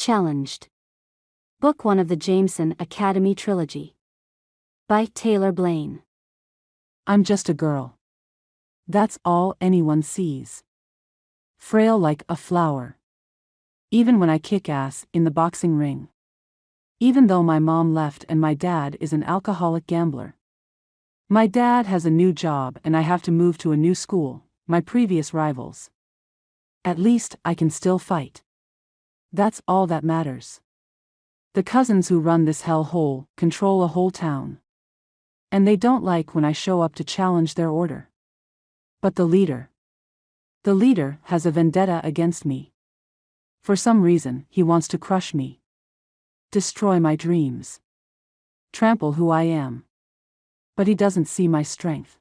Challenged. Book 1 of the Jameson Academy Trilogy. By Taylor BLAINE. I'm just a girl. That's all anyone sees. Frail like a flower. Even when I kick ass in the boxing ring. Even though my mom left and my dad is an alcoholic gambler. My dad has a new job and I have to move to a new school, my previous rivals. At least I can still fight. That's all that matters. The cousins who run this hellhole control a whole town. And they don't like when I show up to challenge their order. But the leader has a vendetta against me. For some reason, he wants to crush me. Destroy my dreams. Trample who I am. But he doesn't see my strength.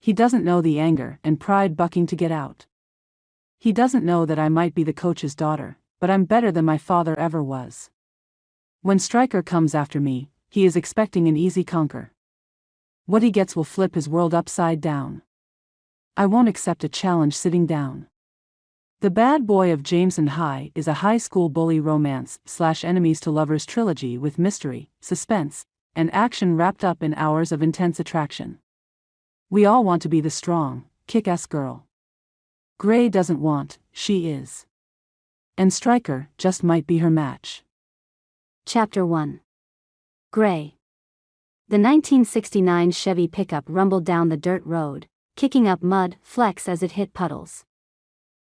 He doesn't know the anger and pride bucking to get out. He doesn't know that I might be the coach's daughter, but I'm better than my father ever was. When Stryker comes after me, he is expecting an easy conquer. What he gets will flip his world upside down. I won't accept a challenge sitting down. The Bad Boy of Jameson High is a high school bully romance / enemies to lovers trilogy with mystery, suspense, and action wrapped up in hours of intense attraction. We all want to be the strong, kick-ass girl. Gray doesn't want, she is. And Stryker just might be her match. Chapter 1. Gray. The 1969 Chevy pickup rumbled down the dirt road, kicking up mud flecks as it hit puddles.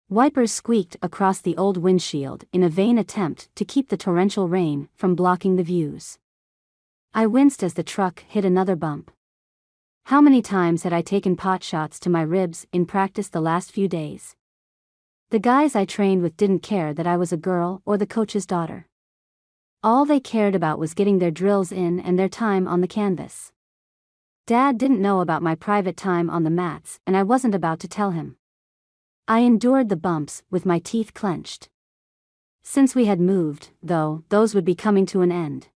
Wipers squeaked across the old windshield in a vain attempt to keep the torrential rain from blocking the views. I winced as the truck hit another bump. How many times had I taken pot shots to my ribs in practice the last few days? The guys I trained with didn't care that I was a girl or the coach's daughter. All they cared about was getting their drills in and their time on the canvas. Dad didn't know about my private time on the mats, and I wasn't about to tell him. I endured the bumps with my teeth clenched. Since we had moved, though, those would be coming to an end.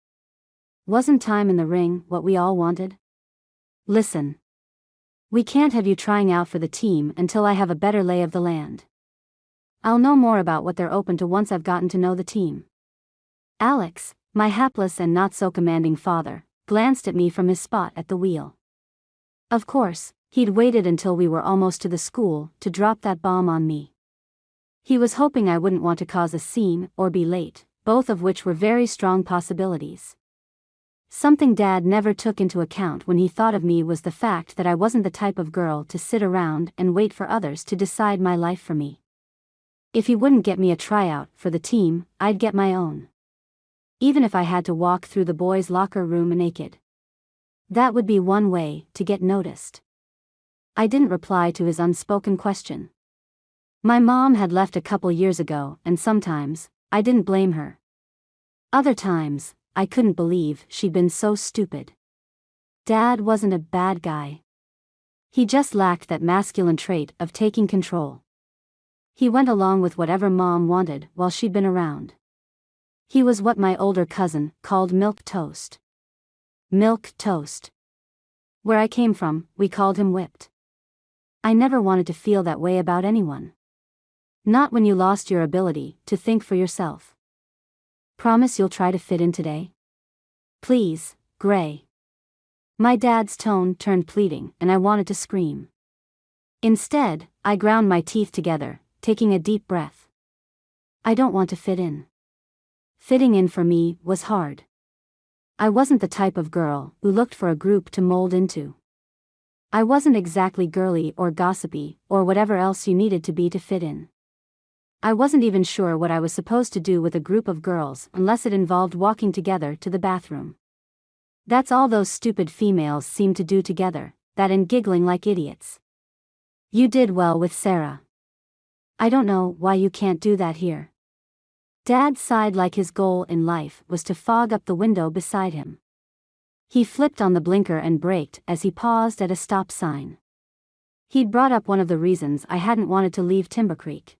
Wasn't time in the ring what we all wanted? Listen. We can't have you trying out for the team until I have a better lay of the land. I'll know more about what they're open to once I've gotten to know the team. Alex, my hapless and not-so-commanding father, glanced at me from his spot at the wheel. Of course, he'd waited until we were almost to the school to drop that bomb on me. He was hoping I wouldn't want to cause a scene or be late, both of which were very strong possibilities. Something Dad never took into account when he thought of me was the fact that I wasn't the type of girl to sit around and wait for others to decide my life for me. If he wouldn't get me a tryout for the team, I'd get my own. Even if I had to walk through the boys' locker room naked. That would be one way to get noticed. I didn't reply to his unspoken question. My mom had left a couple years ago, and sometimes, I didn't blame her. Other times, I couldn't believe she'd been so stupid. Dad wasn't a bad guy. He just lacked that masculine trait of taking control. He went along with whatever Mom wanted while she'd been around. He was what my older cousin called milk toast. Milk toast. Where I came from, we called him whipped. I never wanted to feel that way about anyone. Not when you lost your ability to think for yourself. Promise you'll try to fit in today? Please, Gray. My dad's tone turned pleading and I wanted to scream. Instead, I ground my teeth together, taking a deep breath. I don't want to fit in. Fitting in for me was hard. I wasn't the type of girl who looked for a group to mold into. I wasn't exactly girly or gossipy or whatever else you needed to be to fit in. I wasn't even sure what I was supposed to do with a group of girls unless it involved walking together to the bathroom. That's all those stupid females seem to do together, that and giggling like idiots. You did well with Sarah. I don't know why you can't do that here. Dad sighed like his goal in life was to fog up the window beside him. He flipped on the blinker and braked as he paused at a stop sign. He'd brought up one of the reasons I hadn't wanted to leave Timber Creek.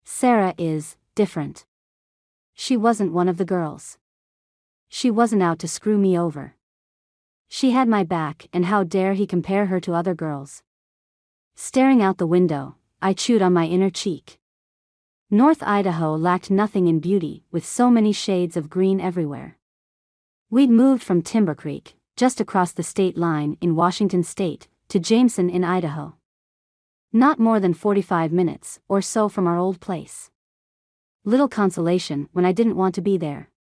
Sarah is different. She wasn't one of the girls. She wasn't out to screw me over. She had my back, and how dare he compare her to other girls? Staring out the window, I chewed on my inner cheek. North Idaho lacked nothing in beauty, with so many shades of green everywhere. We'd moved from Timber Creek, just across the state line in Washington state, to Jameson in Idaho. Not more than 45 minutes or so from our old place. Little consolation when I didn't want to be there.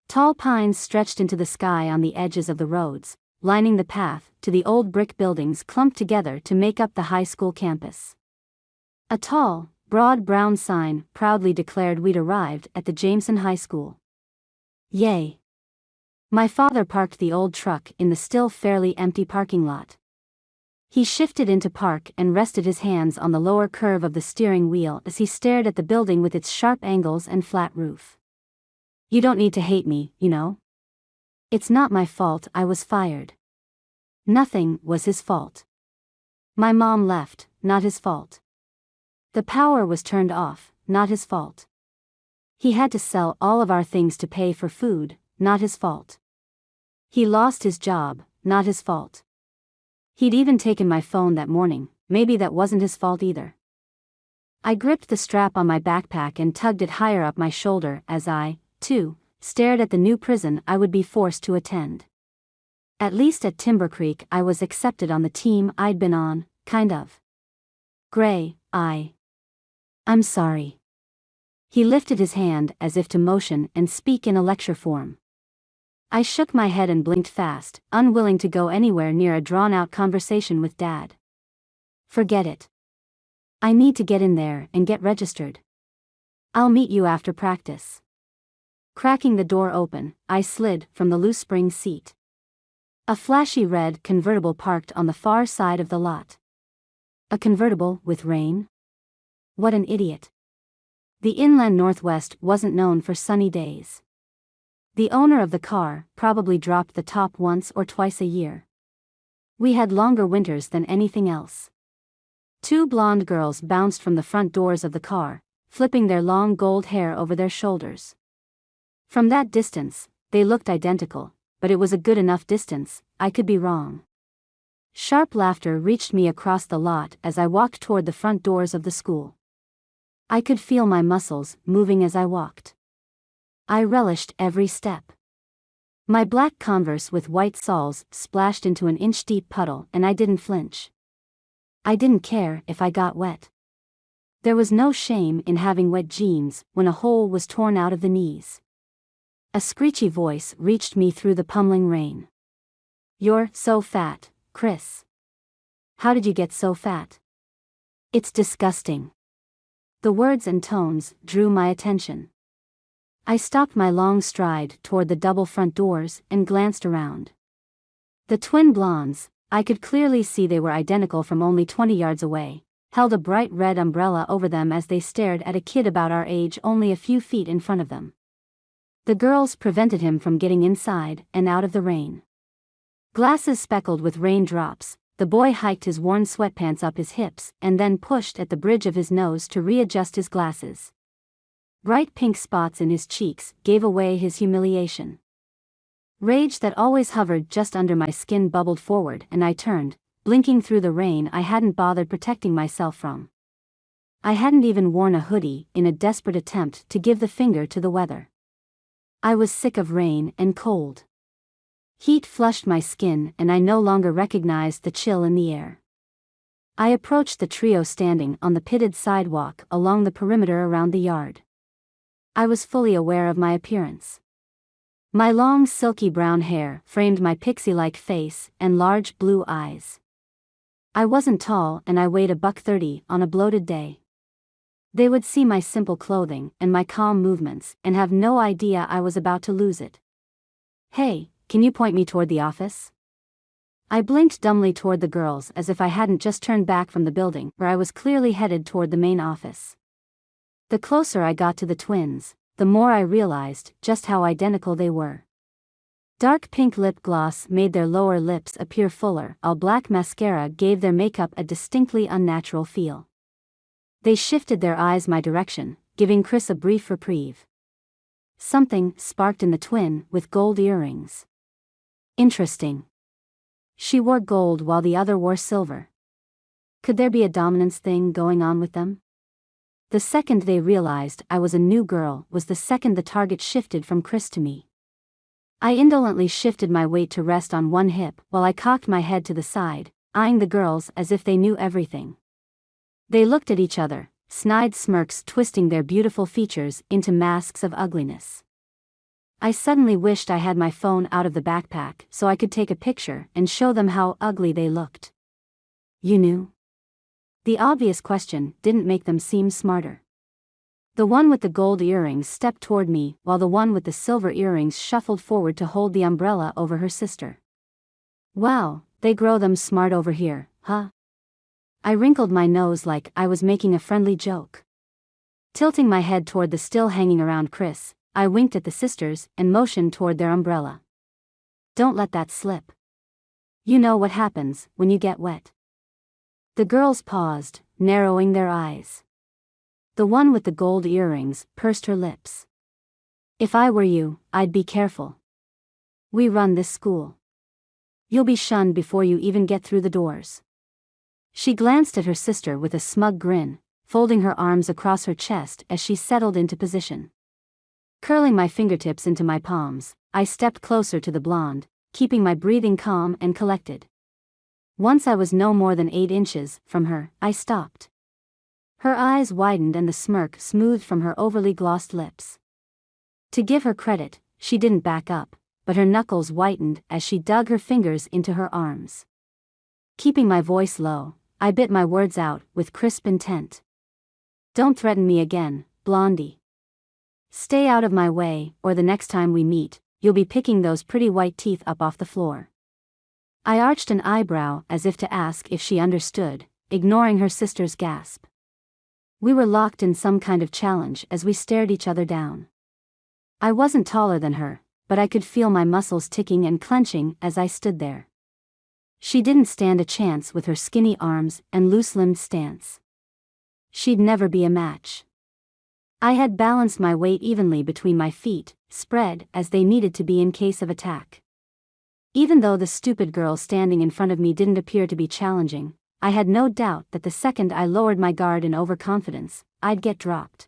Tall pines stretched into the sky on the edges of the roads, lining the path to the old brick buildings clumped together to make up the high school campus. A tall, broad brown sign proudly declared we'd arrived at the Jameson High School. Yay! My father parked the old truck in the still fairly empty parking lot. He shifted into park and rested his hands on the lower curve of the steering wheel as he stared at the building with its sharp angles and flat roof. You don't need to hate me, you know? It's not my fault I was fired. Nothing was his fault. My mom left, not his fault. The power was turned off, not his fault. He had to sell all of our things to pay for food, not his fault. He lost his job, not his fault. He'd even taken my phone that morning, maybe that wasn't his fault either. I gripped the strap on my backpack and tugged it higher up my shoulder as I, too, stared at the new prison I would be forced to attend. At least at Timber Creek I was accepted on the team I'd been on, kind of. Gray, I'm sorry. He lifted his hand as if to motion and speak in a lecture form. I shook my head and blinked fast, unwilling to go anywhere near a drawn-out conversation with Dad. Forget it. I need to get in there and get registered. I'll meet you after practice. Cracking the door open, I slid from the loose spring seat. A flashy red convertible parked on the far side of the lot. A convertible with rain? What an idiot. The inland Northwest wasn't known for sunny days. The owner of the car probably dropped the top once or twice a year. We had longer winters than anything else. Two blonde girls bounced from the front doors of the car, flipping their long gold hair over their shoulders. From that distance, they looked identical, but it was a good enough distance, I could be wrong. Sharp laughter reached me across the lot as I walked toward the front doors of the school. I could feel my muscles moving as I walked. I relished every step. My black Converse with white soles splashed into an inch-deep puddle and I didn't flinch. I didn't care if I got wet. There was no shame in having wet jeans when a hole was torn out of the knees. A screechy voice reached me through the pummeling rain. You're so fat, Chris. How did you get so fat? It's disgusting. The words and tones drew my attention. I stopped my long stride toward the double front doors and glanced around. The twin blondes, I could clearly see they were identical from only 20 yards away, held a bright red umbrella over them as they stared at a kid about our age only a few feet in front of them. The girls prevented him from getting inside and out of the rain. Glasses speckled with raindrops, the boy hiked his worn sweatpants up his hips and then pushed at the bridge of his nose to readjust his glasses. Bright pink spots in his cheeks gave away his humiliation. Rage that always hovered just under my skin bubbled forward and I turned, blinking through the rain I hadn't bothered protecting myself from. I hadn't even worn a hoodie in a desperate attempt to give the finger to the weather. I was sick of rain and cold. Heat flushed my skin and I no longer recognized the chill in the air. I approached the trio standing on the pitted sidewalk along the perimeter around the yard. I was fully aware of my appearance. My long silky brown hair framed my pixie-like face and large blue eyes. I wasn't tall and I weighed $130 on a bloated day. They would see my simple clothing and my calm movements and have no idea I was about to lose it. Hey, can you point me toward the office? I blinked dumbly toward the girls as if I hadn't just turned back from the building where I was clearly headed toward the main office. The closer I got to the twins, the more I realized just how identical they were. Dark pink lip gloss made their lower lips appear fuller, while black mascara gave their makeup a distinctly unnatural feel. They shifted their eyes my direction, giving Chris a brief reprieve. Something sparked in the twin with gold earrings. Interesting. She wore gold while the other wore silver. Could there be a dominance thing going on with them? The second they realized I was a new girl was the second the target shifted from Chris to me. I indolently shifted my weight to rest on one hip while I cocked my head to the side, eyeing the girls as if they knew everything. They looked at each other, snide smirks twisting their beautiful features into masks of ugliness. I suddenly wished I had my phone out of the backpack so I could take a picture and show them how ugly they looked. You knew? The obvious question didn't make them seem smarter. The one with the gold earrings stepped toward me while the one with the silver earrings shuffled forward to hold the umbrella over her sister. Wow, they grow them smart over here, huh? I wrinkled my nose like I was making a friendly joke. Tilting my head toward the still hanging around Chris, I winked at the sisters and motioned toward their umbrella. Don't let that slip. You know what happens when you get wet. The girls paused, narrowing their eyes. The one with the gold earrings pursed her lips. If I were you, I'd be careful. We run this school. You'll be shunned before you even get through the doors. She glanced at her sister with a smug grin, folding her arms across her chest as she settled into position. Curling my fingertips into my palms, I stepped closer to the blonde, keeping my breathing calm and collected. Once I was no more than 8 inches from her, I stopped. Her eyes widened and the smirk smoothed from her overly glossed lips. To give her credit, she didn't back up, but her knuckles whitened as she dug her fingers into her arms. Keeping my voice low, I bit my words out with crisp intent. Don't threaten me again, Blondie. Stay out of my way, or the next time we meet, you'll be picking those pretty white teeth up off the floor. I arched an eyebrow as if to ask if she understood, ignoring her sister's gasp. We were locked in some kind of challenge as we stared each other down. I wasn't taller than her, but I could feel my muscles ticking and clenching as I stood there. She didn't stand a chance with her skinny arms and loose-limbed stance. She'd never be a match. I had balanced my weight evenly between my feet, spread as they needed to be in case of attack. Even though the stupid girl standing in front of me didn't appear to be challenging, I had no doubt that the second I lowered my guard in overconfidence, I'd get dropped.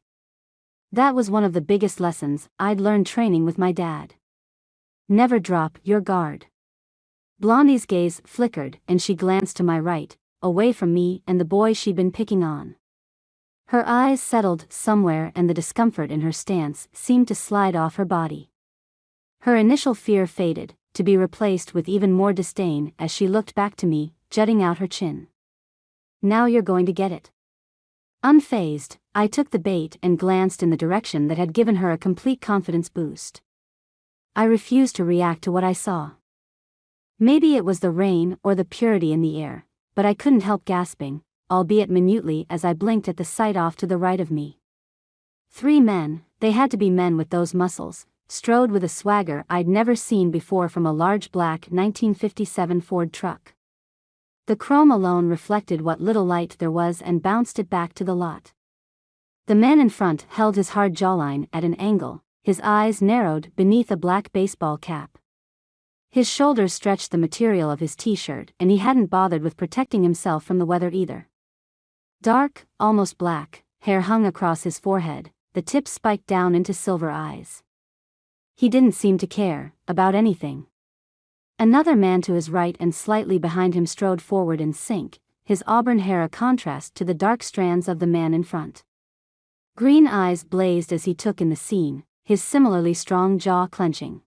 That was one of the biggest lessons I'd learned training with my dad. Never drop your guard. Blondie's gaze flickered and she glanced to my right, away from me and the boy she'd been picking on. Her eyes settled somewhere and the discomfort in her stance seemed to slide off her body. Her initial fear faded, to be replaced with even more disdain as she looked back to me, jutting out her chin. Now you're going to get it. Unfazed, I took the bait and glanced in the direction that had given her a complete confidence boost. I refused to react to what I saw. Maybe it was the rain or the purity in the air, but I couldn't help gasping, albeit minutely as I blinked at the sight off to the right of me. 3 men, they had to be men with those muscles, strode with a swagger I'd never seen before from a large black 1957 Ford truck. The chrome alone reflected what little light there was and bounced it back to the lot. The man in front held his hard jawline at an angle, his eyes narrowed beneath a black baseball cap. His shoulders stretched the material of his t-shirt and he hadn't bothered with protecting himself from the weather either. Dark, almost black, hair hung across his forehead, the tips spiked down into silver eyes. He didn't seem to care about anything. Another man to his right and slightly behind him strode forward in sync, his auburn hair a contrast to the dark strands of the man in front. Green eyes blazed as he took in the scene, his similarly strong jaw clenching.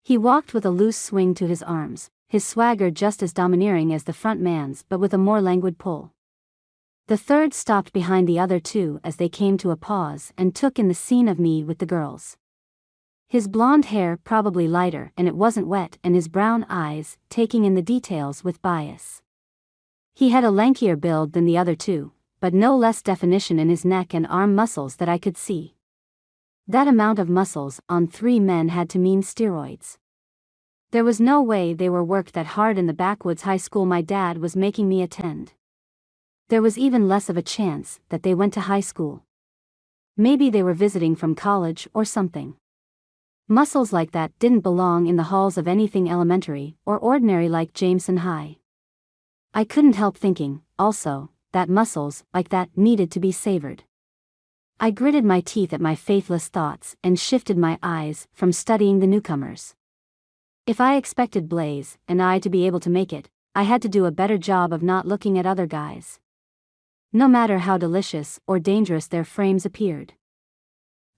He walked with a loose swing to his arms, his swagger just as domineering as the front man's but with a more languid pull. The third stopped behind the other 2 as they came to a pause and took in the scene of me with the girls. His blonde hair probably lighter and it wasn't wet and his brown eyes taking in the details with bias. He had a lankier build than the other 2, but no less definition in his neck and arm muscles that I could see. That amount of muscles on 3 men had to mean steroids. There was no way they were worked that hard in the backwoods high school my dad was making me attend. There was even less of a chance that they went to high school. Maybe they were visiting from college or something. Muscles like that didn't belong in the halls of anything elementary or ordinary like Jameson High. I couldn't help thinking, also, that muscles like that needed to be savored. I gritted my teeth at my faithless thoughts and shifted my eyes from studying the newcomers. If I expected Blaze and I to be able to make it, I had to do a better job of not looking at other guys. No matter how delicious or dangerous their frames appeared.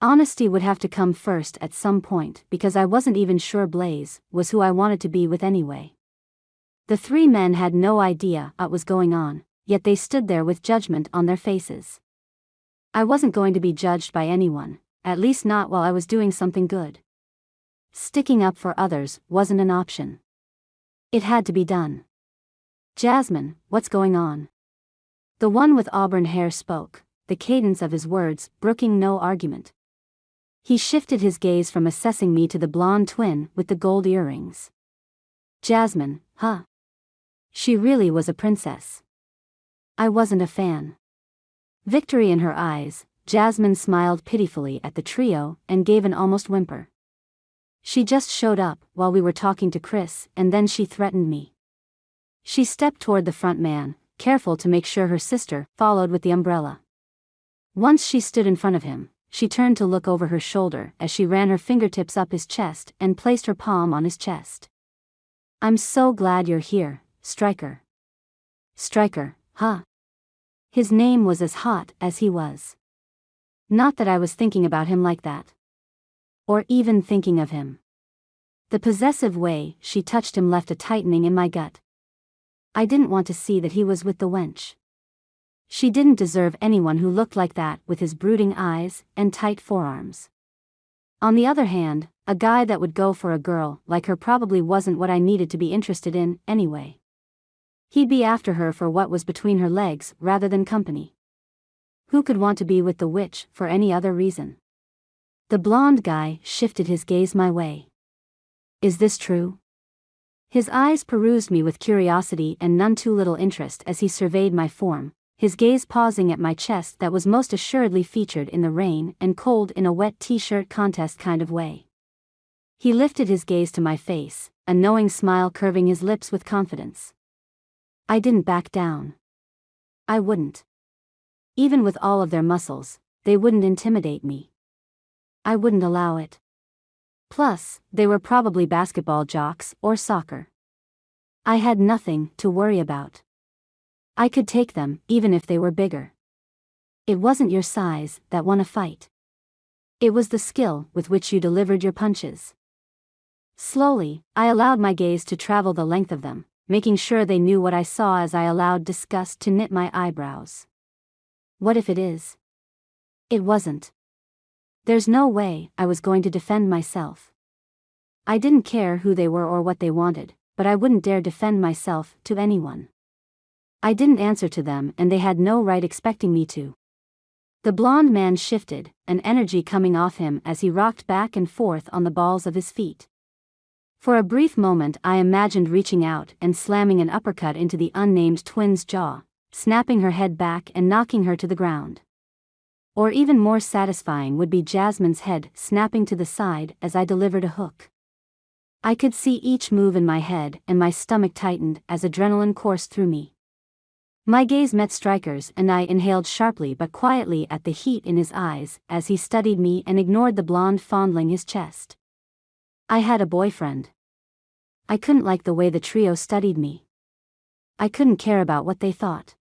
Honesty would have to come first at some point because I wasn't even sure Blaze was who I wanted to be with anyway. The three men had no idea what was going on, yet they stood there with judgment on their faces. I wasn't going to be judged by anyone, at least not while I was doing something good. Sticking up for others wasn't an option. It had to be done. Jasmine, what's going on? The one with auburn hair spoke, the cadence of his words brooking no argument. He shifted his gaze from assessing me to the blonde twin with the gold earrings. Jasmine, huh? She really was a princess. I wasn't a fan. Victory in her eyes, Jasmine smiled pitifully at the trio and gave an almost whimper. She just showed up while we were talking to Chris and then she threatened me. She stepped toward the front man, careful to make sure her sister followed with the umbrella. Once she stood in front of him, she turned to look over her shoulder as she ran her fingertips up his chest and placed her palm on his chest. I'm so glad you're here, Stryker. Stryker, huh? His name was as hot as he was. Not that I was thinking about him like that. Or even thinking of him. The possessive way she touched him left a tightening in my gut. I didn't want to see that he was with the wench. She didn't deserve anyone who looked like that with his brooding eyes and tight forearms. On the other hand, a guy that would go for a girl like her probably wasn't what I needed to be interested in anyway. He'd be after her for what was between her legs rather than company. Who could want to be with the witch for any other reason? The blonde guy shifted his gaze my way. Is this true? His eyes perused me with curiosity and none too little interest as he surveyed my form, his gaze pausing at my chest that was most assuredly featured in the rain and cold in a wet t-shirt contest kind of way. He lifted his gaze to my face, a knowing smile curving his lips with confidence. I didn't back down. I wouldn't. Even with all of their muscles, they wouldn't intimidate me. I wouldn't allow it. Plus, they were probably basketball jocks or soccer. I had nothing to worry about. I could take them, even if they were bigger. It wasn't your size that won a fight. It was the skill with which you delivered your punches. Slowly, I allowed my gaze to travel the length of them, making sure they knew what I saw as I allowed disgust to knit my eyebrows. What if it is? It wasn't. There's no way I was going to defend myself. I didn't care who they were or what they wanted, but I wouldn't dare defend myself to anyone. I didn't answer to them and they had no right expecting me to. The blonde man shifted, an energy coming off him as he rocked back and forth on the balls of his feet. For a brief moment I imagined reaching out and slamming an uppercut into the unnamed twin's jaw, snapping her head back and knocking her to the ground. Or even more satisfying would be Jasmine's head snapping to the side as I delivered a hook. I could see each move in my head and my stomach tightened as adrenaline coursed through me. My gaze met Stryker's and I inhaled sharply but quietly at the heat in his eyes as he studied me and ignored the blonde fondling his chest. I had a boyfriend. I couldn't like the way the trio studied me. I couldn't care about what they thought.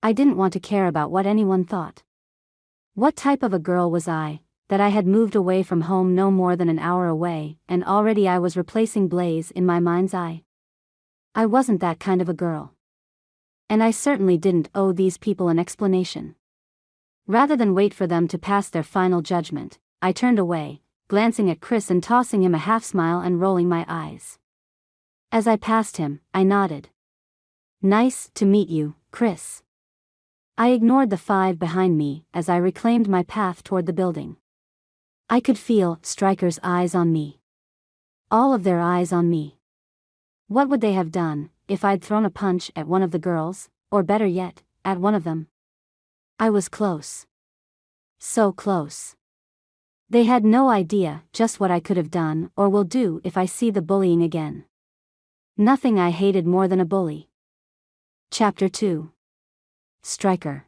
I didn't want to care about what anyone thought. What type of a girl was I, that I had moved away from home no more than an hour away, and already I was replacing Blaze in my mind's eye? I wasn't that kind of a girl. And I certainly didn't owe these people an explanation. Rather than wait for them to pass their final judgment, I turned away, glancing at Chris and tossing him a half-smile and rolling my eyes. As I passed him, I nodded. Nice to meet you, Chris. I ignored the five behind me as I reclaimed my path toward the building. I could feel Stryker's eyes on me. All of their eyes on me. What would they have done if I'd thrown a punch at one of the girls, or better yet, at one of them? I was close. So close. They had no idea just what I could have done or will do if I see the bullying again. Nothing I hated more than a bully. Chapter 2. Stryker.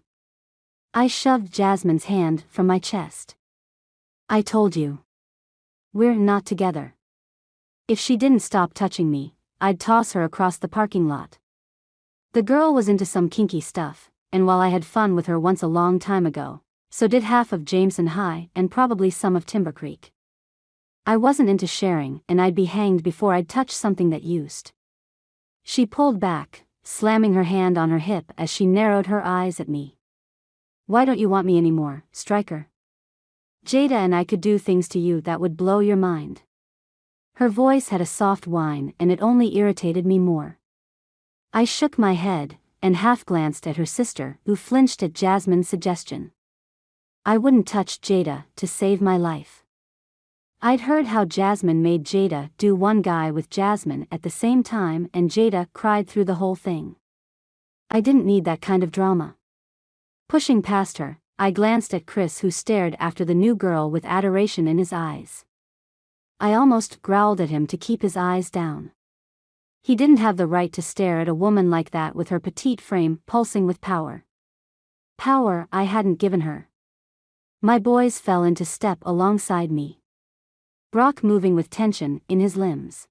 I shoved Jasmine's hand from my chest. I told you. We're not together. If she didn't stop touching me, I'd toss her across the parking lot. The girl was into some kinky stuff, and while I had fun with her once a long time ago, so did half of Jameson High and probably some of Timber Creek. I wasn't into sharing, and I'd be hanged before I'd touch something that used. She pulled back, slamming her hand on her hip as she narrowed her eyes at me. Why don't you want me anymore, Stryker? Jada and I could do things to you that would blow your mind. Her voice had a soft whine, and it only irritated me more. I shook my head, and half glanced at her sister, who flinched at Jasmine's suggestion. I wouldn't touch Jada to save my life. I'd heard how Jasmine made Jada do one guy with Jasmine at the same time, and Jada cried through the whole thing. I didn't need that kind of drama. Pushing past her, I glanced at Chris, who stared after the new girl with adoration in his eyes. I almost growled at him to keep his eyes down. He didn't have the right to stare at a woman like that with her petite frame pulsing with power. Power I hadn't given her. My boys fell into step alongside me. Brock moving with tension in his limbs.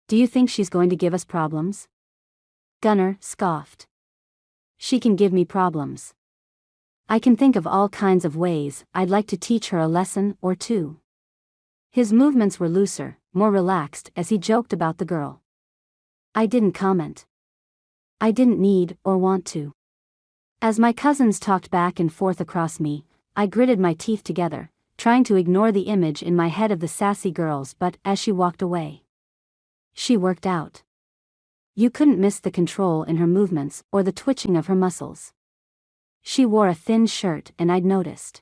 Do you think she's going to give us problems? Gunnar scoffed. She can give me problems. I can think of all kinds of ways I'd like to teach her a lesson or two. His movements were looser, more relaxed as he joked about the girl. I didn't comment. I didn't need or want to. As my cousins talked back and forth across me, I gritted my teeth together, trying to ignore the image in my head of the sassy girls, but as she walked away, she worked out. You couldn't miss the control in her movements or the twitching of her muscles. She wore a thin shirt, and I'd noticed.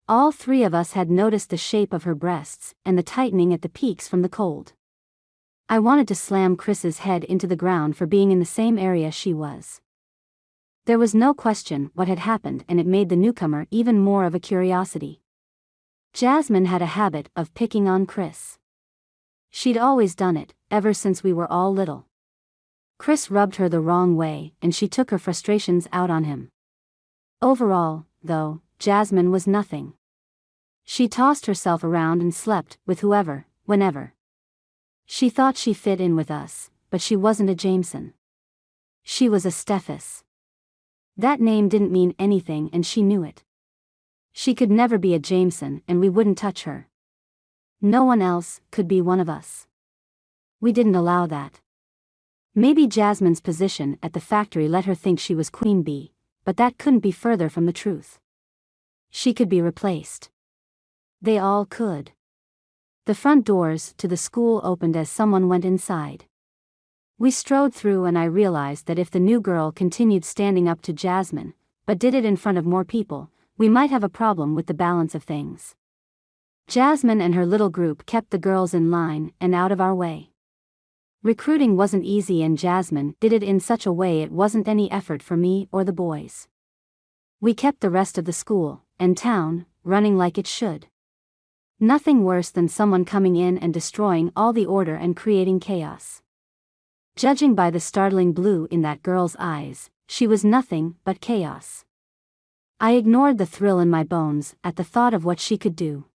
All three of us had noticed the shape of her breasts and the tightening at the peaks from the cold. I wanted to slam Chris's head into the ground for being in the same area she was. There was no question what had happened, and it made the newcomer even more of a curiosity. Jasmine had a habit of picking on Chris. She'd always done it, ever since we were all little. Chris rubbed her the wrong way, and she took her frustrations out on him. Overall, though, Jasmine was nothing. She tossed herself around and slept with whoever, whenever. She thought she fit in with us, but she wasn't a Jameson. She was a Stephis. That name didn't mean anything, and she knew it. She could never be a Jameson, and we wouldn't touch her. No one else could be one of us. We didn't allow that. Maybe Jasmine's position at the factory let her think she was Queen Bee, but that couldn't be further from the truth. She could be replaced. They all could. The front doors to the school opened as someone went inside. We strode through, and I realized that if the new girl continued standing up to Jasmine, but did it in front of more people, we might have a problem with the balance of things. Jasmine and her little group kept the girls in line and out of our way. Recruiting wasn't easy, and Jasmine did it in such a way it wasn't any effort for me or the boys. We kept the rest of the school and town running like it should. Nothing worse than someone coming in and destroying all the order and creating chaos. Judging by the startling blue in that girl's eyes, she was nothing but chaos. I ignored the thrill in my bones at the thought of what she could do.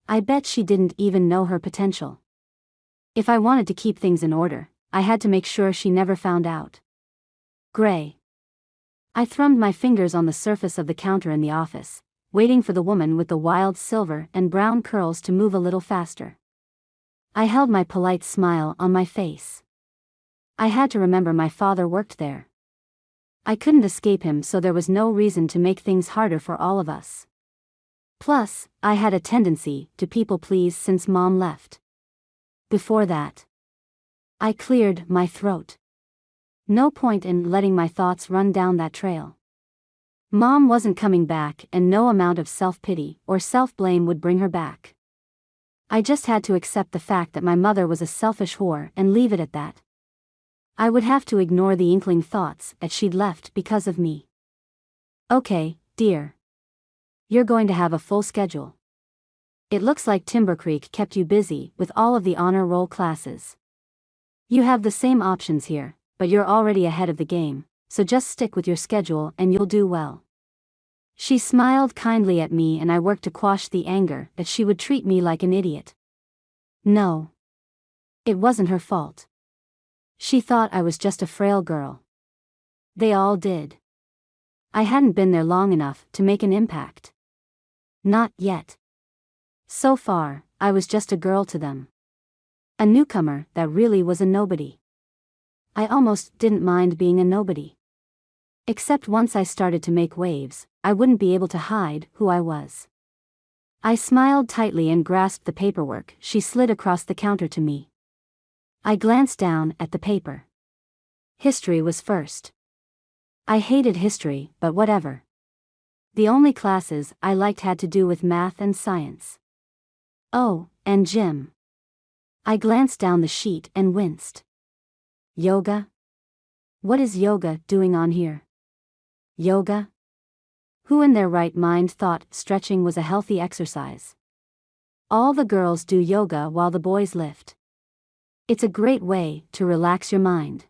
I bet she didn't even know her potential. If I wanted to keep things in order, I had to make sure she never found out. Gray. I thrummed my fingers on the surface of the counter in the office, waiting for the woman with the wild silver and brown curls to move a little faster. I held my polite smile on my face. I had to remember my father worked there. I couldn't escape him, so there was no reason to make things harder for all of us. Plus, I had a tendency to people please since Mom left. Before that, I cleared my throat. No point in letting my thoughts run down that trail. Mom wasn't coming back, and no amount of self-pity or self-blame would bring her back. I just had to accept the fact that my mother was a selfish whore and leave it at that. I would have to ignore the inkling thoughts that she'd left because of me. Okay, dear. You're going to have a full schedule. It looks like Timber Creek kept you busy with all of the honor roll classes. You have the same options here, but you're already ahead of the game, so just stick with your schedule and you'll do well. She smiled kindly at me and I worked to quash the anger that she would treat me like an idiot. No. It wasn't her fault. She thought I was just a frail girl. They all did. I hadn't been there long enough to make an impact. Not yet. So far, I was just a girl to them. A newcomer that really was a nobody. I almost didn't mind being a nobody. Except once I started to make waves, I wouldn't be able to hide who I was. I smiled tightly and grasped the paperwork she slid across the counter to me. I glanced down at the paper. History was first. I hated history, but whatever. The only classes I liked had to do with math and science. Oh, and gym. I glanced down the sheet and winced. Yoga? What is yoga doing on here? Yoga? Who in their right mind thought stretching was a healthy exercise? All the girls do yoga while the boys lift. It's a great way to relax your mind.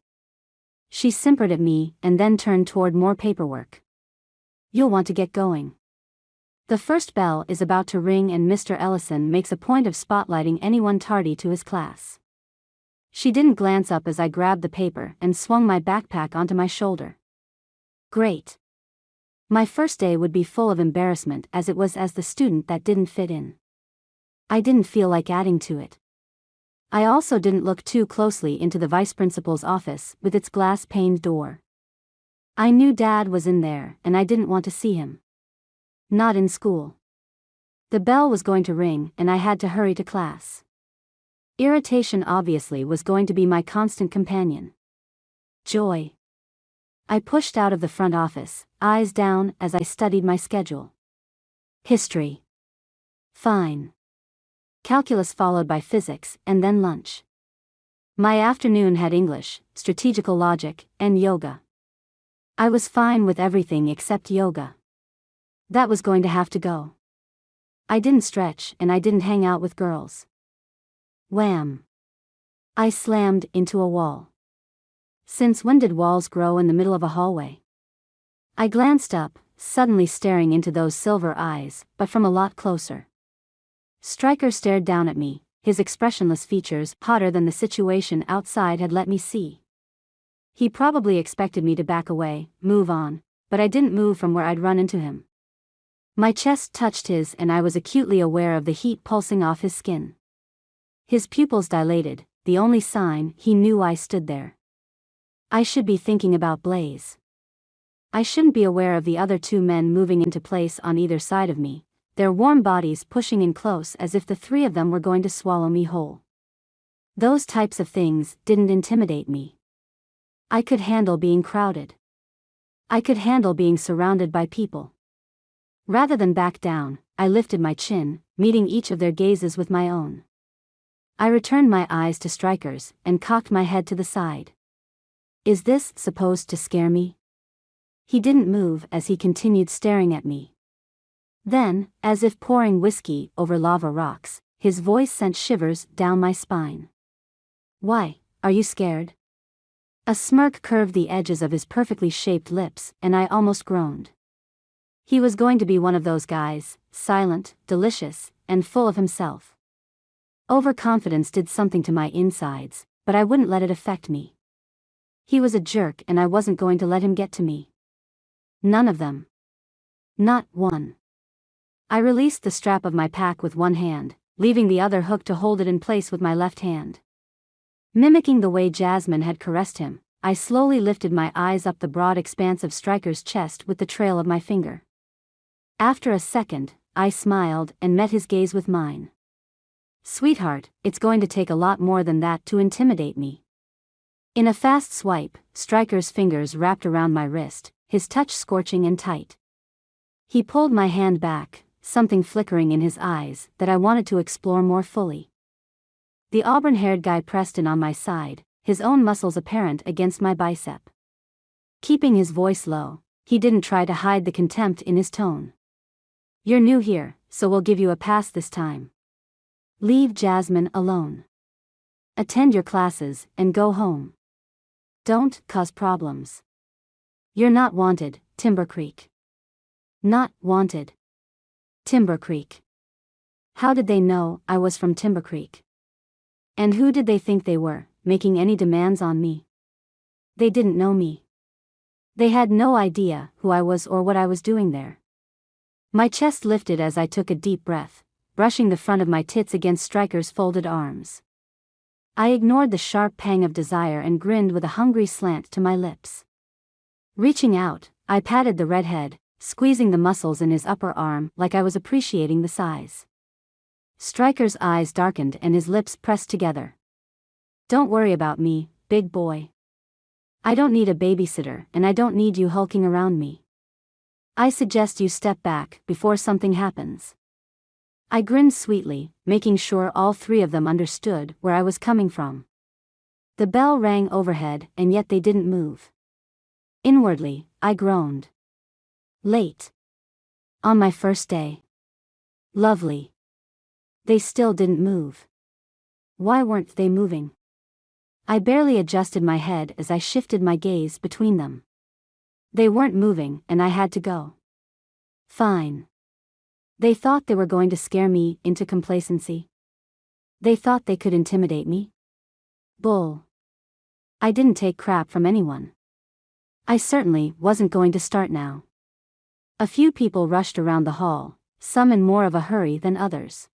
She simpered at me and then turned toward more paperwork. You'll want to get going. The first bell is about to ring and Mr. Ellison makes a point of spotlighting anyone tardy to his class. She didn't glance up as I grabbed the paper and swung my backpack onto my shoulder. Great. My first day would be full of embarrassment as it was as the student that didn't fit in. I didn't feel like adding to it. I also didn't look too closely into the vice principal's office with its glass-paned door. I knew Dad was in there and I didn't want to see him. Not in school. The bell was going to ring and I had to hurry to class. Irritation obviously was going to be my constant companion. Joy. I pushed out of the front office, eyes down as I studied my schedule. History. Fine. Calculus followed by physics and then lunch. My afternoon had English, strategical logic, and yoga. I was fine with everything except yoga. That was going to have to go. I didn't stretch and I didn't hang out with girls. Wham! I slammed into a wall. Since when did walls grow in the middle of a hallway? I glanced up, suddenly staring into those silver eyes, but from a lot closer. Stryker stared down at me, his expressionless features hotter than the situation outside had let me see. He probably expected me to back away, move on, but I didn't move from where I'd run into him. My chest touched his and I was acutely aware of the heat pulsing off his skin. His pupils dilated, the only sign he knew I stood there. I should be thinking about Blaze. I shouldn't be aware of the other two men moving into place on either side of me, their warm bodies pushing in close as if the three of them were going to swallow me whole. Those types of things didn't intimidate me. I could handle being crowded. I could handle being surrounded by people. Rather than back down, I lifted my chin, meeting each of their gazes with my own. I returned my eyes to Stryker's and cocked my head to the side. Is this supposed to scare me? He didn't move as he continued staring at me. Then, as if pouring whiskey over lava rocks, his voice sent shivers down my spine. Why, are you scared? A smirk curved the edges of his perfectly shaped lips, and I almost groaned. He was going to be one of those guys, silent, delicious, and full of himself. Overconfidence did something to my insides, but I wouldn't let it affect me. He was a jerk and I wasn't going to let him get to me. None of them. Not one. I released the strap of my pack with one hand, leaving the other hooked to hold it in place with my left hand. Mimicking the way Jasmine had caressed him, I slowly lifted my eyes up the broad expanse of Stryker's chest with the trail of my finger. After a second, I smiled and met his gaze with mine. Sweetheart, it's going to take a lot more than that to intimidate me. In a fast swipe, Stryker's fingers wrapped around my wrist, his touch scorching and tight. He pulled my hand back, something flickering in his eyes that I wanted to explore more fully. The auburn-haired guy pressed in on my side, his own muscles apparent against my bicep. Keeping his voice low, he didn't try to hide the contempt in his tone. You're new here, so we'll give you a pass this time. Leave Jasmine alone. Attend your classes and go home. Don't cause problems. You're not wanted, Timber Creek. Not wanted. Timber Creek. How did they know I was from Timber Creek? And who did they think they were, making any demands on me? They didn't know me. They had no idea who I was or what I was doing there. My chest lifted as I took a deep breath, brushing the front of my tits against Stryker's folded arms. I ignored the sharp pang of desire and grinned with a hungry slant to my lips. Reaching out, I patted the redhead, squeezing the muscles in his upper arm like I was appreciating the size. Stryker's eyes darkened and his lips pressed together. Don't worry about me, big boy. I don't need a babysitter and I don't need you hulking around me. I suggest you step back before something happens. I grinned sweetly, making sure all three of them understood where I was coming from. The bell rang overhead and yet they didn't move. Inwardly, I groaned. Late. On my first day. Lovely. They still didn't move. Why weren't they moving? I barely adjusted my head as I shifted my gaze between them. They weren't moving and I had to go. Fine. They thought they were going to scare me into complacency. They thought they could intimidate me. Bull. I didn't take crap from anyone. I certainly wasn't going to start now. A few people rushed around the hall, some in more of a hurry than others.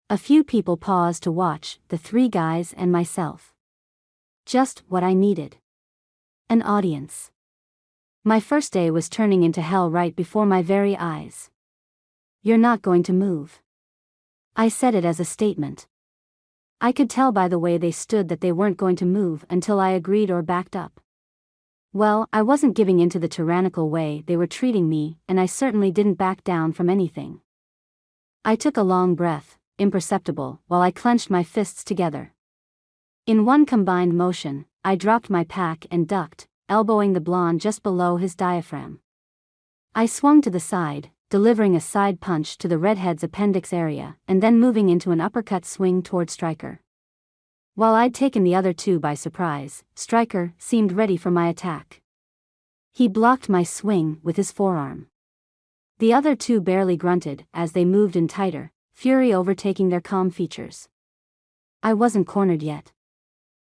A few people paused to watch the three guys and myself. Just what I needed. An audience. My first day was turning into hell right before my very eyes. You're not going to move. I said it as a statement. I could tell by the way they stood that they weren't going to move until I agreed or backed up. Well, I wasn't giving in to the tyrannical way they were treating me, and I certainly didn't back down from anything. I took a long breath, imperceptible, while I clenched my fists together. In one combined motion, I dropped my pack and ducked, elbowing the blonde just below his diaphragm. I swung to the side, delivering a side punch to the redhead's appendix area, and then moving into an uppercut swing toward Stryker. While I'd taken the other two by surprise, Stryker seemed ready for my attack. He blocked my swing with his forearm. The other two barely grunted as they moved in tighter, fury overtaking their calm features. I wasn't cornered yet.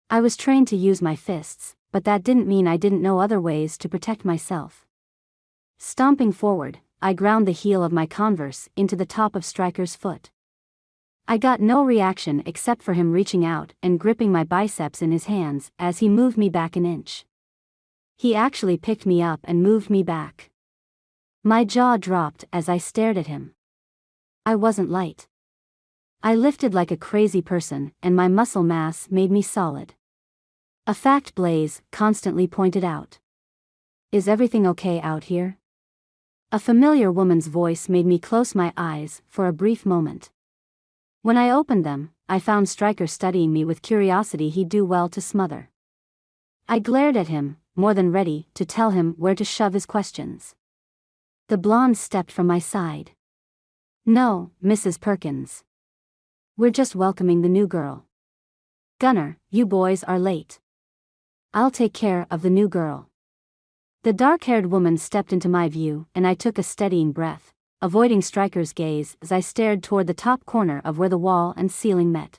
I was trained to use my fists, but that didn't mean I didn't know other ways to protect myself. Stomping forward, I ground the heel of my Converse into the top of Stryker's foot. I got no reaction except for him reaching out and gripping my biceps in his hands as he moved me back an inch. He actually picked me up and moved me back. My jaw dropped as I stared at him. I wasn't light. I lifted like a crazy person and my muscle mass made me solid. A fact Blaze constantly pointed out. Is everything okay out here? A familiar woman's voice made me close my eyes for a brief moment. When I opened them, I found Stryker studying me with curiosity he'd do well to smother. I glared at him, more than ready to tell him where to shove his questions. The blonde stepped from my side. No, Mrs. Perkins. We're just welcoming the new girl. Gunner, you boys are late. I'll take care of the new girl. The dark-haired woman stepped into my view and I took a steadying breath, avoiding Stryker's gaze as I stared toward the top corner of where the wall and ceiling met.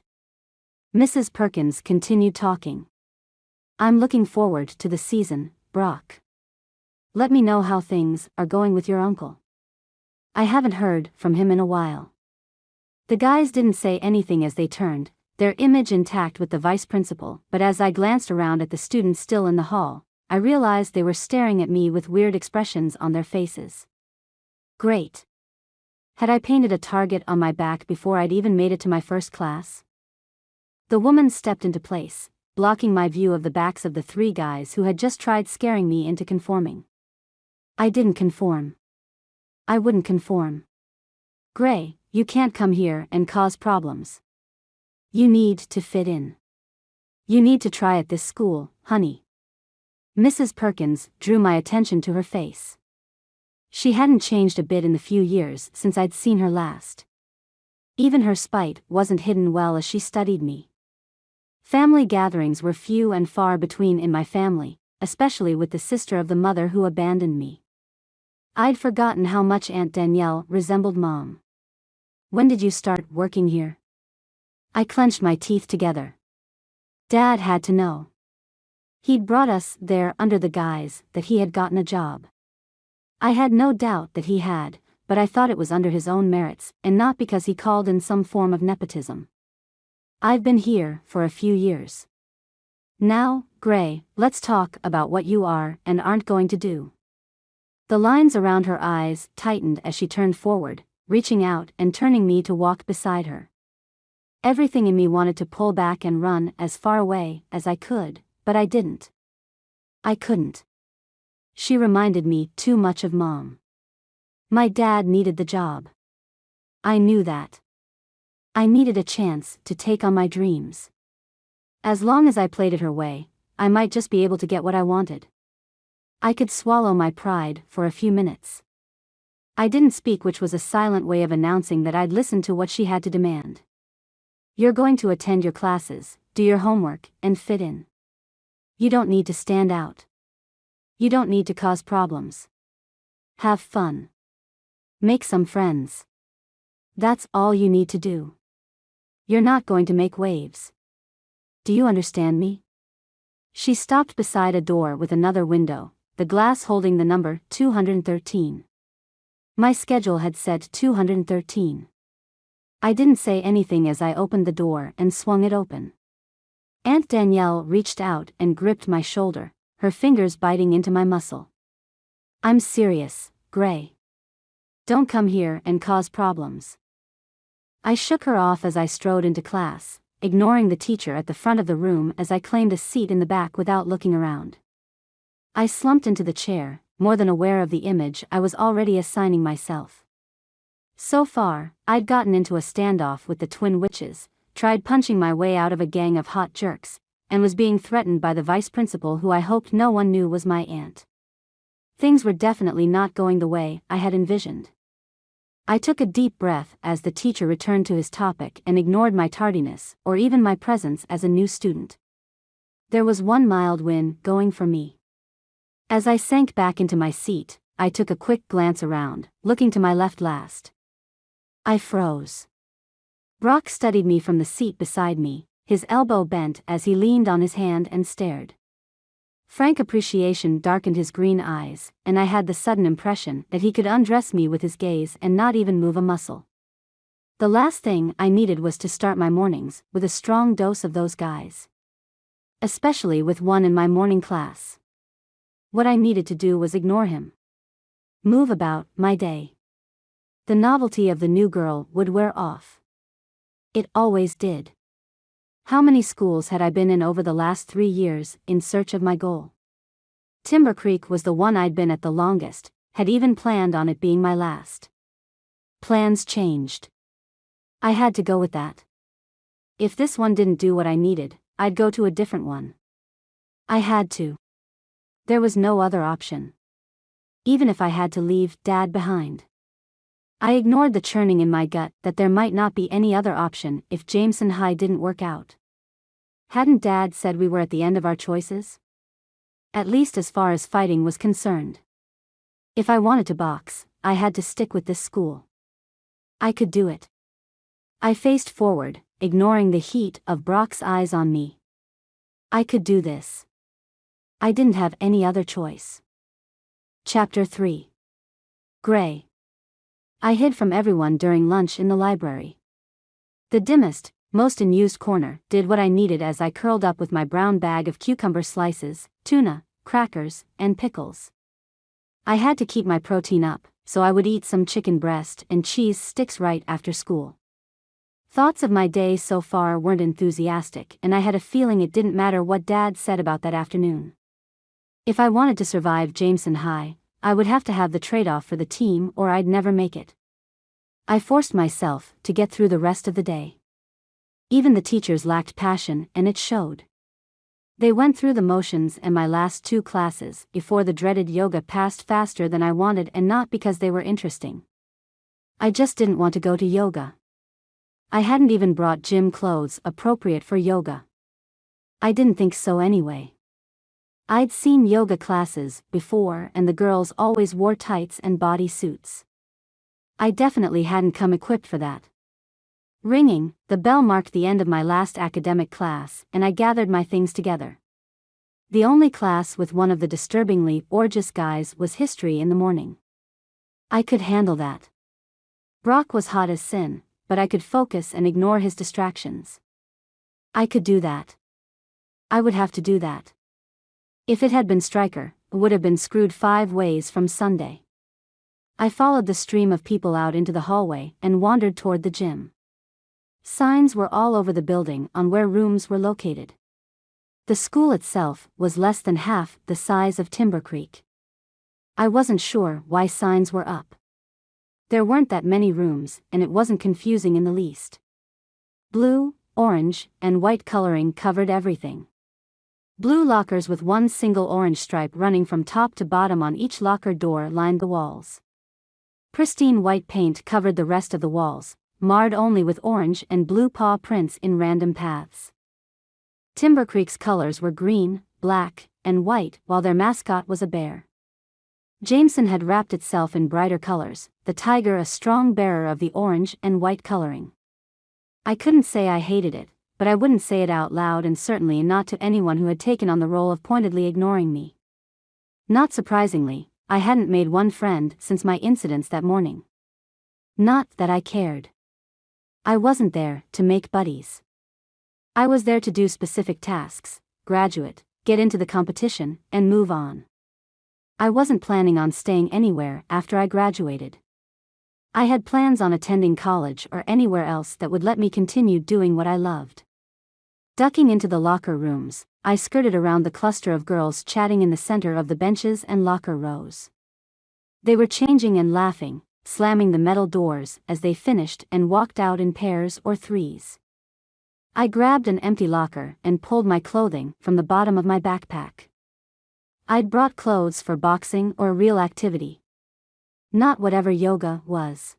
Mrs. Perkins continued talking. I'm looking forward to the season, Brock. Let me know how things are going with your uncle. I haven't heard from him in a while. The guys didn't say anything as they turned, their image intact with the vice principal, but as I glanced around at the students still in the hall, I realized they were staring at me with weird expressions on their faces. Great. Had I painted a target on my back before I'd even made it to my first class? The woman stepped into place, blocking my view of the backs of the three guys who had just tried scaring me into conforming. I didn't conform. I wouldn't conform. Gray, you can't come here and cause problems. You need to fit in. You need to try at this school, honey. Mrs. Perkins drew my attention to her face. She hadn't changed a bit in the few years since I'd seen her last. Even her spite wasn't hidden well as she studied me. Family gatherings were few and far between in my family, especially with the sister of the mother who abandoned me. I'd forgotten how much Aunt Danielle resembled Mom. When did you start working here? I clenched my teeth together. Dad had to know. He'd brought us there under the guise that he had gotten a job. I had no doubt that he had, but I thought it was under his own merits, and not because he called in some form of nepotism. I've been here for a few years. Now, Gray, let's talk about what you are and aren't going to do. The lines around her eyes tightened as she turned forward, reaching out and turning me to walk beside her. Everything in me wanted to pull back and run as far away as I could, but I didn't. I couldn't. She reminded me too much of Mom. My dad needed the job. I knew that. I needed a chance to take on my dreams. As long as I played it her way, I might just be able to get what I wanted. I could swallow my pride for a few minutes. I didn't speak, which was a silent way of announcing that I'd listen to what she had to demand. You're going to attend your classes, do your homework, and fit in. You don't need to stand out. You don't need to cause problems. Have fun. Make some friends. That's all you need to do. You're not going to make waves. Do you understand me? She stopped beside a door with another window, the glass holding the number 213. My schedule had said 213. I didn't say anything as I opened the door and swung it open. Aunt Danielle reached out and gripped my shoulder, her fingers biting into my muscle. I'm serious, Gray. Don't come here and cause problems. I shook her off as I strode into class, ignoring the teacher at the front of the room as I claimed a seat in the back without looking around. I slumped into the chair, more than aware of the image I was already assigning myself. So far, I'd gotten into a standoff with the twin witches, tried punching my way out of a gang of hot jerks, and was being threatened by the vice principal who I hoped no one knew was my aunt. Things were definitely not going the way I had envisioned. I took a deep breath as the teacher returned to his topic and ignored my tardiness, or even my presence as a new student. There was one mild win going for me. As I sank back into my seat, I took a quick glance around, looking to my left last. I froze. Brock studied me from the seat beside me, his elbow bent as he leaned on his hand and stared. Frank appreciation darkened his green eyes, and I had the sudden impression that he could undress me with his gaze and not even move a muscle. The last thing I needed was to start my mornings with a strong dose of those guys. Especially with one in my morning class. What I needed to do was ignore him. Move about my day. The novelty of the new girl would wear off. It always did. How many schools had I been in over the last 3 years in search of my goal? Timber Creek was the one I'd been at the longest, had even planned on it being my last. Plans changed. I had to go with that. If this one didn't do what I needed, I'd go to a different one. I had to. There was no other option. Even if I had to leave Dad behind. I ignored the churning in my gut that there might not be any other option if Jameson High didn't work out. Hadn't Dad said we were at the end of our choices? At least as far as fighting was concerned. If I wanted to box, I had to stick with this school. I could do it. I faced forward, ignoring the heat of Brock's eyes on me. I could do this. I didn't have any other choice. Chapter 3. Gray. I hid from everyone during lunch in the library. The dimmest, most unused corner did what I needed as I curled up with my brown bag of cucumber slices, tuna, crackers, and pickles. I had to keep my protein up, so I would eat some chicken breast and cheese sticks right after school. Thoughts of my day so far weren't enthusiastic, and I had a feeling it didn't matter what Dad said about that afternoon. If I wanted to survive Jameson High, I would have to have the trade-off for the team or I'd never make it. I forced myself to get through the rest of the day. Even the teachers lacked passion, and it showed. They went through the motions and my last 2 classes before the dreaded yoga passed faster than I wanted, and not because they were interesting. I just didn't want to go to yoga. I hadn't even brought gym clothes appropriate for yoga. I didn't think so anyway. I'd seen yoga classes before and the girls always wore tights and body suits. I definitely hadn't come equipped for that. Ringing, the bell marked the end of my last academic class and I gathered my things together. The only class with one of the disturbingly gorgeous guys was history in the morning. I could handle that. Brock was hot as sin, but I could focus and ignore his distractions. I could do that. I would have to do that. If it had been Stryker, it would have been screwed 5 ways from Sunday. I followed the stream of people out into the hallway and wandered toward the gym. Signs were all over the building on where rooms were located. The school itself was less than half the size of Timber Creek. I wasn't sure why signs were up. There weren't that many rooms, and it wasn't confusing in the least. Blue, orange, and white coloring covered everything. Blue lockers with one single orange stripe running from top to bottom on each locker door lined the walls. Pristine white paint covered the rest of the walls, marred only with orange and blue paw prints in random paths. Timber Creek's colors were green, black, and white, while their mascot was a bear. Jameson had wrapped itself in brighter colors, the tiger a strong bearer of the orange and white coloring. I couldn't say I hated it, but I wouldn't say it out loud and certainly not to anyone who had taken on the role of pointedly ignoring me. Not surprisingly, I hadn't made one friend since my incidents that morning. Not that I cared. I wasn't there to make buddies. I was there to do specific tasks, graduate, get into the competition, and move on. I wasn't planning on staying anywhere after I graduated. I had plans on attending college or anywhere else that would let me continue doing what I loved. Ducking into the locker rooms, I skirted around the cluster of girls chatting in the center of the benches and locker rows. They were changing and laughing, slamming the metal doors as they finished and walked out in pairs or threes. I grabbed an empty locker and pulled my clothing from the bottom of my backpack. I'd brought clothes for boxing or real activity. Not whatever yoga was.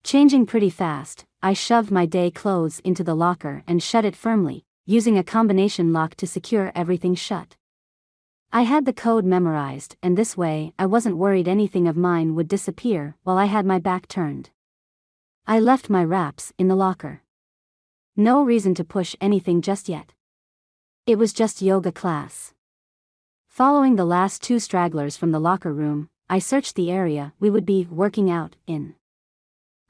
Changing pretty fast, I shoved my day clothes into the locker and shut it firmly, using a combination lock to secure everything shut. I had the code memorized, and this way I wasn't worried anything of mine would disappear while I had my back turned. I left my wraps in the locker. No reason to push anything just yet. It was just yoga class. Following the last 2 stragglers from the locker room, I searched the area we would be working out in.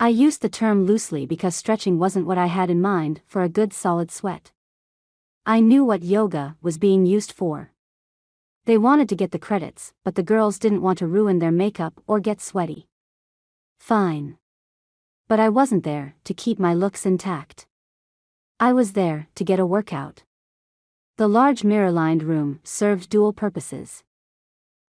I used the term loosely because stretching wasn't what I had in mind for a good solid sweat. I knew what yoga was being used for. They wanted to get the credits, but the girls didn't want to ruin their makeup or get sweaty. Fine. But I wasn't there to keep my looks intact. I was there to get a workout. The large mirror-lined room served dual purposes.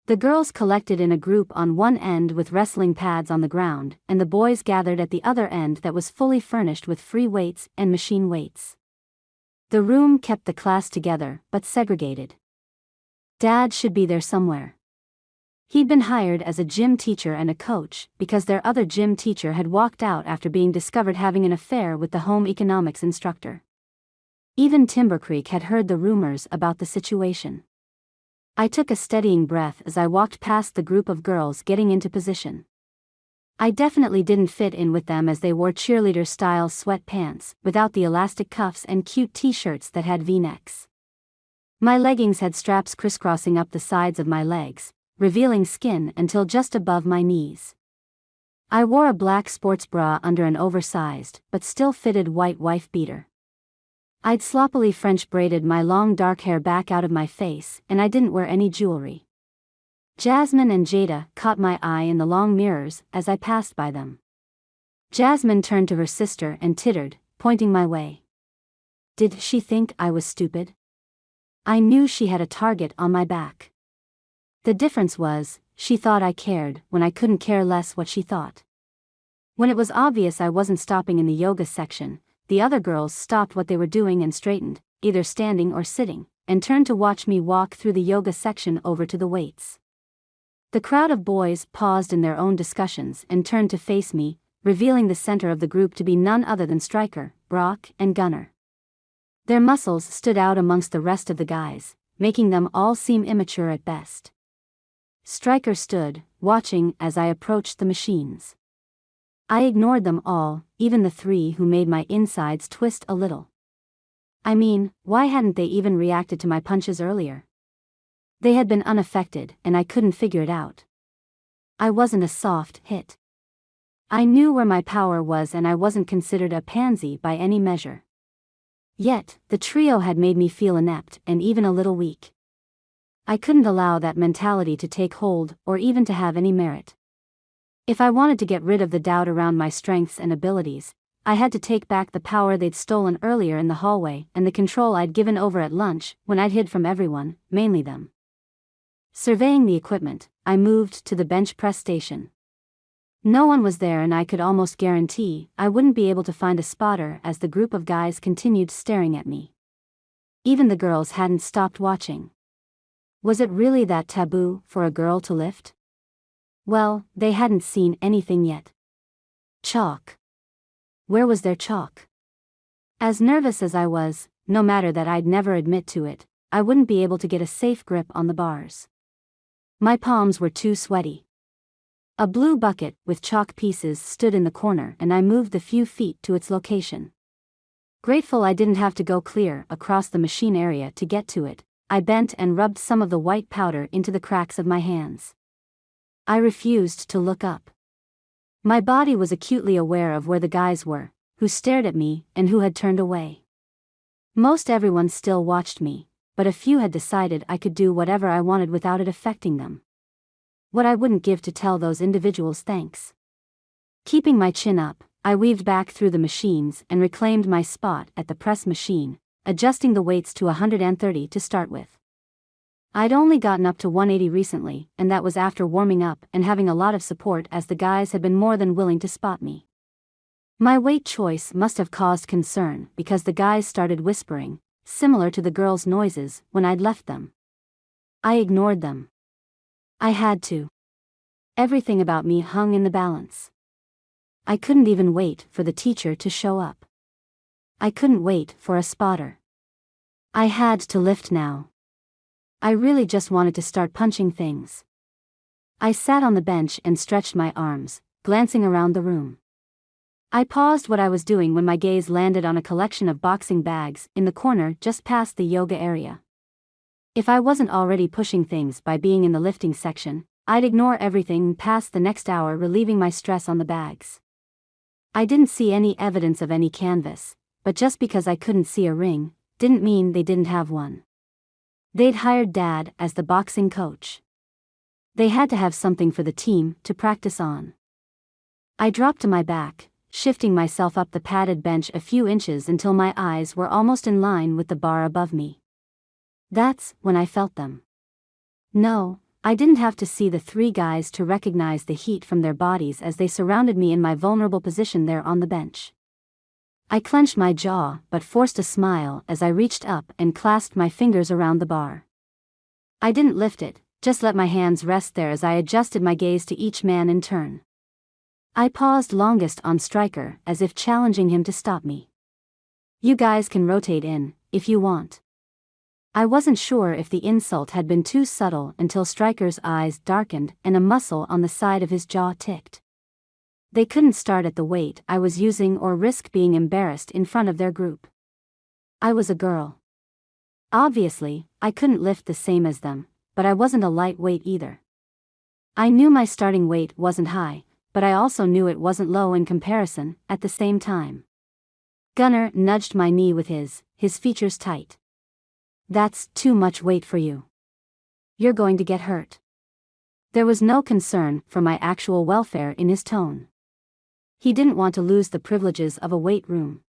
The girls collected in a group on one end with wrestling pads on the ground, and the boys gathered at the other end that was fully furnished with free weights and machine weights. The room kept the class together, but segregated. Dad should be there somewhere. He'd been hired as a gym teacher and a coach because their other gym teacher had walked out after being discovered having an affair with the home economics instructor. Even Timber Creek had heard the rumors about the situation. I took a steadying breath as I walked past the group of girls getting into position. I definitely didn't fit in with them as they wore cheerleader-style sweatpants without the elastic cuffs and cute t-shirts that had V-necks. My leggings had straps crisscrossing up the sides of my legs, revealing skin until just above my knees. I wore a black sports bra under an oversized, but still fitted white wife beater. I'd sloppily French braided my long dark hair back out of my face, and I didn't wear any jewelry. Jasmine and Jada caught my eye in the long mirrors as I passed by them. Jasmine turned to her sister and tittered, pointing my way. Did she think I was stupid? I knew she had a target on my back. The difference was, she thought I cared when I couldn't care less what she thought. When it was obvious I wasn't stopping in the yoga section, the other girls stopped what they were doing and straightened, either standing or sitting, and turned to watch me walk through the yoga section over to the weights. The crowd of boys paused in their own discussions and turned to face me, revealing the center of the group to be none other than Stryker, Brock, and Gunner. Their muscles stood out amongst the rest of the guys, making them all seem immature at best. Stryker stood, watching as I approached the machines. I ignored them all, even the three who made my insides twist a little. I mean, why hadn't they even reacted to my punches earlier? They had been unaffected, and I couldn't figure it out. I wasn't a soft hit. I knew where my power was, and I wasn't considered a pansy by any measure. Yet, the trio had made me feel inept and even a little weak. I couldn't allow that mentality to take hold, or even to have any merit. If I wanted to get rid of the doubt around my strengths and abilities, I had to take back the power they'd stolen earlier in the hallway and the control I'd given over at lunch when I'd hid from everyone, mainly them. Surveying the equipment, I moved to the bench press station. No one was there, and I could almost guarantee I wouldn't be able to find a spotter as the group of guys continued staring at me. Even the girls hadn't stopped watching. Was it really that taboo for a girl to lift? Well, they hadn't seen anything yet. Chalk. Where was their chalk? As nervous as I was, no matter that I'd never admit to it, I wouldn't be able to get a safe grip on the bars. My palms were too sweaty. A blue bucket with chalk pieces stood in the corner, and I moved the few feet to its location. Grateful I didn't have to go clear across the machine area to get to it, I bent and rubbed some of the white powder into the cracks of my hands. I refused to look up. My body was acutely aware of where the guys were, who stared at me and who had turned away. Most everyone still watched me, but a few had decided I could do whatever I wanted without it affecting them. What I wouldn't give to tell those individuals thanks. Keeping my chin up, I weaved back through the machines and reclaimed my spot at the press machine, adjusting the weights to 130 to start with. I'd only gotten up to 180 recently, and that was after warming up and having a lot of support, as the guys had been more than willing to spot me. My weight choice must have caused concern, because the guys started whispering, similar to the girls' noises, when I'd left them. I ignored them. I had to. Everything about me hung in the balance. I couldn't even wait for the teacher to show up. I couldn't wait for a spotter. I had to lift now. I really just wanted to start punching things. I sat on the bench and stretched my arms, glancing around the room. I paused what I was doing when my gaze landed on a collection of boxing bags in the corner just past the yoga area. If I wasn't already pushing things by being in the lifting section, I'd ignore everything past the next hour, relieving my stress on the bags. I didn't see any evidence of any canvas, but just because I couldn't see a ring, didn't mean they didn't have one. They'd hired Dad as the boxing coach. They had to have something for the team to practice on. I dropped to my back, shifting myself up the padded bench a few inches until my eyes were almost in line with the bar above me. That's when I felt them. No, I didn't have to see the three guys to recognize the heat from their bodies as they surrounded me in my vulnerable position there on the bench. I clenched my jaw but forced a smile as I reached up and clasped my fingers around the bar. I didn't lift it, just let my hands rest there as I adjusted my gaze to each man in turn. I paused longest on Stryker, as if challenging him to stop me. You guys can rotate in, if you want. I wasn't sure if the insult had been too subtle until Stryker's eyes darkened and a muscle on the side of his jaw ticked. They couldn't start at the weight I was using or risk being embarrassed in front of their group. I was a girl. Obviously, I couldn't lift the same as them, but I wasn't a lightweight either. I knew my starting weight wasn't high, but I also knew it wasn't low in comparison, at the same time. Gunnar nudged my knee with his features tight. That's too much weight for you. You're going to get hurt. There was no concern for my actual welfare in his tone. He didn't want to lose the privileges of a weight room.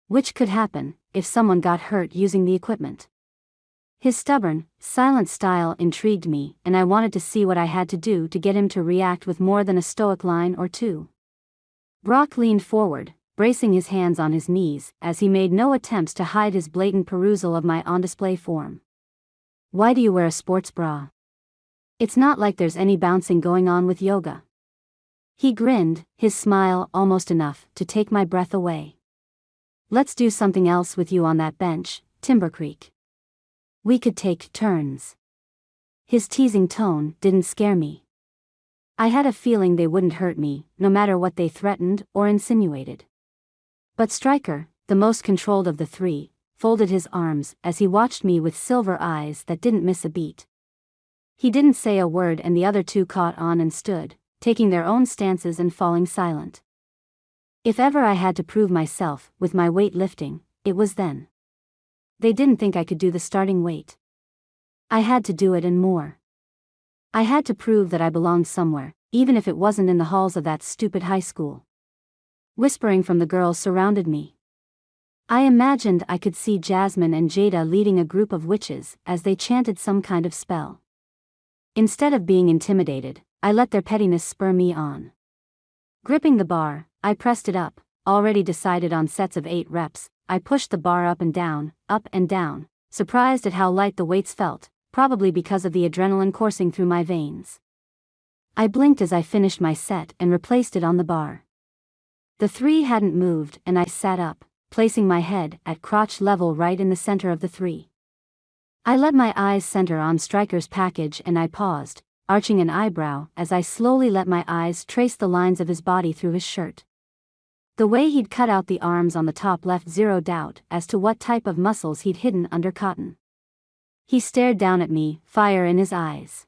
Which could happen if someone got hurt using the equipment. His stubborn, silent style intrigued me, and I wanted to see what I had to do to get him to react with more than a stoic line or two. Brock leaned forward, bracing his hands on his knees as he made no attempts to hide his blatant perusal of my on-display form. Why do you wear a sports bra? It's not like there's any bouncing going on with yoga. He grinned, his smile almost enough to take my breath away. Let's do something else with you on that bench, Timber Creek. We could take turns. His teasing tone didn't scare me. I had a feeling they wouldn't hurt me, no matter what they threatened or insinuated. But Stryker, the most controlled of the three, folded his arms as he watched me with silver eyes that didn't miss a beat. He didn't say a word, and the other two caught on and stood, taking their own stances and falling silent. If ever I had to prove myself with my weight lifting, it was then. They didn't think I could do the starting weight. I had to do it and more. I had to prove that I belonged somewhere, even if it wasn't in the halls of that stupid high school. Whispering from the girls surrounded me. I imagined I could see Jasmine and Jada leading a group of witches as they chanted some kind of spell. Instead of being intimidated, I let their pettiness spur me on. Gripping the bar, I pressed it up, already decided on sets of 8 reps. I pushed the bar up and down, surprised at how light the weights felt, probably because of the adrenaline coursing through my veins. I blinked as I finished my set and replaced it on the bar. The 3 hadn't moved, and I sat up, placing my head at crotch level right in the center of the 3. I let my eyes center on Stryker's package, and I paused, arching an eyebrow as I slowly let my eyes trace the lines of his body through his shirt. The way he'd cut out the arms on the top left zero doubt as to what type of muscles he'd hidden under cotton. He stared down at me, fire in his eyes.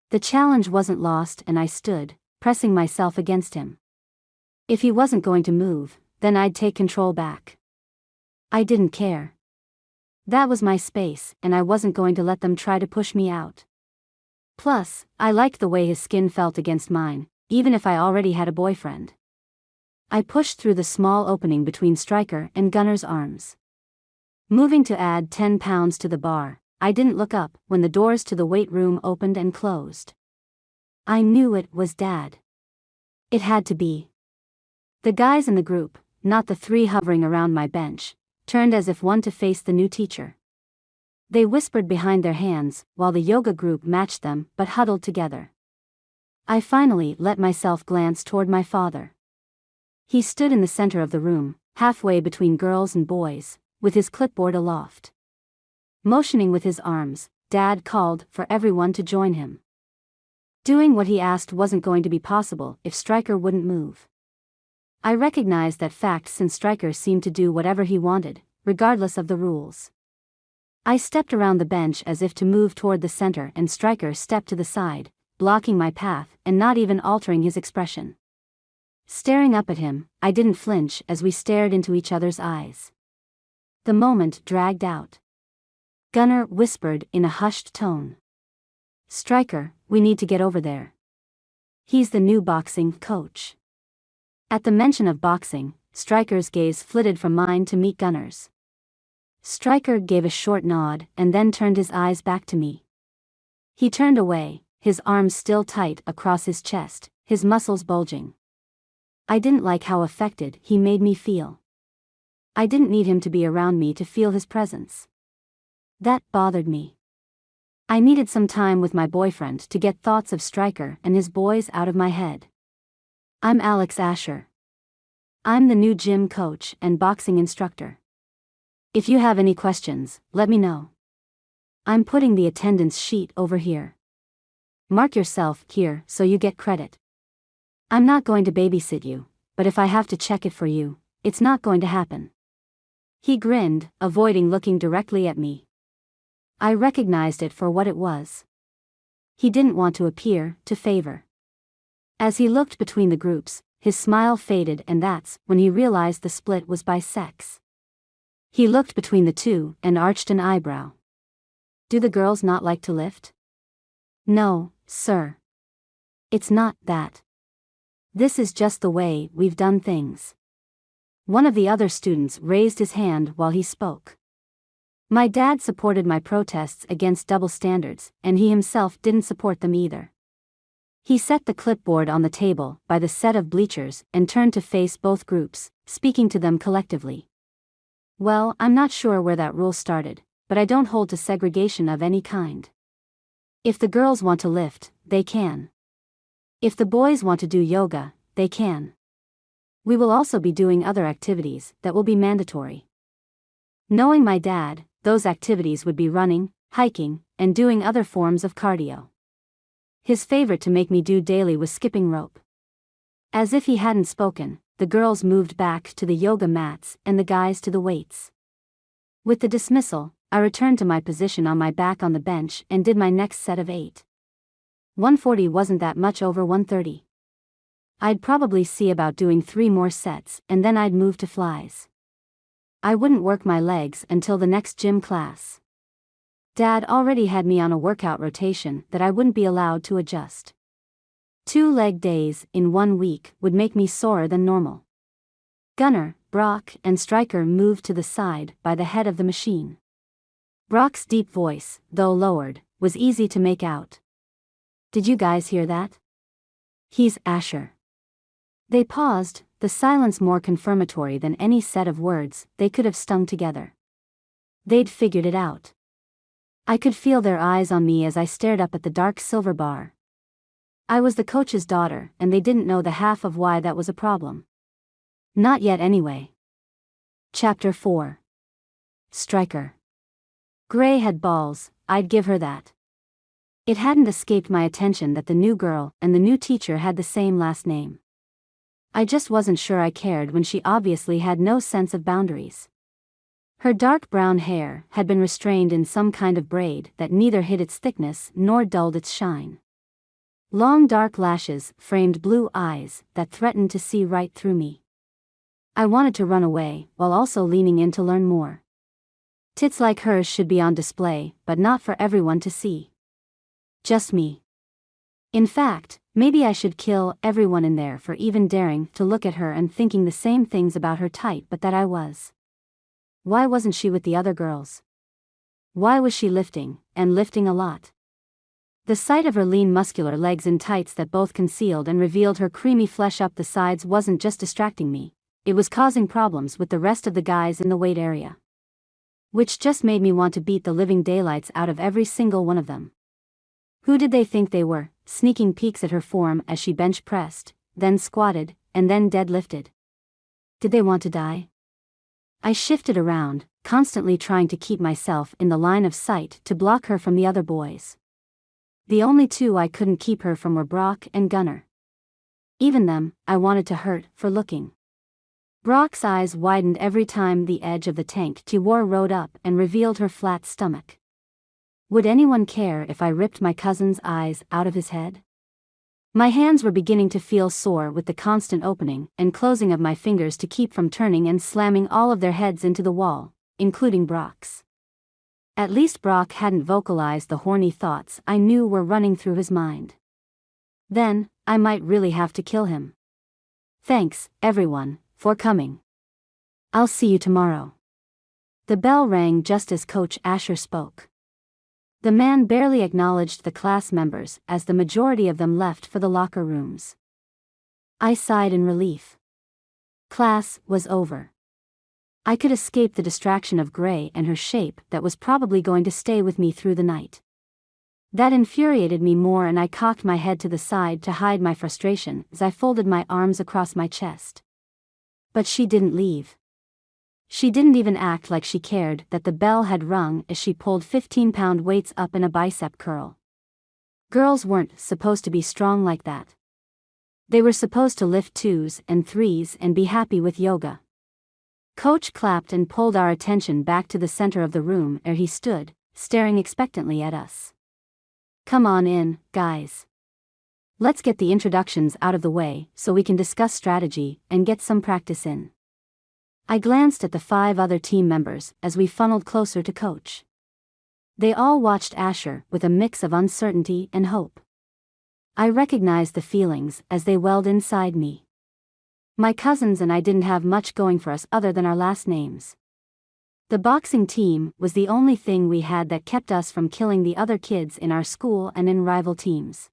The challenge wasn't lost, and I stood, pressing myself against him. If he wasn't going to move, then I'd take control back. I didn't care. That was my space, and I wasn't going to let them try to push me out. Plus, I liked the way his skin felt against mine, even if I already had a boyfriend. I pushed through the small opening between Stryker and Gunner's arms. Moving to add 10 pounds to the bar, I didn't look up when the doors to the weight room opened and closed. I knew it was Dad. It had to be. The guys in the group, not the 3 hovering around my bench, turned as if one to face the new teacher. They whispered behind their hands while the yoga group matched them but huddled together. I finally let myself glance toward my father. He stood in the center of the room, halfway between girls and boys, with his clipboard aloft. Motioning with his arms, Dad called for everyone to join him. Doing what he asked wasn't going to be possible if Stryker wouldn't move. I recognized that fact since Stryker seemed to do whatever he wanted, regardless of the rules. I stepped around the bench as if to move toward the center, and Stryker stepped to the side, blocking my path and not even altering his expression. Staring up at him, I didn't flinch as we stared into each other's eyes. The moment dragged out. Gunner whispered in a hushed tone. "Stryker, we need to get over there. He's the new boxing coach." At the mention of boxing, Stryker's gaze flitted from mine to meet Gunner's. Stryker gave a short nod and then turned his eyes back to me. He turned away, his arms still tight across his chest, his muscles bulging. I didn't like how affected he made me feel. I didn't need him to be around me to feel his presence. That bothered me. I needed some time with my boyfriend to get thoughts of Stryker and his boys out of my head. I'm Alex Asher. I'm the new gym coach and boxing instructor. If you have any questions, let me know. I'm putting the attendance sheet over here. Mark yourself here so you get credit. I'm not going to babysit you, but if I have to check it for you, it's not going to happen. He grinned, avoiding looking directly at me. I recognized it for what it was. He didn't want to appear to favor. As he looked between the groups, his smile faded, and that's when he realized the split was by sex. He looked between the two and arched an eyebrow. Do the girls not like to lift? No, sir. It's not that. This is just the way we've done things. One of the other students raised his hand while he spoke. My dad supported my protests against double standards, and he himself didn't support them either. He set the clipboard on the table by the set of bleachers and turned to face both groups, speaking to them collectively. Well, I'm not sure where that rule started, but I don't hold to segregation of any kind. If the girls want to lift, they can. If the boys want to do yoga, they can. We will also be doing other activities that will be mandatory. Knowing my dad, those activities would be running, hiking, and doing other forms of cardio. His favorite to make me do daily was skipping rope. As if he hadn't spoken, the girls moved back to the yoga mats and the guys to the weights. With the dismissal, I returned to my position on my back on the bench and did my next set of 8. 140 wasn't that much over 130. I'd probably see about doing 3 more sets and then I'd move to flies. I wouldn't work my legs until the next gym class. Dad already had me on a workout rotation that I wouldn't be allowed to adjust. 2 leg days in 1 week would make me sorer than normal. Gunner, Brock, and Stryker moved to the side by the head of the machine. Brock's deep voice, though lowered, was easy to make out. "Did you guys hear that? He's Asher." They paused, the silence more confirmatory than any set of words they could have stung together. They'd figured it out. I could feel their eyes on me as I stared up at the dark silver bar. I was the coach's daughter, and they didn't know the half of why that was a problem. Not yet anyway. Chapter 4. Stryker. Gray had balls, I'd give her that. It hadn't escaped my attention that the new girl and the new teacher had the same last name. I just wasn't sure I cared when she obviously had no sense of boundaries. Her dark brown hair had been restrained in some kind of braid that neither hid its thickness nor dulled its shine. Long dark lashes framed blue eyes that threatened to see right through me. I wanted to run away, while also leaning in to learn more. Tits like hers should be on display, but not for everyone to see. Just me. In fact, maybe I should kill everyone in there for even daring to look at her and thinking the same things about her type but that I was. Why wasn't she with the other girls? Why was she lifting, and lifting a lot? The sight of her lean muscular legs in tights that both concealed and revealed her creamy flesh up the sides wasn't just distracting me, it was causing problems with the rest of the guys in the weight area. Which just made me want to beat the living daylights out of every single one of them. Who did they think they were, sneaking peeks at her form as she bench pressed, then squatted, and then deadlifted? Did they want to die? I shifted around, constantly trying to keep myself in the line of sight to block her from the other boys. The only 2 I couldn't keep her from were Brock and Gunner. Even them, I wanted to hurt for looking. Brock's eyes widened every time the edge of the tank she wore rode up and revealed her flat stomach. Would anyone care if I ripped my cousin's eyes out of his head? My hands were beginning to feel sore with the constant opening and closing of my fingers to keep from turning and slamming all of their heads into the wall, including Brock's. At least Brock hadn't vocalized the horny thoughts I knew were running through his mind. Then, I might really have to kill him. Thanks, everyone, for coming. I'll see you tomorrow. The bell rang just as Coach Asher spoke. The man barely acknowledged the class members as the majority of them left for the locker rooms. I sighed in relief. Class was over. I could escape the distraction of Gray and her shape that was probably going to stay with me through the night. That infuriated me more, and I cocked my head to the side to hide my frustration as I folded my arms across my chest. But she didn't leave. She didn't even act like she cared that the bell had rung as she pulled 15-pound weights up in a bicep curl. Girls weren't supposed to be strong like that. They were supposed to lift 2s and 3s and be happy with yoga. Coach clapped and pulled our attention back to the center of the room where he stood, staring expectantly at us. "Come on in, guys. Let's get the introductions out of the way so we can discuss strategy and get some practice in." I glanced at the 5 other team members as we funneled closer to Coach. They all watched Asher with a mix of uncertainty and hope. I recognized the feelings as they welled inside me. My cousins and I didn't have much going for us other than our last names. The boxing team was the only thing we had that kept us from killing the other kids in our school and in rival teams.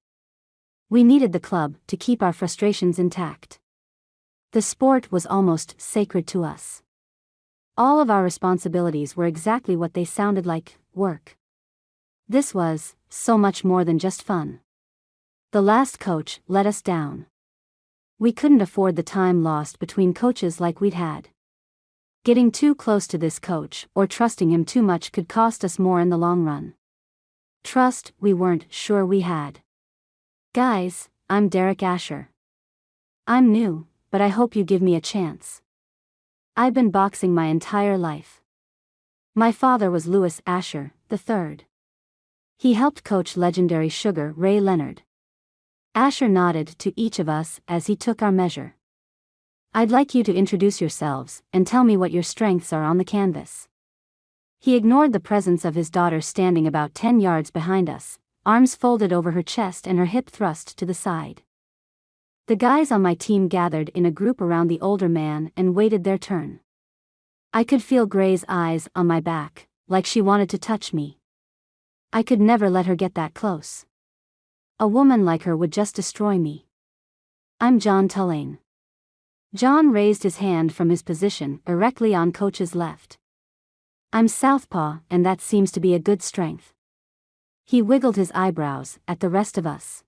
We needed the club to keep our frustrations intact. The sport was almost sacred to us. All of our responsibilities were exactly what they sounded like: work. This was so much more than just fun. The last coach let us down. We couldn't afford the time lost between coaches like we'd had. Getting too close to this coach or trusting him too much could cost us more in the long run. Trust, we weren't sure we had. Guys, I'm Derek Asher. I'm new, but I hope you give me a chance. I've been boxing my entire life. My father was Louis Asher, III. He helped coach legendary Sugar Ray Leonard. Asher nodded to each of us as he took our measure. I'd like you to introduce yourselves and tell me what your strengths are on the canvas. He ignored the presence of his daughter standing about 10 yards behind us, arms folded over her chest and her hip thrust to the side. The guys on my team gathered in a group around the older man and waited their turn. I could feel Gray's eyes on my back, like she wanted to touch me. I could never let her get that close. A woman like her would just destroy me. I'm John Tulane. John raised his hand from his position directly on Coach's left. I'm southpaw, and that seems to be a good strength. He wiggled his eyebrows at the rest of us.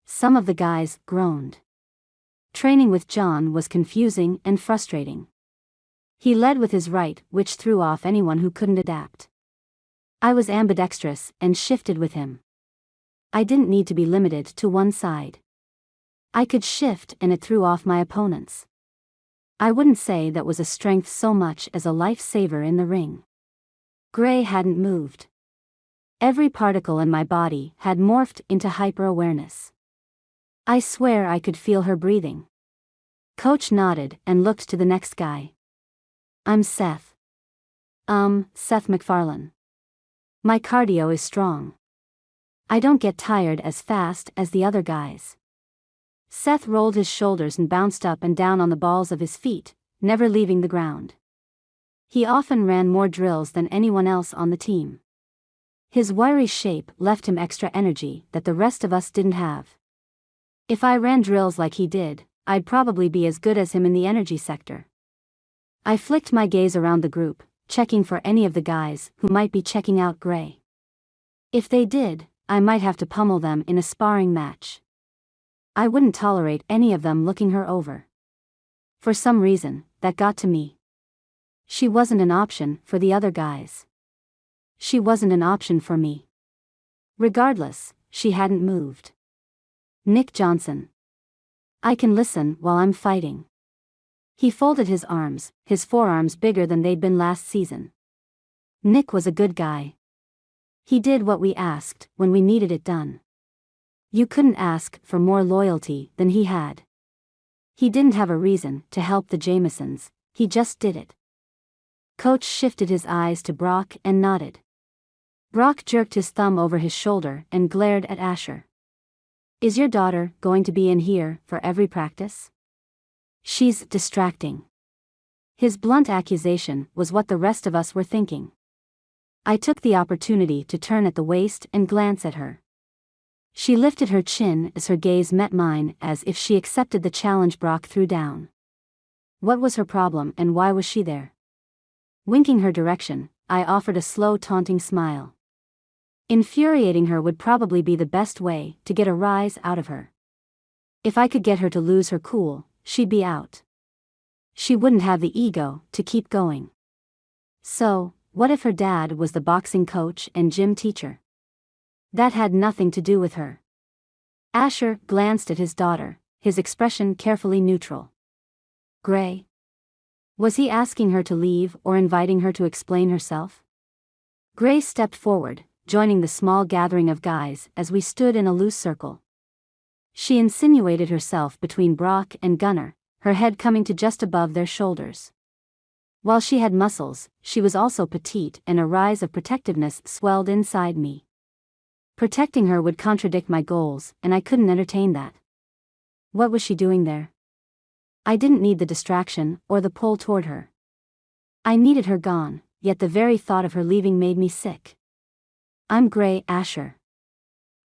Some of the guys groaned. Training with John was confusing and frustrating. He led with his right, which threw off anyone who couldn't adapt. I was ambidextrous and shifted with him. I didn't need to be limited to one side. I could shift and it threw off my opponents. I wouldn't say that was a strength so much as a lifesaver in the ring. Gray hadn't moved. Every particle in my body had morphed into hyper-awareness. I swear I could feel her breathing. Coach nodded and looked to the next guy. I'm Seth. Seth MacFarlane. My cardio is strong. I don't get tired as fast as the other guys. Seth rolled his shoulders and bounced up and down on the balls of his feet, never leaving the ground. He often ran more drills than anyone else on the team. His wiry shape left him extra energy that the rest of us didn't have. If I ran drills like he did, I'd probably be as good as him in the energy sector. I flicked my gaze around the group, checking for any of the guys who might be checking out Gray. If they did, I might have to pummel them in a sparring match. I wouldn't tolerate any of them looking her over. For some reason, that got to me. She wasn't an option for the other guys. She wasn't an option for me. Regardless, she hadn't moved. Nick Johnson. I can listen while I'm fighting. He folded his arms, his forearms bigger than they'd been last season. Nick was a good guy. He did what we asked when we needed it done. You couldn't ask for more loyalty than he had. He didn't have a reason to help the Jamesons, he just did it. Coach shifted his eyes to Brock and nodded. Brock jerked his thumb over his shoulder and glared at Asher. Is your daughter going to be in here for every practice? She's distracting. His blunt accusation was what the rest of us were thinking. I took the opportunity to turn at the waist and glance at her. She lifted her chin as her gaze met mine as if she accepted the challenge Brock threw down. What was her problem and why was she there? Winking her direction, I offered a slow taunting smile. Infuriating her would probably be the best way to get a rise out of her. If I could get her to lose her cool, she'd be out. She wouldn't have the ego to keep going. So, what if her dad was the boxing coach and gym teacher? That had nothing to do with her. Asher glanced at his daughter, his expression carefully neutral. Gray? Was he asking her to leave or inviting her to explain herself? Gray stepped forward, joining the small gathering of guys as we stood in a loose circle. She insinuated herself between Brock and Gunnar, her head coming to just above their shoulders. While she had muscles, she was also petite and a rise of protectiveness swelled inside me. Protecting her would contradict my goals, and I couldn't entertain that. What was she doing there? I didn't need the distraction or the pull toward her. I needed her gone, yet the very thought of her leaving made me sick. I'm Gray Asher.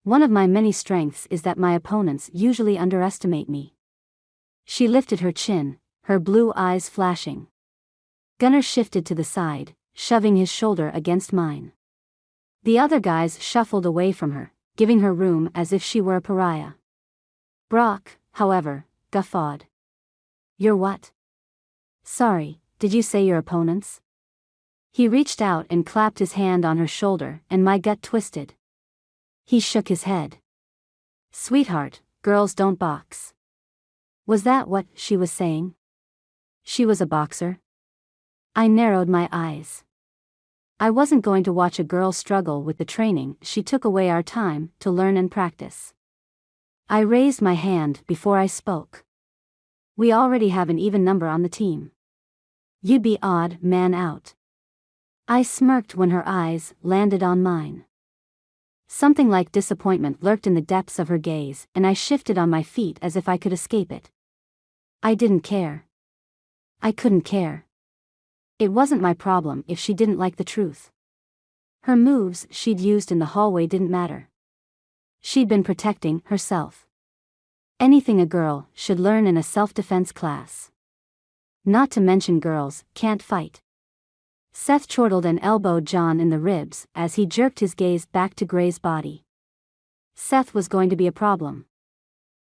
One of my many strengths is that my opponents usually underestimate me. She lifted her chin, her blue eyes flashing. Gunnar shifted to the side, shoving his shoulder against mine. The other guys shuffled away from her, giving her room as if she were a pariah. Brock, however, guffawed. You're what? Sorry, Did you say your opponents? He reached out and clapped his hand on her shoulder, and my gut twisted. He shook his head. Sweetheart, girls don't box. Was that what she was saying? She was a boxer? I narrowed my eyes. I wasn't going to watch a girl struggle with the training she took away our time to learn and practice. I raised my hand before I spoke. We already have an even number on the team. You'd be odd man out. I smirked when her eyes landed on mine. Something like disappointment lurked in the depths of her gaze, and I shifted on my feet as if I could escape it. I didn't care. I couldn't care. It wasn't my problem if she didn't like the truth. Her moves she'd used in the hallway didn't matter. She'd been protecting herself. Anything a girl should learn in a self-defense class. Not to mention girls can't fight. Seth chortled and elbowed John in the ribs as he jerked his gaze back to Gray's body. Seth was going to be a problem.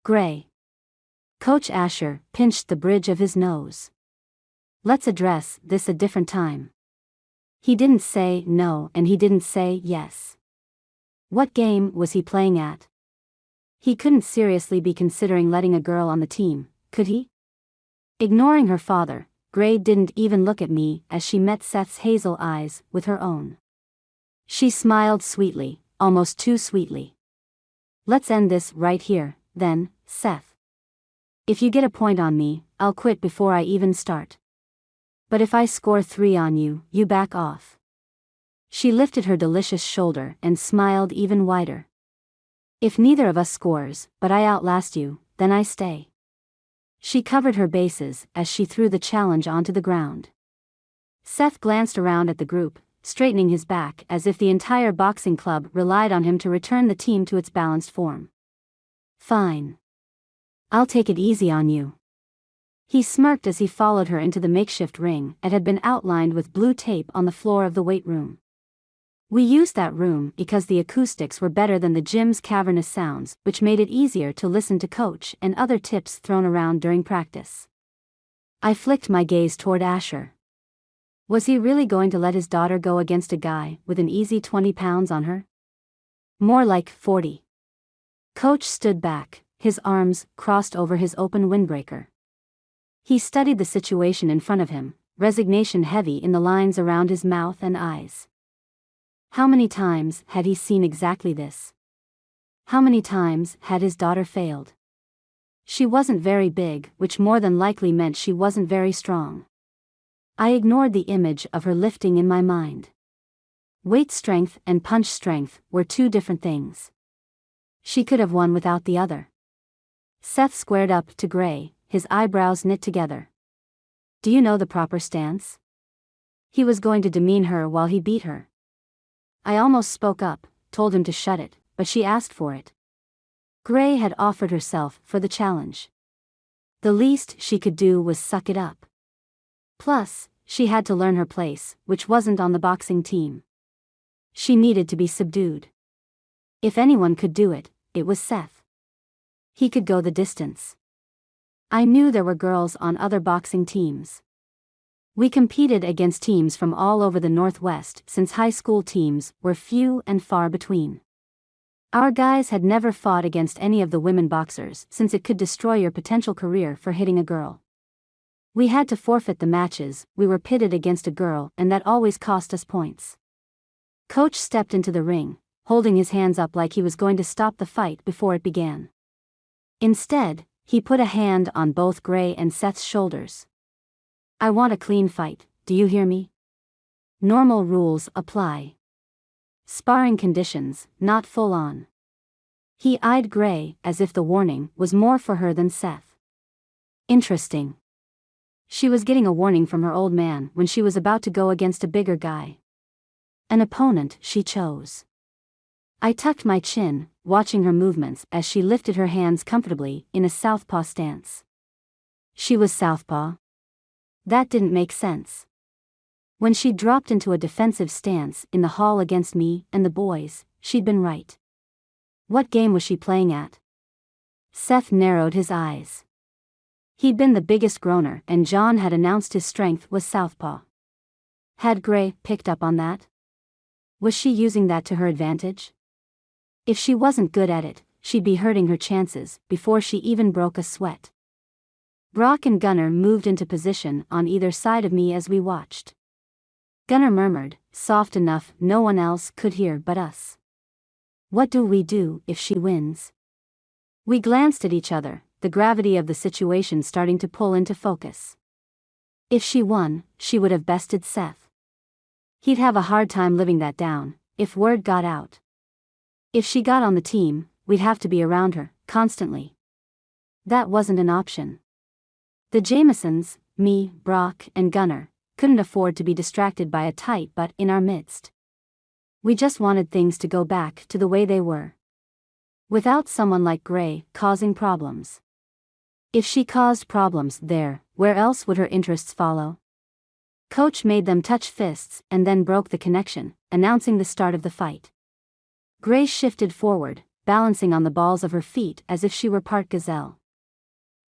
Gray. Coach Asher pinched the bridge of his nose. Let's address this a different time. He didn't say no and he didn't say yes. What game was he playing at? He couldn't seriously be considering letting a girl on the team, could he? Ignoring her father, Gray didn't even look at me as she met Seth's hazel eyes with her own. She smiled sweetly, almost too sweetly. Let's end this right here, then, Seth. If you get a point on me, I'll quit before I even start. But if I score 3 on you, you back off. She lifted her delicious shoulder and smiled even wider. If neither of us scores, but I outlast you, then I stay. She covered her bases as she threw the challenge onto the ground. Seth glanced around at the group, straightening his back as if the entire boxing club relied on him to return the team to its balanced form. Fine. I'll take it easy on you. He smirked as he followed her into the makeshift ring that had been outlined with blue tape on the floor of the weight room. We used that room because the acoustics were better than the gym's cavernous sounds, which made it easier to listen to coach and other tips thrown around during practice. I flicked my gaze toward Asher. Was he really going to let his daughter go against a guy with an easy 20 pounds on her? More like 40. Coach stood back, his arms crossed over his open windbreaker. He studied the situation in front of him, resignation heavy in the lines around his mouth and eyes. How many times had he seen exactly this? How many times had his daughter failed? She wasn't very big, which more than likely meant she wasn't very strong. I ignored the image of her lifting in my mind. Weight strength and punch strength were 2 different things. She could have won without the other. Seth squared up to Gray, his eyebrows knit together. Do you know the proper stance? He was going to demean her while he beat her. I almost spoke up, told him to shut it, but she asked for it. Gray had offered herself for the challenge. The least she could do was suck it up. Plus, she had to learn her place, which wasn't on the boxing team. She needed to be subdued. If anyone could do it, it was Seth. He could go the distance. I knew there were girls on other boxing teams. We competed against teams from all over the Northwest since high school teams were few and far between. Our guys had never fought against any of the women boxers since it could destroy your potential career for hitting a girl. We had to forfeit the matches we were pitted against a girl, and that always cost us points. Coach stepped into the ring, holding his hands up like he was going to stop the fight before it began. Instead, he put a hand on both Gray and Seth's shoulders. I want a clean fight, do you hear me? Normal rules apply. Sparring conditions, not full on. He eyed Gray as if the warning was more for her than Seth. Interesting. She was getting a warning from her old man when she was about to go against a bigger guy. An opponent she chose. I tucked my chin, watching her movements as she lifted her hands comfortably in a southpaw stance. She was southpaw? That didn't make sense. When she dropped into a defensive stance in the hall against me and the boys, she'd been right. What game was she playing at? Seth narrowed his eyes. He'd been the biggest groaner, and John had announced his strength was southpaw. Had Gray picked up on that? Was she using that to her advantage? If she wasn't good at it, she'd be hurting her chances before she even broke a sweat. Brock and Gunnar moved into position on either side of me as we watched. Gunnar murmured, soft enough no one else could hear but us. "What do we do if she wins?" We glanced at each other, the gravity of the situation starting to pull into focus. If she won, she would have bested Seth. He'd have a hard time living that down, if word got out. If she got on the team, we'd have to be around her, constantly. That wasn't an option. The Jamesons, me, Brock, and Gunnar, couldn't afford to be distracted by a tight butt in our midst. We just wanted things to go back to the way they were. Without someone like Gray causing problems. If she caused problems there, where else would her interests follow? Coach made them touch fists and then broke the connection, announcing the start of the fight. Gray shifted forward, balancing on the balls of her feet as if she were part gazelle.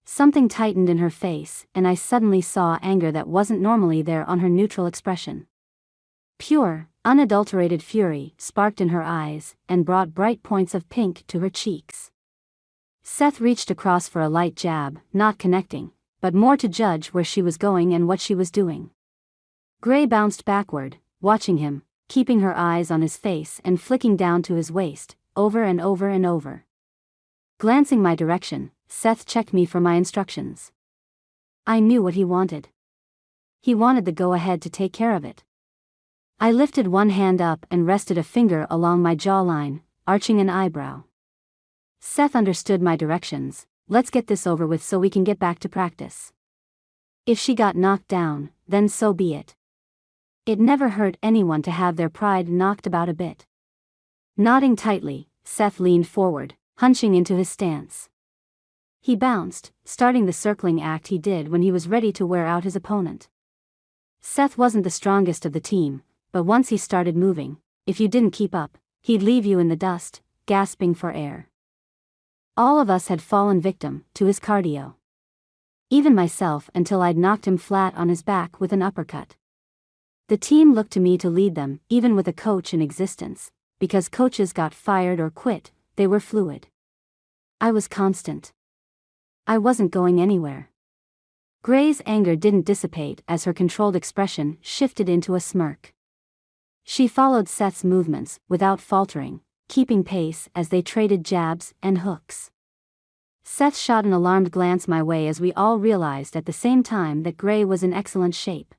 Something tightened in her face, and I suddenly saw anger that wasn't normally there on her neutral expression. Pure, unadulterated fury sparked in her eyes and brought bright points of pink to her cheeks. Seth reached across for a light jab, not connecting, but more to judge where she was going and what she was doing. Gray bounced backward, watching him, keeping her eyes on his face and flicking down to his waist, over and over and over. Glancing my direction, Seth checked me for my instructions. I knew what he wanted. He wanted the go-ahead to take care of it. I lifted one hand up and rested a finger along my jawline, arching an eyebrow. Seth understood my directions. Let's get this over with so we can get back to practice. If she got knocked down, then so be it. It never hurt anyone to have their pride knocked about a bit. Nodding tightly, Seth leaned forward, hunching into his stance. He bounced, starting the circling act he did when he was ready to wear out his opponent. Seth wasn't the strongest of the team, but once he started moving, if you didn't keep up, he'd leave you in the dust, gasping for air. All of us had fallen victim to his cardio. Even myself, until I'd knocked him flat on his back with an uppercut. The team looked to me to lead them, even with a coach in existence, because coaches got fired or quit, they were fluid. I was constant. I wasn't going anywhere. Gray's anger didn't dissipate as her controlled expression shifted into a smirk. She followed Seth's movements without faltering, keeping pace as they traded jabs and hooks. Seth shot an alarmed glance my way as we all realized at the same time that Gray was in excellent shape.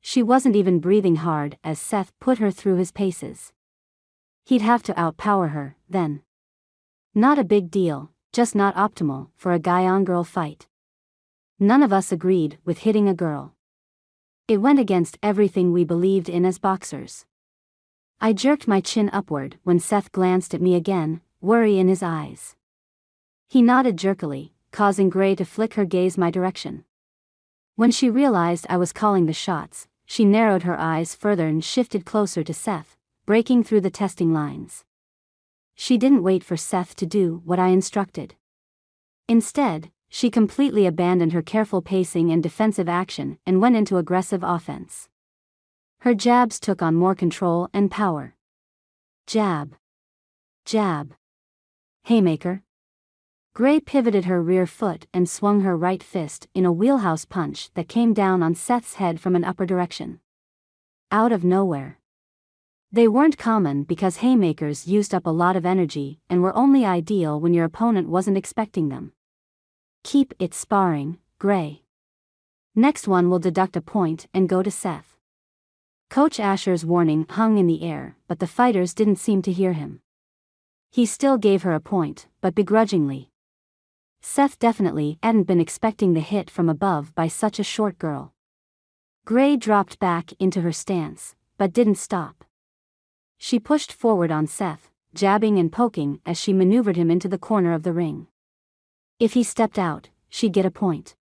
She wasn't even breathing hard as Seth put her through his paces. He'd have to outpower her, then. Not a big deal, just not optimal for a guy-on-girl fight. None of us agreed with hitting a girl. It went against everything we believed in as boxers. I jerked my chin upward when Seth glanced at me again, worry in his eyes. He nodded jerkily, causing Gray to flick her gaze my direction. When she realized I was calling the shots, she narrowed her eyes further and shifted closer to Seth, breaking through the testing lines. She didn't wait for Seth to do what I instructed. Instead, she completely abandoned her careful pacing and defensive action and went into aggressive offense. Her jabs took on more control and power. Jab. Jab. Haymaker. Gray pivoted her rear foot and swung her right fist in a wheelhouse punch that came down on Seth's head from an upper direction. Out of nowhere. They weren't common because haymakers used up a lot of energy and were only ideal when your opponent wasn't expecting them. Keep it sparring, Gray. Next one will deduct a point and go to Seth. Coach Asher's warning hung in the air, but the fighters didn't seem to hear him. He still gave her a point, but begrudgingly. Seth definitely hadn't been expecting the hit from above by such a short girl. Gray dropped back into her stance, but didn't stop. She pushed forward on Seth, jabbing and poking as she maneuvered him into the corner of the ring. If he stepped out, she'd get a point.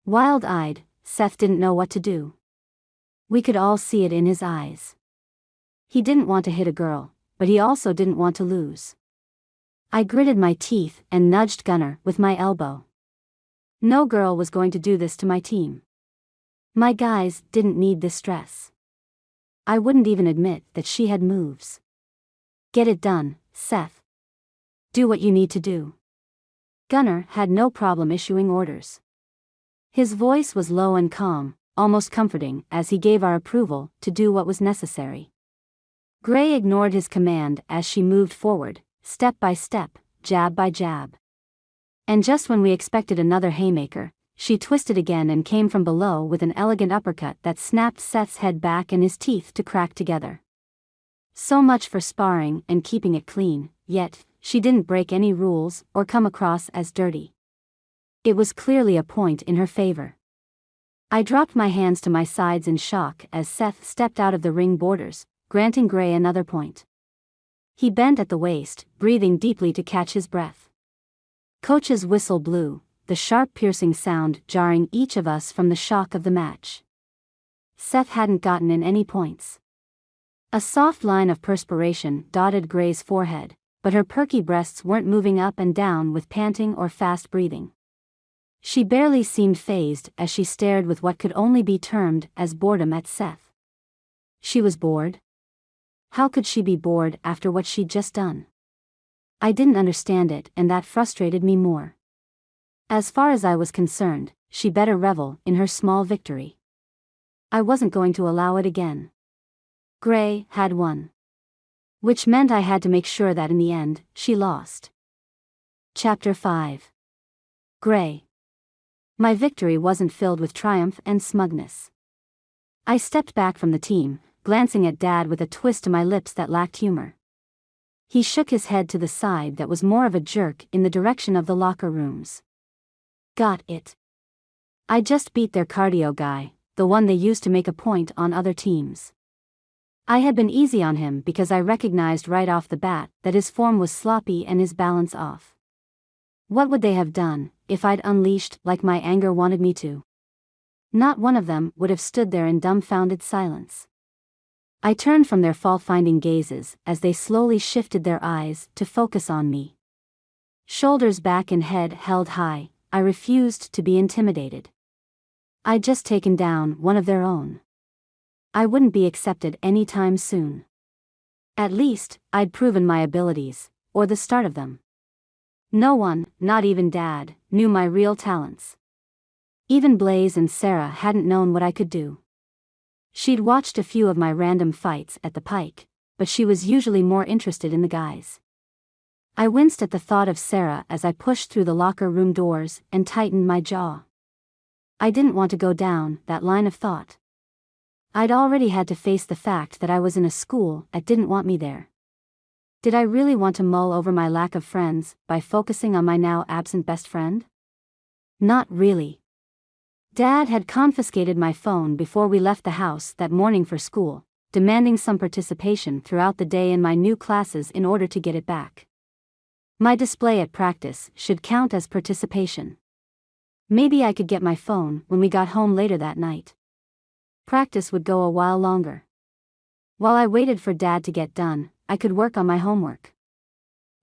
Wild-eyed, Seth didn't know what to do. We could all see it in his eyes. He didn't want to hit a girl, but he also didn't want to lose. I gritted my teeth and nudged Gunnar with my elbow. No girl was going to do this to my team. My guys didn't need this stress. I wouldn't even admit that she had moves. Get it done, Seth. Do what you need to do. Gunner had no problem issuing orders. His voice was low and calm, almost comforting as he gave our approval to do what was necessary. Gray ignored his command as she moved forward, step by step, jab by jab. And just when we expected another haymaker, she twisted again and came from below with an elegant uppercut that snapped Seth's head back and his teeth to crack together. So much for sparring and keeping it clean, yet she didn't break any rules or come across as dirty. It was clearly a point in her favor. I dropped my hands to my sides in shock as Seth stepped out of the ring borders, granting Gray another point. He bent at the waist, breathing deeply to catch his breath. Coach's whistle blew, the sharp piercing sound jarring each of us from the shock of the match. Seth hadn't gotten in any points. A soft line of perspiration dotted Gray's forehead, but her perky breasts weren't moving up and down with panting or fast breathing. She barely seemed fazed as she stared with what could only be termed as boredom at Seth. She was bored? How could she be bored after what she'd just done? I didn't understand it, and that frustrated me more. As far as I was concerned, she better revel in her small victory. I wasn't going to allow it again. Gray had won. Which meant I had to make sure that in the end, she lost. Chapter 5. Gray. My victory wasn't filled with triumph and smugness. I stepped back from the team, glancing at Dad with a twist to my lips that lacked humor. He shook his head to the side that was more of a jerk in the direction of the locker rooms. Got it. I just beat their cardio guy, the one they used to make a point on other teams. I had been easy on him because I recognized right off the bat that his form was sloppy and his balance off. What would they have done if I'd unleashed like my anger wanted me to? Not one of them would have stood there in dumbfounded silence. I turned from their fault-finding gazes as they slowly shifted their eyes to focus on me. Shoulders back and head held high, I refused to be intimidated. I'd just taken down one of their own. I wouldn't be accepted anytime soon. At least, I'd proven my abilities, or the start of them. No one, not even Dad, knew my real talents. Even Blaze and Sarah hadn't known what I could do. She'd watched a few of my random fights at the Pike, but she was usually more interested in the guys. I winced at the thought of Sarah as I pushed through the locker room doors and tightened my jaw. I didn't want to go down that line of thought. I'd already had to face the fact that I was in a school that didn't want me there. Did I really want to mull over my lack of friends by focusing on my now absent best friend? Not really. Dad had confiscated my phone before we left the house that morning for school, demanding some participation throughout the day in my new classes in order to get it back. My display at practice should count as participation. Maybe I could get my phone when we got home later that night. Practice would go a while longer. While I waited for Dad to get done, I could work on my homework.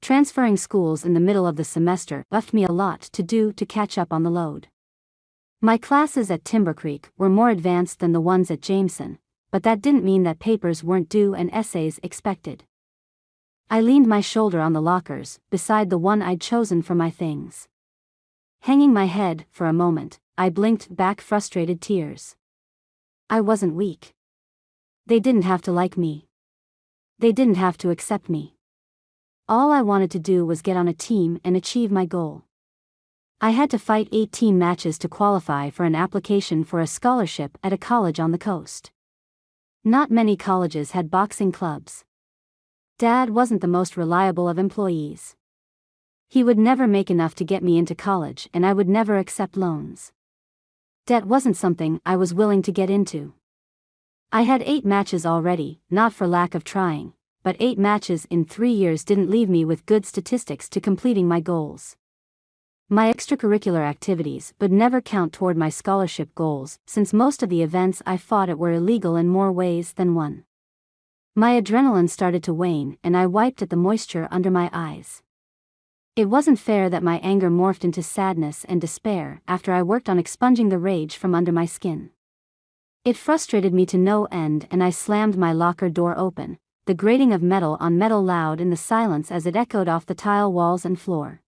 Transferring schools in the middle of the semester left me a lot to do to catch up on the load. My classes at Timber Creek were more advanced than the ones at Jameson, but that didn't mean that papers weren't due and essays expected. I leaned my shoulder on the lockers, beside the one I'd chosen for my things. Hanging my head for a moment, I blinked back frustrated tears. I wasn't weak. They didn't have to like me. They didn't have to accept me. All I wanted to do was get on a team and achieve my goal. I had to fight 18 matches to qualify for an application for a scholarship at a college on the coast. Not many colleges had boxing clubs. Dad wasn't the most reliable of employees. He would never make enough to get me into college, and I would never accept loans. Debt wasn't something I was willing to get into. I had 8 matches already, not for lack of trying, but 8 matches in 3 years didn't leave me with good statistics to completing my goals. My extracurricular activities would never count toward my scholarship goals, since most of the events I fought at were illegal in more ways than one. My adrenaline started to wane and I wiped at the moisture under my eyes. It wasn't fair that my anger morphed into sadness and despair after I worked on expunging the rage from under my skin. It frustrated me to no end, and I slammed my locker door open, the grating of metal on metal loud in the silence as it echoed off the tile walls and floor.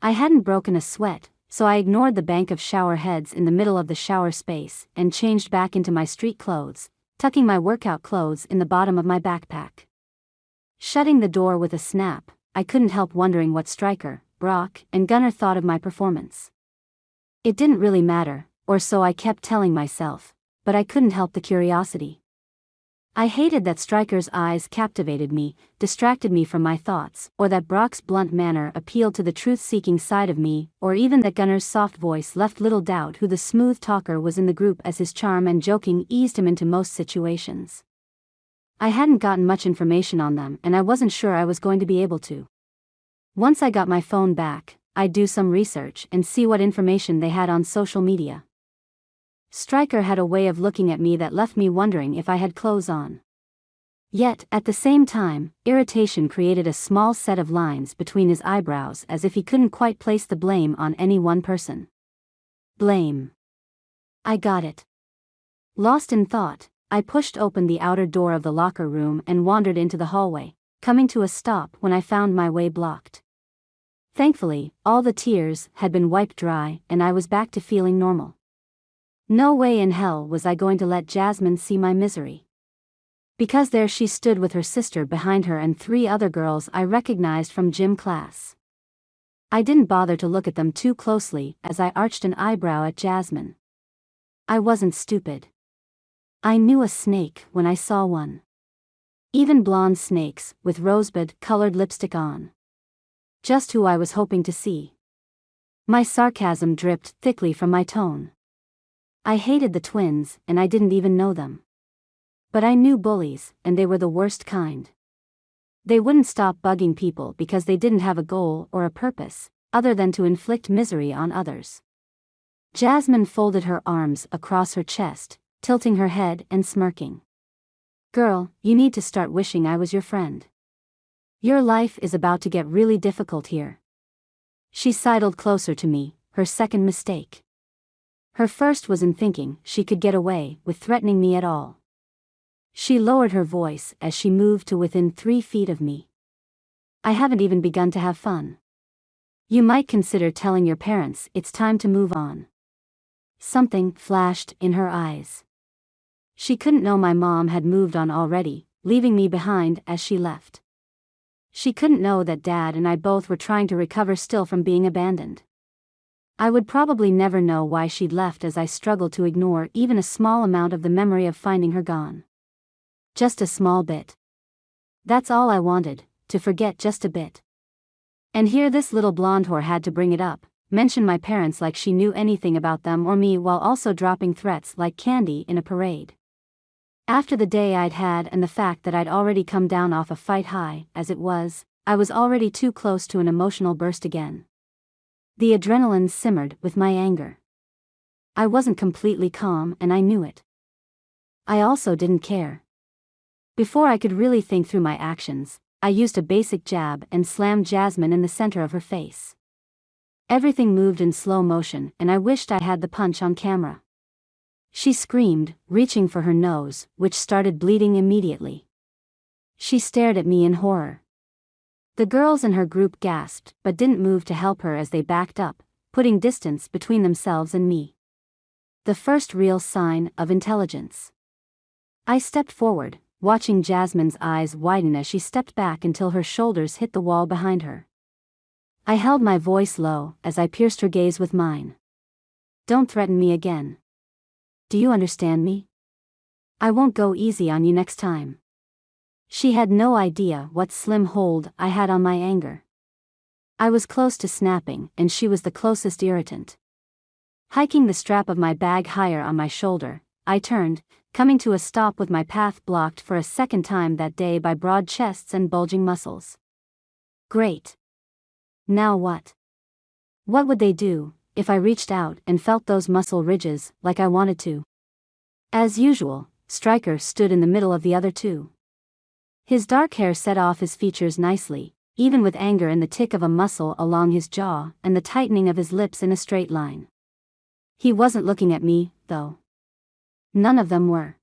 I hadn't broken a sweat, so I ignored the bank of shower heads in the middle of the shower space and changed back into my street clothes, tucking my workout clothes in the bottom of my backpack. Shutting the door with a snap, I couldn't help wondering what Stryker, Brock, and Gunnar thought of my performance. It didn't really matter, or so I kept telling myself, but I couldn't help the curiosity. I hated that Stryker's eyes captivated me, distracted me from my thoughts, or that Brock's blunt manner appealed to the truth-seeking side of me, or even that Gunnar's soft voice left little doubt who the smooth talker was in the group, as his charm and joking eased him into most situations. I hadn't gotten much information on them, and I wasn't sure I was going to be able to. Once I got my phone back, I'd do some research and see what information they had on social media. Stryker had a way of looking at me that left me wondering if I had clothes on. Yet, at the same time, irritation created a small set of lines between his eyebrows, as if he couldn't quite place the blame on any one person. Blame. I got it. Lost in thought, I pushed open the outer door of the locker room and wandered into the hallway, coming to a stop when I found my way blocked. Thankfully, all the tears had been wiped dry and I was back to feeling normal. No way in hell was I going to let Jasmine see my misery. Because there she stood with her sister behind her and 3 other girls I recognized from gym class. I didn't bother to look at them too closely as I arched an eyebrow at Jasmine. I wasn't stupid. I knew a snake when I saw one. Even blonde snakes, with rosebud-colored lipstick on. Just who I was hoping to see. My sarcasm dripped thickly from my tone. I hated the twins, and I didn't even know them. But I knew bullies, and they were the worst kind. They wouldn't stop bugging people because they didn't have a goal or a purpose, other than to inflict misery on others. Jasmine folded her arms across her chest, tilting her head and smirking. Girl, you need to start wishing I was your friend. Your life is about to get really difficult here. She sidled closer to me, her second mistake. Her first was in thinking she could get away with threatening me at all. She lowered her voice as she moved to within 3 feet of me. I haven't even begun to have fun. You might consider telling your parents it's time to move on. Something flashed in her eyes. She couldn't know my mom had moved on already, leaving me behind as she left. She couldn't know that Dad and I both were trying to recover still from being abandoned. I would probably never know why she'd left as I struggled to ignore even a small amount of the memory of finding her gone. Just a small bit. That's all I wanted, to forget just a bit. And here this little blonde whore had to bring it up, mention my parents like she knew anything about them or me, while also dropping threats like candy in a parade. After the day I'd had and the fact that I'd already come down off a fight high, as it was, I was already too close to an emotional burst again. The adrenaline simmered with my anger. I wasn't completely calm and I knew it. I also didn't care. Before I could really think through my actions, I used a basic jab and slammed Jasmine in the center of her face. Everything moved in slow motion and I wished I had the punch on camera. She screamed, reaching for her nose, which started bleeding immediately. She stared at me in horror. The girls in her group gasped but didn't move to help her as they backed up, putting distance between themselves and me. The first real sign of intelligence. I stepped forward, watching Jasmine's eyes widen as she stepped back until her shoulders hit the wall behind her. I held my voice low as I pierced her gaze with mine. Don't threaten me again. Do you understand me? I won't go easy on you next time. She had no idea what slim hold I had on my anger. I was close to snapping, and she was the closest irritant. Hiking the strap of my bag higher on my shoulder, I turned, coming to a stop with my path blocked for a second time that day by broad chests and bulging muscles. Great. Now what? What would they do if I reached out and felt those muscle ridges like I wanted to? As usual, Stryker stood in the middle of the other two. His dark hair set off his features nicely, even with anger in the tick of a muscle along his jaw and the tightening of his lips in a straight line. He wasn't looking at me, though. None of them were.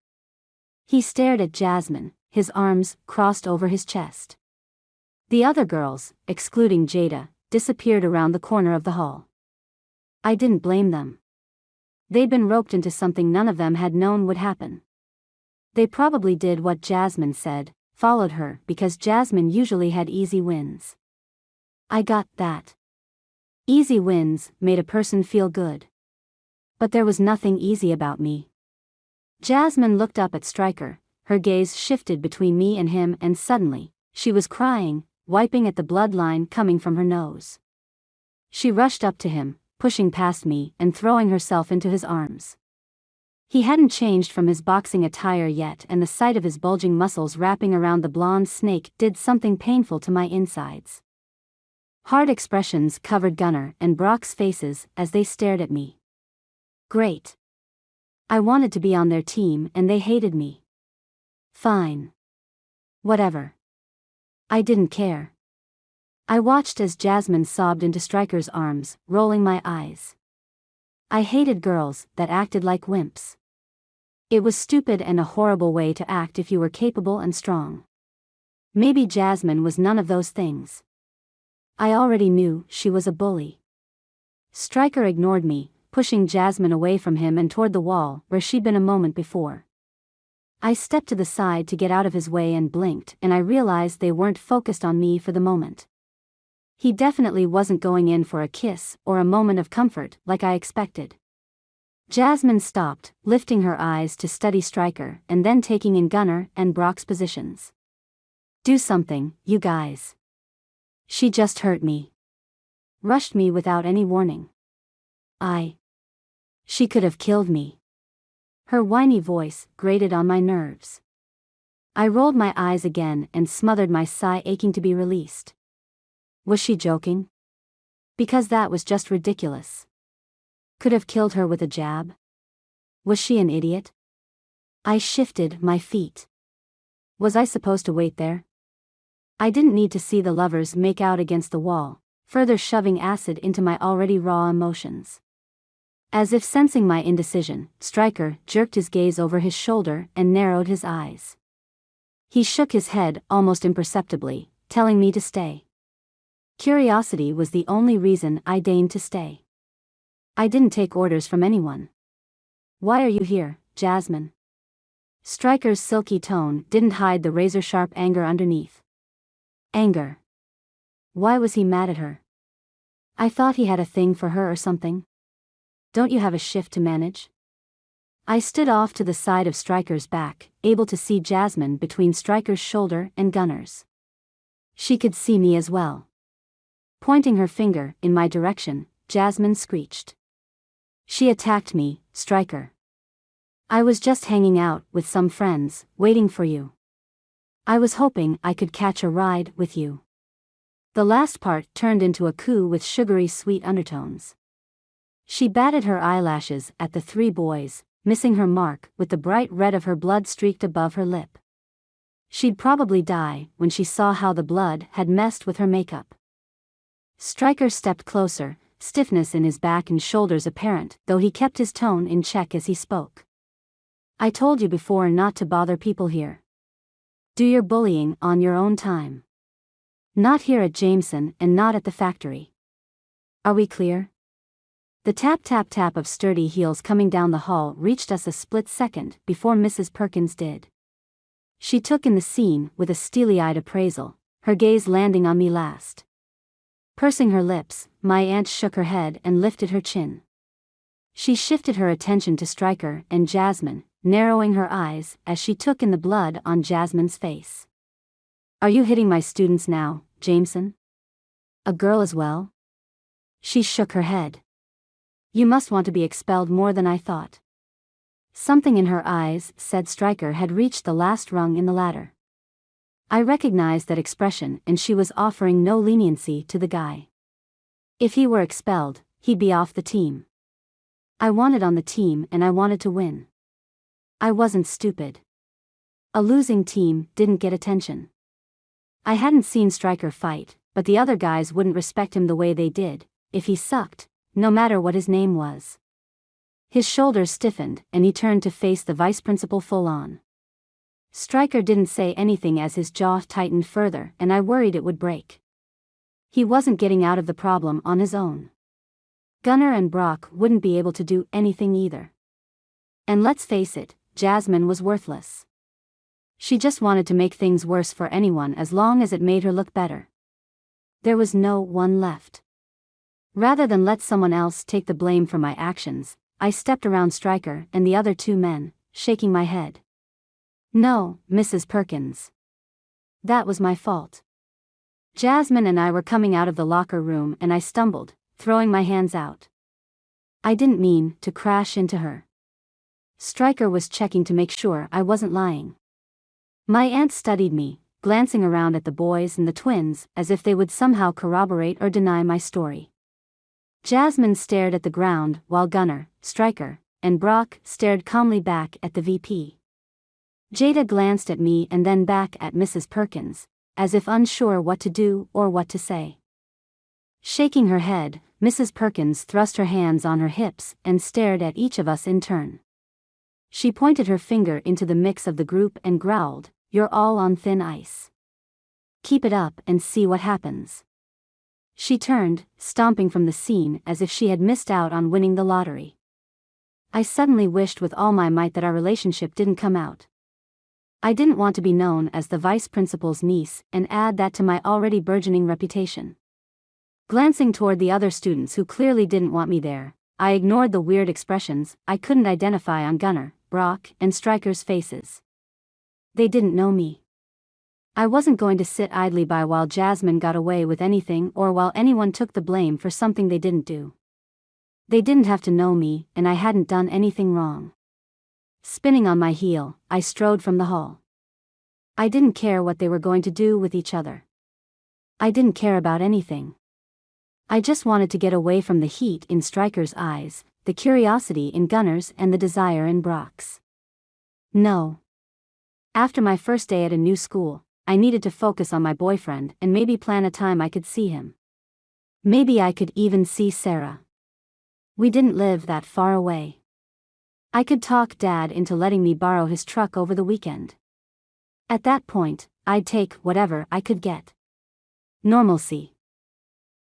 He stared at Jasmine, his arms crossed over his chest. The other girls, excluding Jada, disappeared around the corner of the hall. I didn't blame them. They'd been roped into something none of them had known would happen. They probably did what Jasmine said, followed her because Jasmine usually had easy wins. I got that. Easy wins made a person feel good. But there was nothing easy about me. Jasmine looked up at Stryker, her gaze shifted between me and him, and suddenly, she was crying, wiping at the bloodline coming from her nose. She rushed up to him, pushing past me and throwing herself into his arms. He hadn't changed from his boxing attire yet, and the sight of his bulging muscles wrapping around the blonde snake did something painful to my insides. Hard expressions covered Gunnar and Brock's faces as they stared at me. Great. I wanted to be on their team and they hated me. Fine. Whatever. I didn't care. I watched as Jasmine sobbed into Stryker's arms, rolling my eyes. I hated girls that acted like wimps. It was stupid and a horrible way to act if you were capable and strong. Maybe Jasmine was none of those things. I already knew she was a bully. Stryker ignored me, pushing Jasmine away from him and toward the wall where she'd been a moment before. I stepped to the side to get out of his way and blinked, and I realized they weren't focused on me for the moment. He definitely wasn't going in for a kiss or a moment of comfort like I expected. Jasmine stopped, lifting her eyes to study Stryker and then taking in Gunnar and Brock's positions. Do something, you guys. She just hurt me. Rushed me without any warning. She could have killed me. Her whiny voice grated on my nerves. I rolled my eyes again and smothered my sigh, aching to be released. Was she joking? Because that was just ridiculous. Could have killed her with a jab? Was she an idiot? I shifted my feet. Was I supposed to wait there? I didn't need to see the lovers make out against the wall, further shoving acid into my already raw emotions. As if sensing my indecision, Stryker jerked his gaze over his shoulder and narrowed his eyes. He shook his head almost imperceptibly, telling me to stay. Curiosity was the only reason I deigned to stay. I didn't take orders from anyone. Why are you here, Jasmine? Stryker's silky tone didn't hide the razor-sharp anger underneath. Anger. Why was he mad at her? I thought he had a thing for her or something. Don't you have a shift to manage? I stood off to the side of Stryker's back, able to see Jasmine between Stryker's shoulder and Gunnar's. She could see me as well. Pointing her finger in my direction, Jasmine screeched. She attacked me, Stryker. I was just hanging out with some friends, waiting for you. I was hoping I could catch a ride with you. The last part turned into a coo with sugary sweet undertones. She batted her eyelashes at the three boys, missing her mark with the bright red of her blood streaked above her lip. She'd probably die when she saw how the blood had messed with her makeup. Stryker stepped closer, stiffness in his back and shoulders apparent, though he kept his tone in check as he spoke. I told you before not to bother people here. Do your bullying on your own time. Not here at Jameson and not at the factory. Are we clear? The tap-tap-tap of sturdy heels coming down the hall reached us a split second before Mrs. Perkins did. She took in the scene with a steely-eyed appraisal, her gaze landing on me last. Pursing her lips, my aunt shook her head and lifted her chin. She shifted her attention to Stryker and Jasmine, narrowing her eyes as she took in the blood on Jasmine's face. Are you hitting my students now, Jameson? A girl as well? She shook her head. You must want to be expelled more than I thought. Something in her eyes said Stryker had reached the last rung in the ladder. I recognized that expression, and she was offering no leniency to the guy. If he were expelled, he'd be off the team. I wanted on the team and I wanted to win. I wasn't stupid. A losing team didn't get attention. I hadn't seen Stryker fight, but the other guys wouldn't respect him the way they did, if he sucked, no matter what his name was. His shoulders stiffened, and he turned to face the vice principal full on. Stryker didn't say anything as his jaw tightened further, and I worried it would break. He wasn't getting out of the problem on his own. Gunnar and Brock wouldn't be able to do anything either. And let's face it, Jasmine was worthless. She just wanted to make things worse for anyone as long as it made her look better. There was no one left. Rather than let someone else take the blame for my actions, I stepped around Stryker and the other two men, shaking my head. No, Mrs. Perkins. That was my fault. Jasmine and I were coming out of the locker room and I stumbled, throwing my hands out. I didn't mean to crash into her. Stryker was checking to make sure I wasn't lying. My aunt studied me, glancing around at the boys and the twins as if they would somehow corroborate or deny my story. Jasmine stared at the ground while Gunnar, Stryker, and Brock stared calmly back at the VP. Jada glanced at me and then back at Mrs. Perkins, as if unsure what to do or what to say. Shaking her head, Mrs. Perkins thrust her hands on her hips and stared at each of us in turn. She pointed her finger into the mix of the group and growled, "You're all on thin ice. Keep it up and see what happens." She turned, stomping from the scene as if she had missed out on winning the lottery. I suddenly wished with all my might that our relationship didn't come out. I didn't want to be known as the vice principal's niece and add that to my already burgeoning reputation. Glancing toward the other students who clearly didn't want me there, I ignored the weird expressions I couldn't identify on Gunnar, Brock, and Stryker's faces. They didn't know me. I wasn't going to sit idly by while Jasmine got away with anything or while anyone took the blame for something they didn't do. They didn't have to know me, and I hadn't done anything wrong. Spinning on my heel, I strode from the hall. I didn't care what they were going to do with each other. I didn't care about anything. I just wanted to get away from the heat in Stryker's eyes, the curiosity in Gunnar's and the desire in Brock's. No. After my first day at a new school, I needed to focus on my boyfriend and maybe plan a time I could see him. Maybe I could even see Sarah. We didn't live that far away. I could talk Dad into letting me borrow his truck over the weekend. At that point, I'd take whatever I could get. Normalcy.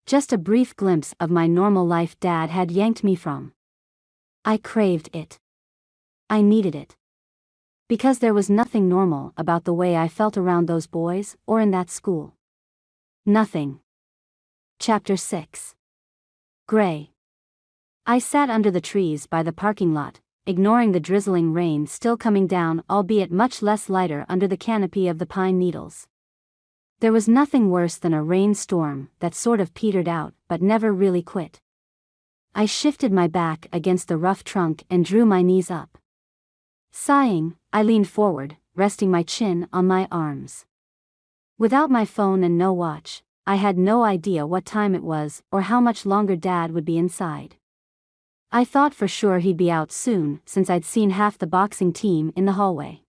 Just a brief glimpse of my normal life Dad had yanked me from. I craved it. I needed it. Because there was nothing normal about the way I felt around those boys or in that school. Nothing. Chapter 6. Gray. I sat under the trees by the parking lot, ignoring the drizzling rain still coming down, albeit much less lighter under the canopy of the pine needles. There was nothing worse than a rainstorm that sort of petered out but never really quit. I shifted my back against the rough trunk and drew my knees up. Sighing, I leaned forward, resting my chin on my arms. Without my phone and no watch, I had no idea what time it was or how much longer Dad would be inside. I thought for sure he'd be out soon since I'd seen half the boxing team in the hallway.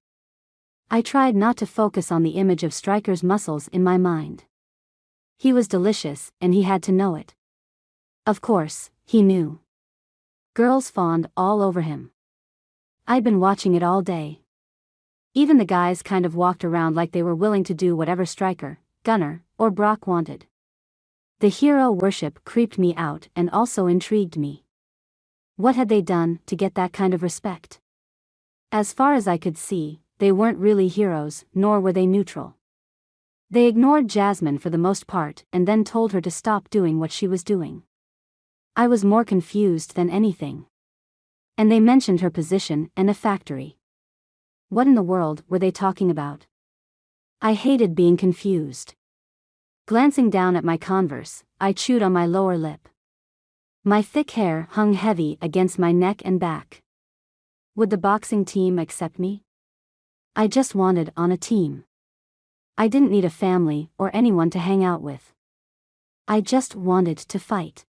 I tried not to focus on the image of Stryker's muscles in my mind. He was delicious and he had to know it. Of course, he knew. Girls fawned all over him. I'd been watching it all day. Even the guys kind of walked around like they were willing to do whatever Stryker, Gunnar, or Brock wanted. The hero worship creeped me out and also intrigued me. What had they done to get that kind of respect? As far as I could see, they weren't really heroes, nor were they neutral. They ignored Jasmine for the most part and then told her to stop doing what she was doing. I was more confused than anything. And they mentioned her position and a factory. What in the world were they talking about? I hated being confused. Glancing down at my Converse, I chewed on my lower lip. My thick hair hung heavy against my neck and back. Would the boxing team accept me? I just wanted on a team. I didn't need a family or anyone to hang out with. I just wanted to fight.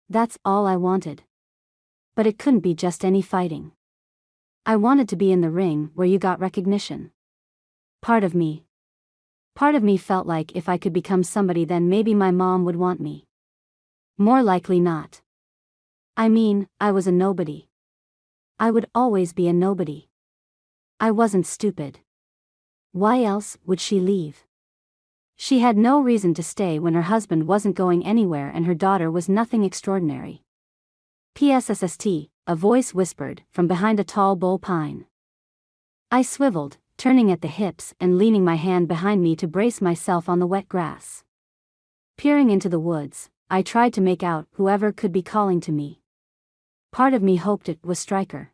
That's all I wanted. But it couldn't be just any fighting. I wanted to be in the ring where you got recognition. Part of me. Part of me felt like if I could become somebody, then maybe my mom would want me. More likely not. I mean, I was a nobody. I would always be a nobody. I wasn't stupid. Why else would she leave? She had no reason to stay when her husband wasn't going anywhere and her daughter was nothing extraordinary. PSSST, a voice whispered from behind a tall bull pine. I swiveled, turning at the hips and leaning my hand behind me to brace myself on the wet grass. Peering into the woods, I tried to make out whoever could be calling to me. Part of me hoped it was Stryker.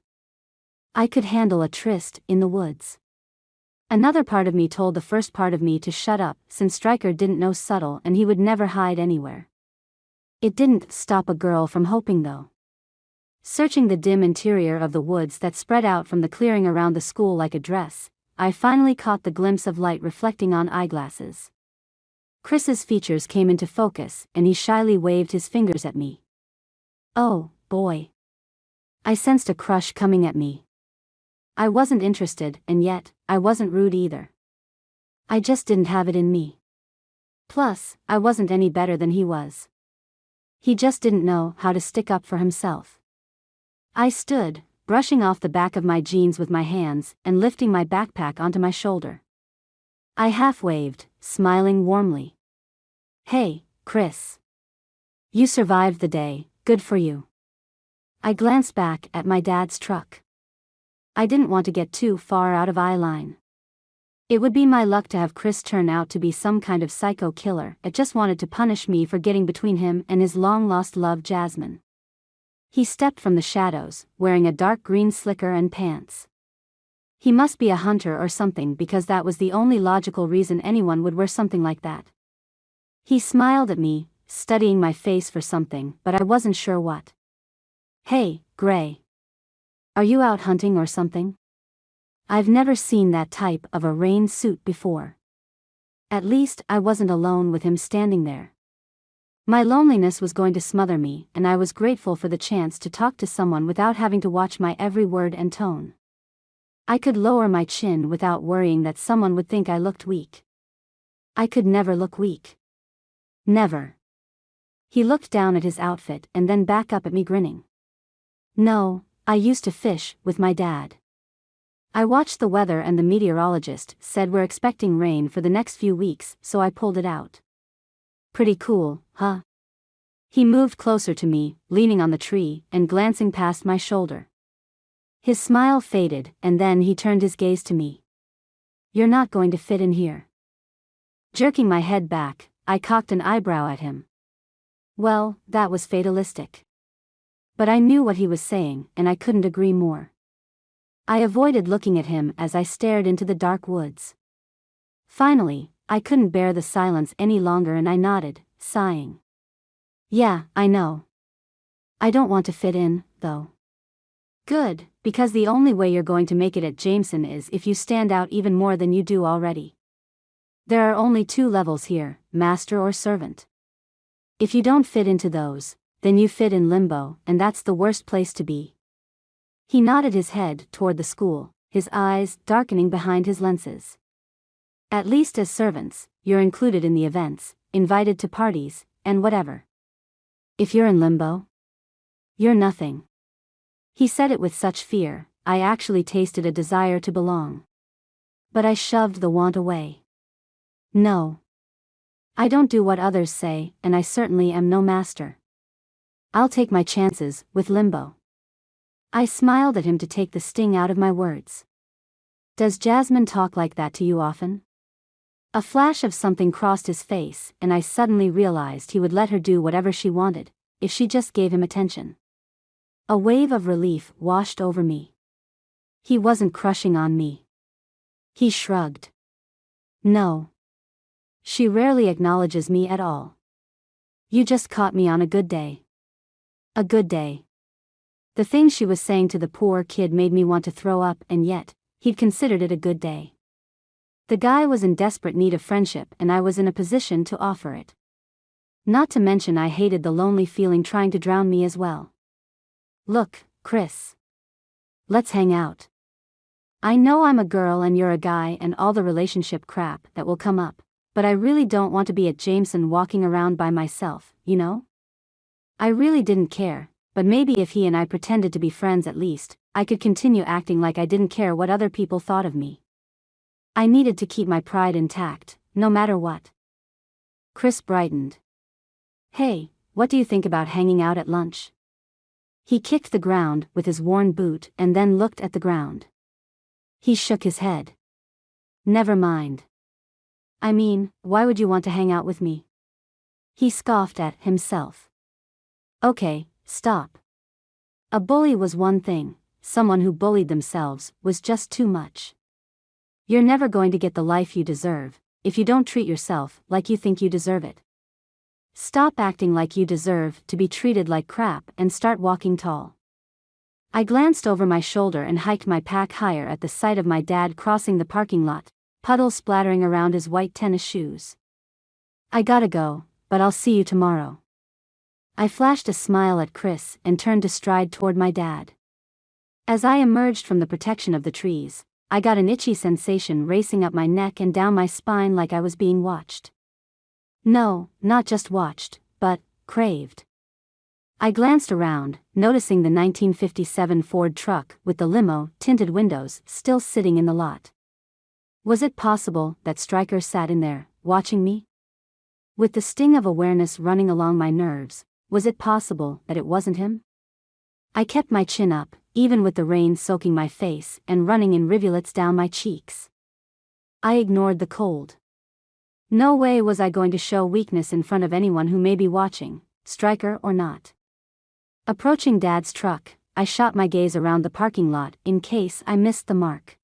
I could handle a tryst in the woods. Another part of me told the first part of me to shut up, since Stryker didn't know subtle and he would never hide anywhere. It didn't stop a girl from hoping though. Searching the dim interior of the woods that spread out from the clearing around the school like a dress, I finally caught the glimpse of light reflecting on eyeglasses. Chris's features came into focus and he shyly waved his fingers at me. Oh, boy. I sensed a crush coming at me. I wasn't interested, and yet, I wasn't rude either. I just didn't have it in me. Plus, I wasn't any better than he was. He just didn't know how to stick up for himself. I stood, brushing off the back of my jeans with my hands and lifting my backpack onto my shoulder. I half-waved, smiling warmly. Hey, Chris. You survived the day, good for you. I glanced back at my dad's truck. I didn't want to get too far out of eye line. It would be my luck to have Chris turn out to be some kind of psycho killer that just wanted to punish me for getting between him and his long-lost love Jasmine. He stepped from the shadows, wearing a dark green slicker and pants. He must be a hunter or something, because that was the only logical reason anyone would wear something like that. He smiled at me, studying my face for something, but I wasn't sure what. Hey, Gray. Are you out hunting or something? I've never seen that type of a rain suit before. At least I wasn't alone with him standing there. My loneliness was going to smother me, and I was grateful for the chance to talk to someone without having to watch my every word and tone. I could lower my chin without worrying that someone would think I looked weak. I could never look weak. Never. He looked down at his outfit and then back up at me grinning. No, I used to fish with my dad. I watched the weather and the meteorologist said we're expecting rain for the next few weeks, so I pulled it out. Pretty cool, huh? He moved closer to me, leaning on the tree and glancing past my shoulder. His smile faded and then he turned his gaze to me. You're not going to fit in here. Jerking my head back, I cocked an eyebrow at him. Well, that was fatalistic. But I knew what he was saying, and I couldn't agree more. I avoided looking at him as I stared into the dark woods. Finally, I couldn't bear the silence any longer and I nodded, sighing. Yeah, I know. I don't want to fit in, though. Good, because the only way you're going to make it at Jameson is if you stand out even more than you do already. There are only 2 levels here, master or servant. If you don't fit into those, then you fit in limbo, and that's the worst place to be. He nodded his head toward the school, his eyes darkening behind his lenses. At least as servants, you're included in the events, invited to parties, and whatever. If you're in limbo, you're nothing. He said it with such fear, I actually tasted a desire to belong. But I shoved the want away. No. I don't do what others say, and I certainly am no master. I'll take my chances with limbo. I smiled at him to take the sting out of my words. Does Jasmine talk like that to you often? A flash of something crossed his face, and I suddenly realized he would let her do whatever she wanted, if she just gave him attention. A wave of relief washed over me. He wasn't crushing on me. He shrugged. No. She rarely acknowledges me at all. You just caught me on a good day. A good day. The things she was saying to the poor kid made me want to throw up, and yet, he'd considered it a good day. The guy was in desperate need of friendship and I was in a position to offer it. Not to mention I hated the lonely feeling trying to drown me as well. Look, Chris. Let's hang out. I know I'm a girl and you're a guy and all the relationship crap that will come up, but I really don't want to be at Jameson walking around by myself, you know? I really didn't care, but maybe if he and I pretended to be friends at least, I could continue acting like I didn't care what other people thought of me. I needed to keep my pride intact, no matter what. Chris brightened. Hey, what do you think about hanging out at lunch? He kicked the ground with his worn boot and then looked at the ground. He shook his head. Never mind. I mean, why would you want to hang out with me? He scoffed at himself. Okay, stop. A bully was one thing, someone who bullied themselves was just too much. You're never going to get the life you deserve if you don't treat yourself like you think you deserve it. Stop acting like you deserve to be treated like crap and start walking tall. I glanced over my shoulder and hiked my pack higher at the sight of my dad crossing the parking lot, puddles splattering around his white tennis shoes. I gotta go, but I'll see you tomorrow. I flashed a smile at Chris and turned to stride toward my dad. As I emerged from the protection of the trees, I got an itchy sensation racing up my neck and down my spine like I was being watched. No, not just watched, but craved. I glanced around, noticing the 1957 Ford truck with the limo tinted windows still sitting in the lot. Was it possible that Stryker sat in there, watching me? With the sting of awareness running along my nerves, was it possible that it wasn't him? I kept my chin up, even with the rain soaking my face and running in rivulets down my cheeks. I ignored the cold. No way was I going to show weakness in front of anyone who may be watching, Stryker or not. Approaching Dad's truck, I shot my gaze around the parking lot in case I missed the mark.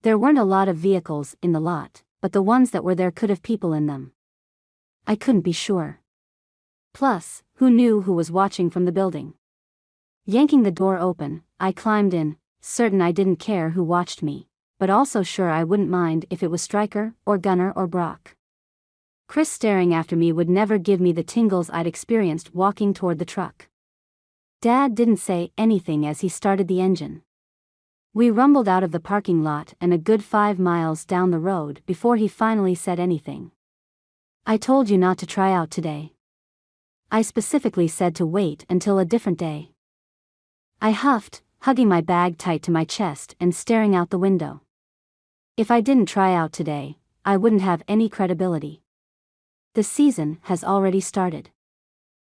There weren't a lot of vehicles in the lot, but the ones that were there could have people in them. I couldn't be sure. Plus, who knew who was watching from the building? Yanking the door open, I climbed in, certain I didn't care who watched me, but also sure I wouldn't mind if it was Stryker or Gunnar or Brock. Chris staring after me would never give me the tingles I'd experienced walking toward the truck. Dad didn't say anything as he started the engine. We rumbled out of the parking lot and a good 5 miles down the road before he finally said anything. I told you not to try out today. I specifically said to wait until a different day. I huffed, hugging my bag tight to my chest and staring out the window. If I didn't try out today, I wouldn't have any credibility. The season has already started.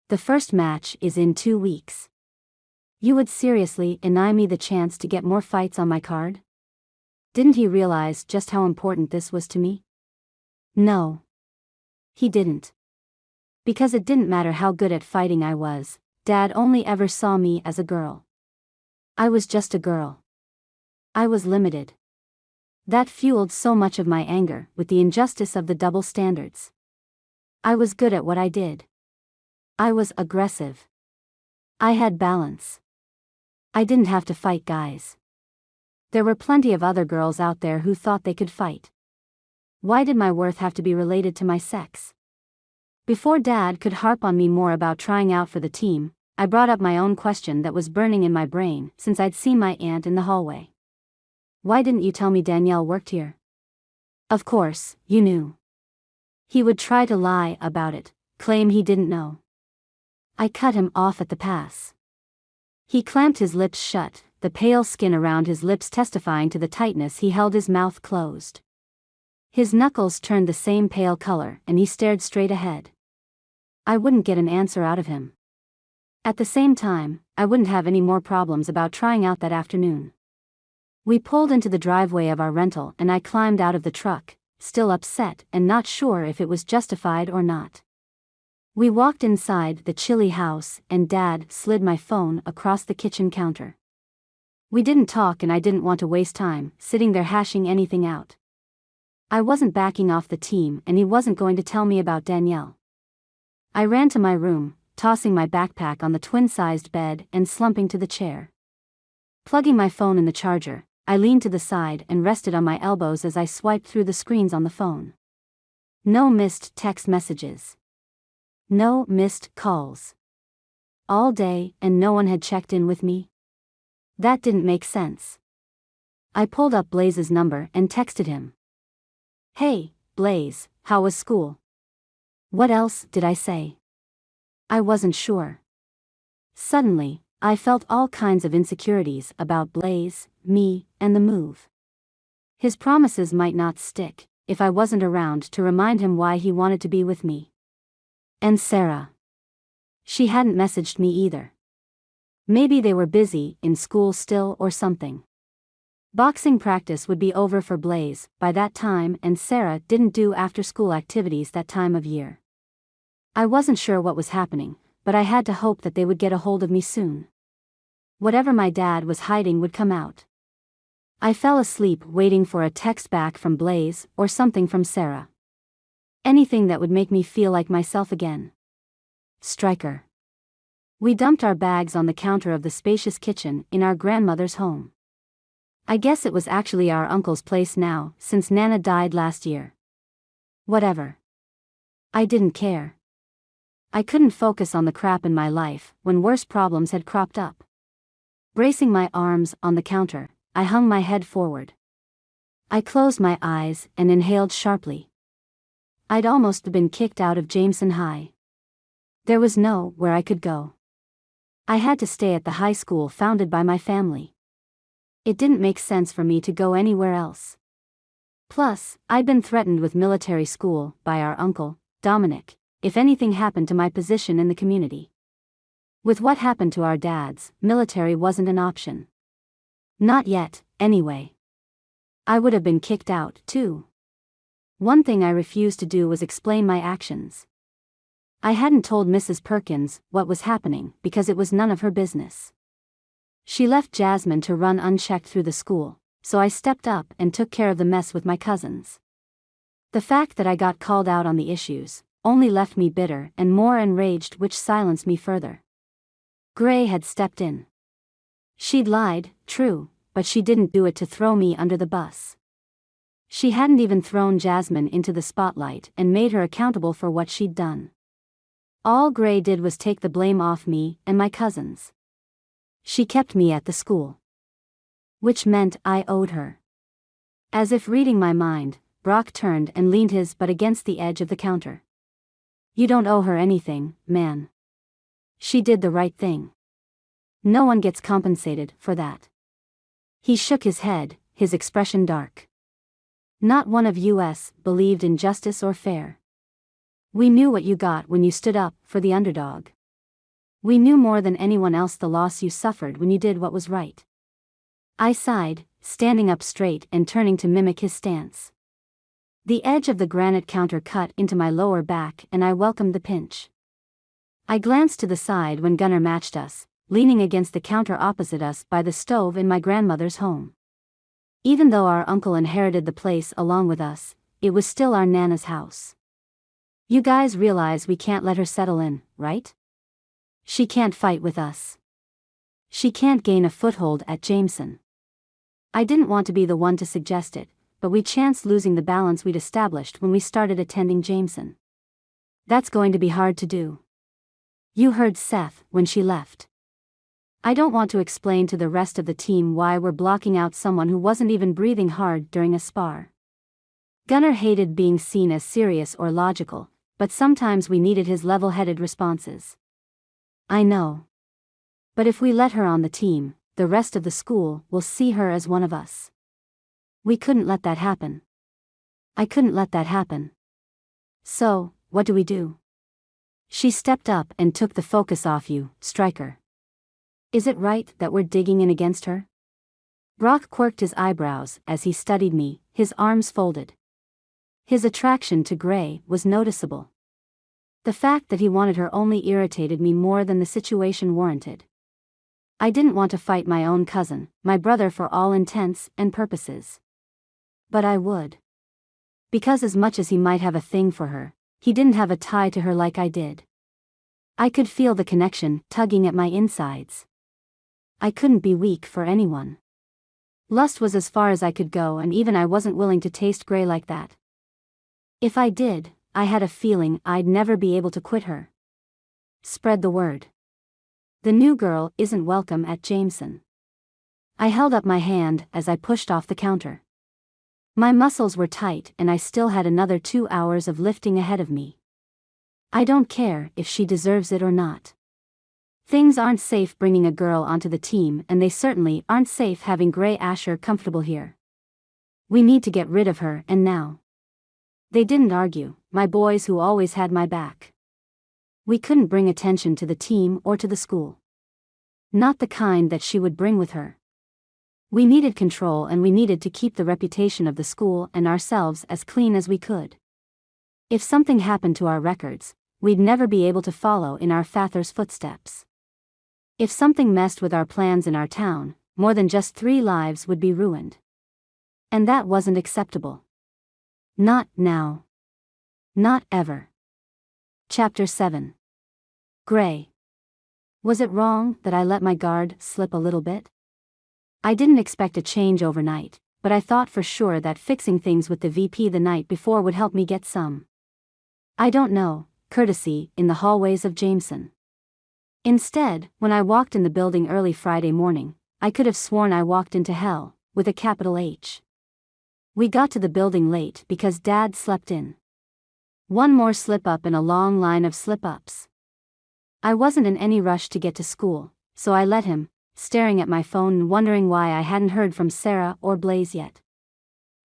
The first match is in 2 weeks. You would seriously deny me the chance to get more fights on my card? Didn't he realize just how important this was to me? No. He didn't. Because it didn't matter how good at fighting I was, Dad only ever saw me as a girl. I was just a girl. I was limited. That fueled so much of my anger with the injustice of the double standards. I was good at what I did. I was aggressive. I had balance. I didn't have to fight guys. There were plenty of other girls out there who thought they could fight. Why did my worth have to be related to my sex? Before Dad could harp on me more about trying out for the team, I brought up my own question that was burning in my brain since I'd seen my aunt in the hallway. Why didn't you tell me Danielle worked here? Of course, you knew. He would try to lie about it, claim he didn't know. I cut him off at the pass. He clamped his lips shut, the pale skin around his lips testifying to the tightness he held his mouth closed. His knuckles turned the same pale color and he stared straight ahead. I wouldn't get an answer out of him. At the same time, I wouldn't have any more problems about trying out that afternoon. We pulled into the driveway of our rental and I climbed out of the truck, still upset and not sure if it was justified or not. We walked inside the chilly house and Dad slid my phone across the kitchen counter. We didn't talk and I didn't want to waste time sitting there hashing anything out. I wasn't backing off the team and he wasn't going to tell me about Danielle. I ran to my room, tossing my backpack on the twin-sized bed and slumping to the chair. Plugging my phone in the charger, I leaned to the side and rested on my elbows as I swiped through the screens on the phone. No missed text messages. No missed calls. All day and no one had checked in with me? That didn't make sense. I pulled up Blaze's number and texted him. Hey, Blaze, How was school? What else did I say? I wasn't sure. Suddenly, I felt all kinds of insecurities about Blaze, me, and the move. His promises might not stick if I wasn't around to remind him why he wanted to be with me. And Sarah. She hadn't messaged me either. Maybe they were busy in school still or something. Boxing practice would be over for Blaze by that time, and Sarah didn't do after-school activities that time of year. I wasn't sure what was happening, but I had to hope that they would get a hold of me soon. Whatever my dad was hiding would come out. I fell asleep waiting for a text back from Blaze or something from Sarah. Anything that would make me feel like myself again. Stryker. We dumped our bags on the counter of the spacious kitchen in our grandmother's home. I guess it was actually our uncle's place now, since Nana died last year. Whatever. I didn't care. I couldn't focus on the crap in my life when worse problems had cropped up. Bracing my arms on the counter, I hung my head forward. I closed my eyes and inhaled sharply. I'd almost been kicked out of Jameson High. There was nowhere I could go. I had to stay at the high school founded by my family. It didn't make sense for me to go anywhere else. Plus, I'd been threatened with military school by our uncle, Dominic, if anything happened to my position in the community. With what happened to our dads, military wasn't an option. Not yet, anyway. I would have been kicked out, too. One thing I refused to do was explain my actions. I hadn't told Mrs. Perkins what was happening because it was none of her business. She left Jasmine to run unchecked through the school, so I stepped up and took care of the mess with my cousins. The fact that I got called out on the issues only left me bitter and more enraged, which silenced me further. Gray had stepped in. She'd lied, true, but she didn't do it to throw me under the bus. She hadn't even thrown Jasmine into the spotlight and made her accountable for what she'd done. All Gray did was take the blame off me and my cousins. She kept me at the school. Which meant I owed her. As if reading my mind, Brock turned and leaned his butt against the edge of the counter. You don't owe her anything, man. She did the right thing. No one gets compensated for that. He shook his head, his expression dark. Not one of us believed in justice or fair. We knew what you got when you stood up for the underdog. We knew more than anyone else the loss you suffered when you did what was right. I sighed, standing up straight and turning to mimic his stance. The edge of the granite counter cut into my lower back and I welcomed the pinch. I glanced to the side when Gunnar matched us, leaning against the counter opposite us by the stove in my grandmother's home. Even though our uncle inherited the place along with us, it was still our Nana's house. You guys realize we can't let her settle in, right? She can't fight with us. She can't gain a foothold at Jameson. I didn't want to be the one to suggest it, but we chanced losing the balance we'd established when we started attending Jameson. That's going to be hard to do. You heard Seth when she left. I don't want to explain to the rest of the team why we're blocking out someone who wasn't even breathing hard during a spar. Gunnar hated being seen as serious or logical, but sometimes we needed his level-headed responses. I know. But if we let her on the team, the rest of the school will see her as one of us. We couldn't let that happen. I couldn't let that happen. So, what do we do? She stepped up and took the focus off you, Stryker. Is it right that we're digging in against her? Brock quirked his eyebrows as he studied me, his arms folded. His attraction to Gray was noticeable. The fact that he wanted her only irritated me more than the situation warranted. I didn't want to fight my own cousin, my brother for all intents and purposes. But I would. Because as much as he might have a thing for her, he didn't have a tie to her like I did. I could feel the connection tugging at my insides. I couldn't be weak for anyone. Lust was as far as I could go, and even I wasn't willing to taste Gray like that. If I did, I had a feeling I'd never be able to quit her. Spread the word. The new girl isn't welcome at Jameson. I held up my hand as I pushed off the counter. My muscles were tight and I still had another 2 hours of lifting ahead of me. I don't care if she deserves it or not. Things aren't safe bringing a girl onto the team, and they certainly aren't safe having Gray Asher comfortable here. We need to get rid of her, and now. They didn't argue, my boys who always had my back. We couldn't bring attention to the team or to the school. Not the kind that she would bring with her. We needed control, and we needed to keep the reputation of the school and ourselves as clean as we could. If something happened to our records, we'd never be able to follow in our father's footsteps. If something messed with our plans in our town, more than just 3 lives would be ruined. And that wasn't acceptable. Not now. Not ever. Chapter 7. Gray. Was it wrong that I let my guard slip a little bit? I didn't expect a change overnight, but I thought for sure that fixing things with the VP the night before would help me get some, I don't know, courtesy in the hallways of Jameson. Instead, when I walked in the building early Friday morning, I could have sworn I walked into hell, with a capital H. We got to the building late because Dad slept in. One more slip-up in a long line of slip-ups. I wasn't in any rush to get to school, so I let him, staring at my phone and wondering why I hadn't heard from Sarah or Blaze yet.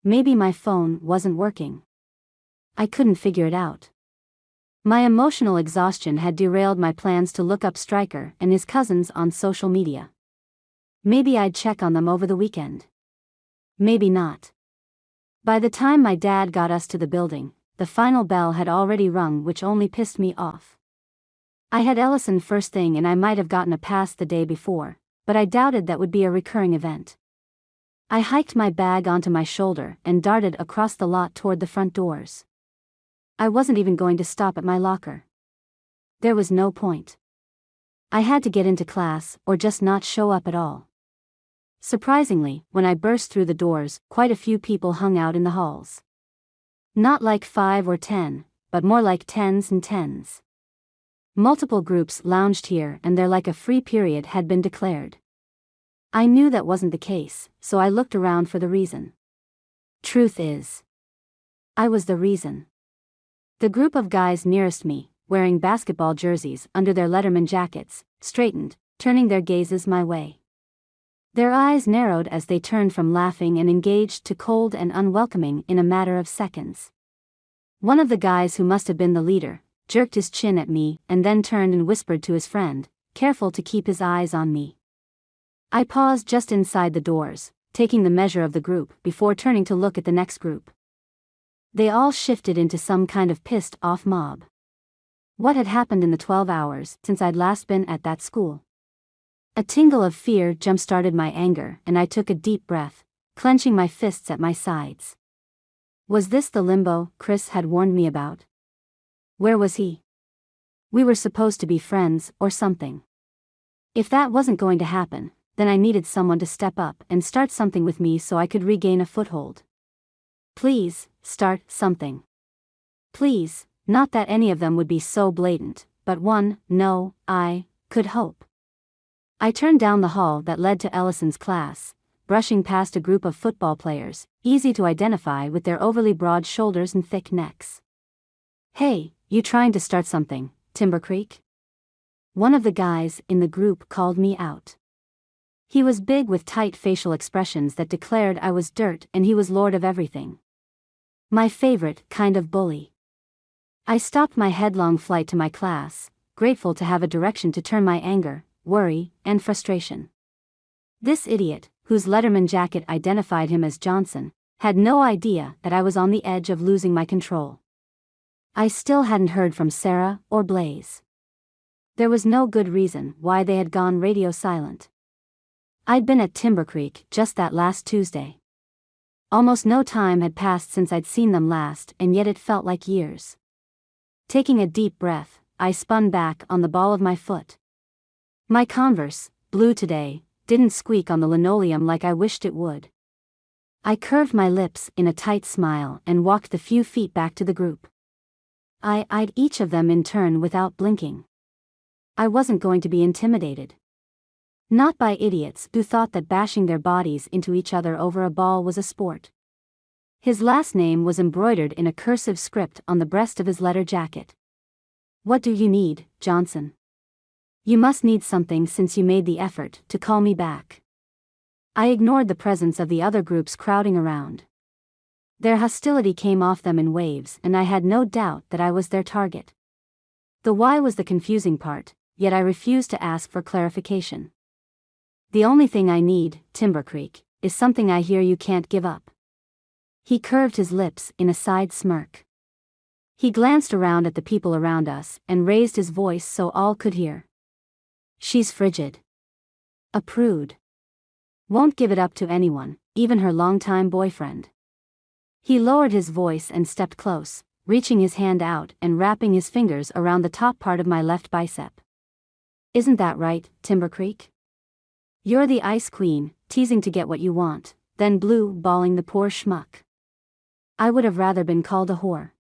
Maybe my phone wasn't working. I couldn't figure it out. My emotional exhaustion had derailed my plans to look up Stryker and his cousins on social media. Maybe I'd check on them over the weekend. Maybe not. By the time my dad got us to the building, the final bell had already rung, which only pissed me off. I had Ellison first thing and I might have gotten a pass the day before, but I doubted that would be a recurring event. I hiked my bag onto my shoulder and darted across the lot toward the front doors. I wasn't even going to stop at my locker. There was no point. I had to get into class or just not show up at all. Surprisingly, when I burst through the doors, quite a few people hung out in the halls. Not like 5 or 10, but more like 10s and 10s. Multiple groups lounged here and there like a free period had been declared. I knew that wasn't the case, so I looked around for the reason. Truth is, I was the reason. The group of guys nearest me, wearing basketball jerseys under their Letterman jackets, straightened, turning their gazes my way. Their eyes narrowed as they turned from laughing and engaged to cold and unwelcoming in a matter of seconds. One of the guys, who must have been the leader, jerked his chin at me and then turned and whispered to his friend, careful to keep his eyes on me. I paused just inside the doors, taking the measure of the group before turning to look at the next group. They all shifted into some kind of pissed-off mob. What had happened in the 12 hours since I'd last been at that school? A tingle of fear jump-started my anger, and I took a deep breath, clenching my fists at my sides. Was this the limbo Chris had warned me about? Where was he? We were supposed to be friends or something. If that wasn't going to happen, then I needed someone to step up and start something with me so I could regain a foothold. Please, start something. Please, not that any of them would be so blatant, but I could hope. I turned down the hall that led to Ellison's class, brushing past a group of football players, easy to identify with their overly broad shoulders and thick necks. Hey, you trying to start something, Timber Creek? One of the guys in the group called me out. He was big with tight facial expressions that declared I was dirt and he was lord of everything. My favorite kind of bully. I stopped my headlong flight to my class, grateful to have a direction to turn my anger, worry, and frustration. This idiot, whose Letterman jacket identified him as Johnson, had no idea that I was on the edge of losing my control. I still hadn't heard from Sarah or Blaze. There was no good reason why they had gone radio silent. I'd been at Timber Creek just that last Tuesday. Almost no time had passed since I'd seen them last, and yet it felt like years. Taking a deep breath, I spun back on the ball of my foot. My Converse, blue today, didn't squeak on the linoleum like I wished it would. I curved my lips in a tight smile and walked the few feet back to the group. I eyed each of them in turn without blinking. I wasn't going to be intimidated. Not by idiots who thought that bashing their bodies into each other over a ball was a sport. His last name was embroidered in a cursive script on the breast of his leather jacket. "What do you need, Johnson? You must need something since you made the effort to call me back." I ignored the presence of the other groups crowding around. Their hostility came off them in waves, and I had no doubt that I was their target. The why was the confusing part, yet I refused to ask for clarification. "The only thing I need, Timber Creek, is something I hear you can't give up." He curved his lips in a side smirk. He glanced around at the people around us and raised his voice so all could hear. "She's frigid. A prude. Won't give it up to anyone, even her longtime boyfriend." He lowered his voice and stepped close, reaching his hand out and wrapping his fingers around the top part of my left bicep. "Isn't that right, Timber Creek? You're the ice queen, teasing to get what you want, then blue-balling the poor schmuck. I would have rather been called a whore.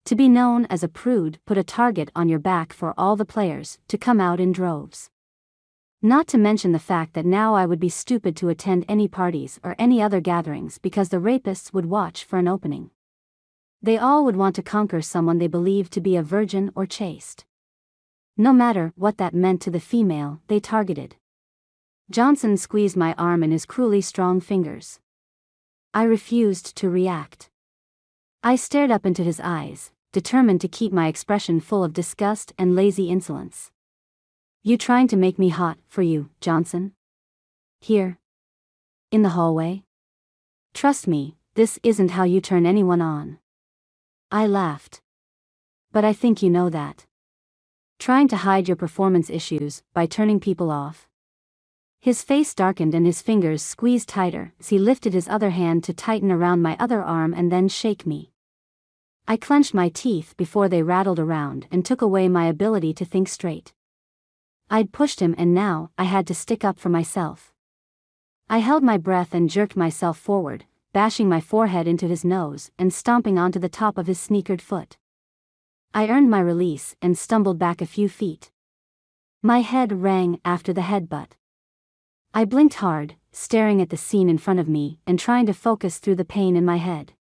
To be known as a prude put a target on your back for all the players to come out in droves. Not to mention the fact that now I would be stupid to attend any parties or any other gatherings because the rapists would watch for an opening. They all would want to conquer someone they believed to be a virgin or chaste. No matter what that meant to the female they targeted. Johnson squeezed my arm in his cruelly strong fingers. I refused to react. I stared up into his eyes, determined to keep my expression full of disgust and lazy insolence. "You trying to make me hot for you, Johnson? Here? In the hallway? Trust me, this isn't how you turn anyone on." I laughed. "But I think you know that. Trying to hide your performance issues by turning people off." His face darkened and his fingers squeezed tighter as he lifted his other hand to tighten around my other arm and then shake me. I clenched my teeth before they rattled around and took away my ability to think straight. I'd pushed him and now I had to stick up for myself. I held my breath and jerked myself forward, bashing my forehead into his nose and stomping onto the top of his sneakered foot. I earned my release and stumbled back a few feet. My head rang after the headbutt. I blinked hard, staring at the scene in front of me and trying to focus through the pain in my head.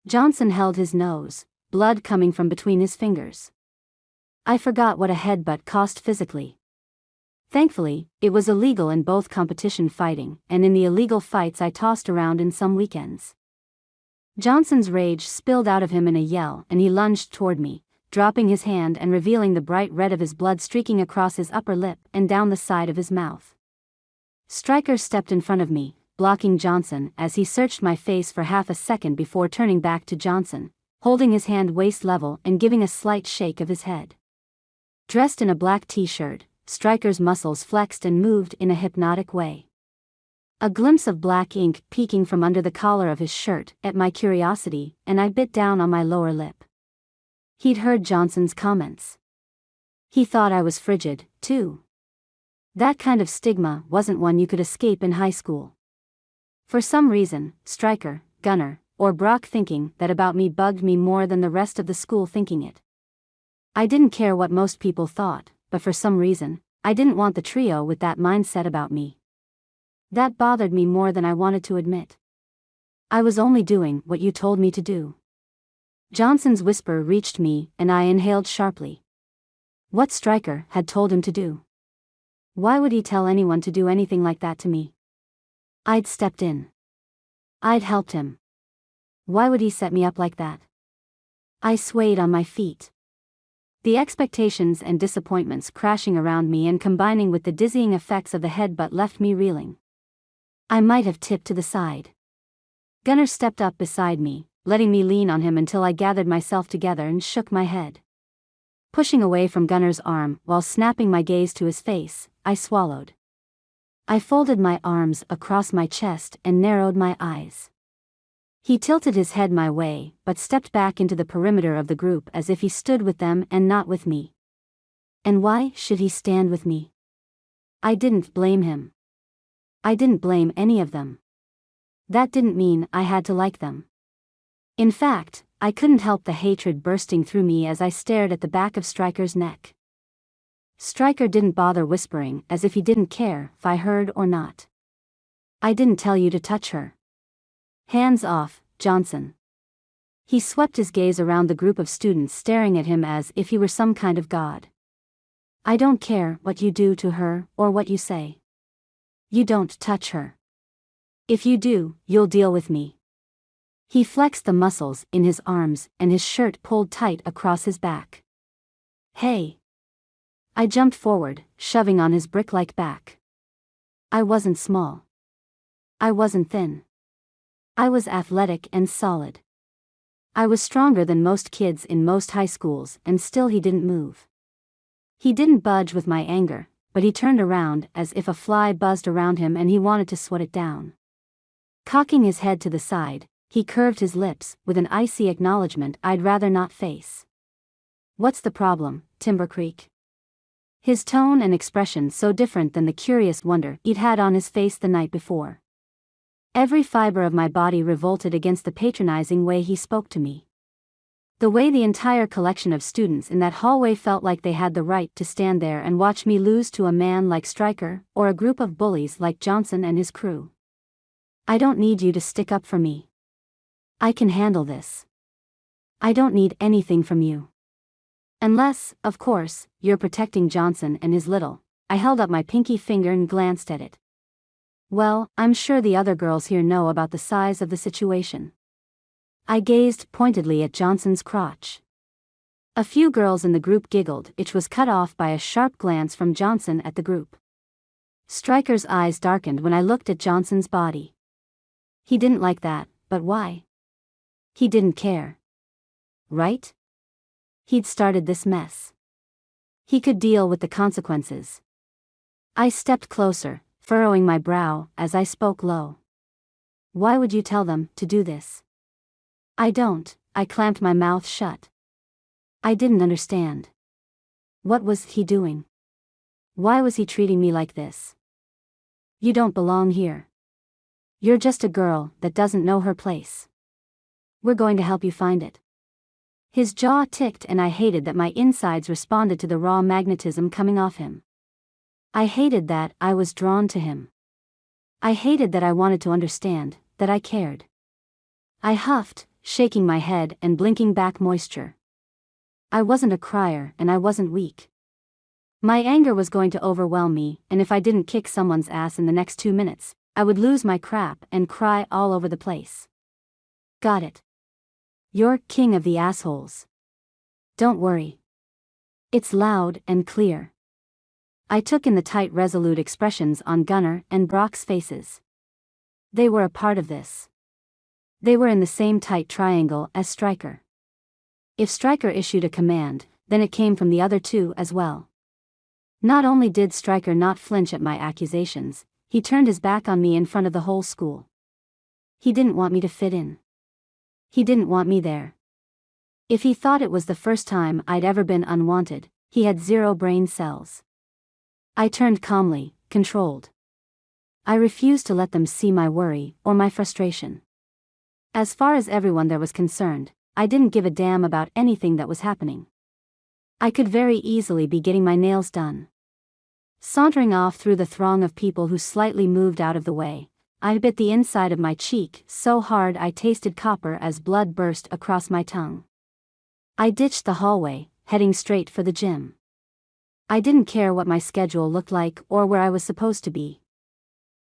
Johnson held his nose, blood coming from between his fingers. I forgot what a headbutt cost physically. Thankfully, it was illegal in both competition fighting and in the illegal fights I tossed around in some weekends. Johnson's rage spilled out of him in a yell and he lunged toward me, dropping his hand and revealing the bright red of his blood streaking across his upper lip and down the side of his mouth. Stryker stepped in front of me, blocking Johnson as he searched my face for half a second before turning back to Johnson, holding his hand waist level and giving a slight shake of his head. Dressed in a black t-shirt, Stryker's muscles flexed and moved in a hypnotic way. A glimpse of black ink peeking from under the collar of his shirt at my curiosity, and I bit down on my lower lip. He'd heard Johnson's comments. He thought I was frigid, too. That kind of stigma wasn't one you could escape in high school. For some reason, Stryker, Gunner, or Brock thinking that about me bugged me more than the rest of the school thinking it. I didn't care what most people thought, but for some reason, I didn't want the trio with that mindset about me. That bothered me more than I wanted to admit. "I was only doing what you told me to do." Johnson's whisper reached me and I inhaled sharply. What Stryker had told him to do? Why would he tell anyone to do anything like that to me? I'd stepped in. I'd helped him. Why would he set me up like that? I swayed on my feet. The expectations and disappointments crashing around me and combining with the dizzying effects of the headbutt left me reeling. I might have tipped to the side. Gunner stepped up beside me, letting me lean on him until I gathered myself together and shook my head. Pushing away from Gunner's arm while snapping my gaze to his face, I swallowed. I folded my arms across my chest and narrowed my eyes. He tilted his head my way, but stepped back into the perimeter of the group as if he stood with them and not with me. And why should he stand with me? I didn't blame him. I didn't blame any of them. That didn't mean I had to like them. In fact, I couldn't help the hatred bursting through me as I stared at the back of Stryker's neck. Stryker didn't bother whispering as if he didn't care if I heard or not. "I didn't tell you to touch her." "Hands off, Johnson." He swept his gaze around the group of students staring at him as if he were some kind of god. "I don't care what you do to her or what you say. You don't touch her. If you do, you'll deal with me." He flexed the muscles in his arms and his shirt pulled tight across his back. "Hey!" I jumped forward, shoving on his brick-like back. I wasn't small. I wasn't thin. I was athletic and solid. I was stronger than most kids in most high schools, and still he didn't move. He didn't budge with my anger, but he turned around as if a fly buzzed around him and he wanted to swat it down. Cocking his head to the side, he curved his lips with an icy acknowledgement I'd rather not face. "What's the problem, Timber Creek?" His tone and expression so different than the curious wonder he'd had on his face the night before. Every fiber of my body revolted against the patronizing way he spoke to me. The way the entire collection of students in that hallway felt like they had the right to stand there and watch me lose to a man like Stryker, or a group of bullies like Johnson and his crew. "I don't need you to stick up for me. I can handle this. I don't need anything from you. Unless, of course, you're protecting Johnson and his little." I held up my pinky finger and glanced at it. "Well, I'm sure the other girls here know about the size of the situation." I gazed pointedly at Johnson's crotch. A few girls in the group giggled, which was cut off by a sharp glance from Johnson at the group. Stryker's eyes darkened when I looked at Johnson's body. He didn't like that, but why? He didn't care. Right? He'd started this mess. He could deal with the consequences. I stepped closer, furrowing my brow as I spoke low. "Why would you tell them to do this?" "I don't." I clamped my mouth shut. I didn't understand. What was he doing? Why was he treating me like this? "You don't belong here. You're just a girl that doesn't know her place. We're going to help you find it." His jaw ticked and I hated that my insides responded to the raw magnetism coming off him. I hated that I was drawn to him. I hated that I wanted to understand, that I cared. I huffed, shaking my head and blinking back moisture. I wasn't a crier and I wasn't weak. My anger was going to overwhelm me, and if I didn't kick someone's ass in the next 2 minutes, I would lose my crap and cry all over the place. "Got it. You're king of the assholes. Don't worry. It's loud and clear." I took in the tight, resolute expressions on Gunnar and Brock's faces. They were a part of this. They were in the same tight triangle as Stryker. If Stryker issued a command, then it came from the other two as well. Not only did Stryker not flinch at my accusations, he turned his back on me in front of the whole school. He didn't want me to fit in. He didn't want me there. If he thought it was the first time I'd ever been unwanted, he had 0 brain cells. I turned calmly, controlled. I refused to let them see my worry or my frustration. As far as everyone there was concerned, I didn't give a damn about anything that was happening. I could very easily be getting my nails done. Sauntering off through the throng of people who slightly moved out of the way, I bit the inside of my cheek so hard I tasted copper as blood burst across my tongue. I ditched the hallway, heading straight for the gym. I didn't care what my schedule looked like or where I was supposed to be.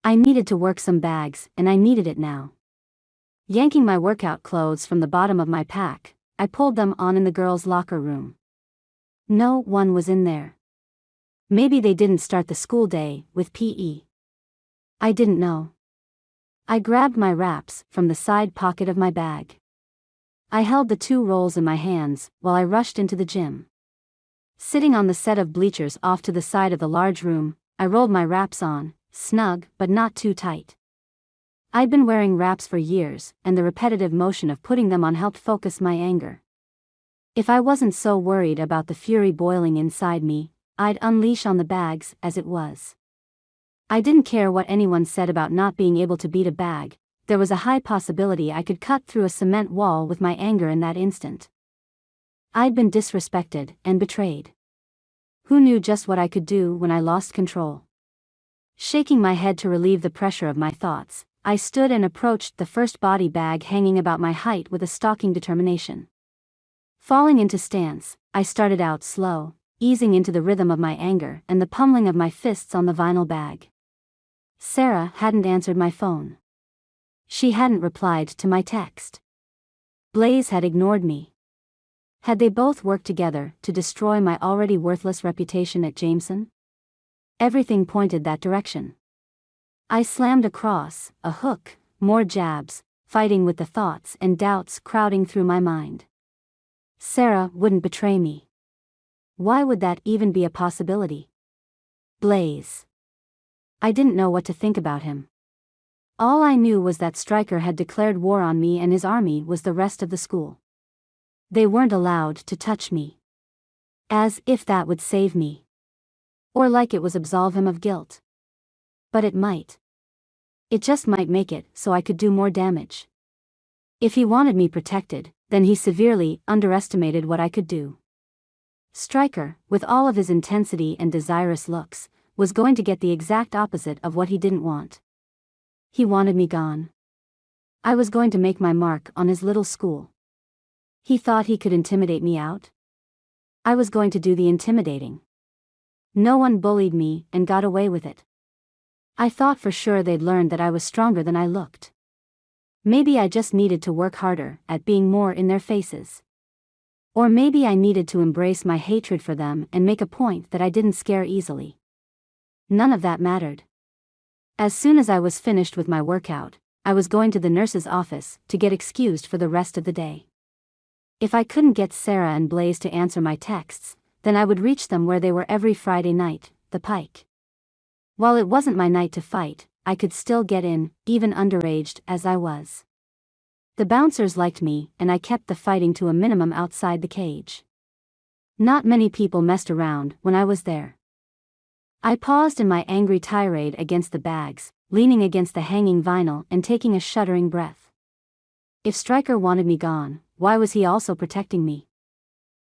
I needed to work some bags, and I needed it now. Yanking my workout clothes from the bottom of my pack, I pulled them on in the girls' locker room. No one was in there. Maybe they didn't start the school day with PE. I didn't know. I grabbed my wraps from the side pocket of my bag. I held the 2 rolls in my hands while I rushed into the gym. Sitting on the set of bleachers off to the side of the large room, I rolled my wraps on, snug but not too tight. I'd been wearing wraps for years, and the repetitive motion of putting them on helped focus my anger. If I wasn't so worried about the fury boiling inside me, I'd unleash on the bags as it was. I didn't care what anyone said about not being able to beat a bag. There was a high possibility I could cut through a cement wall with my anger in that instant. I'd been disrespected and betrayed. Who knew just what I could do when I lost control? Shaking my head to relieve the pressure of my thoughts, I stood and approached the first body bag hanging about my height with a stalking determination. Falling into stance, I started out slow, easing into the rhythm of my anger and the pummeling of my fists on the vinyl bag. Sarah hadn't answered my phone. She hadn't replied to my text. Blaze had ignored me. Had they both worked together to destroy my already worthless reputation at Jameson? Everything pointed that direction. I slammed across, a hook, more jabs, fighting with the thoughts and doubts crowding through my mind. Sarah wouldn't betray me. Why would that even be a possibility? Blaze. I didn't know what to think about him. All I knew was that Stryker had declared war on me and his army was the rest of the school. They weren't allowed to touch me. As if that would save me. Or like it was absolve him of guilt. But it might. It just might make it so I could do more damage. If he wanted me protected, then he severely underestimated what I could do. Stryker, with all of his intensity and desirous looks, was going to get the exact opposite of what he didn't want. He wanted me gone. I was going to make my mark on his little school. He thought he could intimidate me out? I was going to do the intimidating. No one bullied me and got away with it. I thought for sure they'd learned that I was stronger than I looked. Maybe I just needed to work harder at being more in their faces. Or maybe I needed to embrace my hatred for them and make a point that I didn't scare easily. None of that mattered. As soon as I was finished with my workout, I was going to the nurse's office to get excused for the rest of the day. If I couldn't get Sarah and Blaze to answer my texts, then I would reach them where they were every Friday night, the Pike. While it wasn't my night to fight, I could still get in, even underaged as I was. The bouncers liked me, and I kept the fighting to a minimum outside the cage. Not many people messed around when I was there. I paused in my angry tirade against the bags, leaning against the hanging vinyl and taking a shuddering breath. If Stryker wanted me gone, why was he also protecting me?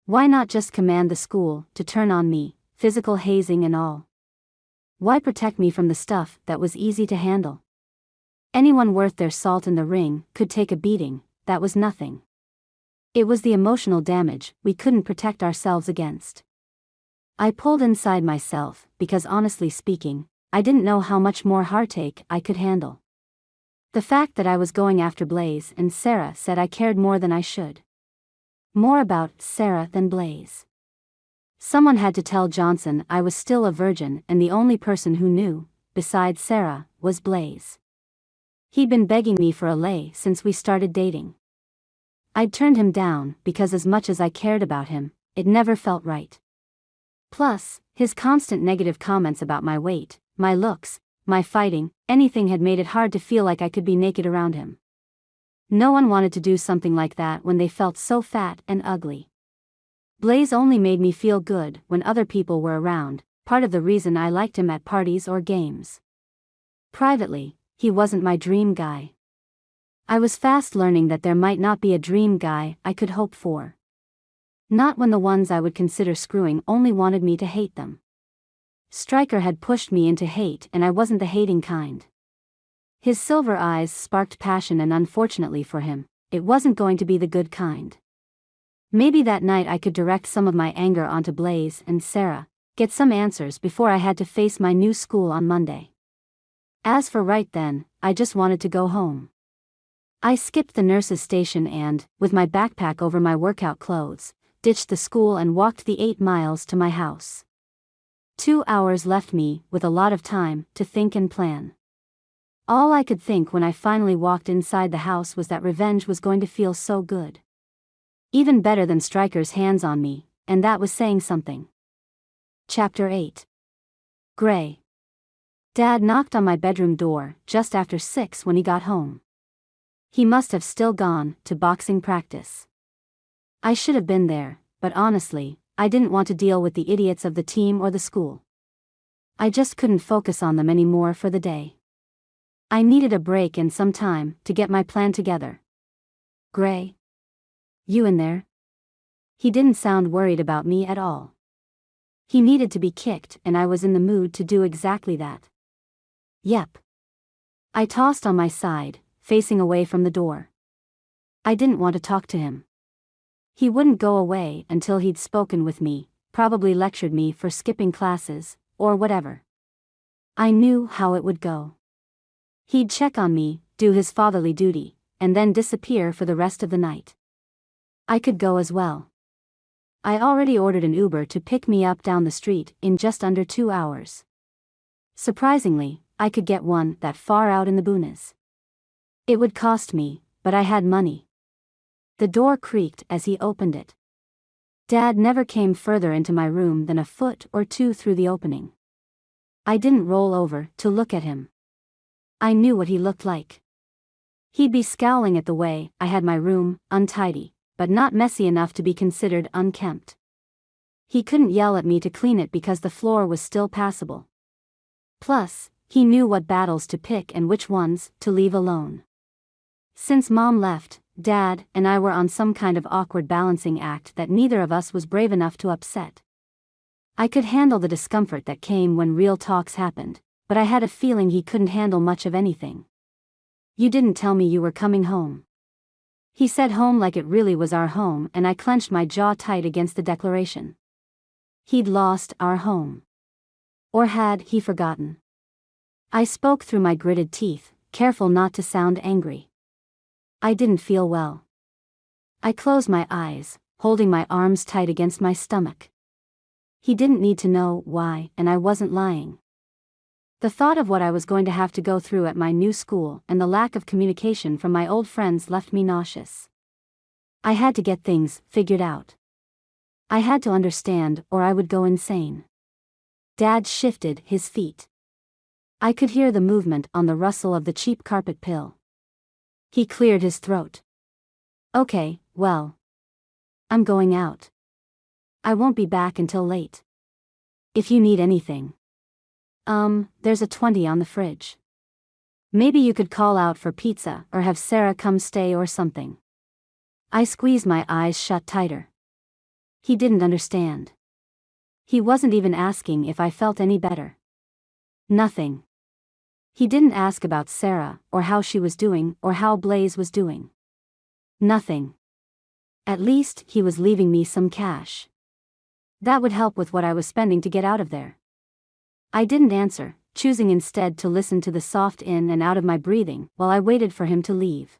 Why not just command the school to turn on me, physical hazing and all? Why protect me from the stuff that was easy to handle? Anyone worth their salt in the ring could take a beating, that was nothing. It was the emotional damage we couldn't protect ourselves against. I pulled inside myself because honestly speaking, I didn't know how much more heartache I could handle. The fact that I was going after Blaze and Sarah said I cared more than I should. More about Sarah than Blaze. Someone had to tell Johnson I was still a virgin and the only person who knew, besides Sarah, was Blaze. He'd been begging me for a lay since we started dating. I'd turned him down because as much as I cared about him, it never felt right. Plus, his constant negative comments about my weight, my looks, my fighting, anything had made it hard to feel like I could be naked around him. No one wanted to do something like that when they felt so fat and ugly. Blaze only made me feel good when other people were around, part of the reason I liked him at parties or games. Privately, he wasn't my dream guy. I was fast learning that there might not be a dream guy I could hope for. Not when the ones I would consider screwing only wanted me to hate them. Stryker had pushed me into hate and I wasn't the hating kind. His silver eyes sparked passion and unfortunately for him, it wasn't going to be the good kind. Maybe that night I could direct some of my anger onto Blaze and Sarah, get some answers before I had to face my new school on Monday. As for right then, I just wanted to go home. I skipped the nurse's station and, with my backpack over my workout clothes, ditched the school and walked the 8 miles to my house. 2 hours left me with a lot of time to think and plan. All I could think when I finally walked inside the house was that revenge was going to feel so good. Even better than Stryker's hands on me, and that was saying something. Chapter 8. Gray. Dad knocked on my bedroom door just after 6 when he got home. He must have still gone to boxing practice. I should have been there, but honestly, I didn't want to deal with the idiots of the team or the school. I just couldn't focus on them anymore for the day. I needed a break and some time to get my plan together. Gray? You in there? He didn't sound worried about me at all. He needed to be kicked and I was in the mood to do exactly that. Yep. I tossed on my side, facing away from the door. I didn't want to talk to him. He wouldn't go away until he'd spoken with me, probably lectured me for skipping classes, or whatever. I knew how it would go. He'd check on me, do his fatherly duty, and then disappear for the rest of the night. I could go as well. I already ordered an Uber to pick me up down the street in just under 2 hours. Surprisingly, I could get one that far out in the boonies. It would cost me, but I had money. The door creaked as he opened it. Dad never came further into my room than a foot or two through the opening. I didn't roll over to look at him. I knew what he looked like. He'd be scowling at the way I had my room, untidy, but not messy enough to be considered unkempt. He couldn't yell at me to clean it because the floor was still passable. Plus, he knew what battles to pick and which ones to leave alone. Since Mom left, Dad and I were on some kind of awkward balancing act that neither of us was brave enough to upset. I could handle the discomfort that came when real talks happened, but I had a feeling he couldn't handle much of anything. "You didn't tell me you were coming home." He said home like it really was our home, and I clenched my jaw tight against the declaration. He'd lost our home. Or had he forgotten? I spoke through my gritted teeth, careful not to sound angry. I didn't feel well. I closed my eyes, holding my arms tight against my stomach. He didn't need to know why, and I wasn't lying. The thought of what I was going to have to go through at my new school and the lack of communication from my old friends left me nauseous. I had to get things figured out. I had to understand or I would go insane. Dad shifted his feet. I could hear the movement on the rustle of the cheap carpet pill. He cleared his throat. "Okay, well. I'm going out. I won't be back until late. If you need anything. There's a 20 on the fridge. Maybe you could call out for pizza or have Sarah come stay or something." I squeezed my eyes shut tighter. He didn't understand. He wasn't even asking if I felt any better. Nothing. He didn't ask about Sarah, or how she was doing, or how Blaze was doing. Nothing. At least he was leaving me some cash. That would help with what I was spending to get out of there. I didn't answer, choosing instead to listen to the soft in and out of my breathing while I waited for him to leave.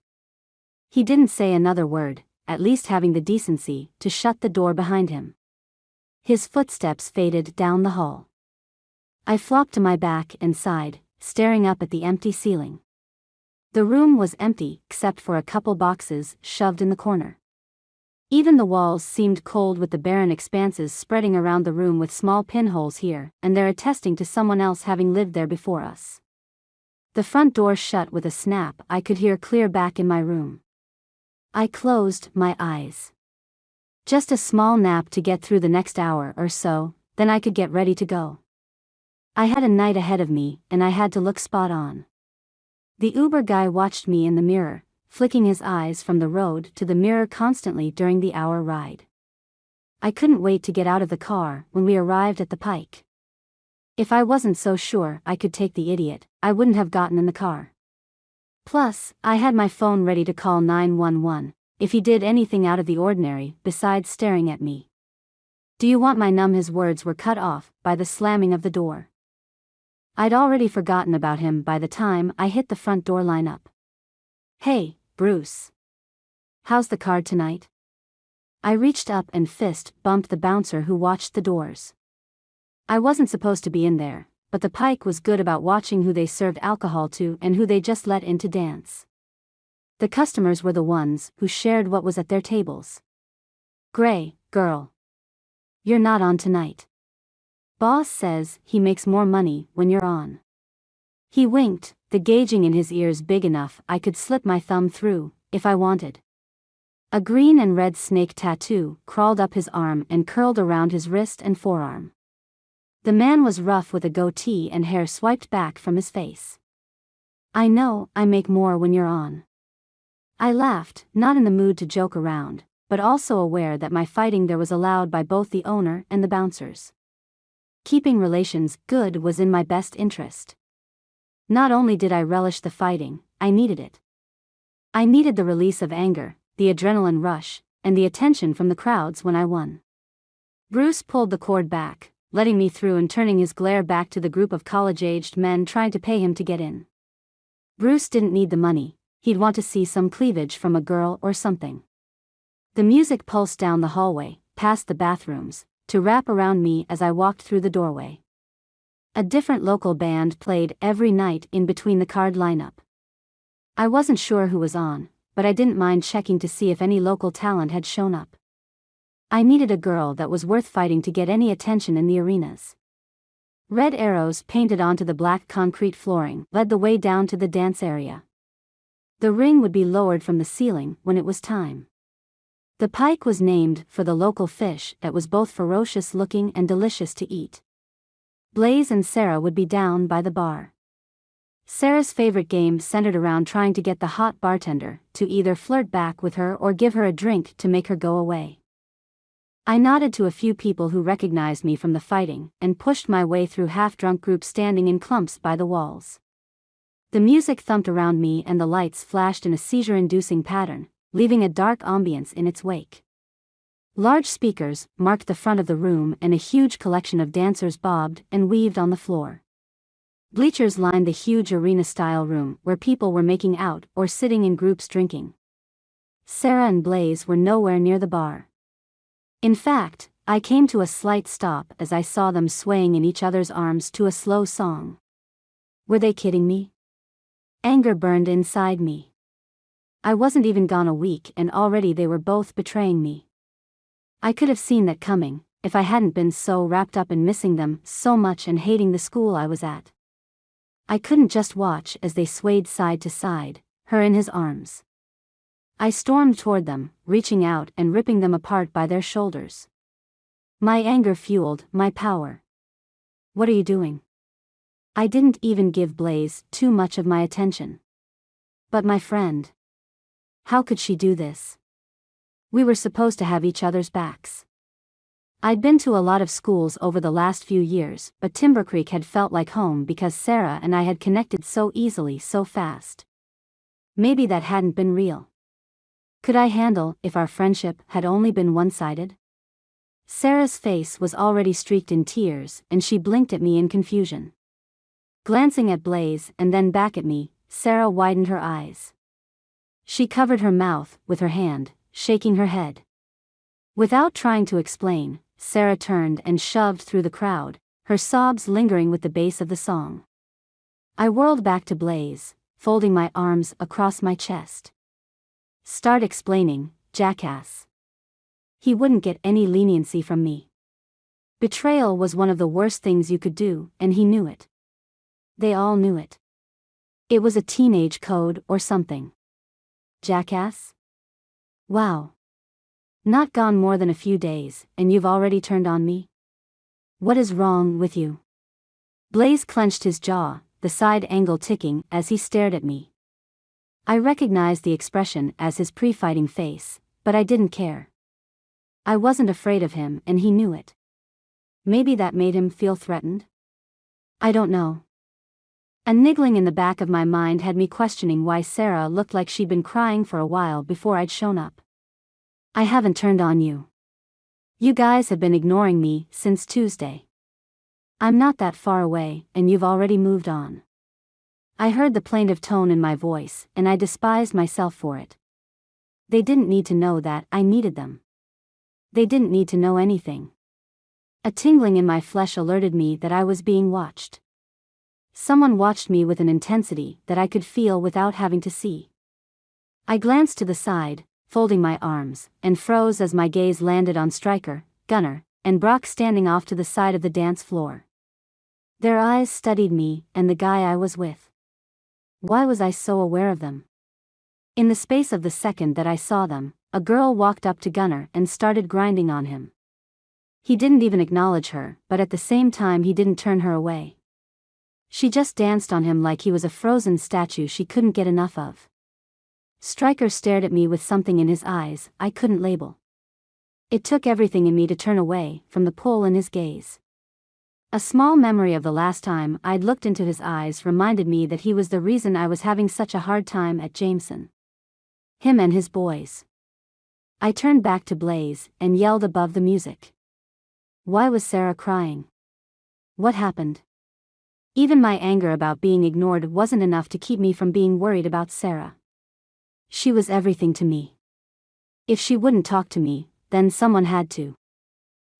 He didn't say another word, at least having the decency to shut the door behind him. His footsteps faded down the hall. I flopped to my back and sighed, staring up at the empty ceiling. The room was empty except for a couple boxes shoved in the corner. Even the walls seemed cold, with the barren expanses spreading around the room with small pinholes here and there attesting to someone else having lived there before us. The front door shut with a snap I could hear clear back in my room. I closed my eyes. Just a small nap to get through the next hour or so, then I could get ready to go. I had a night ahead of me and I had to look spot on. The Uber guy watched me in the mirror, flicking his eyes from the road to the mirror constantly during the hour ride. I couldn't wait to get out of the car when we arrived at the Pike. If I wasn't so sure I could take the idiot, I wouldn't have gotten in the car. Plus, I had my phone ready to call 911, if he did anything out of the ordinary besides staring at me. "Do you want my numb?" His words were cut off by the slamming of the door. I'd already forgotten about him by the time I hit the front door lineup. "Hey, Bruce. How's the card tonight?" I reached up and fist bumped the bouncer who watched the doors. I wasn't supposed to be in there, but the Pike was good about watching who they served alcohol to and who they just let in to dance. The customers were the ones who shared what was at their tables. "Gray, girl. You're not on tonight. Boss says he makes more money when you're on." He winked, the gauging in his ears big enough I could slip my thumb through, if I wanted. A green and red snake tattoo crawled up his arm and curled around his wrist and forearm. The man was rough with a goatee and hair swiped back from his face. "I know I make more when you're on." I laughed, not in the mood to joke around, but also aware that my fighting there was allowed by both the owner and the bouncers. Keeping relations good was in my best interest. Not only did I relish the fighting, I needed it. I needed the release of anger, the adrenaline rush, and the attention from the crowds when I won. Bruce pulled the cord back, letting me through and turning his glare back to the group of college-aged men trying to pay him to get in. Bruce didn't need the money, he'd want to see some cleavage from a girl or something. The music pulsed down the hallway, past the bathrooms, to wrap around me as I walked through the doorway. A different local band played every night in between the card lineup. I wasn't sure who was on, but I didn't mind checking to see if any local talent had shown up. I needed a girl that was worth fighting to get any attention in the arenas. Red arrows painted onto the black concrete flooring led the way down to the dance area. The ring would be lowered from the ceiling when it was time. The pike was named for the local fish that was both ferocious looking and delicious to eat. Blaze and Sarah would be down by the bar. Sarah's favorite game centered around trying to get the hot bartender to either flirt back with her or give her a drink to make her go away. I nodded to a few people who recognized me from the fighting and pushed my way through half-drunk groups standing in clumps by the walls. The music thumped around me and the lights flashed in a seizure-inducing pattern, leaving a dark ambience in its wake. Large speakers marked the front of the room and a huge collection of dancers bobbed and weaved on the floor. Bleachers lined the huge arena-style room where people were making out or sitting in groups drinking. Sarah and Blaze were nowhere near the bar. In fact, I came to a slight stop as I saw them swaying in each other's arms to a slow song. Were they kidding me? Anger burned inside me. I wasn't even gone a week and already they were both betraying me. I could have seen that coming, if I hadn't been so wrapped up in missing them so much and hating the school I was at. I couldn't just watch as they swayed side to side, her in his arms. I stormed toward them, reaching out and ripping them apart by their shoulders. My anger fueled my power. What are you doing? I didn't even give Blaze too much of my attention. But my friend. How could she do this? We were supposed to have each other's backs. I'd been to a lot of schools over the last few years, but Timber Creek had felt like home because Sarah and I had connected so easily so fast. Maybe that hadn't been real. Could I handle if our friendship had only been one-sided? Sarah's face was already streaked in tears and she blinked at me in confusion. Glancing at Blaze and then back at me, Sarah widened her eyes. She covered her mouth with her hand, shaking her head. Without trying to explain, Sarah turned and shoved through the crowd, her sobs lingering with the bass of the song. I whirled back to Blaze, folding my arms across my chest. Start explaining, jackass. He wouldn't get any leniency from me. Betrayal was one of the worst things you could do, and he knew it. They all knew it. It was a teenage code or something. Jackass? Wow. Not gone more than a few days, and you've already turned on me? What is wrong with you? Blaze clenched his jaw, the side angle ticking as he stared at me. I recognized the expression as his pre-fighting face, but I didn't care. I wasn't afraid of him and he knew it. Maybe that made him feel threatened? I don't know. A niggling in the back of my mind had me questioning why Sarah looked like she'd been crying for a while before I'd shown up. I haven't turned on you. You guys have been ignoring me since Tuesday. I'm not that far away, and you've already moved on. I heard the plaintive tone in my voice, and I despised myself for it. They didn't need to know that I needed them. They didn't need to know anything. A tingling in my flesh alerted me that I was being watched. Someone watched me with an intensity that I could feel without having to see. I glanced to the side, folding my arms, and froze as my gaze landed on Stryker, Gunner, and Brock standing off to the side of the dance floor. Their eyes studied me and the guy I was with. Why was I so aware of them? In the space of the second that I saw them, a girl walked up to Gunner and started grinding on him. He didn't even acknowledge her, but at the same time he didn't turn her away. She just danced on him like he was a frozen statue she couldn't get enough of. Stryker stared at me with something in his eyes I couldn't label. It took everything in me to turn away from the pull in his gaze. A small memory of the last time I'd looked into his eyes reminded me that he was the reason I was having such a hard time at Jameson. Him and his boys. I turned back to Blaze and yelled above the music. Why was Sarah crying? What happened? Even my anger about being ignored wasn't enough to keep me from being worried about Sarah. She was everything to me. If she wouldn't talk to me, then someone had to.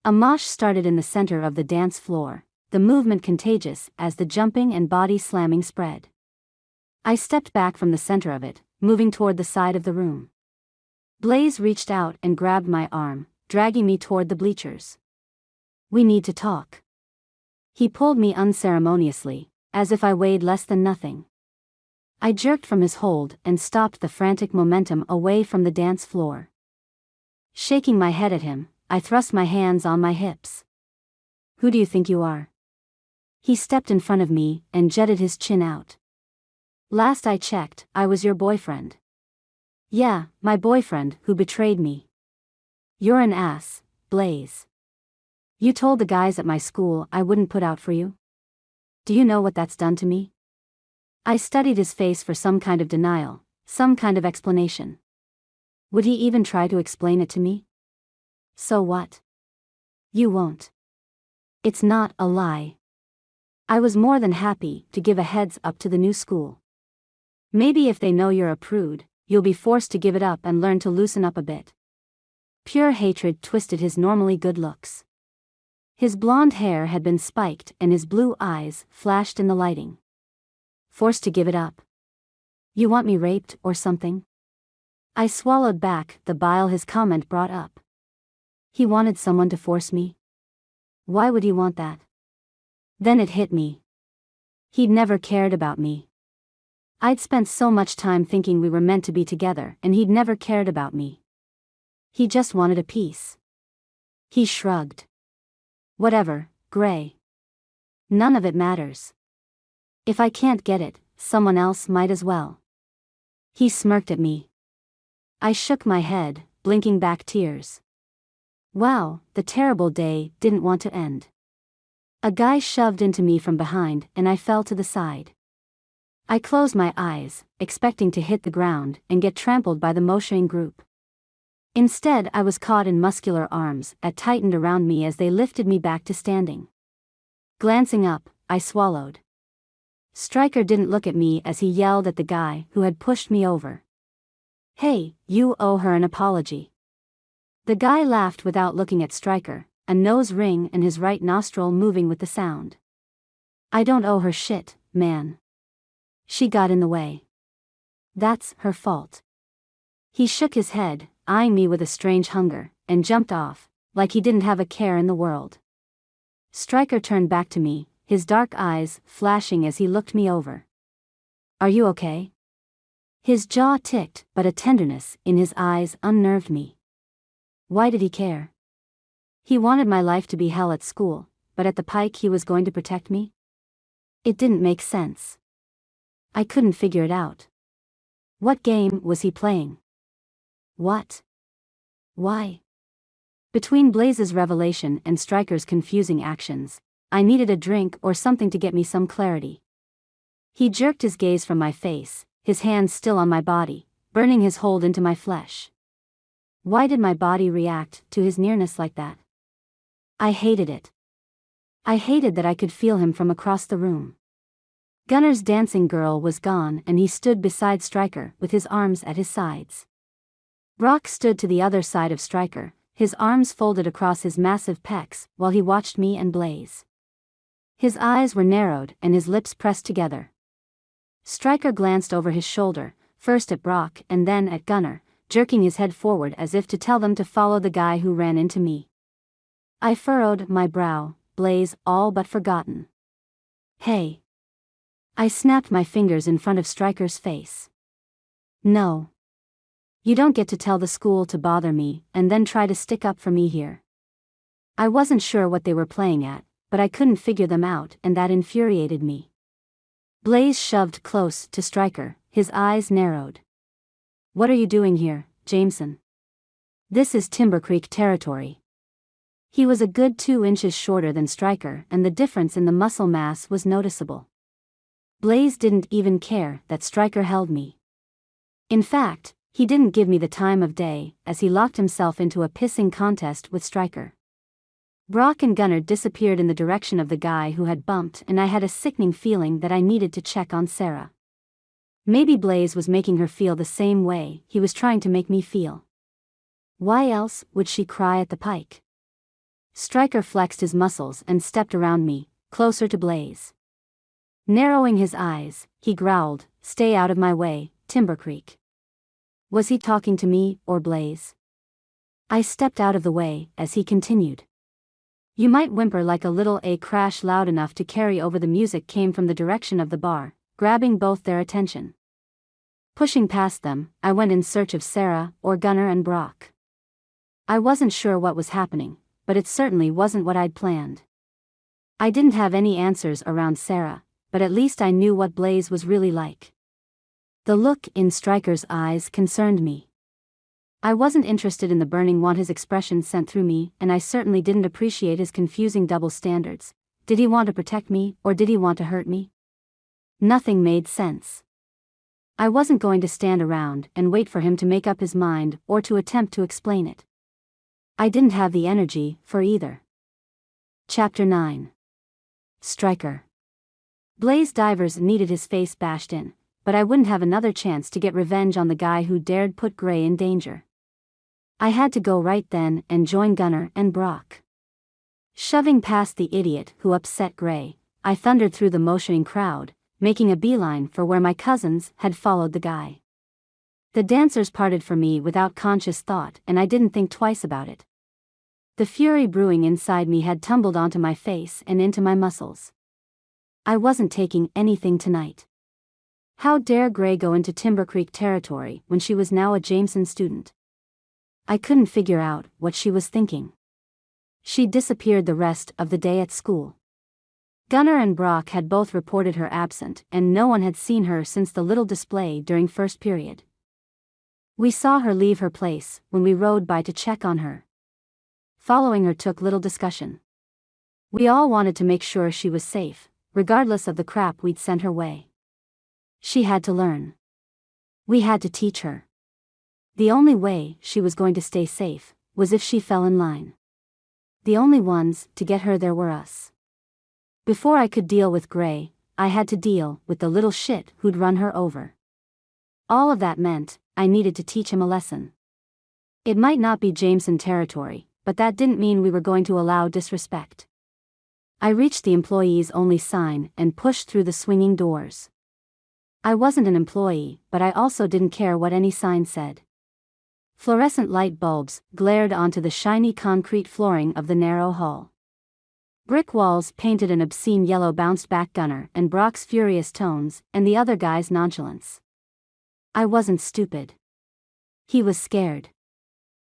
A mosh started in the center of the dance floor, the movement contagious as the jumping and body slamming spread. I stepped back from the center of it, moving toward the side of the room. Blaze reached out and grabbed my arm, dragging me toward the bleachers. We need to talk. He pulled me unceremoniously, as if I weighed less than nothing. I jerked from his hold and stopped the frantic momentum away from the dance floor. Shaking my head at him, I thrust my hands on my hips. Who do you think you are? He stepped in front of me and jetted his chin out. Last I checked, I was your boyfriend. Yeah, my boyfriend who betrayed me. You're an ass, Blaze. You told the guys at my school I wouldn't put out for you? Do you know what that's done to me? I studied his face for some kind of denial, some kind of explanation. Would he even try to explain it to me? So what? You won't. It's not a lie. I was more than happy to give a heads up to the new school. Maybe if they know you're a prude, you'll be forced to give it up and learn to loosen up a bit. Pure hatred twisted his normally good looks. His blonde hair had been spiked and his blue eyes flashed in the lighting. Forced to give it up. You want me raped or something? I swallowed back the bile his comment brought up. He wanted someone to force me? Why would he want that? Then it hit me. He'd never cared about me. I'd spent so much time thinking we were meant to be together and he'd never cared about me. He just wanted a piece. He shrugged. Whatever, Gray. None of it matters. If I can't get it, someone else might as well. He smirked at me. I shook my head, blinking back tears. Wow, the terrible day didn't want to end. A guy shoved into me from behind and I fell to the side. I closed my eyes, expecting to hit the ground and get trampled by the moshing group. Instead, I was caught in muscular arms that tightened around me as they lifted me back to standing. Glancing up, I swallowed. Stryker didn't look at me as he yelled at the guy who had pushed me over. Hey, you owe her an apology. The guy laughed without looking at Stryker, a nose ring and his right nostril moving with the sound. I don't owe her shit, man. She got in the way. That's her fault. He shook his head, eyeing me with a strange hunger, and jumped off, like he didn't have a care in the world. Stryker turned back to me, his dark eyes flashing as he looked me over. Are you okay? His jaw ticked, but a tenderness in his eyes unnerved me. Why did he care? He wanted my life to be hell at school, but at the pike he was going to protect me? It didn't make sense. I couldn't figure it out. What game was he playing? What? Why? Between Blaze's revelation and Stryker's confusing actions, I needed a drink or something to get me some clarity. He jerked his gaze from my face, his hands still on my body, burning his hold into my flesh. Why did my body react to his nearness like that? I hated it. I hated that I could feel him from across the room. Gunner's dancing girl was gone and he stood beside Stryker with his arms at his sides. Brock stood to the other side of Stryker, his arms folded across his massive pecs while he watched me and Blaze. His eyes were narrowed and his lips pressed together. Stryker glanced over his shoulder, first at Brock and then at Gunner, jerking his head forward as if to tell them to follow the guy who ran into me. I furrowed my brow, Blaze all but forgotten. Hey. I snapped my fingers in front of Stryker's face. No. You don't get to tell the school to bother me and then try to stick up for me here. I wasn't sure what they were playing at, but I couldn't figure them out and that infuriated me. Blaze shoved close to Stryker, his eyes narrowed. What are you doing here, Jameson? This is Timber Creek territory. He was a good 2 inches shorter than Stryker, and the difference in the muscle mass was noticeable. Blaze didn't even care that Stryker held me. In fact, he didn't give me the time of day, as he locked himself into a pissing contest with Stryker. Brock and Gunnar disappeared in the direction of the guy who had bumped, and I had a sickening feeling that I needed to check on Sarah. Maybe Blaze was making her feel the same way he was trying to make me feel. Why else would she cry at the pike? Stryker flexed his muscles and stepped around me, closer to Blaze. Narrowing his eyes, he growled, "Stay out of my way, Timber Creek." Was he talking to me or Blaze? I stepped out of the way as he continued. "You might whimper like a little." A crash loud enough to carry over the music came from the direction of the bar, grabbing both their attention. Pushing past them, I went in search of Sarah or Gunnar and Brock. I wasn't sure what was happening, but it certainly wasn't what I'd planned. I didn't have any answers around Sarah, but at least I knew what Blaze was really like. The look in Stryker's eyes concerned me. I wasn't interested in the burning want his expression sent through me, and I certainly didn't appreciate his confusing double standards. Did he want to protect me, or did he want to hurt me? Nothing made sense. I wasn't going to stand around and wait for him to make up his mind or to attempt to explain it. I didn't have the energy for either. Chapter 9. Stryker. Blaze Divers needed his face bashed in, but I wouldn't have another chance to get revenge on the guy who dared put Gray in danger. I had to go right then and join Gunnar and Brock. Shoving past the idiot who upset Gray, I thundered through the motioning crowd, making a beeline for where my cousins had followed the guy. The dancers parted from me without conscious thought, and I didn't think twice about it. The fury brewing inside me had tumbled onto my face and into my muscles. I wasn't taking anything tonight. How dare Gray go into Timber Creek territory when she was now a Jameson student? I couldn't figure out what she was thinking. She disappeared the rest of the day at school. Gunnar and Brock had both reported her absent, and no one had seen her since the little display during first period. We saw her leave her place when we rode by to check on her. Following her took little discussion. We all wanted to make sure she was safe, regardless of the crap we'd sent her way. She had to learn. We had to teach her. The only way she was going to stay safe was if she fell in line. The only ones to get her there were us. Before I could deal with Gray, I had to deal with the little shit who'd run her over. All of that meant I needed to teach him a lesson. It might not be Jameson territory, but that didn't mean we were going to allow disrespect. I reached the employees-only sign and pushed through the swinging doors. I wasn't an employee, but I also didn't care what any sign said. Fluorescent light bulbs glared onto the shiny concrete flooring of the narrow hall. Brick walls painted an obscene yellow bounced back Gunnar and Brock's furious tones, and the other guy's nonchalance. I wasn't stupid. He was scared.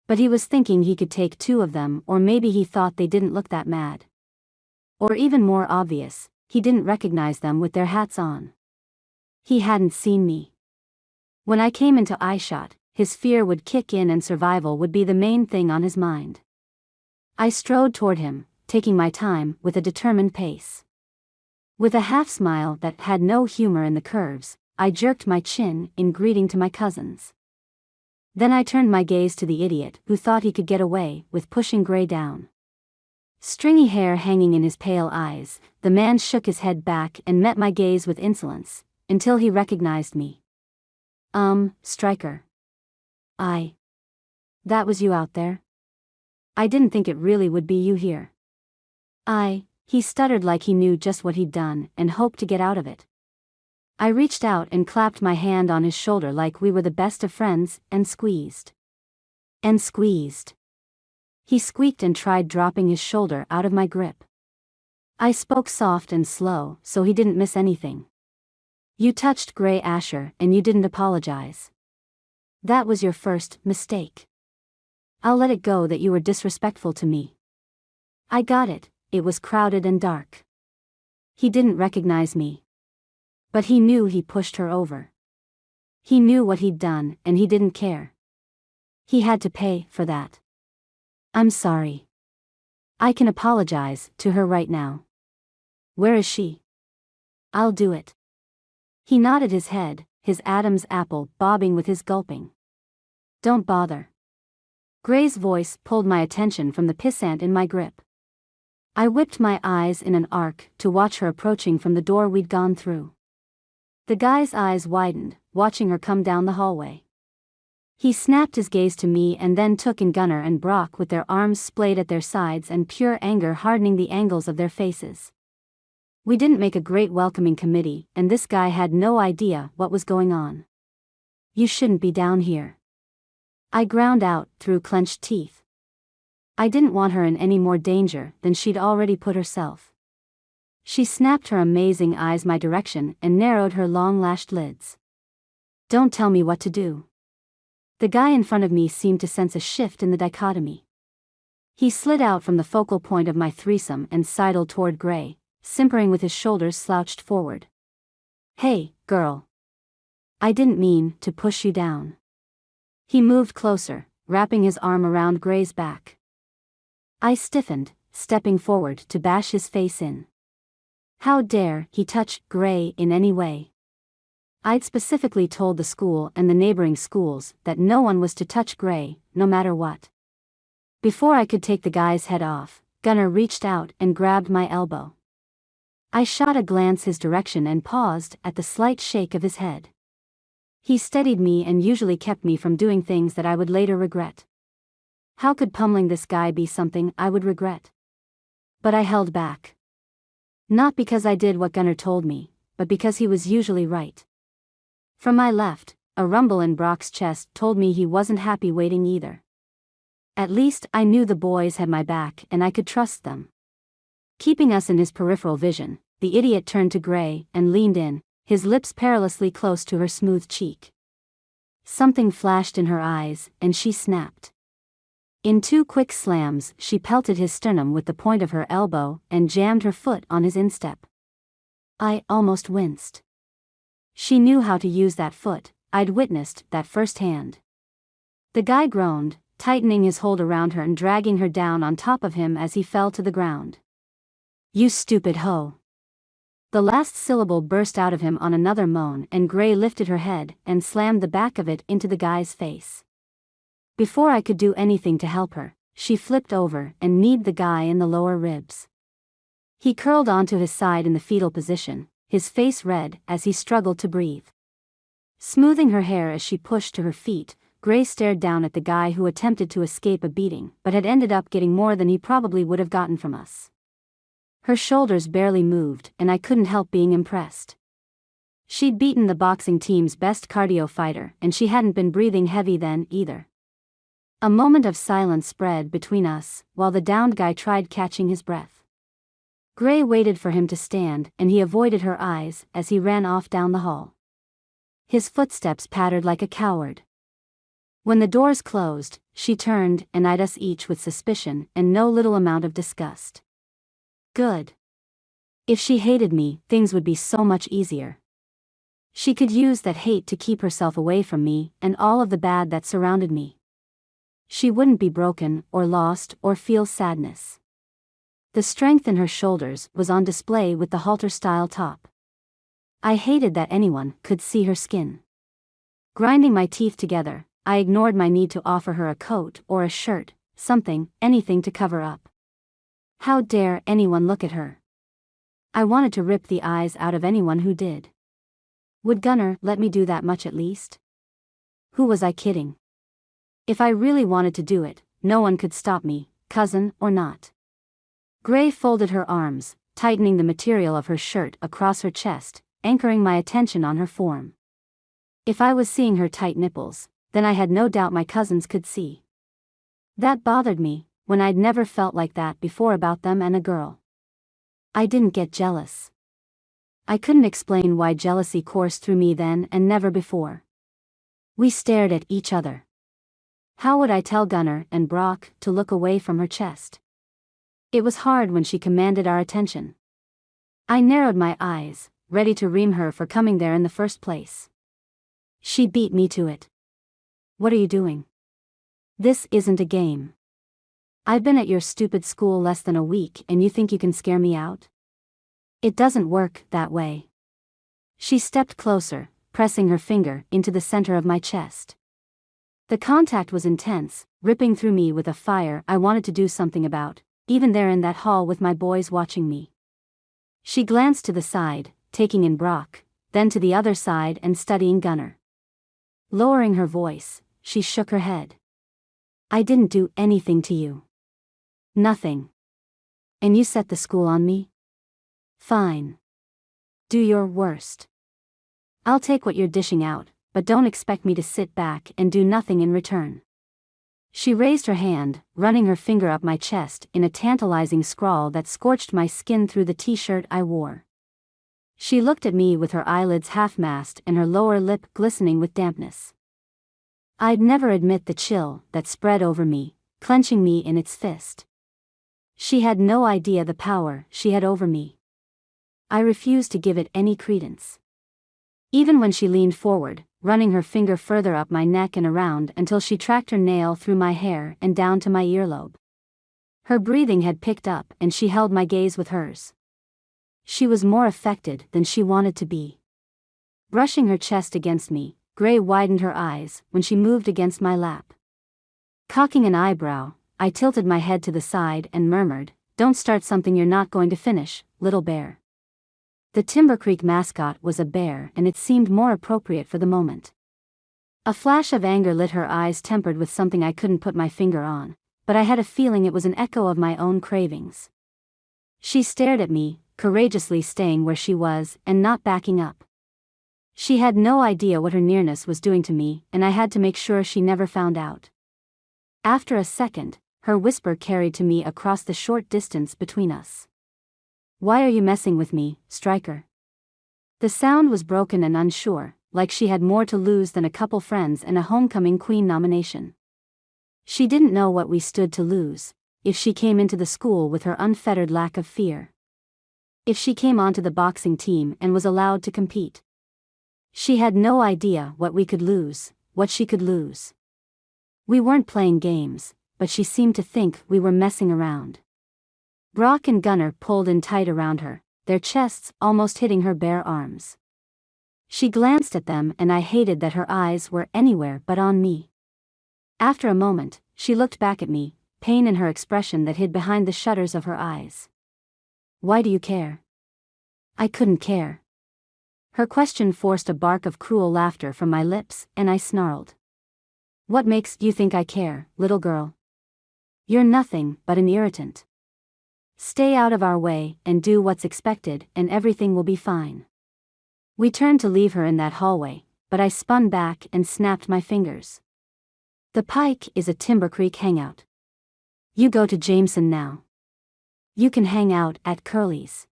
But he was thinking he could take 2 of them, or maybe he thought they didn't look that mad. Or even more obvious, he didn't recognize them with their hats on. He hadn't seen me. When I came into eyeshot, his fear would kick in and survival would be the main thing on his mind. I strode toward him, taking my time with a determined pace. With a half-smile that had no humor in the curves, I jerked my chin in greeting to my cousins. Then I turned my gaze to the idiot who thought he could get away with pushing Gray down. Stringy hair hanging in his pale eyes, the man shook his head back and met my gaze with insolence, until he recognized me. Stryker. That was you out there? I didn't think it really would be you here. He stuttered like he knew just what he'd done and hoped to get out of it. I reached out and clapped my hand on his shoulder like we were the best of friends, and squeezed. He squeaked and tried dropping his shoulder out of my grip. I spoke soft and slow so he didn't miss anything. You touched Gray Asher and you didn't apologize. That was your first mistake. I'll let it go that you were disrespectful to me. I got it, it was crowded and dark. He didn't recognize me. But he knew he pushed her over. He knew what he'd done and he didn't care. He had to pay for that. I'm sorry. I can apologize to her right now. Where is she? I'll do it. He nodded his head, his Adam's apple bobbing with his gulping. Don't bother. Gray's voice pulled my attention from the pissant in my grip. I whipped my eyes in an arc to watch her approaching from the door we'd gone through. The guy's eyes widened, watching her come down the hallway. He snapped his gaze to me and then took in Gunnar and Brock with their arms splayed at their sides and pure anger hardening the angles of their faces. We didn't make a great welcoming committee, and this guy had no idea what was going on. You shouldn't be down here. I ground out through clenched teeth. I didn't want her in any more danger than she'd already put herself. She snapped her amazing eyes my direction and narrowed her long-lashed lids. Don't tell me what to do. The guy in front of me seemed to sense a shift in the dichotomy. He slid out from the focal point of my threesome and sidled toward Gray, simpering with his shoulders slouched forward. Hey, girl. I didn't mean to push you down. He moved closer, wrapping his arm around Gray's back. I stiffened, stepping forward to bash his face in. How dare he touch Gray in any way? I'd specifically told the school and the neighboring schools that no one was to touch Gray, no matter what. Before I could take the guy's head off, Gunnar reached out and grabbed my elbow. I shot a glance his direction and paused at the slight shake of his head. He steadied me and usually kept me from doing things that I would later regret. How could pummeling this guy be something I would regret? But I held back. Not because I did what Gunnar told me, but because he was usually right. From my left, a rumble in Brock's chest told me he wasn't happy waiting either. At least I knew the boys had my back and I could trust them. Keeping us in his peripheral vision, the idiot turned to Gray and leaned in, his lips perilously close to her smooth cheek. Something flashed in her eyes, and she snapped. In 2 quick slams, she pelted his sternum with the point of her elbow and jammed her foot on his instep. I almost winced. She knew how to use that foot, I'd witnessed that firsthand. The guy groaned, tightening his hold around her and dragging her down on top of him as he fell to the ground. You stupid hoe. The last syllable burst out of him on another moan, and Gray lifted her head and slammed the back of it into the guy's face. Before I could do anything to help her, she flipped over and kneed the guy in the lower ribs. He curled onto his side in the fetal position, his face red as he struggled to breathe. Smoothing her hair as she pushed to her feet, Gray stared down at the guy who attempted to escape a beating but had ended up getting more than he probably would have gotten from us. Her shoulders barely moved, and I couldn't help being impressed. She'd beaten the boxing team's best cardio fighter, and she hadn't been breathing heavy then, either. A moment of silence spread between us, while the downed guy tried catching his breath. Gray waited for him to stand, and he avoided her eyes as he ran off down the hall. His footsteps pattered like a coward. When the doors closed, she turned and eyed us each with suspicion and no little amount of disgust. Good. If she hated me, things would be so much easier. She could use that hate to keep herself away from me and all of the bad that surrounded me. She wouldn't be broken or lost or feel sadness. The strength in her shoulders was on display with the halter-style top. I hated that anyone could see her skin. Grinding my teeth together, I ignored my need to offer her a coat or a shirt, something, anything to cover up. How dare anyone look at her? I wanted to rip the eyes out of anyone who did. Would Gunnar let me do that much at least? Who was I kidding? If I really wanted to do it, no one could stop me, cousin or not. Gray folded her arms, tightening the material of her shirt across her chest, anchoring my attention on her form. If I was seeing her tight nipples, then I had no doubt my cousins could see. That bothered me, when I'd never felt like that before about them and a girl. I didn't get jealous. I couldn't explain why jealousy coursed through me then and never before. We stared at each other. How would I tell Gunnar and Brock to look away from her chest? It was hard when she commanded our attention. I narrowed my eyes, ready to ream her for coming there in the first place. She beat me to it. What are you doing? This isn't a game. I've been at your stupid school less than a week and you think you can scare me out? It doesn't work that way. She stepped closer, pressing her finger into the center of my chest. The contact was intense, ripping through me with a fire I wanted to do something about, even there in that hall with my boys watching me. She glanced to the side, taking in Brock, then to the other side and studying Gunnar. Lowering her voice, she shook her head. I didn't do anything to you. Nothing. And you set the school on me? Fine. Do your worst. I'll take what you're dishing out, but don't expect me to sit back and do nothing in return. She raised her hand, running her finger up my chest in a tantalizing scrawl that scorched my skin through the t-shirt I wore. She looked at me with her eyelids half-masked and her lower lip glistening with dampness. I'd never admit the chill that spread over me, clenching me in its fist. She had no idea the power she had over me. I refused to give it any credence. Even when she leaned forward, running her finger further up my neck and around until she tracked her nail through my hair and down to my earlobe. Her breathing had picked up and she held my gaze with hers. She was more affected than she wanted to be. Brushing her chest against me, Gray widened her eyes when she moved against my lap. Cocking an eyebrow, I tilted my head to the side and murmured, "Don't start something you're not going to finish, little bear." The Timber Creek mascot was a bear and it seemed more appropriate for the moment. A flash of anger lit her eyes, tempered with something I couldn't put my finger on, but I had a feeling it was an echo of my own cravings. She stared at me, courageously staying where she was and not backing up. She had no idea what her nearness was doing to me, and I had to make sure she never found out. After a second, her whisper carried to me across the short distance between us. "Why are you messing with me, Stryker?" The sound was broken and unsure, like she had more to lose than a couple friends and a homecoming queen nomination. She didn't know what we stood to lose, if she came into the school with her unfettered lack of fear. If she came onto the boxing team and was allowed to compete. She had no idea what we could lose, what she could lose. We weren't playing games, but she seemed to think we were messing around. Brock and Gunnar pulled in tight around her, their chests almost hitting her bare arms. She glanced at them and I hated that her eyes were anywhere but on me. After a moment, she looked back at me, pain in her expression that hid behind the shutters of her eyes. "Why do you care?" I couldn't care. Her question forced a bark of cruel laughter from my lips, and I snarled. "What makes you think I care, little girl? You're nothing but an irritant. Stay out of our way and do what's expected and everything will be fine." We turned to leave her in that hallway, but I spun back and snapped my fingers. "The Pike is a Timber Creek hangout. You go to Jameson now. You can hang out at Curly's.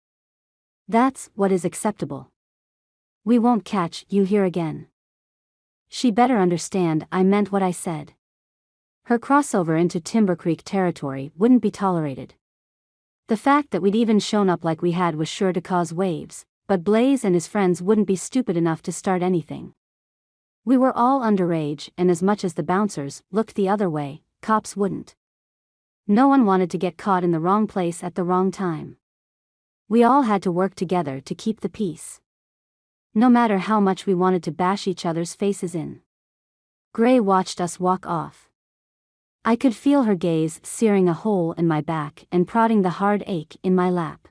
That's what is acceptable. We won't catch you here again." She better understand I meant what I said. Her crossover into Timber Creek territory wouldn't be tolerated. The fact that we'd even shown up like we had was sure to cause waves, but Blaze and his friends wouldn't be stupid enough to start anything. We were all underage, and as much as the bouncers looked the other way, cops wouldn't. No one wanted to get caught in the wrong place at the wrong time. We all had to work together to keep the peace. No matter how much we wanted to bash each other's faces in. Gray watched us walk off. I could feel her gaze searing a hole in my back and prodding the hard ache in my lap.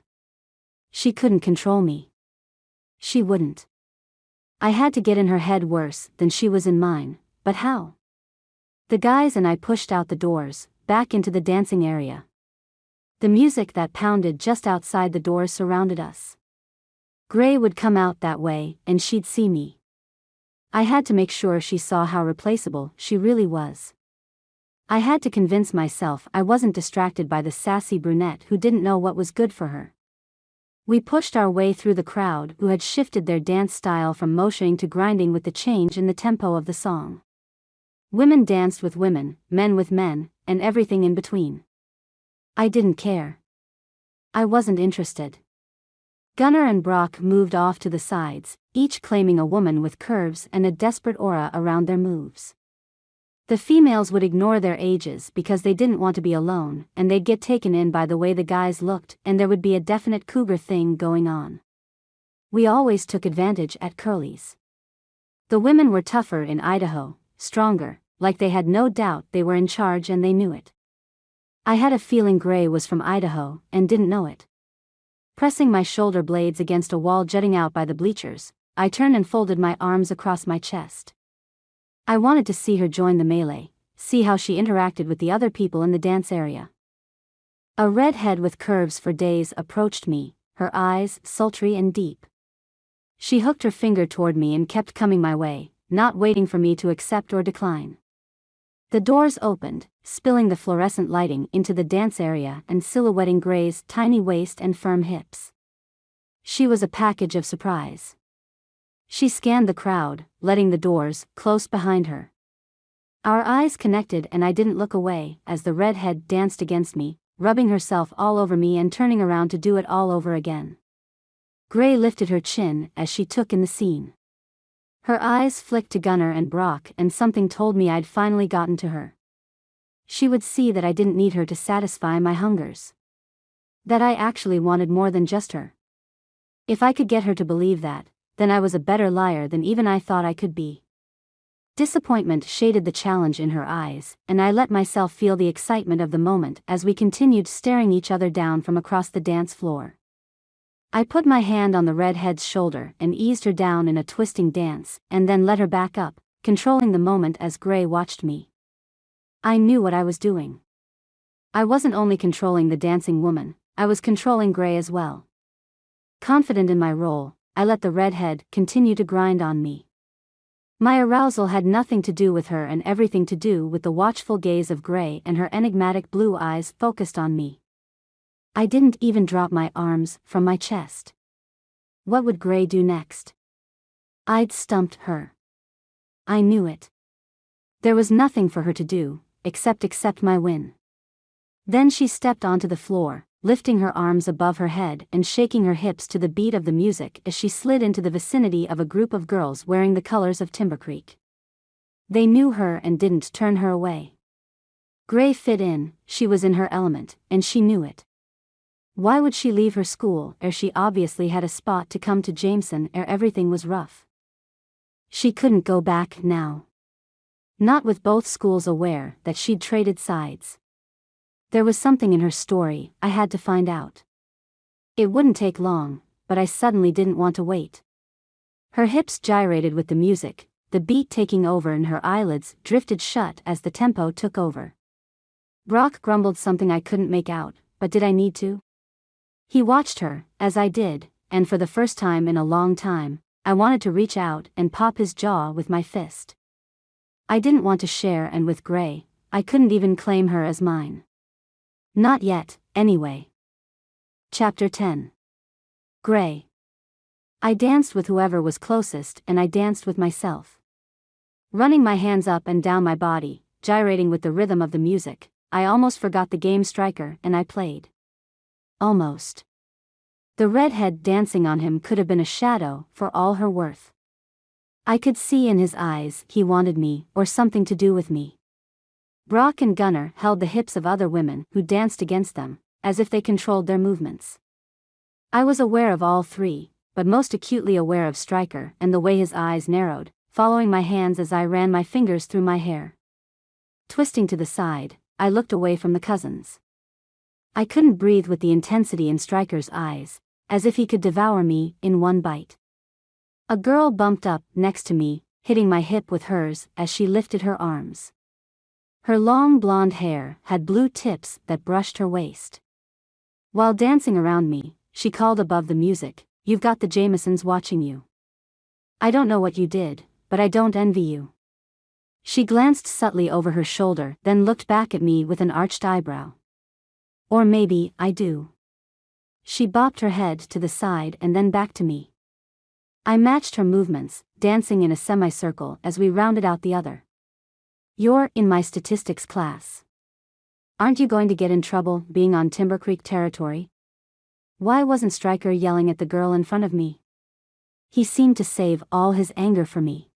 She couldn't control me. She wouldn't. I had to get in her head worse than she was in mine, but how? The guys and I pushed out the doors, back into the dancing area. The music that pounded just outside the doors surrounded us. Gray would come out that way and she'd see me. I had to make sure she saw how replaceable she really was. I had to convince myself I wasn't distracted by the sassy brunette who didn't know what was good for her. We pushed our way through the crowd who had shifted their dance style from motioning to grinding with the change in the tempo of the song. Women danced with women, men with men, and everything in between. I didn't care. I wasn't interested. Gunnar and Brock moved off to the sides, each claiming a woman with curves and a desperate aura around their moves. The females would ignore their ages because they didn't want to be alone, and they'd get taken in by the way the guys looked, and there would be a definite cougar thing going on. We always took advantage at Curly's. The women were tougher in Idaho, stronger, like they had no doubt they were in charge and they knew it. I had a feeling Gray was from Idaho, and didn't know it. Pressing my shoulder blades against a wall jutting out by the bleachers, I turned and folded my arms across my chest. I wanted to see her join the melee, see how she interacted with the other people in the dance area. A redhead with curves for days approached me, her eyes sultry and deep. She hooked her finger toward me and kept coming my way, not waiting for me to accept or decline. The doors opened, spilling the fluorescent lighting into the dance area and silhouetting Gray's tiny waist and firm hips. She was a package of surprise. She scanned the crowd, letting the doors close behind her. Our eyes connected and I didn't look away as the redhead danced against me, rubbing herself all over me and turning around to do it all over again. Gray lifted her chin as she took in the scene. Her eyes flicked to Gunnar and Brock, and something told me I'd finally gotten to her. She would see that I didn't need her to satisfy my hungers. That I actually wanted more than just her. If I could get her to believe that, then I was a better liar than even I thought I could be. Disappointment shaded the challenge in her eyes, and I let myself feel the excitement of the moment as we continued staring each other down from across the dance floor. I put my hand on the redhead's shoulder and eased her down in a twisting dance, and then let her back up, controlling the moment as Gray watched me. I knew what I was doing. I wasn't only controlling the dancing woman, I was controlling Gray as well. Confident in my role, I let the redhead continue to grind on me. My arousal had nothing to do with her and everything to do with the watchful gaze of Gray and her enigmatic blue eyes focused on me. I didn't even drop my arms from my chest. What would Gray do next? I'd stumped her. I knew it. There was nothing for her to do, except accept my win. Then she stepped onto the floor, lifting her arms above her head and shaking her hips to the beat of the music as she slid into the vicinity of a group of girls wearing the colors of Timber Creek. They knew her and didn't turn her away. Gray fit in, she was in her element, and she knew it. Why would she leave her school ere she obviously had a spot to come to Jameson ere everything was rough? She couldn't go back now. Not with both schools aware that she'd traded sides. There was something in her story I had to find out. It wouldn't take long, but I suddenly didn't want to wait. Her hips gyrated with the music, the beat taking over and her eyelids drifted shut as the tempo took over. Brock grumbled something I couldn't make out, but did I need to? He watched her, as I did, and for the first time in a long time, I wanted to reach out and pop his jaw with my fist. I didn't want to share, and with Gray, I couldn't even claim her as mine. Not yet, anyway. Chapter 10. Gray. I danced with whoever was closest and I danced with myself. Running my hands up and down my body, gyrating with the rhythm of the music, I almost forgot the game Stryker and I played. Almost. The redhead dancing on him could have been a shadow for all her worth. I could see in his eyes he wanted me or something to do with me. Brock and Gunnar held the hips of other women who danced against them, as if they controlled their movements. I was aware of all three, but most acutely aware of Stryker and the way his eyes narrowed, following my hands as I ran my fingers through my hair. Twisting to the side, I looked away from the cousins. I couldn't breathe with the intensity in Stryker's eyes, as if he could devour me in one bite. A girl bumped up next to me, hitting my hip with hers as she lifted her arms. Her long blonde hair had blue tips that brushed her waist. While dancing around me, she called above the music, "You've got the Jamesons watching you. I don't know what you did, but I don't envy you." She glanced subtly over her shoulder, then looked back at me with an arched eyebrow. Or maybe I do. She bopped her head to the side and then back to me. I matched her movements, dancing in a semicircle as we rounded out the other. "You're in my statistics class. Aren't you going to get in trouble being on Timber Creek territory?" Why wasn't Stryker yelling at the girl in front of me? He seemed to save all his anger for me.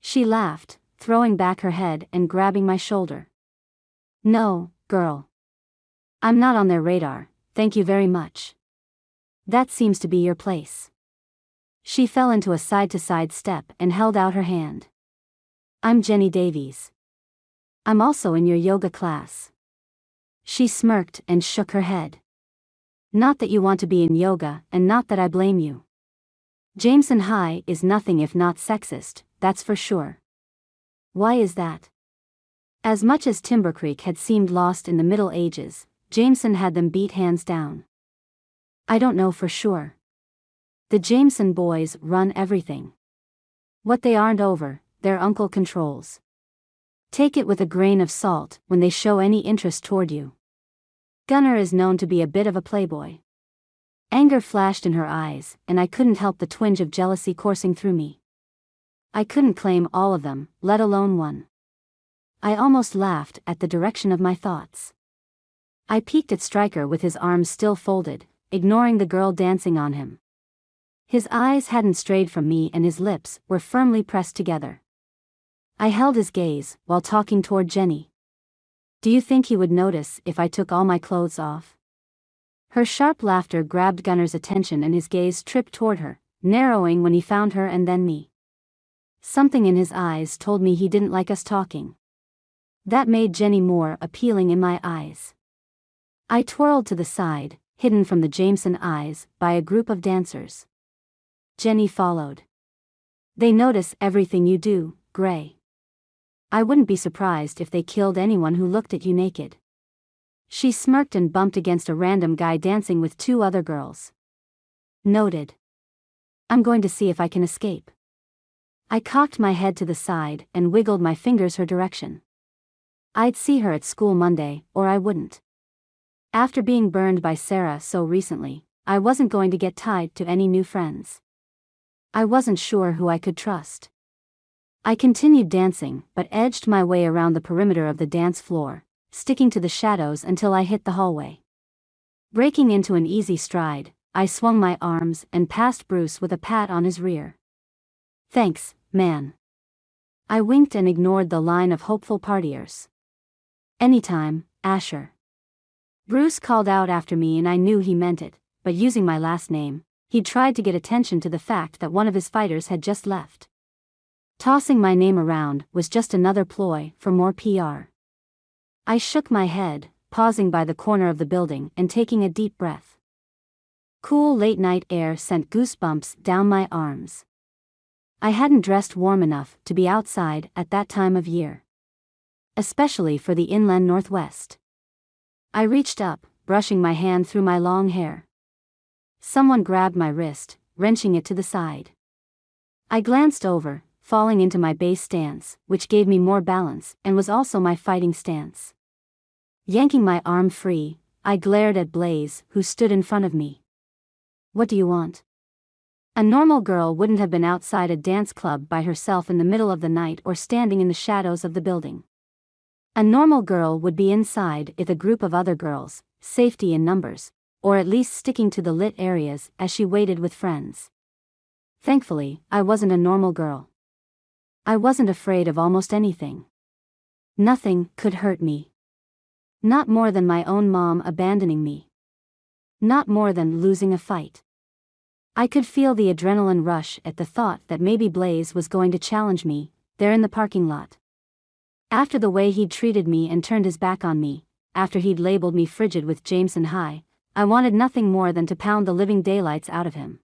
She laughed, throwing back her head and grabbing my shoulder. No, girl. I'm not on their radar, thank you very much. That seems to be your place. She fell into a side-to-side step and held out her hand. I'm Jenny Davies. I'm also in your yoga class. She smirked and shook her head. Not that you want to be in yoga, and not that I blame you. Jameson High is nothing if not sexist, that's for sure. Why is that? As much as Timber Creek had seemed lost in the Middle Ages, Jameson had them beat hands down. I don't know for sure. The Jameson boys run everything. What they aren't over, their uncle controls. Take it with a grain of salt when they show any interest toward you. Gunnar is known to be a bit of a playboy. Anger flashed in her eyes, and I couldn't help the twinge of jealousy coursing through me. I couldn't claim all of them, let alone one. I almost laughed at the direction of my thoughts. I peeked at Stryker with his arms still folded, ignoring the girl dancing on him. His eyes hadn't strayed from me and his lips were firmly pressed together. I held his gaze while talking toward Jenny. Do you think he would notice if I took all my clothes off? Her sharp laughter grabbed Gunnar's attention and his gaze tripped toward her, narrowing when he found her and then me. Something in his eyes told me he didn't like us talking. That made Jenny more appealing in my eyes. I twirled to the side, hidden from the Jameson eyes by a group of dancers. Jenny followed. They notice everything you do, Gray. I wouldn't be surprised if they killed anyone who looked at you naked. She smirked and bumped against a random guy dancing with two other girls. Noted. I'm going to see if I can escape. I cocked my head to the side and wiggled my fingers her direction. I'd see her at school Monday, or I wouldn't. After being burned by Sarah so recently, I wasn't going to get tied to any new friends. I wasn't sure who I could trust. I continued dancing, but edged my way around the perimeter of the dance floor, sticking to the shadows until I hit the hallway. Breaking into an easy stride, I swung my arms and passed Bruce with a pat on his rear. Thanks, man. I winked and ignored the line of hopeful partiers. Anytime, Asher. Bruce called out after me and I knew he meant it, but using my last name, he'd tried to get attention to the fact that one of his fighters had just left. Tossing my name around was just another ploy for more PR. I shook my head, pausing by the corner of the building and taking a deep breath. Cool late-night air sent goosebumps down my arms. I hadn't dressed warm enough to be outside at that time of year. Especially for the inland Northwest. I reached up, brushing my hand through my long hair. Someone grabbed my wrist, wrenching it to the side. I glanced over, falling into my base stance, which gave me more balance and was also my fighting stance. Yanking my arm free, I glared at Blaze, who stood in front of me. What do you want? A normal girl wouldn't have been outside a dance club by herself in the middle of the night or standing in the shadows of the building. A normal girl would be inside with a group of other girls, safety in numbers, or at least sticking to the lit areas as she waited with friends. Thankfully, I wasn't a normal girl. I wasn't afraid of almost anything. Nothing could hurt me. Not more than my own mom abandoning me. Not more than losing a fight. I could feel the adrenaline rush at the thought that maybe Blaze was going to challenge me, there in the parking lot. After the way he'd treated me and turned his back on me, after he'd labeled me frigid with Jameson High, I wanted nothing more than to pound the living daylights out of him.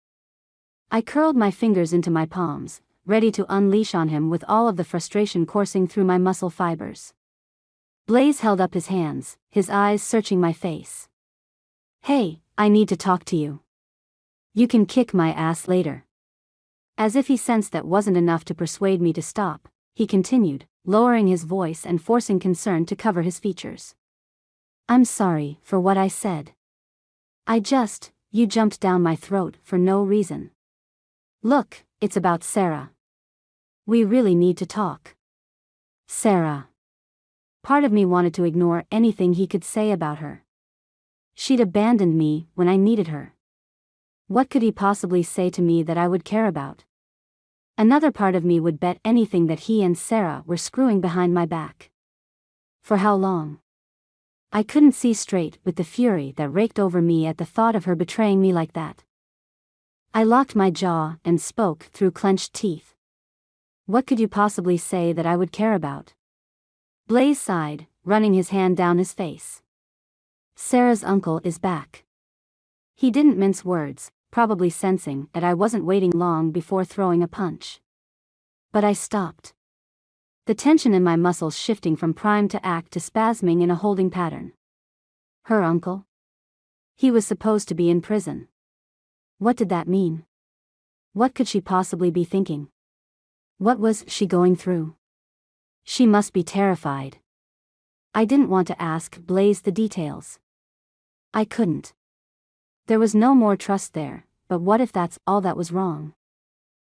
I curled my fingers into my palms, ready to unleash on him with all of the frustration coursing through my muscle fibers. Blaze held up his hands, his eyes searching my face. Hey, I need to talk to you. You can kick my ass later. As if he sensed that wasn't enough to persuade me to stop, he continued, lowering his voice and forcing concern to cover his features. I'm sorry for what I said. You jumped down my throat for no reason. Look, it's about Sarah. We really need to talk. Sarah. Part of me wanted to ignore anything he could say about her. She'd abandoned me when I needed her. What could he possibly say to me that I would care about? Another part of me would bet anything that he and Sarah were screwing behind my back. For how long? I couldn't see straight with the fury that raked over me at the thought of her betraying me like that. I locked my jaw and spoke through clenched teeth. What could you possibly say that I would care about? Blaise sighed, running his hand down his face. Sarah's uncle is back. He didn't mince words, probably sensing that I wasn't waiting long before throwing a punch. But I stopped. The tension in my muscles shifting from prime to act to spasming in a holding pattern. Her uncle? He was supposed to be in prison. What did that mean? What could she possibly be thinking? What was she going through? She must be terrified. I didn't want to ask Blaise the details. I couldn't. There was no more trust there, but what if that's all that was wrong?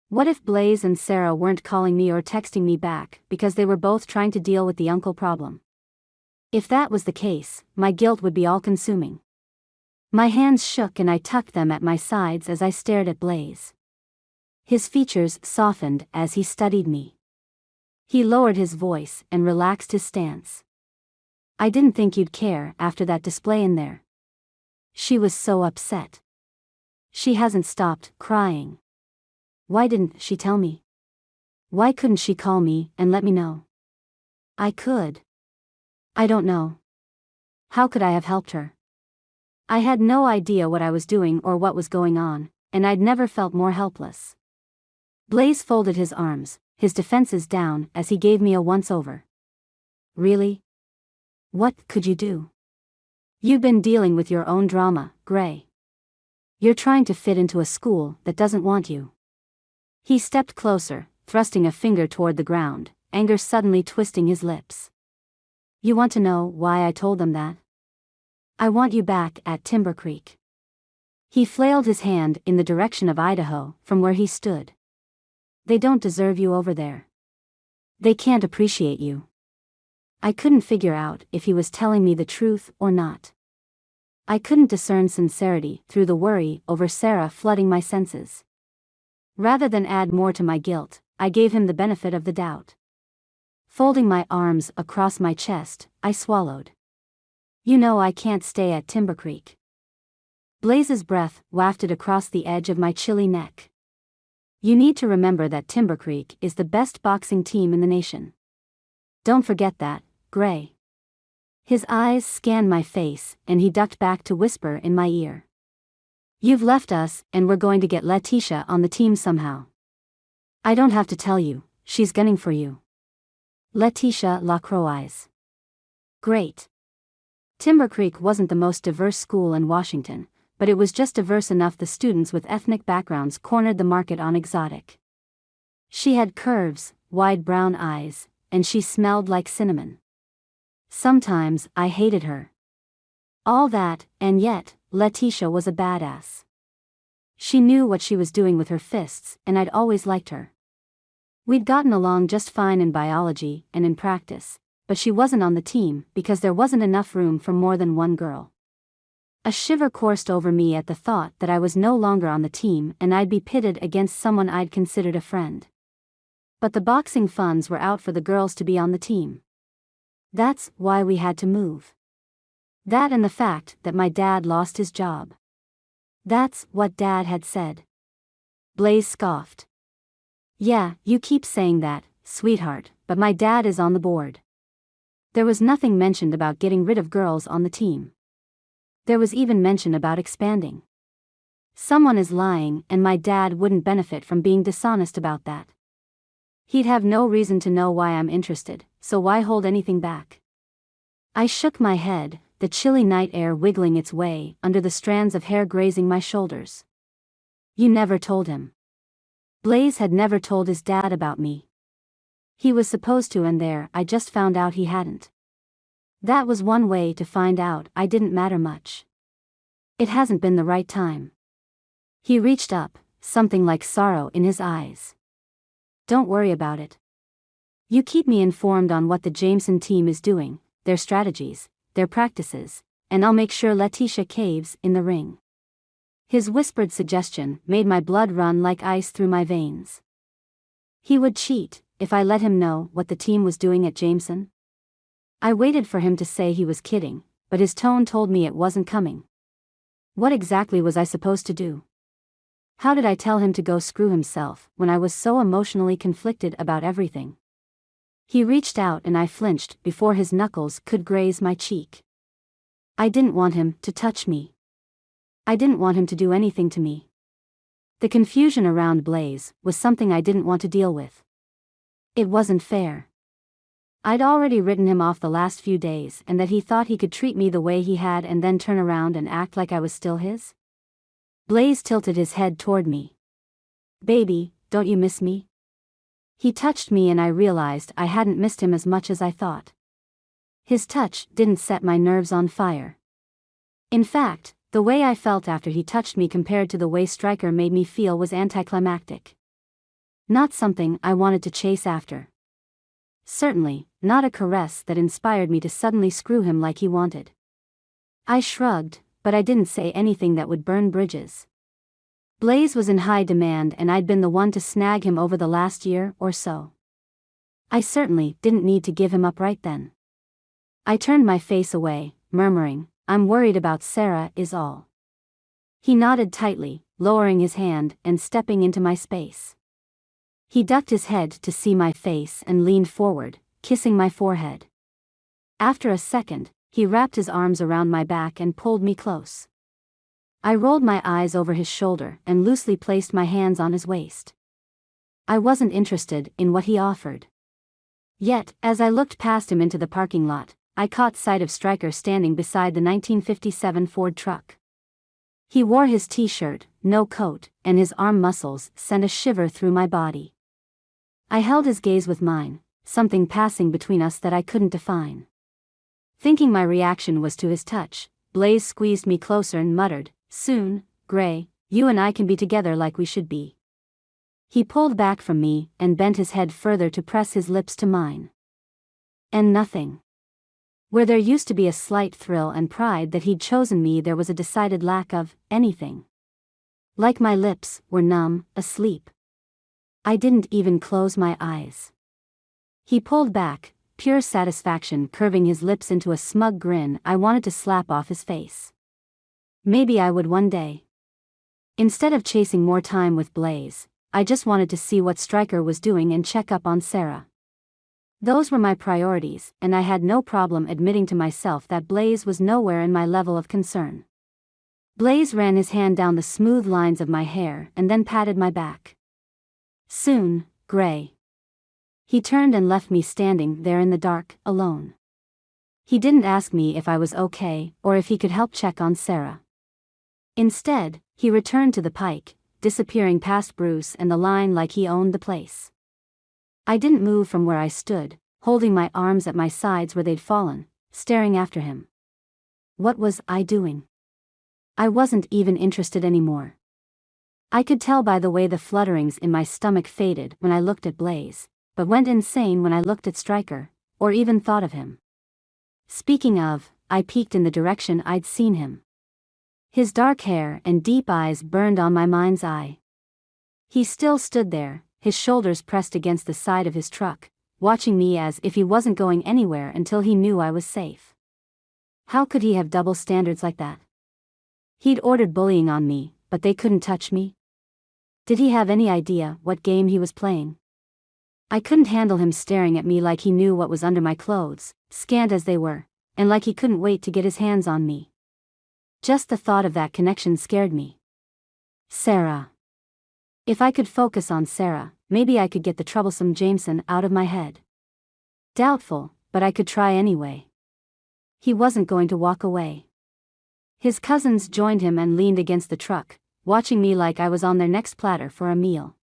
What if Blaise and Sarah weren't calling me or texting me back because they were both trying to deal with the uncle problem? If that was the case, my guilt would be all-consuming. My hands shook and I tucked them at my sides as I stared at Blaise. His features softened as he studied me. He lowered his voice and relaxed his stance. I didn't think you'd care after that display in there. She was so upset. She hasn't stopped crying. Why didn't she tell me? Why couldn't she call me and let me know? I could. I don't know. How could I have helped her? I had no idea what I was doing or what was going on, and I'd never felt more helpless. Blaise folded his arms, his defenses down as he gave me a once-over. Really? What could you do? You've been dealing with your own drama, Gray. You're trying to fit into a school that doesn't want you. He stepped closer, thrusting a finger toward the ground, anger suddenly twisting his lips. You want to know why I told them that? I want you back at Timber Creek. He flailed his hand in the direction of Idaho from where he stood. They don't deserve you over there. They can't appreciate you. I couldn't figure out if he was telling me the truth or not. I couldn't discern sincerity through the worry over Sarah flooding my senses. Rather than add more to my guilt, I gave him the benefit of the doubt. Folding my arms across my chest, I swallowed. You know I can't stay at Timber Creek. Blaise's breath wafted across the edge of my chilly neck. You need to remember that Timber Creek is the best boxing team in the nation. Don't forget that, Gray. His eyes scanned my face and he ducked back to whisper in my ear. You've left us and we're going to get Letitia on the team somehow. I don't have to tell you, she's gunning for you. Letitia Lacroix. Great. Timber Creek wasn't the most diverse school in Washington, but it was just diverse enough the students with ethnic backgrounds cornered the market on exotic. She had curves, wide brown eyes, and she smelled like cinnamon. Sometimes I hated her. All that, and yet, Letitia was a badass. She knew what she was doing with her fists, and I'd always liked her. We'd gotten along just fine in biology and in practice, but she wasn't on the team because there wasn't enough room for more than one girl. A shiver coursed over me at the thought that I was no longer on the team and I'd be pitted against someone I'd considered a friend. But the boxing funds were out for the girls to be on the team. That's why we had to move. That and the fact that my dad lost his job. That's what Dad had said. Blaise scoffed. Yeah, you keep saying that, sweetheart, but my dad is on the board. There was nothing mentioned about getting rid of girls on the team. There was even mention about expanding. Someone is lying and my dad wouldn't benefit from being dishonest about that. He'd have no reason to know why I'm interested, so why hold anything back? I shook my head, the chilly night air wiggling its way under the strands of hair grazing my shoulders. You never told him. Blaise had never told his dad about me. He was supposed to, and there I just found out he hadn't. That was one way to find out I didn't matter much. It hasn't been the right time. He reached up, something like sorrow in his eyes. Don't worry about it. You keep me informed on what the Jameson team is doing, their strategies, their practices, and I'll make sure Letitia caves in the ring. His whispered suggestion made my blood run like ice through my veins. He would cheat if I let him know what the team was doing at Jameson. I waited for him to say he was kidding, but his tone told me it wasn't coming. What exactly was I supposed to do? How did I tell him to go screw himself when I was so emotionally conflicted about everything? He reached out and I flinched before his knuckles could graze my cheek. I didn't want him to touch me. I didn't want him to do anything to me. The confusion around Blaze was something I didn't want to deal with. It wasn't fair. I'd already written him off the last few days, and that he thought he could treat me the way he had and then turn around and act like I was still his? Blaze tilted his head toward me. "Baby, don't you miss me?" He touched me and I realized I hadn't missed him as much as I thought. His touch didn't set my nerves on fire. In fact, the way I felt after he touched me compared to the way Stryker made me feel was anticlimactic. Not something I wanted to chase after. Certainly, not a caress that inspired me to suddenly screw him like he wanted. I shrugged, but I didn't say anything that would burn bridges. Blaze was in high demand and I'd been the one to snag him over the last year or so. I certainly didn't need to give him up right then. I turned my face away, murmuring, "I'm worried about Sarah is all." He nodded tightly, lowering his hand and stepping into my space. He ducked his head to see my face and leaned forward, kissing my forehead. After a second, he wrapped his arms around my back and pulled me close. I rolled my eyes over his shoulder and loosely placed my hands on his waist. I wasn't interested in what he offered. Yet, as I looked past him into the parking lot, I caught sight of Stryker standing beside the 1957 Ford truck. He wore his t-shirt, no coat, and his arm muscles sent a shiver through my body. I held his gaze with mine, something passing between us that I couldn't define. Thinking my reaction was to his touch, Blaze squeezed me closer and muttered, "Soon, Gray, you and I can be together like we should be." He pulled back from me and bent his head further to press his lips to mine. And nothing. Where there used to be a slight thrill and pride that he'd chosen me, there was a decided lack of anything. Like my lips were numb, asleep. I didn't even close my eyes. He pulled back, pure satisfaction curving his lips into a smug grin I wanted to slap off his face. Maybe I would one day. Instead of chasing more time with Blaze, I just wanted to see what Stryker was doing and check up on Sarah. Those were my priorities, and I had no problem admitting to myself that Blaze was nowhere in my level of concern. Blaze ran his hand down the smooth lines of my hair and then patted my back. "Soon, Gray." He turned and left me standing there in the dark, alone. He didn't ask me if I was okay or if he could help check on Sarah. Instead, he returned to the pike, disappearing past Bruce and the line like he owned the place. I didn't move from where I stood, holding my arms at my sides where they'd fallen, staring after him. What was I doing? I wasn't even interested anymore. I could tell by the way the flutterings in my stomach faded when I looked at Blaze, but went insane when I looked at Stryker, or even thought of him. Speaking of, I peeked in the direction I'd seen him. His dark hair and deep eyes burned on my mind's eye. He still stood there, his shoulders pressed against the side of his truck, watching me as if he wasn't going anywhere until he knew I was safe. How could he have double standards like that? He'd ordered bullying on me, but they couldn't touch me? Did he have any idea what game he was playing? I couldn't handle him staring at me like he knew what was under my clothes, scant as they were, and like he couldn't wait to get his hands on me. Just the thought of that connection scared me. Sarah. If I could focus on Sarah, maybe I could get the troublesome Jameson out of my head. Doubtful, but I could try anyway. He wasn't going to walk away. His cousins joined him and leaned against the truck, watching me like I was on their next platter for a meal.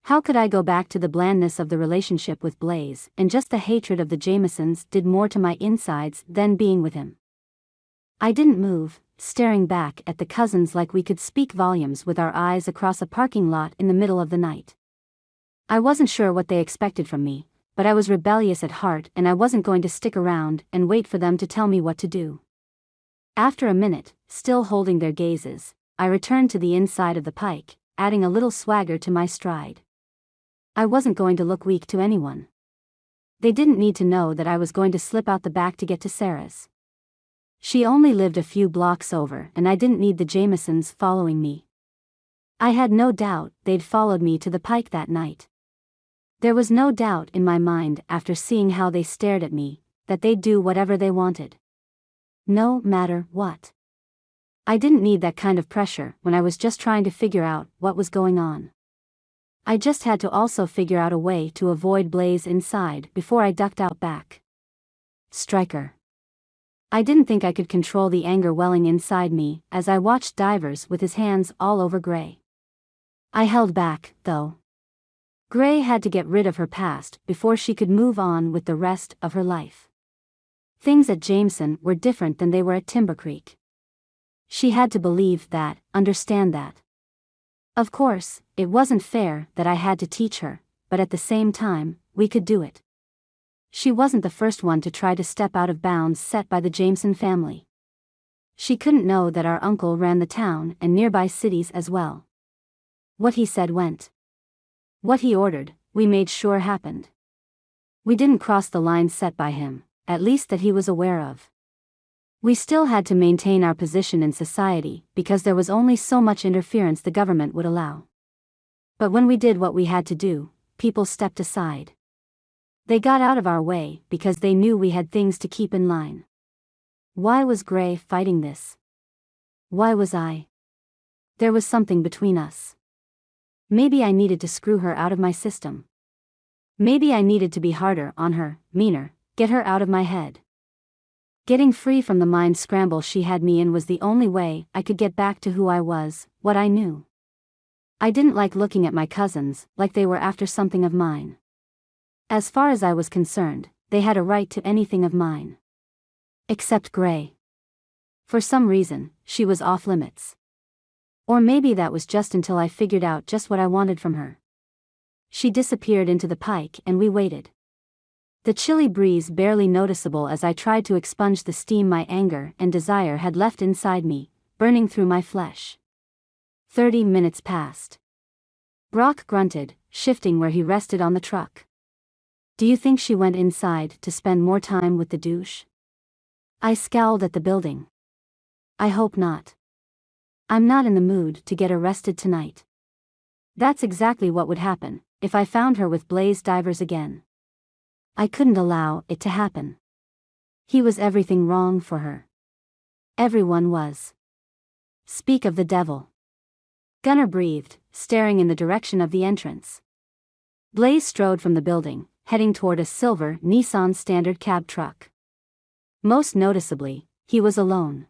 How could I go back to the blandness of the relationship with Blaze, and just the hatred of the Jamesons did more to my insides than being with him? I didn't move, staring back at the cousins like we could speak volumes with our eyes across a parking lot in the middle of the night. I wasn't sure what they expected from me, but I was rebellious at heart and I wasn't going to stick around and wait for them to tell me what to do. After a minute, still holding their gazes, I returned to the inside of the pike, adding a little swagger to my stride. I wasn't going to look weak to anyone. They didn't need to know that I was going to slip out the back to get to Sarah's. She only lived a few blocks over, and I didn't need the Jamesons following me. I had no doubt they'd followed me to the pike that night. There was no doubt in my mind after seeing how they stared at me, that they'd do whatever they wanted. No matter what. I didn't need that kind of pressure when I was just trying to figure out what was going on. I just had to also figure out a way to avoid Blaze inside before I ducked out back. Stryker. I didn't think I could control the anger welling inside me as I watched Divers with his hands all over Gray. I held back, though. Gray had to get rid of her past before she could move on with the rest of her life. Things at Jameson were different than they were at Timber Creek. She had to believe that, understand that. Of course, it wasn't fair that I had to teach her, but at the same time, we could do it. She wasn't the first one to try to step out of bounds set by the Jameson family. She couldn't know that our uncle ran the town and nearby cities as well. What he said went. What he ordered, we made sure happened. We didn't cross the line set by him, at least that he was aware of. We still had to maintain our position in society because there was only so much interference the government would allow. But when we did what we had to do, people stepped aside. They got out of our way because they knew we had things to keep in line. Why was Gray fighting this? Why was I? There was something between us. Maybe I needed to screw her out of my system. Maybe I needed to be harder on her, meaner, get her out of my head. Getting free from the mind scramble she had me in was the only way I could get back to who I was, what I knew. I didn't like looking at my cousins like they were after something of mine. As far as I was concerned, they had a right to anything of mine. Except Gray. For some reason, she was off limits. Or maybe that was just until I figured out just what I wanted from her. She disappeared into the pike and we waited. The chilly breeze barely noticeable as I tried to expunge the steam my anger and desire had left inside me, burning through my flesh. 30 minutes passed. Brock grunted, shifting where he rested on the truck. Do you think she went inside to spend more time with the douche? I scowled at the building. I hope not. I'm not in the mood to get arrested tonight. That's exactly what would happen if I found her with Blaze Divers again. I couldn't allow it to happen. He was everything wrong for her. Everyone was. Speak of the devil. Gunnar breathed, staring in the direction of the entrance. Blaze strode from the building, heading toward a silver Nissan standard cab truck. Most noticeably, he was alone.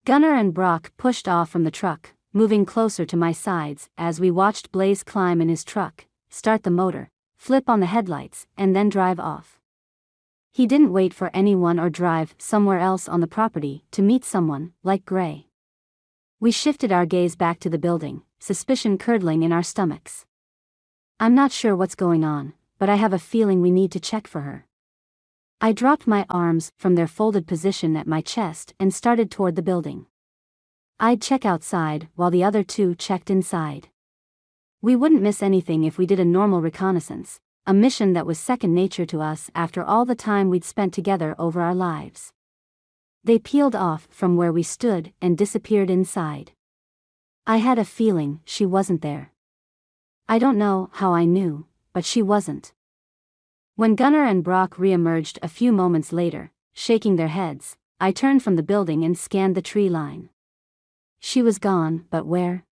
Gunnar and Brock pushed off from the truck, moving closer to my sides as we watched Blaze climb in his truck, start the motor, flip on the headlights, and then drive off. He didn't wait for anyone or drive somewhere else on the property to meet someone like Gray. We shifted our gaze back to the building, suspicion curdling in our stomachs. I'm not sure what's going on, but I have a feeling we need to check for her. I dropped my arms from their folded position at my chest and started toward the building. I'd check outside while the other two checked inside. We wouldn't miss anything if we did a normal reconnaissance, a mission that was second nature to us after all the time we'd spent together over our lives. They peeled off from where we stood and disappeared inside. I had a feeling she wasn't there. I don't know how I knew, but she wasn't. When Gunnar and Brock re-emerged a few moments later, shaking their heads, I turned from the building and scanned the tree line. She was gone, but where?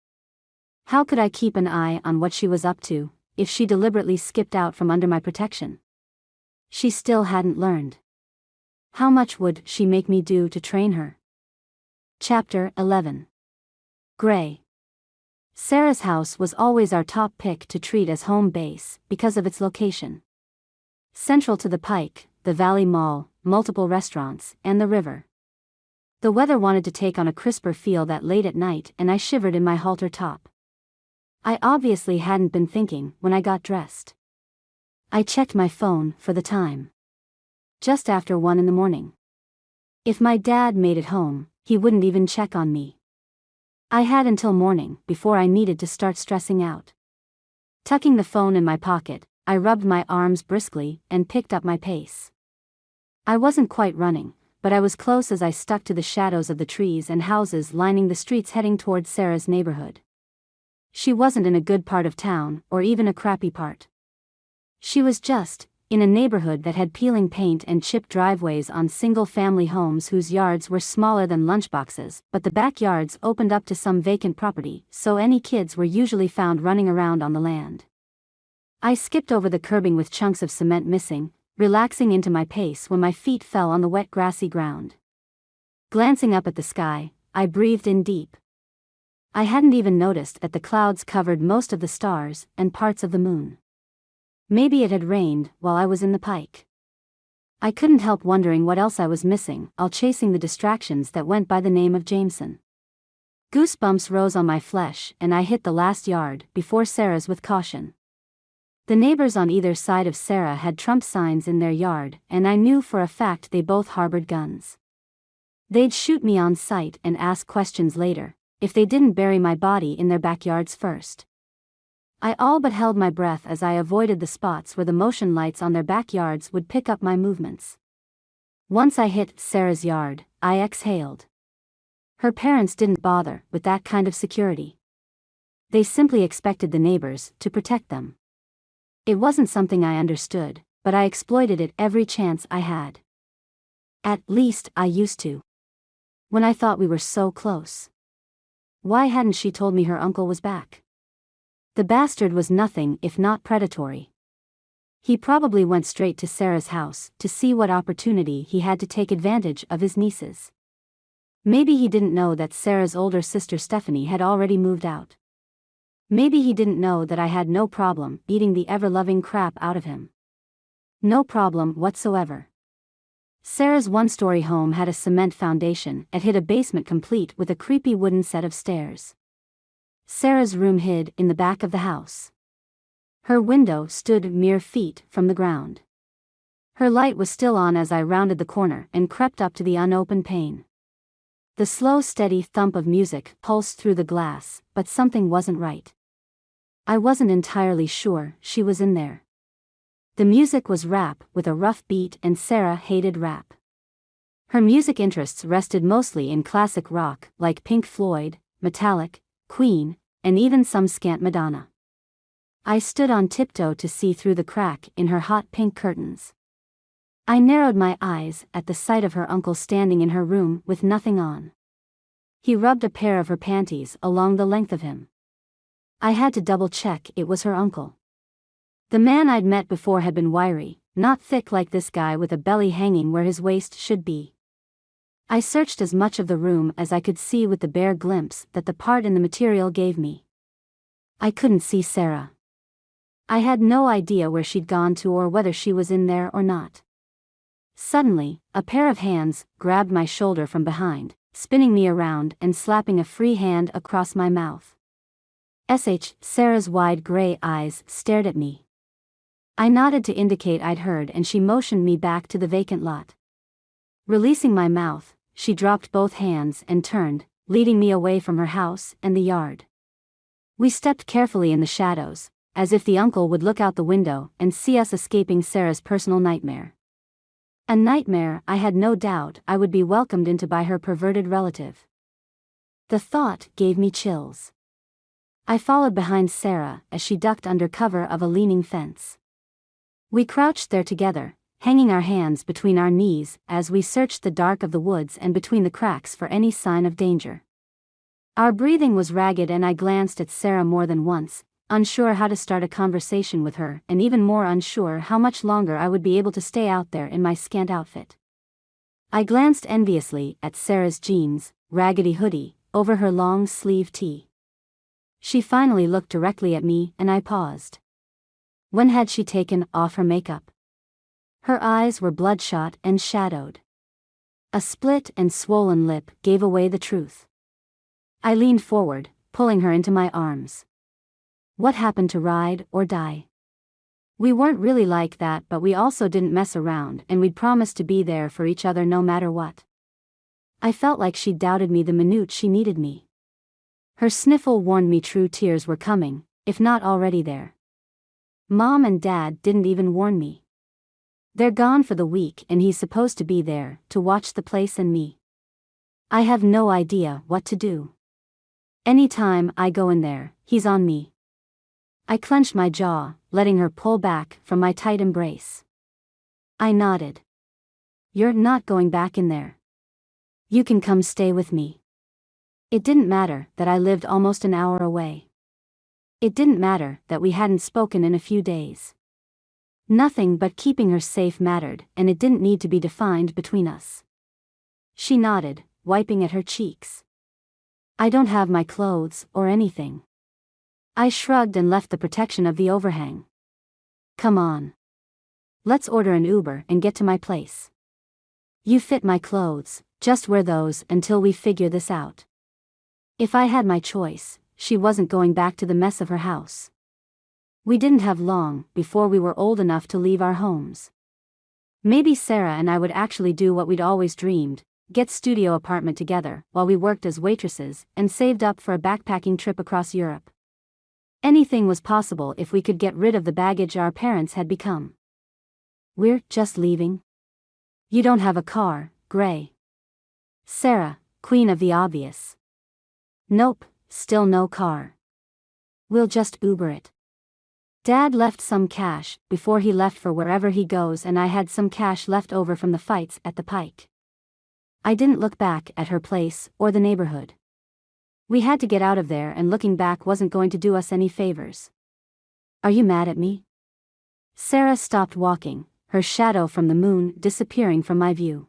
How could I keep an eye on what she was up to, if she deliberately skipped out from under my protection? She still hadn't learned. How much would she make me do to train her? Chapter 11. Gray. Sarah's house was always our top pick to treat as home base because of its location. Central to the pike, the Valley Mall, multiple restaurants, and the river. The weather wanted to take on a crisper feel that late at night and I shivered in my halter top. I obviously hadn't been thinking when I got dressed. I checked my phone for the time. Just after 1 in the morning. If my dad made it home, he wouldn't even check on me. I had until morning before I needed to start stressing out. Tucking the phone in my pocket, I rubbed my arms briskly and picked up my pace. I wasn't quite running, but I was close as I stuck to the shadows of the trees and houses lining the streets heading towards Sarah's neighborhood. She wasn't in a good part of town, or even a crappy part. She was just in a neighborhood that had peeling paint and chipped driveways on single-family homes whose yards were smaller than lunchboxes, but the backyards opened up to some vacant property, so any kids were usually found running around on the land. I skipped over the curbing with chunks of cement missing, relaxing into my pace when my feet fell on the wet grassy ground. Glancing up at the sky, I breathed in deep. I hadn't even noticed that the clouds covered most of the stars and parts of the moon. Maybe it had rained while I was in the pike. I couldn't help wondering what else I was missing, all chasing the distractions that went by the name of Jameson. Goosebumps rose on my flesh and I hit the last yard before Sarah's with caution. The neighbors on either side of Sarah had Trump signs in their yard, and I knew for a fact they both harbored guns. They'd shoot me on sight and ask questions later, if they didn't bury my body in their backyards first. I all but held my breath as I avoided the spots where the motion lights on their backyards would pick up my movements. Once I hit Sarah's yard, I exhaled. Her parents didn't bother with that kind of security. They simply expected the neighbors to protect them. It wasn't something I understood, but I exploited it every chance I had. At least I used to. When I thought we were so close. Why hadn't she told me her uncle was back? The bastard was nothing if not predatory. He probably went straight to Sarah's house to see what opportunity he had to take advantage of his nieces. Maybe he didn't know that Sarah's older sister Stephanie had already moved out. Maybe he didn't know that I had no problem beating the ever-loving crap out of him. No problem whatsoever. Sarah's one-story home had a cement foundation and hid a basement complete with a creepy wooden set of stairs. Sarah's room hid in the back of the house. Her window stood mere feet from the ground. Her light was still on as I rounded the corner and crept up to the unopened pane. The slow, steady thump of music pulsed through the glass, but something wasn't right. I wasn't entirely sure she was in there. The music was rap with a rough beat, and Sarah hated rap. Her music interests rested mostly in classic rock like Pink Floyd, Metallica, Queen, and even some scant Madonna. I stood on tiptoe to see through the crack in her hot pink curtains. I narrowed my eyes at the sight of her uncle standing in her room with nothing on. He rubbed a pair of her panties along the length of him. I had to double-check it was her uncle. The man I'd met before had been wiry, not thick like this guy with a belly hanging where his waist should be. I searched as much of the room as I could see with the bare glimpse that the part in the material gave me. I couldn't see Sarah. I had no idea where she'd gone to or whether she was in there or not. Suddenly, a pair of hands grabbed my shoulder from behind, spinning me around and slapping a free hand across my mouth. Sarah's wide gray eyes stared at me. I nodded to indicate I'd heard and she motioned me back to the vacant lot. Releasing my mouth, she dropped both hands and turned, leading me away from her house and the yard. We stepped carefully in the shadows, as if the uncle would look out the window and see us escaping Sarah's personal nightmare. A nightmare I had no doubt I would be welcomed into by her perverted relative. The thought gave me chills. I followed behind Sarah as she ducked under cover of a leaning fence. We crouched there together, hanging our hands between our knees as we searched the dark of the woods and between the cracks for any sign of danger. Our breathing was ragged and I glanced at Sarah more than once, unsure how to start a conversation with her and even more unsure how much longer I would be able to stay out there in my scant outfit. I glanced enviously at Sarah's jeans, raggedy hoodie, over her long-sleeve tee. She finally looked directly at me and I paused. When had she taken off her makeup? Her eyes were bloodshot and shadowed. A split and swollen lip gave away the truth. I leaned forward, pulling her into my arms. What happened to ride or die? We weren't really like that, but we also didn't mess around and we'd promised to be there for each other no matter what. I felt like she doubted me the minute she needed me. Her sniffle warned me true tears were coming, if not already there. Mom and Dad didn't even warn me. They're gone for the week and he's supposed to be there to watch the place and me. I have no idea what to do. Anytime I go in there, he's on me. I clenched my jaw, letting her pull back from my tight embrace. I nodded. You're not going back in there. You can come stay with me. It didn't matter that I lived almost an hour away. It didn't matter that we hadn't spoken in a few days. Nothing but keeping her safe mattered, and it didn't need to be defined between us. She nodded, wiping at her cheeks. I don't have my clothes or anything. I shrugged and left the protection of the overhang. Come on. Let's order an Uber and get to my place. You fit my clothes, just wear those until we figure this out. If I had my choice, she wasn't going back to the mess of her house. We didn't have long before we were old enough to leave our homes. Maybe Sarah and I would actually do what we'd always dreamed, get studio apartment together while we worked as waitresses and saved up for a backpacking trip across Europe. Anything was possible if we could get rid of the baggage our parents had become. We're just leaving. You don't have a car, Gray. Sarah, queen of the obvious. Nope, still no car. We'll just Uber it. Dad left some cash before he left for wherever he goes, and I had some cash left over from the fights at the Pike. I didn't look back at her place or the neighborhood. We had to get out of there, and looking back wasn't going to do us any favors. Are you mad at me? Sarah stopped walking, her shadow from the moon disappearing from my view.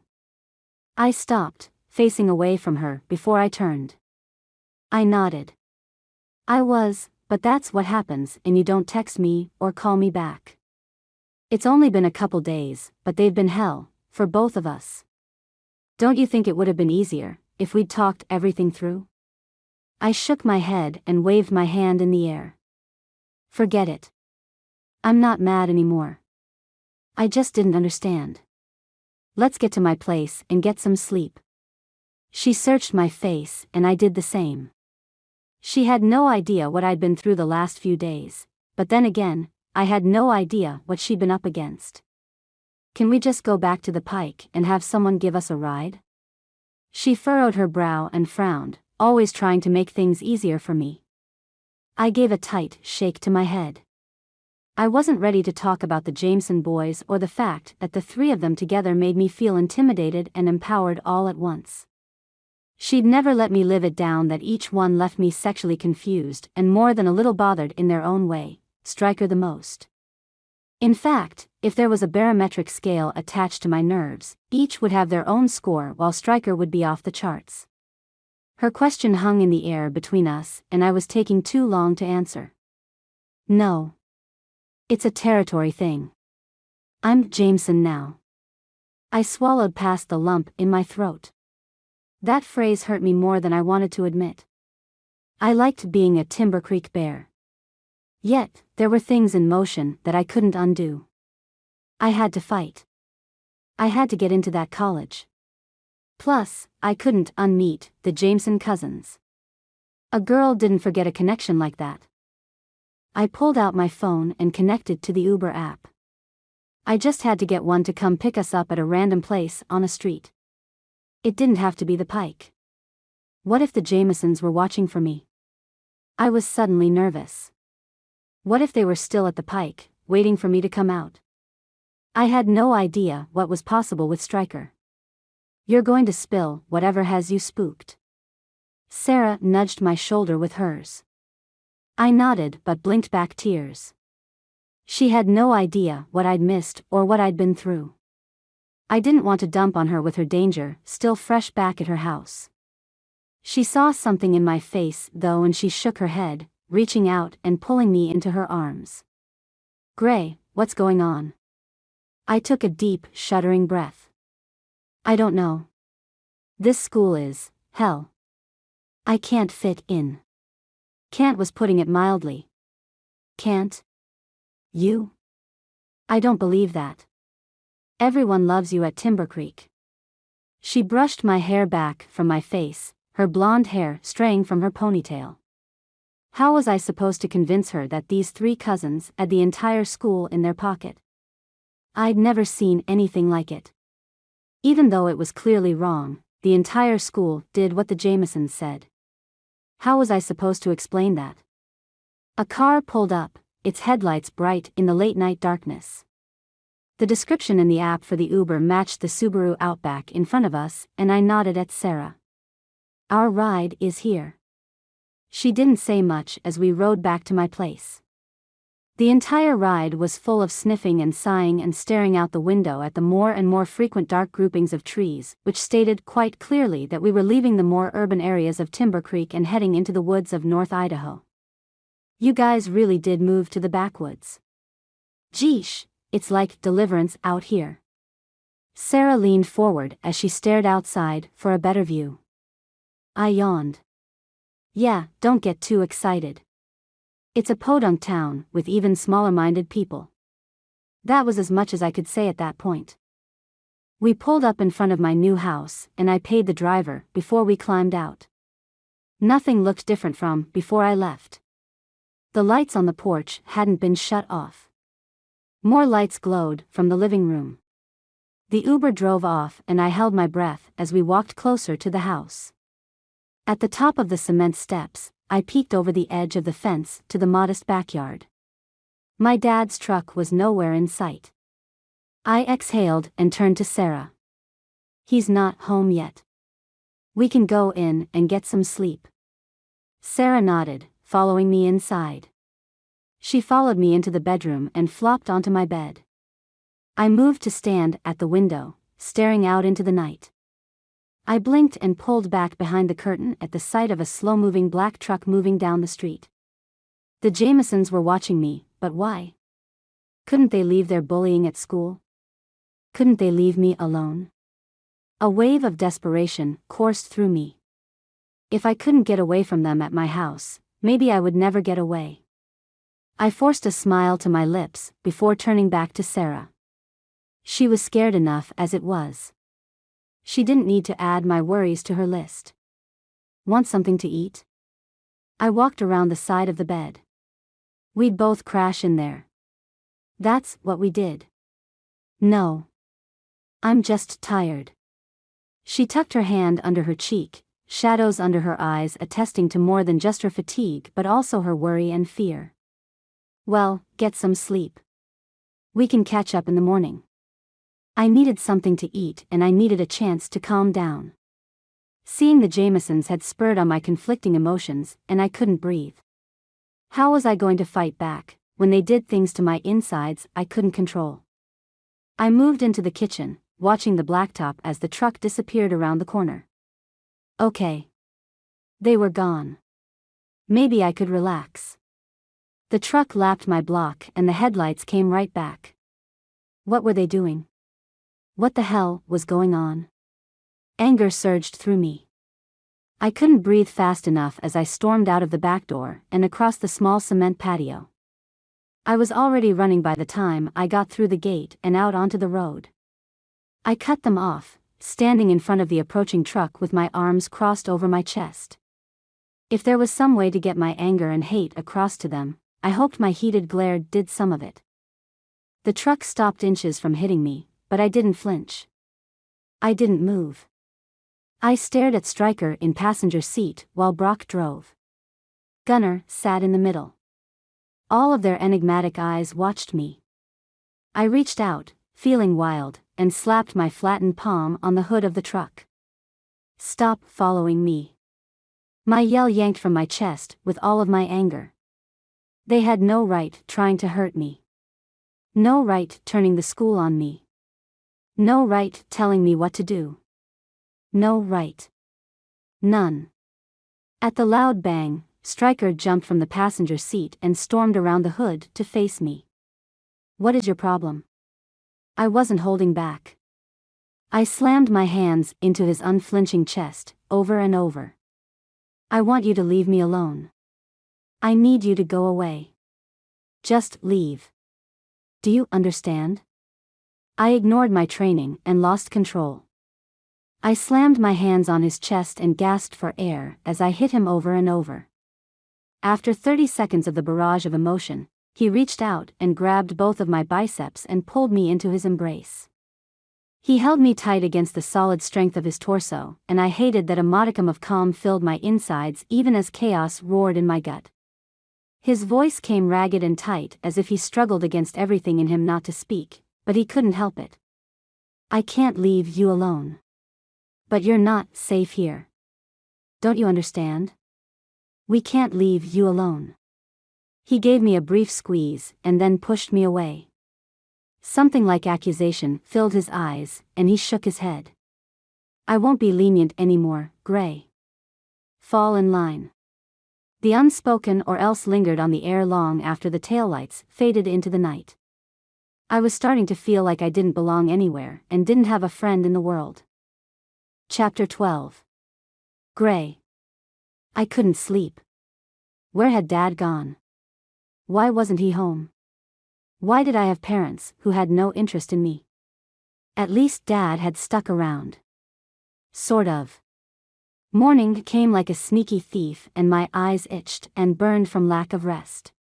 I stopped, facing away from her before I turned. I nodded. I was, but that's what happens and you don't text me or call me back. It's only been a couple days, but they've been hell, for both of us. Don't you think it would have been easier if we'd talked everything through? I shook my head and waved my hand in the air. Forget it. I'm not mad anymore. I just didn't understand. Let's get to my place and get some sleep. She searched my face and I did the same. She had no idea what I'd been through the last few days, but then again, I had no idea what she'd been up against. Can we just go back to the Pike and have someone give us a ride? She furrowed her brow and frowned, always trying to make things easier for me. I gave a tight shake to my head. I wasn't ready to talk about the Jameson boys or the fact that the three of them together made me feel intimidated and empowered all at once. She'd never let me live it down that each one left me sexually confused and more than a little bothered in their own way, Stryker the most. In fact, if there was a barometric scale attached to my nerves, each would have their own score while Stryker would be off the charts. Her question hung in the air between us, and I was taking too long to answer. No. It's a territory thing. I'm Jameson now. I swallowed past the lump in my throat. That phrase hurt me more than I wanted to admit. I liked being a Timber Creek bear. Yet, there were things in motion that I couldn't undo. I had to fight. I had to get into that college. Plus, I couldn't unmeet the Jameson cousins. A girl didn't forget a connection like that. I pulled out my phone and connected to the Uber app. I just had to get one to come pick us up at a random place on a street. It didn't have to be the Pike. What if the Jamesons were watching for me? I was suddenly nervous. What if they were still at the Pike, waiting for me to come out? I had no idea what was possible with Stryker. You're going to spill whatever has you spooked. Sarah nudged my shoulder with hers. I nodded but blinked back tears. She had no idea what I'd missed or what I'd been through. I didn't want to dump on her with her danger still fresh back at her house. She saw something in my face though, and she shook her head, reaching out and pulling me into her arms. Gray, what's going on? I took a deep, shuddering breath. I don't know. This school is hell. I can't fit in. Can't was putting it mildly. Can't? You? I don't believe that. Everyone loves you at Timber Creek. She brushed my hair back from my face, her blonde hair straying from her ponytail. How was I supposed to convince her that these 3 cousins had the entire school in their pocket? I'd never seen anything like it. Even though it was clearly wrong, the entire school did what the Jamesons said. How was I supposed to explain that? A car pulled up, its headlights bright in the late-night darkness. The description in the app for the Uber matched the Subaru Outback in front of us, and I nodded at Sarah. Our ride is here. She didn't say much as we rode back to my place. The entire ride was full of sniffing and sighing and staring out the window at the more and more frequent dark groupings of trees, which stated quite clearly that we were leaving the more urban areas of Timber Creek and heading into the woods of North Idaho. You guys really did move to the backwoods. Geesh, it's like deliverance out here. Sarah leaned forward as she stared outside for a better view. I yawned. Yeah, don't get too excited. It's a podunk town with even smaller-minded people. That was as much as I could say at that point. We pulled up in front of my new house, and I paid the driver before we climbed out. Nothing looked different from before I left. The lights on the porch hadn't been shut off. More lights glowed from the living room. The Uber drove off and I held my breath as we walked closer to the house. At the top of the cement steps, I peeked over the edge of the fence to the modest backyard. My dad's truck was nowhere in sight. I exhaled and turned to Sarah. He's not home yet. We can go in and get some sleep. Sarah nodded, following me inside. She followed me into the bedroom and flopped onto my bed. I moved to stand at the window, staring out into the night. I blinked and pulled back behind the curtain at the sight of a slow-moving black truck moving down the street. The Jamesons were watching me, but why? Couldn't they leave their bullying at school? Couldn't they leave me alone? A wave of desperation coursed through me. If I couldn't get away from them at my house, maybe I would never get away. I forced a smile to my lips before turning back to Sarah. She was scared enough as it was. She didn't need to add my worries to her list. Want something to eat? I walked around the side of the bed. We'd both crash in there. That's what we did. No. I'm just tired. She tucked her hand under her cheek, shadows under her eyes attesting to more than just her fatigue but also her worry and fear. Well, get some sleep. We can catch up in the morning. I needed something to eat and I needed a chance to calm down. Seeing the Jamesons had spurred on my conflicting emotions and I couldn't breathe. How was I going to fight back when they did things to my insides I couldn't control? I moved into the kitchen, watching the blacktop as the truck disappeared around the corner. Okay. They were gone. Maybe I could relax. The truck lapped my block and the headlights came right back. What were they doing? What the hell was going on? Anger surged through me. I couldn't breathe fast enough as I stormed out of the back door and across the small cement patio. I was already running by the time I got through the gate and out onto the road. I cut them off, standing in front of the approaching truck with my arms crossed over my chest. If there was some way to get my anger and hate across to them, I hoped my heated glare did some of it. The truck stopped inches from hitting me, but I didn't flinch. I didn't move. I stared at Stryker in passenger seat while Brock drove. Gunnar sat in the middle. All of their enigmatic eyes watched me. I reached out, feeling wild, and slapped my flattened palm on the hood of the truck. Stop following me. My yell yanked from my chest with all of my anger. They had no right trying to hurt me. No right turning the school on me. No right telling me what to do. No right. None. At the loud bang, Stryker jumped from the passenger seat and stormed around the hood to face me. What is your problem? I wasn't holding back. I slammed my hands into his unflinching chest, over and over. I want you to leave me alone. I need you to go away. Just leave. Do you understand? I ignored my training and lost control. I slammed my hands on his chest and gasped for air as I hit him over and over. After 30 seconds of the barrage of emotion, he reached out and grabbed both of my biceps and pulled me into his embrace. He held me tight against the solid strength of his torso, and I hated that a modicum of calm filled my insides even as chaos roared in my gut. His voice came ragged and tight as if he struggled against everything in him not to speak, but he couldn't help it. I can't leave you alone. But you're not safe here. Don't you understand? We can't leave you alone. He gave me a brief squeeze and then pushed me away. Something like accusation filled his eyes, and he shook his head. I won't be lenient anymore, Gray. Fall in line. The unspoken or else lingered on the air long after the taillights faded into the night. I was starting to feel like I didn't belong anywhere and didn't have a friend in the world. Chapter 12. Gray. I couldn't sleep. Where had Dad gone? Why wasn't he home? Why did I have parents who had no interest in me? At least Dad had stuck around. Sort of. Morning came like a sneaky thief and my eyes itched and burned from lack of rest.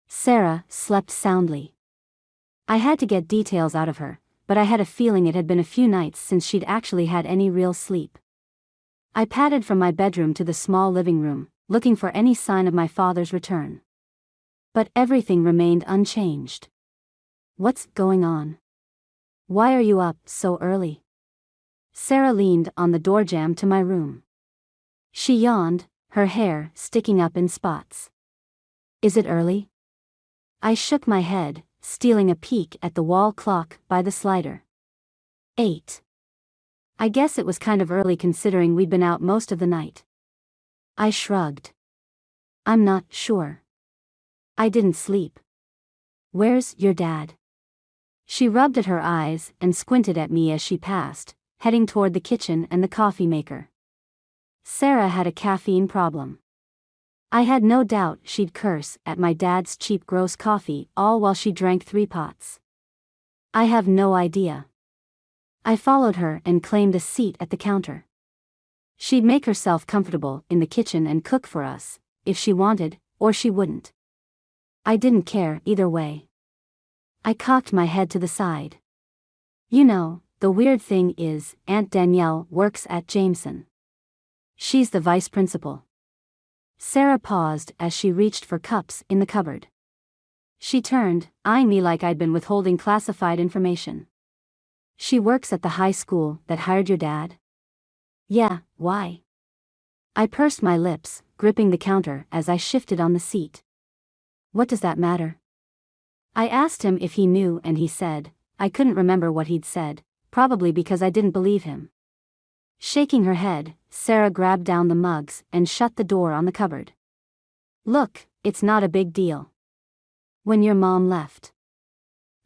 Sarah slept soundly. I had to get details out of her, but I had a feeling it had been a few nights since she'd actually had any real sleep. I padded from my bedroom to the small living room, looking for any sign of my father's return. But everything remained unchanged. What's going on? Why are you up so early? Sarah leaned on the door jamb to my room. She yawned, her hair sticking up in spots. Is it early? I shook my head, stealing a peek at the wall clock by the slider. 8. I guess it was kind of early considering we'd been out most of the night. I shrugged. I'm not sure. I didn't sleep. Where's your dad? She rubbed at her eyes and squinted at me as she passed, heading toward the kitchen and the coffee maker. Sarah had a caffeine problem. I had no doubt she'd curse at my dad's cheap gross coffee all while she drank 3 pots. I have no idea. I followed her and claimed a seat at the counter. She'd make herself comfortable in the kitchen and cook for us, if she wanted, or she wouldn't. I didn't care either way. I cocked my head to the side. You know, the weird thing is, Aunt Danielle works at Jameson. She's the vice principal. Sarah paused as she reached for cups in the cupboard. She turned, eyeing me like I'd been withholding classified information. She works at the high school that hired your dad? Yeah, why? I pursed my lips, gripping the counter as I shifted on the seat. What does that matter? I asked him if he knew and he said, I couldn't remember what he'd said, probably because I didn't believe him. Shaking her head, Sarah grabbed down the mugs and shut the door on the cupboard. Look, it's not a big deal. When your mom left,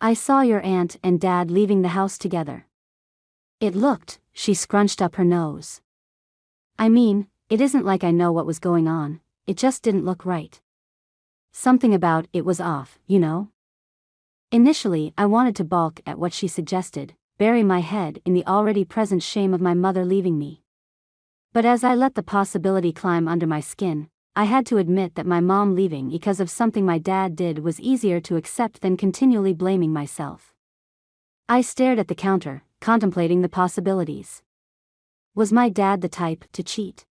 I saw your aunt and dad leaving the house together. It looked, she scrunched up her nose. I mean, it isn't like I know what was going on, it just didn't look right. Something about it was off, you know? Initially, I wanted to balk at what she suggested, bury my head in the already present shame of my mother leaving me. But as I let the possibility climb under my skin, I had to admit that my mom leaving because of something my dad did was easier to accept than continually blaming myself. I stared at the counter, contemplating the possibilities. Was my dad the type to cheat?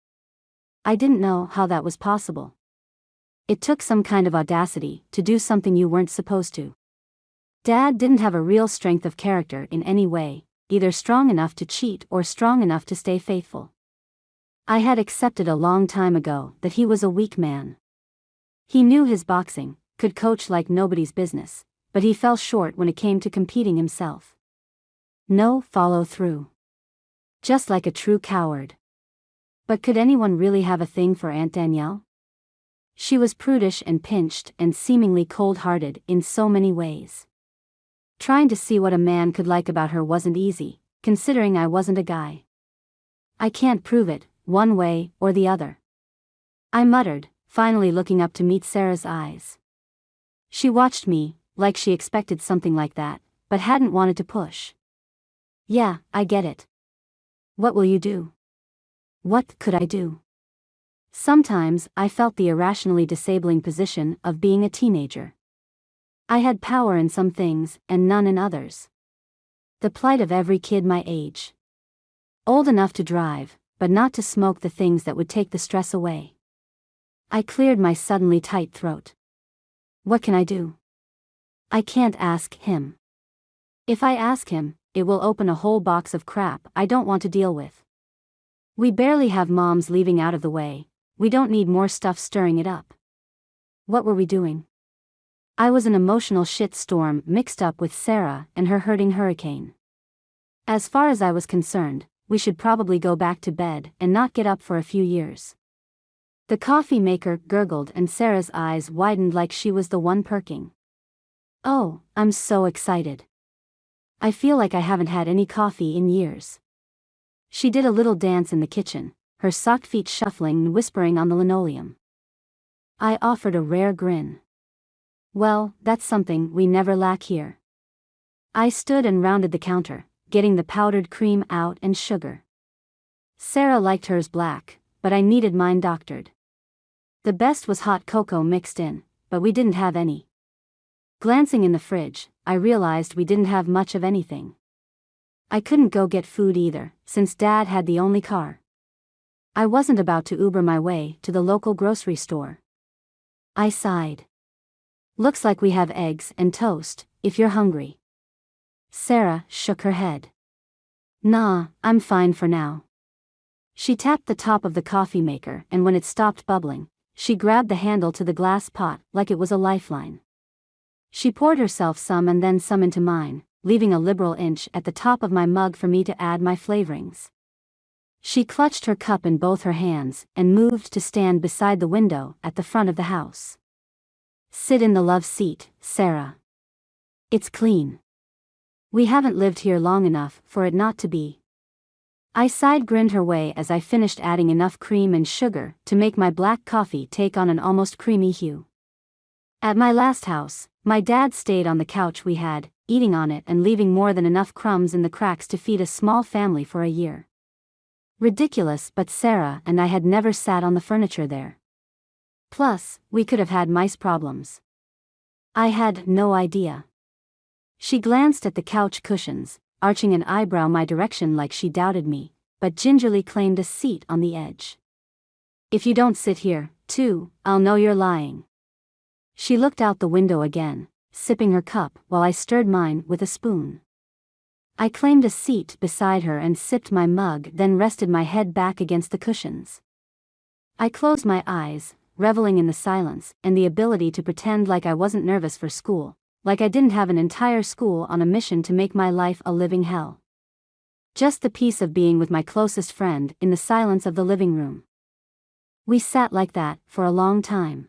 I didn't know how that was possible. It took some kind of audacity to do something you weren't supposed to. Dad didn't have a real strength of character in any way, either strong enough to cheat or strong enough to stay faithful. I had accepted a long time ago that he was a weak man. He knew his boxing, could coach like nobody's business, but he fell short when it came to competing himself. No follow-through. Just like a true coward. But could anyone really have a thing for Aunt Danielle? She was prudish and pinched and seemingly cold-hearted in so many ways. Trying to see what a man could like about her wasn't easy, considering I wasn't a guy. I can't prove it, one way or the other. I muttered, finally looking up to meet Sarah's eyes. She watched me, like she expected something like that, but hadn't wanted to push. Yeah, I get it. What will you do? What could I do? Sometimes I felt the irrationally disabling position of being a teenager. I had power in some things and none in others. The plight of every kid my age. Old enough to drive, but not to smoke the things that would take the stress away. I cleared my suddenly tight throat. What can I do? I can't ask him. If I ask him, it will open a whole box of crap I don't want to deal with. We barely have Mom's leaving out of the way, we don't need more stuff stirring it up. What were we doing? I was an emotional shitstorm mixed up with Sarah and her hurting hurricane. As far as I was concerned, we should probably go back to bed and not get up for a few years. The coffee maker gurgled and Sarah's eyes widened like she was the one perking. Oh, I'm so excited. I feel like I haven't had any coffee in years. She did a little dance in the kitchen, her socked feet shuffling and whispering on the linoleum. I offered a rare grin. Well, that's something we never lack here. I stood and rounded the counter, getting the powdered cream out and sugar. Sarah liked hers black, but I needed mine doctored. The best was hot cocoa mixed in, but we didn't have any. Glancing in the fridge, I realized we didn't have much of anything. I couldn't go get food either, since Dad had the only car. I wasn't about to Uber my way to the local grocery store. I sighed. Looks like we have eggs and toast, if you're hungry. Sarah shook her head. Nah, I'm fine for now. She tapped the top of the coffee maker and when it stopped bubbling, she grabbed the handle to the glass pot like it was a lifeline. She poured herself some and then some into mine, leaving a liberal inch at the top of my mug for me to add my flavorings. She clutched her cup in both her hands and moved to stand beside the window at the front of the house. Sit in the love seat, Sarah. It's clean. We haven't lived here long enough for it not to be. I side-grinned her way as I finished adding enough cream and sugar to make my black coffee take on an almost creamy hue. At my last house, my dad stayed on the couch we had, eating on it and leaving more than enough crumbs in the cracks to feed a small family for a year. Ridiculous, but Sarah and I had never sat on the furniture there. Plus, we could have had mice problems. I had no idea. She glanced at the couch cushions, arching an eyebrow my direction like she doubted me, but gingerly claimed a seat on the edge. If you don't sit here, too, I'll know you're lying. She looked out the window again, sipping her cup while I stirred mine with a spoon. I claimed a seat beside her and sipped my mug, then rested my head back against the cushions. I closed my eyes, reveling in the silence and the ability to pretend like I wasn't nervous for school, like I didn't have an entire school on a mission to make my life a living hell. Just the peace of being with my closest friend in the silence of the living room. We sat like that for a long time.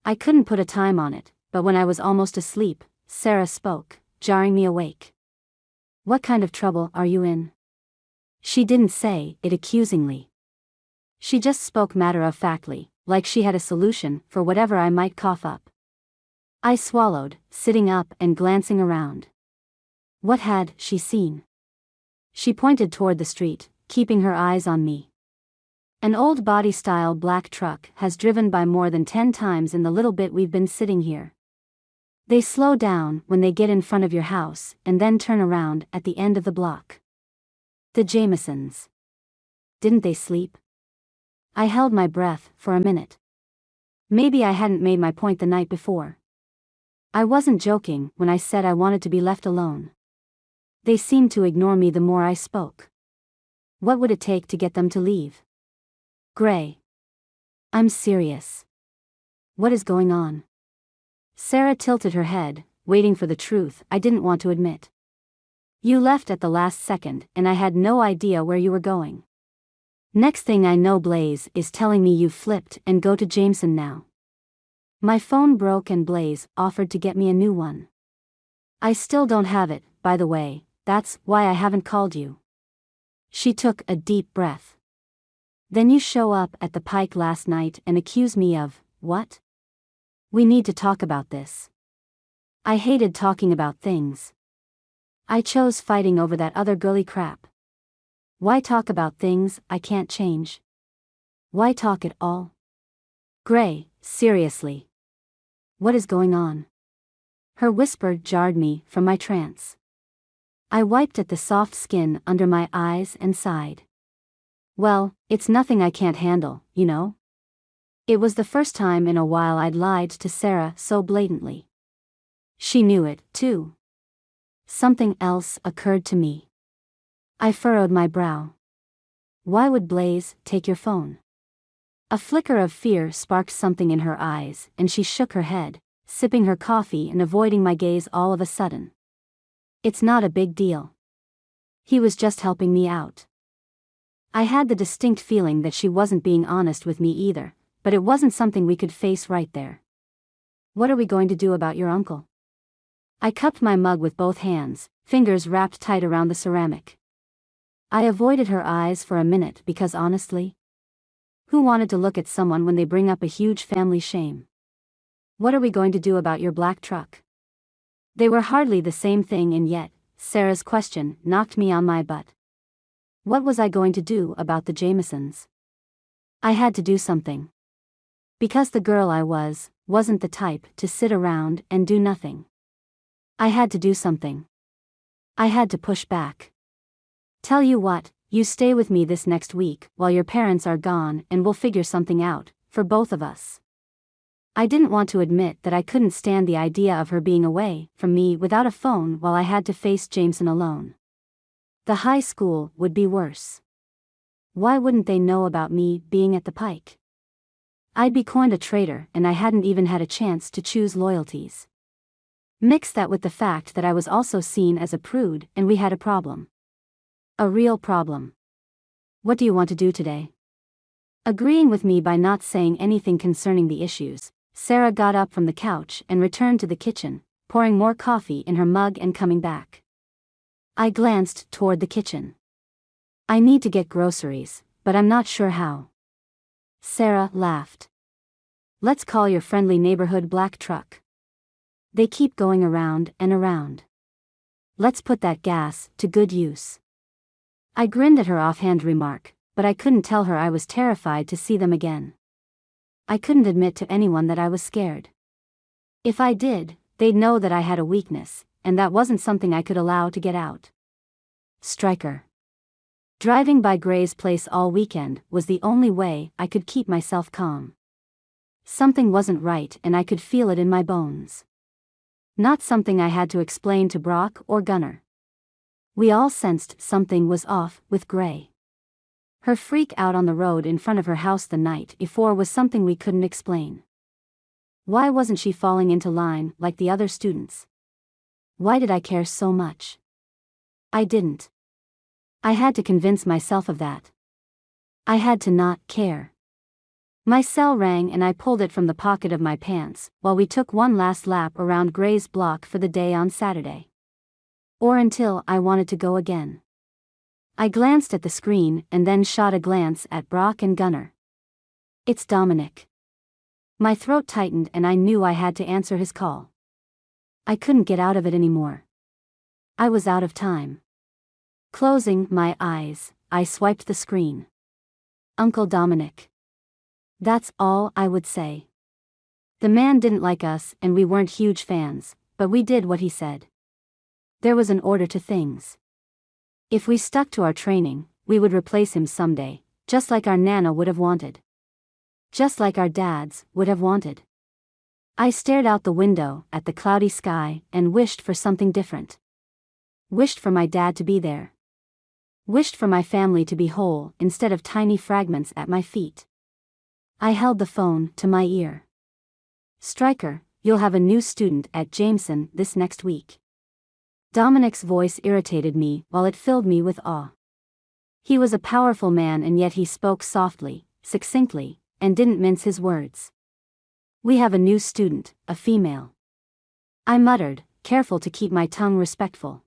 I couldn't put a time on it, but when I was almost asleep, Sarah spoke, jarring me awake. What kind of trouble are you in? She didn't say it accusingly. She just spoke matter-of-factly, like she had a solution for whatever I might cough up. I swallowed, sitting up and glancing around. What had she seen? She pointed toward the street, keeping her eyes on me. An old body-style black truck has driven by more than 10 times in the little bit we've been sitting here. They slow down when they get in front of your house and then turn around at the end of the block. The Jamesons. Didn't they sleep? I held my breath for a minute. Maybe I hadn't made my point the night before. I wasn't joking when I said I wanted to be left alone. They seemed to ignore me the more I spoke. What would it take to get them to leave? Gray. I'm serious. What is going on? Sarah tilted her head, waiting for the truth I didn't want to admit. You left at the last second and I had no idea where you were going. Next thing I know Blaze is telling me you flipped and go to Jameson now. My phone broke and Blaze offered to get me a new one. I still don't have it, by the way, that's why I haven't called you. She took a deep breath. Then you show up at the Pike last night and accuse me of, what? We need to talk about this. I hated talking about things. I chose fighting over that other girly crap. Why talk about things I can't change? Why talk at all? Gray, seriously. What is going on? Her whisper jarred me from my trance. I wiped at the soft skin under my eyes and sighed. Well, it's nothing I can't handle, you know? It was the first time in a while I'd lied to Sarah so blatantly. She knew it, too. Something else occurred to me. I furrowed my brow. Why would Blaze take your phone? A flicker of fear sparked something in her eyes, and she shook her head, sipping her coffee and avoiding my gaze all of a sudden. It's not a big deal. He was just helping me out. I had the distinct feeling that she wasn't being honest with me either, but it wasn't something we could face right there. What are we going to do about your uncle? I cupped my mug with both hands, fingers wrapped tight around the ceramic. I avoided her eyes for a minute because honestly, who wanted to look at someone when they bring up a huge family shame? What are we going to do about your black truck? They were hardly the same thing, and yet, Sarah's question knocked me on my butt. What was I going to do about the Jamesons? I had to do something. Because the girl I wasn't the type to sit around and do nothing. I had to do something. I had to push back. Tell you what, you stay with me this next week while your parents are gone and we'll figure something out, for both of us. I didn't want to admit that I couldn't stand the idea of her being away from me without a phone while I had to face Jameson alone. The high school would be worse. Why wouldn't they know about me being at the Pike? I'd be coined a traitor and I hadn't even had a chance to choose loyalties. Mix that with the fact that I was also seen as a prude and we had a problem. A real problem. What do you want to do today? Agreeing with me by not saying anything concerning the issues, Sarah got up from the couch and returned to the kitchen, pouring more coffee in her mug and coming back. I glanced toward the kitchen. I need to get groceries, but I'm not sure how. Sarah laughed. Let's call your friendly neighborhood black truck. They keep going around and around. Let's put that gas to good use. I grinned at her offhand remark, but I couldn't tell her I was terrified to see them again. I couldn't admit to anyone that I was scared. If I did, they'd know that I had a weakness, and that wasn't something I could allow to get out. Stryker. Driving by Gray's place all weekend was the only way I could keep myself calm. Something wasn't right and I could feel it in my bones. Not something I had to explain to Brock or Gunnar. We all sensed something was off with Gray. Her freak out on the road in front of her house the night before was something we couldn't explain. Why wasn't she falling into line like the other students? Why did I care so much? I didn't. I had to convince myself of that. I had to not care. My cell rang and I pulled it from the pocket of my pants while we took one last lap around Gray's block for the day on Saturday. Or until I wanted to go again. I glanced at the screen and then shot a glance at Brock and Gunnar. It's Dominic. My throat tightened and I knew I had to answer his call. I couldn't get out of it anymore. I was out of time. Closing my eyes, I swiped the screen. Uncle Dominic. That's all I would say. The man didn't like us and we weren't huge fans, but we did what he said. There was an order to things. If we stuck to our training, we would replace him someday, just like our Nana would have wanted. Just like our dads would have wanted. I stared out the window at the cloudy sky and wished for something different. Wished for my dad to be there. Wished for my family to be whole instead of tiny fragments at my feet. I held the phone to my ear. Stryker, you'll have a new student at Jameson this next week. Dominic's voice irritated me while it filled me with awe. He was a powerful man and yet he spoke softly, succinctly, and didn't mince his words. We have a new student, a female. I muttered, careful to keep my tongue respectful.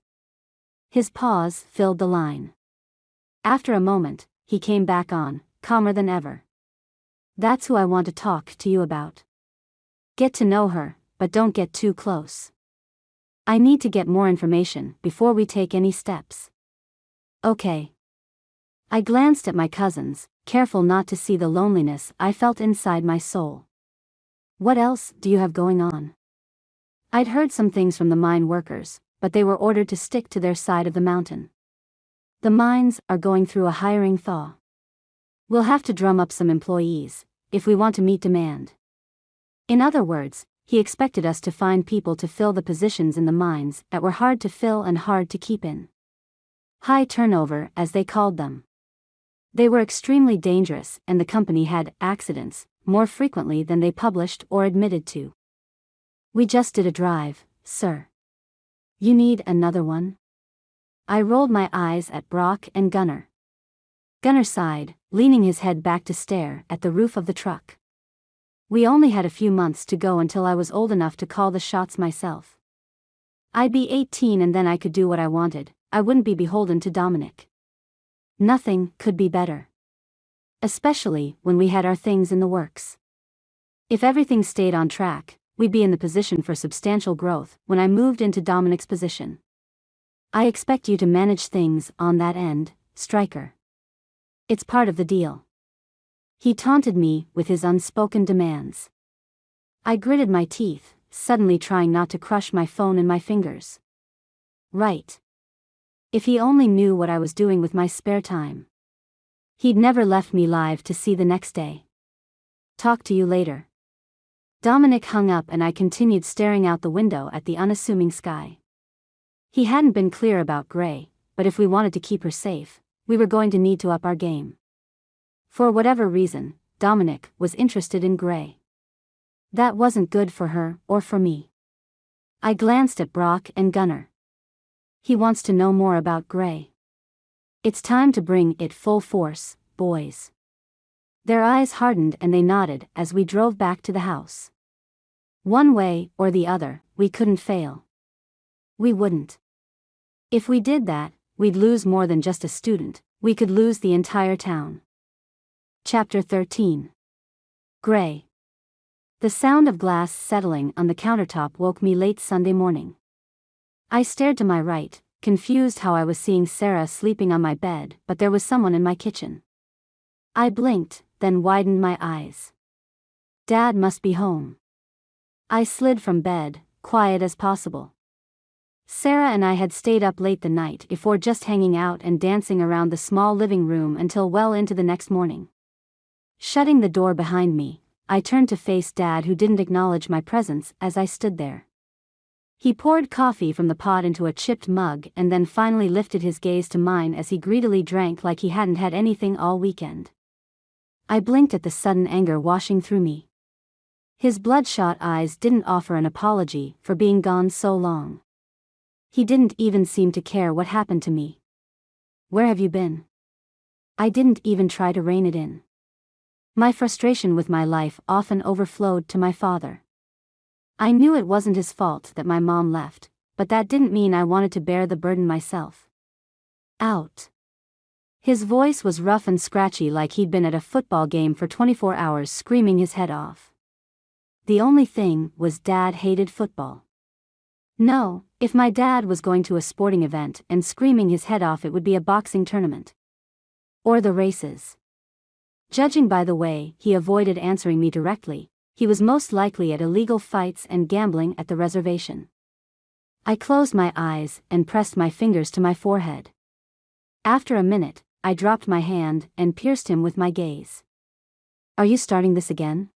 His pause filled the line. After a moment, he came back on, calmer than ever. That's who I want to talk to you about. Get to know her, but don't get too close. I need to get more information before we take any steps. Okay. I glanced at my cousins, careful not to see the loneliness I felt inside my soul. "What else do you have going on?" I'd heard some things from the mine workers, but they were ordered to stick to their side of the mountain. "The mines are going through a hiring thaw. We'll have to drum up some employees, if we want to meet demand." In other words, he expected us to find people to fill the positions in the mines that were hard to fill and hard to keep in. High turnover, as they called them. They were extremely dangerous, and the company had accidents more frequently than they published or admitted to. "We just did a drive, sir. You need another one?" I rolled my eyes at Brock and Gunnar. Gunnar sighed, leaning his head back to stare at the roof of the truck. "We only had a few months to go until I was old enough to call the shots myself. I'd be 18 and then I could do what I wanted. I wouldn't be beholden to Dominic. Nothing could be better. Especially when we had our things in the works. If everything stayed on track, we'd be in the position for substantial growth when I moved into Dominic's position. I expect you to manage things on that end, Stryker. It's part of the deal." He taunted me with his unspoken demands. I gritted my teeth, suddenly trying not to crush my phone in my fingers. Right. If he only knew what I was doing with my spare time. He'd never left me live to see the next day. "Talk to you later." Dominic hung up and I continued staring out the window at the unassuming sky. He hadn't been clear about Gray, but if we wanted to keep her safe, we were going to need to up our game. For whatever reason, Dominic was interested in Gray. That wasn't good for her or for me. I glanced at Brock and Gunnar. He wants to know more about Gray. It's time to bring it full force, boys. Their eyes hardened and they nodded as we drove back to the house. One way or the other, we couldn't fail. We wouldn't. If we did that, we'd lose more than just a student, we could lose the entire town. Chapter 13. Gray. The sound of glass settling on the countertop woke me late Sunday morning. I stared to my right, confused how I was seeing Sarah sleeping on my bed, but there was someone in my kitchen. I blinked, then widened my eyes. Dad must be home. I slid from bed, quiet as possible. Sarah and I had stayed up late the night before, just hanging out and dancing around the small living room until well into the next morning. Shutting the door behind me, I turned to face Dad, who didn't acknowledge my presence as I stood there. He poured coffee from the pot into a chipped mug and then finally lifted his gaze to mine as he greedily drank like he hadn't had anything all weekend. I blinked at the sudden anger washing through me. His bloodshot eyes didn't offer an apology for being gone so long. He didn't even seem to care what happened to me. "Where have you been?" I didn't even try to rein it in. My frustration with my life often overflowed to my father. I knew it wasn't his fault that my mom left, but that didn't mean I wanted to bear the burden myself. "Out." His voice was rough and scratchy, like he'd been at a football game for 24 hours screaming his head off. The only thing was Dad hated football. No, if my dad was going to a sporting event and screaming his head off, it would be a boxing tournament. Or the races. Judging by the way he avoided answering me directly, he was most likely at illegal fights and gambling at the reservation. I closed my eyes and pressed my fingers to my forehead. After a minute, I dropped my hand and pierced him with my gaze. "Are you starting this again?"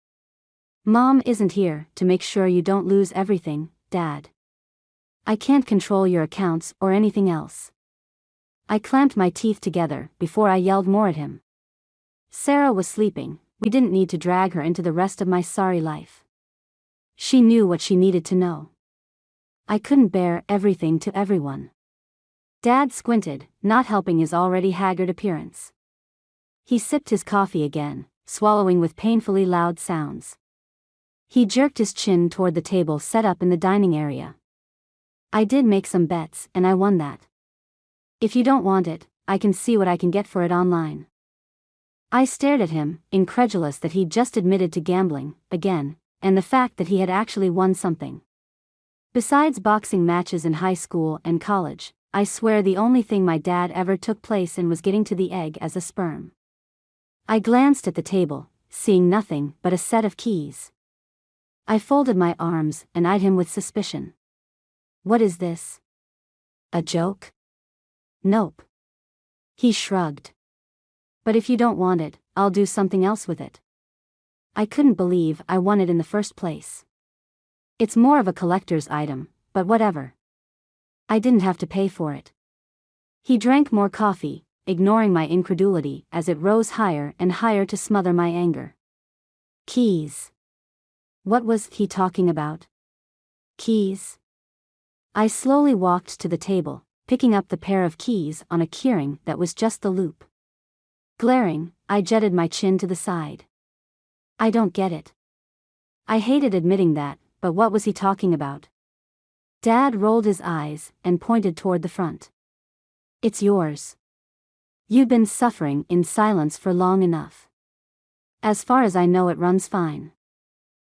"Mom isn't here to make sure you don't lose everything, Dad. I can't control your accounts or anything else." I clamped my teeth together before I yelled more at him. Sarah was sleeping. We didn't need to drag her into the rest of my sorry life. She knew what she needed to know. I couldn't bear everything to everyone. Dad squinted, not helping his already haggard appearance. He sipped his coffee again, swallowing with painfully loud sounds. He jerked his chin toward the table set up in the dining area. "I did make some bets and I won that. If you don't want it, I can see what I can get for it online." I stared at him, incredulous that he'd just admitted to gambling, again, and the fact that he had actually won something. Besides boxing matches in high school and college, I swear the only thing my dad ever took place in was getting to the egg as a sperm. I glanced at the table, seeing nothing but a set of keys. I folded my arms and eyed him with suspicion. What is this? A joke? Nope. He shrugged. But if you don't want it, I'll do something else with it. I couldn't believe I won it in the first place. It's more of a collector's item, but whatever. I didn't have to pay for it. He drank more coffee, ignoring my incredulity as it rose higher and higher to smother my anger. Keys. What was he talking about? Keys? I slowly walked to the table, picking up the pair of keys on a keyring that was just the loop. Glaring, I jetted my chin to the side. I don't get it. I hated admitting that, but what was he talking about? Dad rolled his eyes and pointed toward the front. It's yours. You've been suffering in silence for long enough. As far as I know, it runs fine.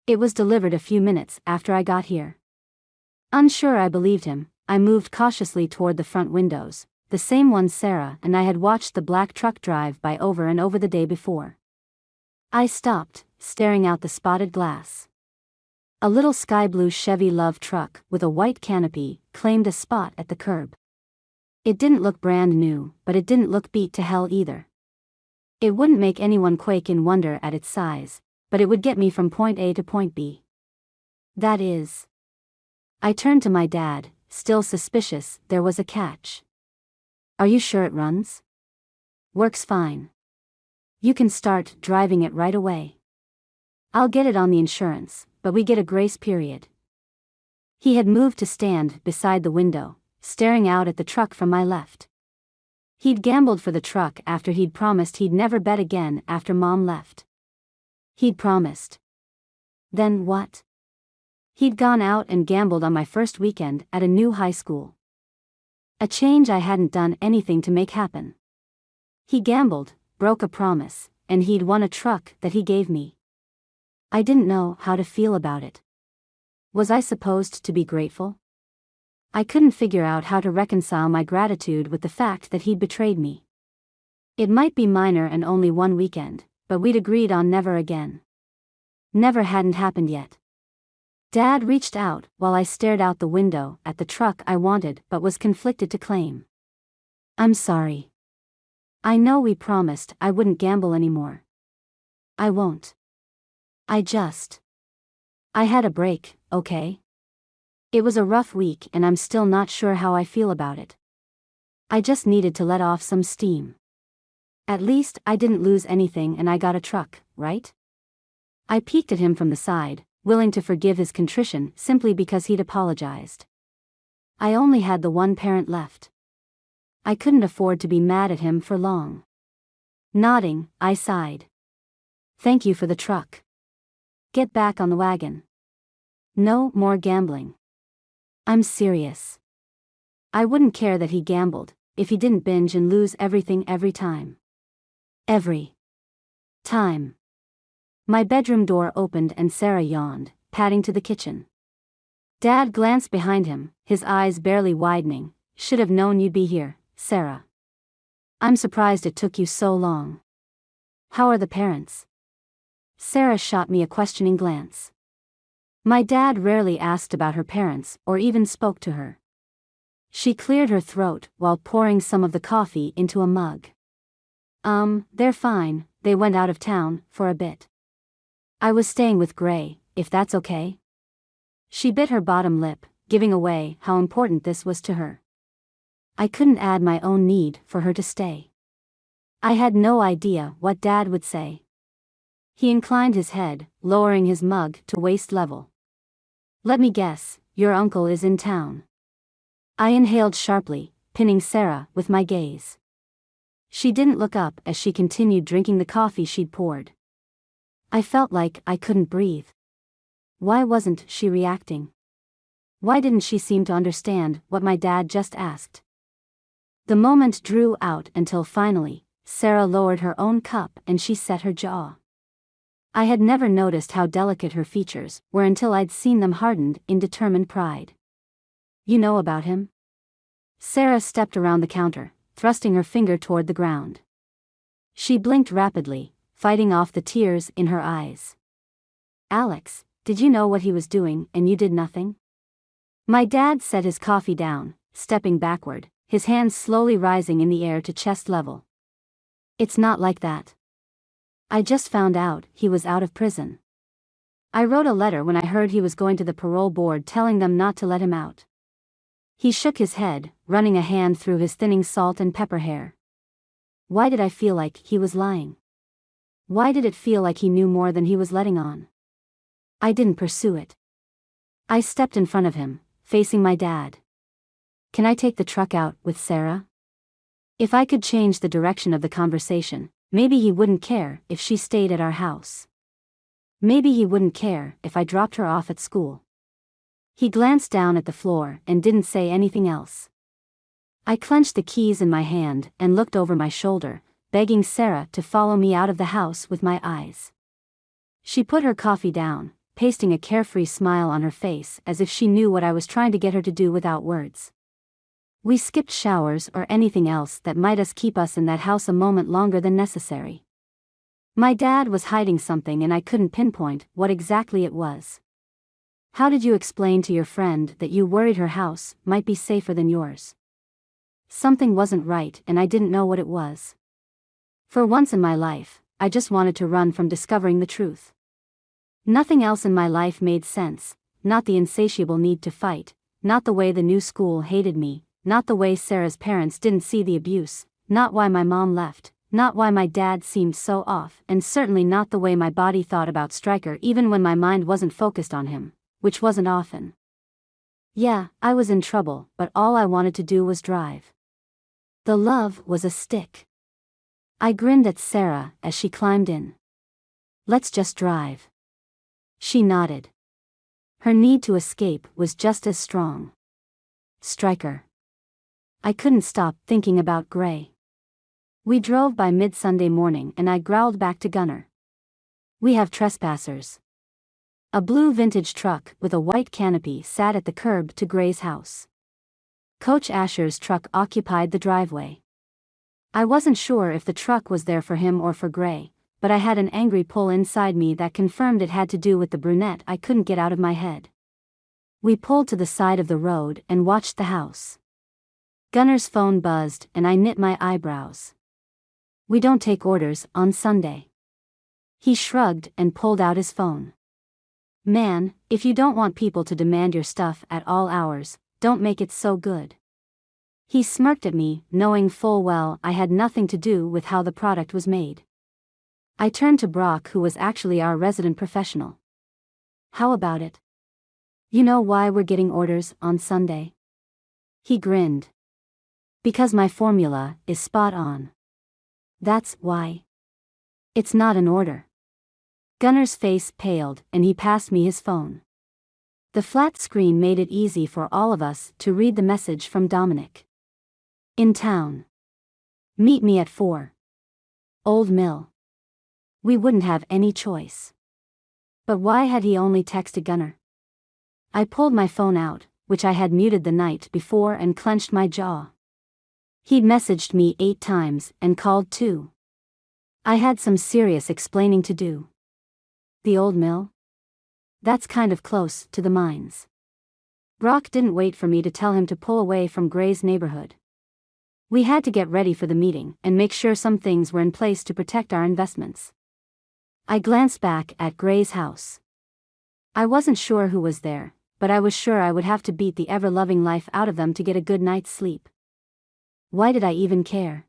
It was delivered a few minutes after I got here. Unsure I believed him, I moved cautiously toward the front windows, the same ones Sarah and I had watched the black truck drive by over and over the day before. I stopped, staring out the spotted glass. A little sky blue Chevy Love truck with a white canopy claimed a spot at the curb. It didn't look brand new, but it didn't look beat to hell either. It wouldn't make anyone quake in wonder at its size, but it would get me from point A to point B. That is. I turned to my dad, still suspicious there was a catch. Are you sure it runs? Works fine. You can start driving it right away. I'll get it on the insurance, but we get a grace period. He had moved to stand beside the window, staring out at the truck from my left. He'd gambled for the truck after he'd promised he'd never bet again after Mom left. He'd promised. Then what? He'd gone out and gambled on my first weekend at a new high school. A change I hadn't done anything to make happen. He gambled, broke a promise, and he'd won a truck that he gave me. I didn't know how to feel about it. Was I supposed to be grateful? I couldn't figure out how to reconcile my gratitude with the fact that he'd betrayed me. It might be minor and only one weekend, but we'd agreed on never again. Never hadn't happened yet. Dad reached out while I stared out the window at the truck I wanted but was conflicted to claim. I'm sorry. I know we promised I wouldn't gamble anymore. I won't. I had a break, okay? It was a rough week and I'm still not sure how I feel about it. I just needed to let off some steam. At least I didn't lose anything and I got a truck, right? I peeked at him from the side, willing to forgive his contrition simply because he'd apologized. I only had the one parent left. I couldn't afford to be mad at him for long. Nodding, I sighed. Thank you for the truck. Get back on the wagon. No more gambling. I'm serious. I wouldn't care that he gambled, if he didn't binge and lose everything every time. Every time. My bedroom door opened and Sarah yawned, padding to the kitchen. Dad glanced behind him, his eyes barely widening. Should have known you'd be here, Sarah. I'm surprised it took you so long. How are the parents? Sarah shot me a questioning glance. My dad rarely asked about her parents or even spoke to her. She cleared her throat while pouring some of the coffee into a mug. They're fine, they went out of town for a bit. I was staying with Gray, if that's okay. She bit her bottom lip, giving away how important this was to her. I couldn't add my own need for her to stay. I had no idea what Dad would say. He inclined his head, lowering his mug to waist level. Let me guess, your uncle is in town. I inhaled sharply, pinning Sarah with my gaze. She didn't look up as she continued drinking the coffee she'd poured. I felt like I couldn't breathe. Why wasn't she reacting? Why didn't she seem to understand what my dad just asked? The moment drew out until finally, Sarah lowered her own cup and she set her jaw. I had never noticed how delicate her features were until I'd seen them hardened in determined pride. You know about him? Sarah stepped around the counter, thrusting her finger toward the ground. She blinked rapidly, fighting off the tears in her eyes. "Alex, did you know what he was doing and you did nothing?" My dad set his coffee down, stepping backward, his hands slowly rising in the air to chest level. "It's not like that. I just found out he was out of prison. I wrote a letter when I heard he was going to the parole board telling them not to let him out." He shook his head, running a hand through his thinning salt and pepper hair. Why did I feel like he was lying? Why did it feel like he knew more than he was letting on? I didn't pursue it. I stepped in front of him, facing my dad. "Can I take the truck out with Sarah?" If I could change the direction of the conversation, maybe he wouldn't care if she stayed at our house. Maybe he wouldn't care if I dropped her off at school. He glanced down at the floor and didn't say anything else. I clenched the keys in my hand and looked over my shoulder, begging Sarah to follow me out of the house with my eyes. She put her coffee down, pasting a carefree smile on her face as if she knew what I was trying to get her to do without words. We skipped showers or anything else that might keep us in that house a moment longer than necessary. My dad was hiding something and I couldn't pinpoint what exactly it was. "How did you explain to your friend that you worried her house might be safer than yours?" Something wasn't right and I didn't know what it was. For once in my life, I just wanted to run from discovering the truth. Nothing else in my life made sense, not the insatiable need to fight, not the way the new school hated me, not the way Sarah's parents didn't see the abuse, not why my mom left, not why my dad seemed so off, and certainly not the way my body thought about Stryker even when my mind wasn't focused on him, which wasn't often. Yeah, I was in trouble, but all I wanted to do was drive. The love was a stick. I grinned at Sarah as she climbed in. "Let's just drive." She nodded. Her need to escape was just as strong. Stryker. I couldn't stop thinking about Gray. We drove by mid-Sunday morning and I growled back to Gunnar. "We have trespassers." A blue vintage truck with a white canopy sat at the curb to Gray's house. Coach Asher's truck occupied the driveway. I wasn't sure if the truck was there for him or for Gray, but I had an angry pull inside me that confirmed it had to do with the brunette I couldn't get out of my head. We pulled to the side of the road and watched the house. Gunnar's phone buzzed and I knit my eyebrows. "We don't take orders on Sunday." He shrugged and pulled out his phone. "Man, if you don't want people to demand your stuff at all hours, don't make it so good." He smirked at me, knowing full well I had nothing to do with how the product was made. I turned to Brock, who was actually our resident professional. "How about it? You know why we're getting orders on Sunday?" He grinned. "Because my formula is spot on. That's why. It's not an order." Gunnar's face paled and he passed me his phone. The flat screen made it easy for all of us to read the message from Dominic. "In town. Meet me at 4. Old Mill." We wouldn't have any choice. But why had he only texted Gunnar? I pulled my phone out, which I had muted the night before, and clenched my jaw. He'd messaged me 8 times and called 2. I had some serious explaining to do. The Old Mill? That's kind of close to the mines. Brock didn't wait for me to tell him to pull away from Gray's neighborhood. We had to get ready for the meeting and make sure some things were in place to protect our investments. I glanced back at Gray's house. I wasn't sure who was there, but I was sure I would have to beat the ever-loving life out of them to get a good night's sleep. Why did I even care?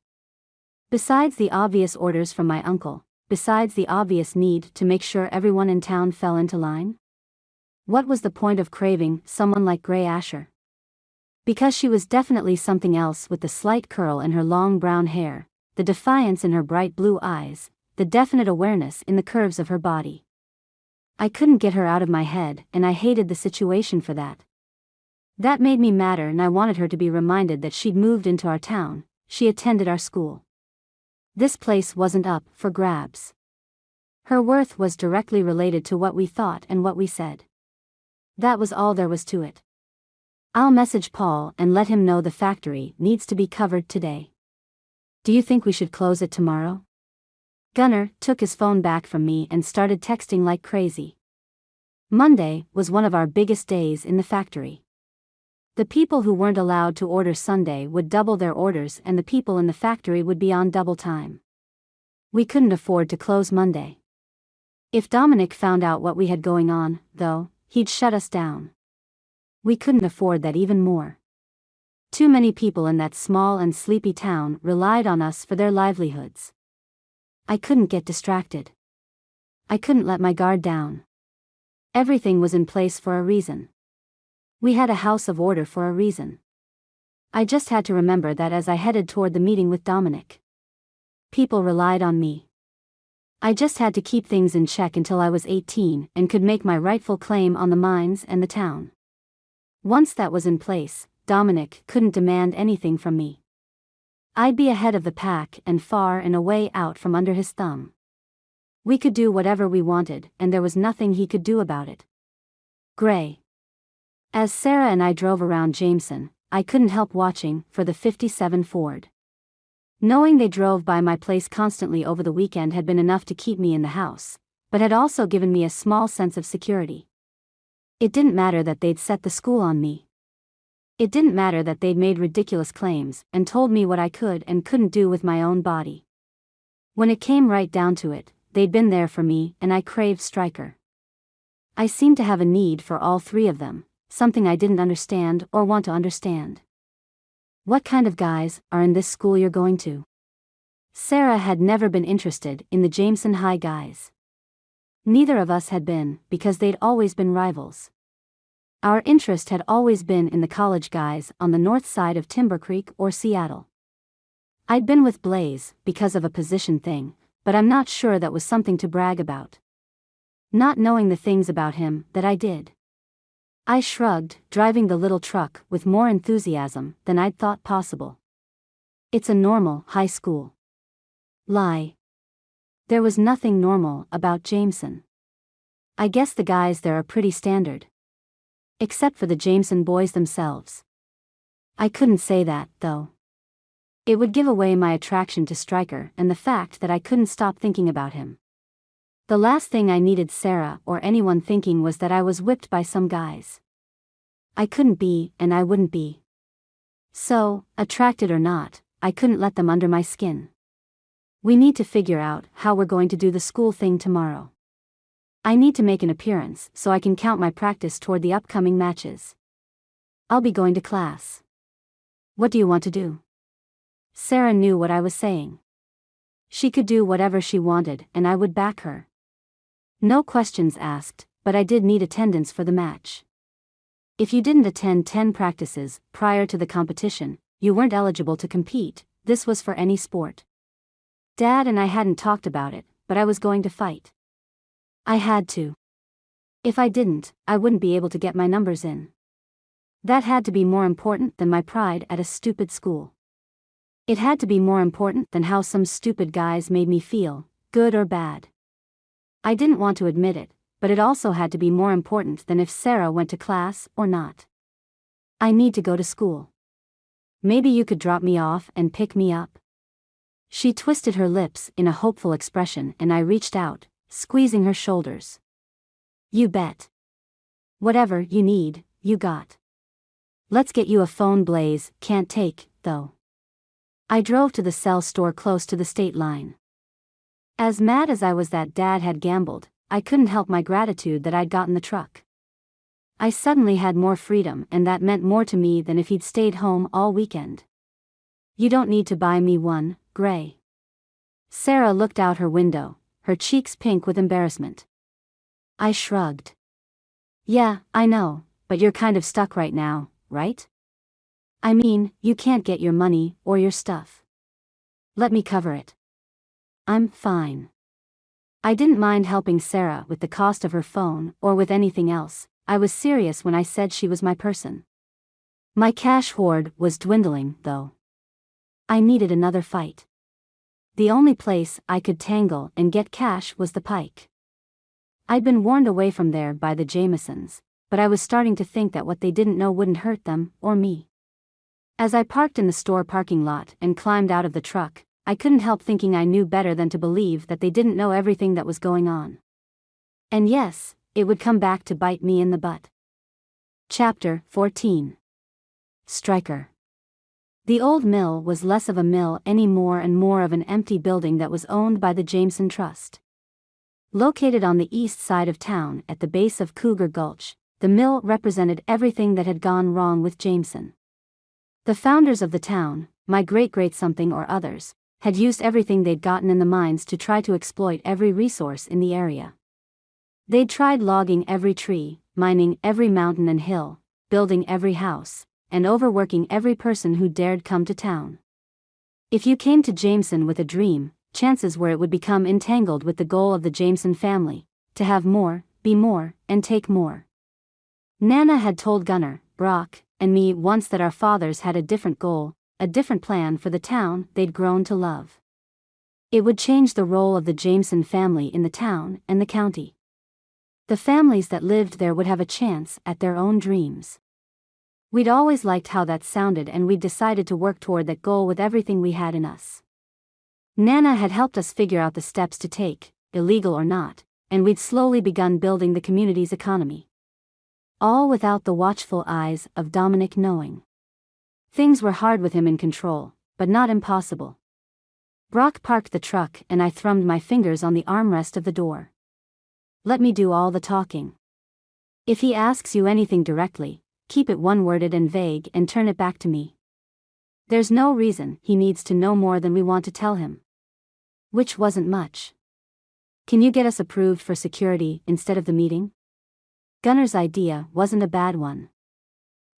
Besides the obvious orders from my uncle, besides the obvious need to make sure everyone in town fell into line? What was the point of craving someone like Gray Asher? Because she was definitely something else, with the slight curl in her long brown hair, the defiance in her bright blue eyes, the definite awareness in the curves of her body. I couldn't get her out of my head, and I hated the situation for that. That made me madder, and I wanted her to be reminded that she'd moved into our town, she attended our school. This place wasn't up for grabs. Her worth was directly related to what we thought and what we said. That was all there was to it. I'll message Paul and let him know the factory needs to be covered today. Do you think we should close it tomorrow? Gunnar took his phone back from me and started texting like crazy. Monday was one of our biggest days in the factory. The people who weren't allowed to order Sunday would double their orders and the people in the factory would be on double time. We couldn't afford to close Monday. If Dominic found out what we had going on, though, he'd shut us down. We couldn't afford that even more. Too many people in that small and sleepy town relied on us for their livelihoods. I couldn't get distracted. I couldn't let my guard down. Everything was in place for a reason. We had a house of order for a reason. I just had to remember that as I headed toward the meeting with Dominic. People relied on me. I just had to keep things in check until I was 18 and could make my rightful claim on the mines and the town. Once that was in place, Dominic couldn't demand anything from me. I'd be ahead of the pack and far and away out from under his thumb. We could do whatever we wanted and there was nothing he could do about it. Gray. As Sarah and I drove around Jameson, I couldn't help watching for the 57 Ford. Knowing they drove by my place constantly over the weekend had been enough to keep me in the house, but had also given me a small sense of security. It didn't matter that they'd set the school on me. It didn't matter that they'd made ridiculous claims and told me what I could and couldn't do with my own body. When it came right down to it, they'd been there for me and I craved Stryker. I seemed to have a need for all three of them, something I didn't understand or want to understand. What kind of guys are in this school you're going to? Sarah had never been interested in the Jameson High guys. Neither of us had been, because they'd always been rivals. Our interest had always been in the college guys on the north side of Timber Creek or Seattle. I'd been with Blaze because of a position thing, but I'm not sure that was something to brag about. Not knowing the things about him that I did. I shrugged, driving the little truck with more enthusiasm than I'd thought possible. It's a normal high school. Lie. There was nothing normal about Jameson. I guess the guys there are pretty standard. Except for the Jameson boys themselves. I couldn't say that, though. It would give away my attraction to Stryker and the fact that I couldn't stop thinking about him. The last thing I needed Sarah or anyone thinking was that I was whipped by some guys. I couldn't be, and I wouldn't be. So, attracted or not, I couldn't let them under my skin. We need to figure out how we're going to do the school thing tomorrow. I need to make an appearance so I can count my practice toward the upcoming matches. I'll be going to class. What do you want to do? Sarah knew what I was saying. She could do whatever she wanted and I would back her. No questions asked, but I did need attendance for the match. If you didn't attend 10 practices prior to the competition, you weren't eligible to compete. This was for any sport. Dad and I hadn't talked about it, but I was going to fight. I had to. If I didn't, I wouldn't be able to get my numbers in. That had to be more important than my pride at a stupid school. It had to be more important than how some stupid guys made me feel, good or bad. I didn't want to admit it, but it also had to be more important than if Sarah went to class or not. I need to go to school. Maybe you could drop me off and pick me up. She twisted her lips in a hopeful expression and I reached out, squeezing her shoulders. You bet. Whatever you need, you got. Let's get you a phone. Blaze can't take, though. I drove to the Cell store close to the state line. As mad as I was that Dad had gambled, I couldn't help my gratitude that I'd gotten the truck. I suddenly had more freedom and that meant more to me than if he'd stayed home all weekend. You don't need to buy me one, Gray. Sarah looked out her window, her cheeks pink with embarrassment. I shrugged. Yeah, I know, but you're kind of stuck right now, right? I mean, you can't get your money or your stuff. Let me cover it. I'm fine. I didn't mind helping Sarah with the cost of her phone or with anything else. I was serious when I said she was my person. My cash hoard was dwindling, though. I needed another fight. The only place I could tangle and get cash was the Pike. I'd been warned away from there by the Jamesons, but I was starting to think that what they didn't know wouldn't hurt them or me. As I parked in the store parking lot and climbed out of the truck, I couldn't help thinking I knew better than to believe that they didn't know everything that was going on. And yes, it would come back to bite me in the butt. Chapter 14. Stryker. The old mill was less of a mill anymore and more of an empty building that was owned by the Jameson Trust. Located on the east side of town at the base of Cougar Gulch, the mill represented everything that had gone wrong with Jameson. The founders of the town, my great-great something or others, had used everything they'd gotten in the mines to try to exploit every resource in the area. They'd tried logging every tree, mining every mountain and hill, building every house, and overworking every person who dared come to town. If you came to Jameson with a dream, chances were it would become entangled with the goal of the Jameson family, to have more, be more, and take more. Nana had told Gunnar, Brock, and me once that our fathers had a different goal, a different plan for the town they'd grown to love. It would change the role of the Jameson family in the town and the county. The families that lived there would have a chance at their own dreams. We'd always liked how that sounded, and we'd decided to work toward that goal with everything we had in us. Nana had helped us figure out the steps to take, illegal or not, and we'd slowly begun building the community's economy. All without the watchful eyes of Dominic knowing. Things were hard with him in control, but not impossible. Brock parked the truck and I thrummed my fingers on the armrest of the door. Let me do all the talking. If he asks you anything directly, keep it one-worded and vague and turn it back to me. There's no reason he needs to know more than we want to tell him. Which wasn't much. Can you get us approved for security instead of the meeting? Gunnar's idea wasn't a bad one.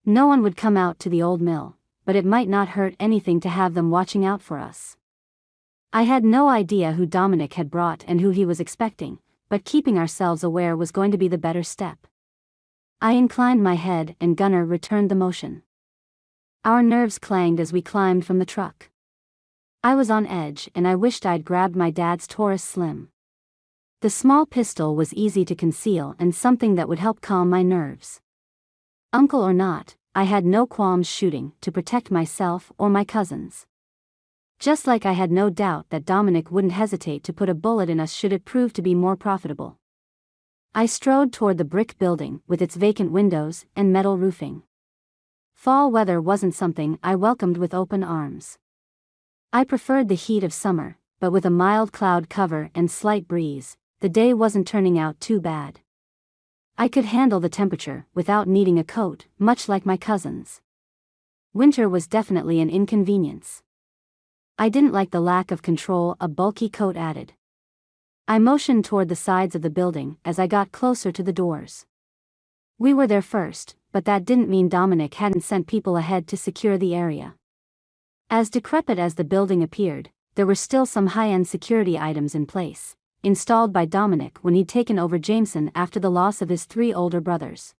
No one would come out to the old mill, but it might not hurt anything to have them watching out for us. I had no idea who Dominic had brought and who he was expecting, but keeping ourselves aware was going to be the better step. I inclined my head and Gunnar returned the motion. Our nerves clanged as we climbed from the truck. I was on edge and I wished I'd grabbed my dad's Taurus Slim. The small pistol was easy to conceal and something that would help calm my nerves. Uncle or not, I had no qualms shooting to protect myself or my cousins. Just like I had no doubt that Dominic wouldn't hesitate to put a bullet in us should it prove to be more profitable. I strode toward the brick building with its vacant windows and metal roofing. Fall weather wasn't something I welcomed with open arms. I preferred the heat of summer, but with a mild cloud cover and slight breeze, the day wasn't turning out too bad. I could handle the temperature without needing a coat, much like my cousins. Winter was definitely an inconvenience. I didn't like the lack of control a bulky coat added. I motioned toward the sides of the building as I got closer to the doors. We were there first, but that didn't mean Dominic hadn't sent people ahead to secure the area. As decrepit as the building appeared, there were still some high-end security items in place, installed by Dominic when he'd taken over Jameson after the loss of his 3 older brothers.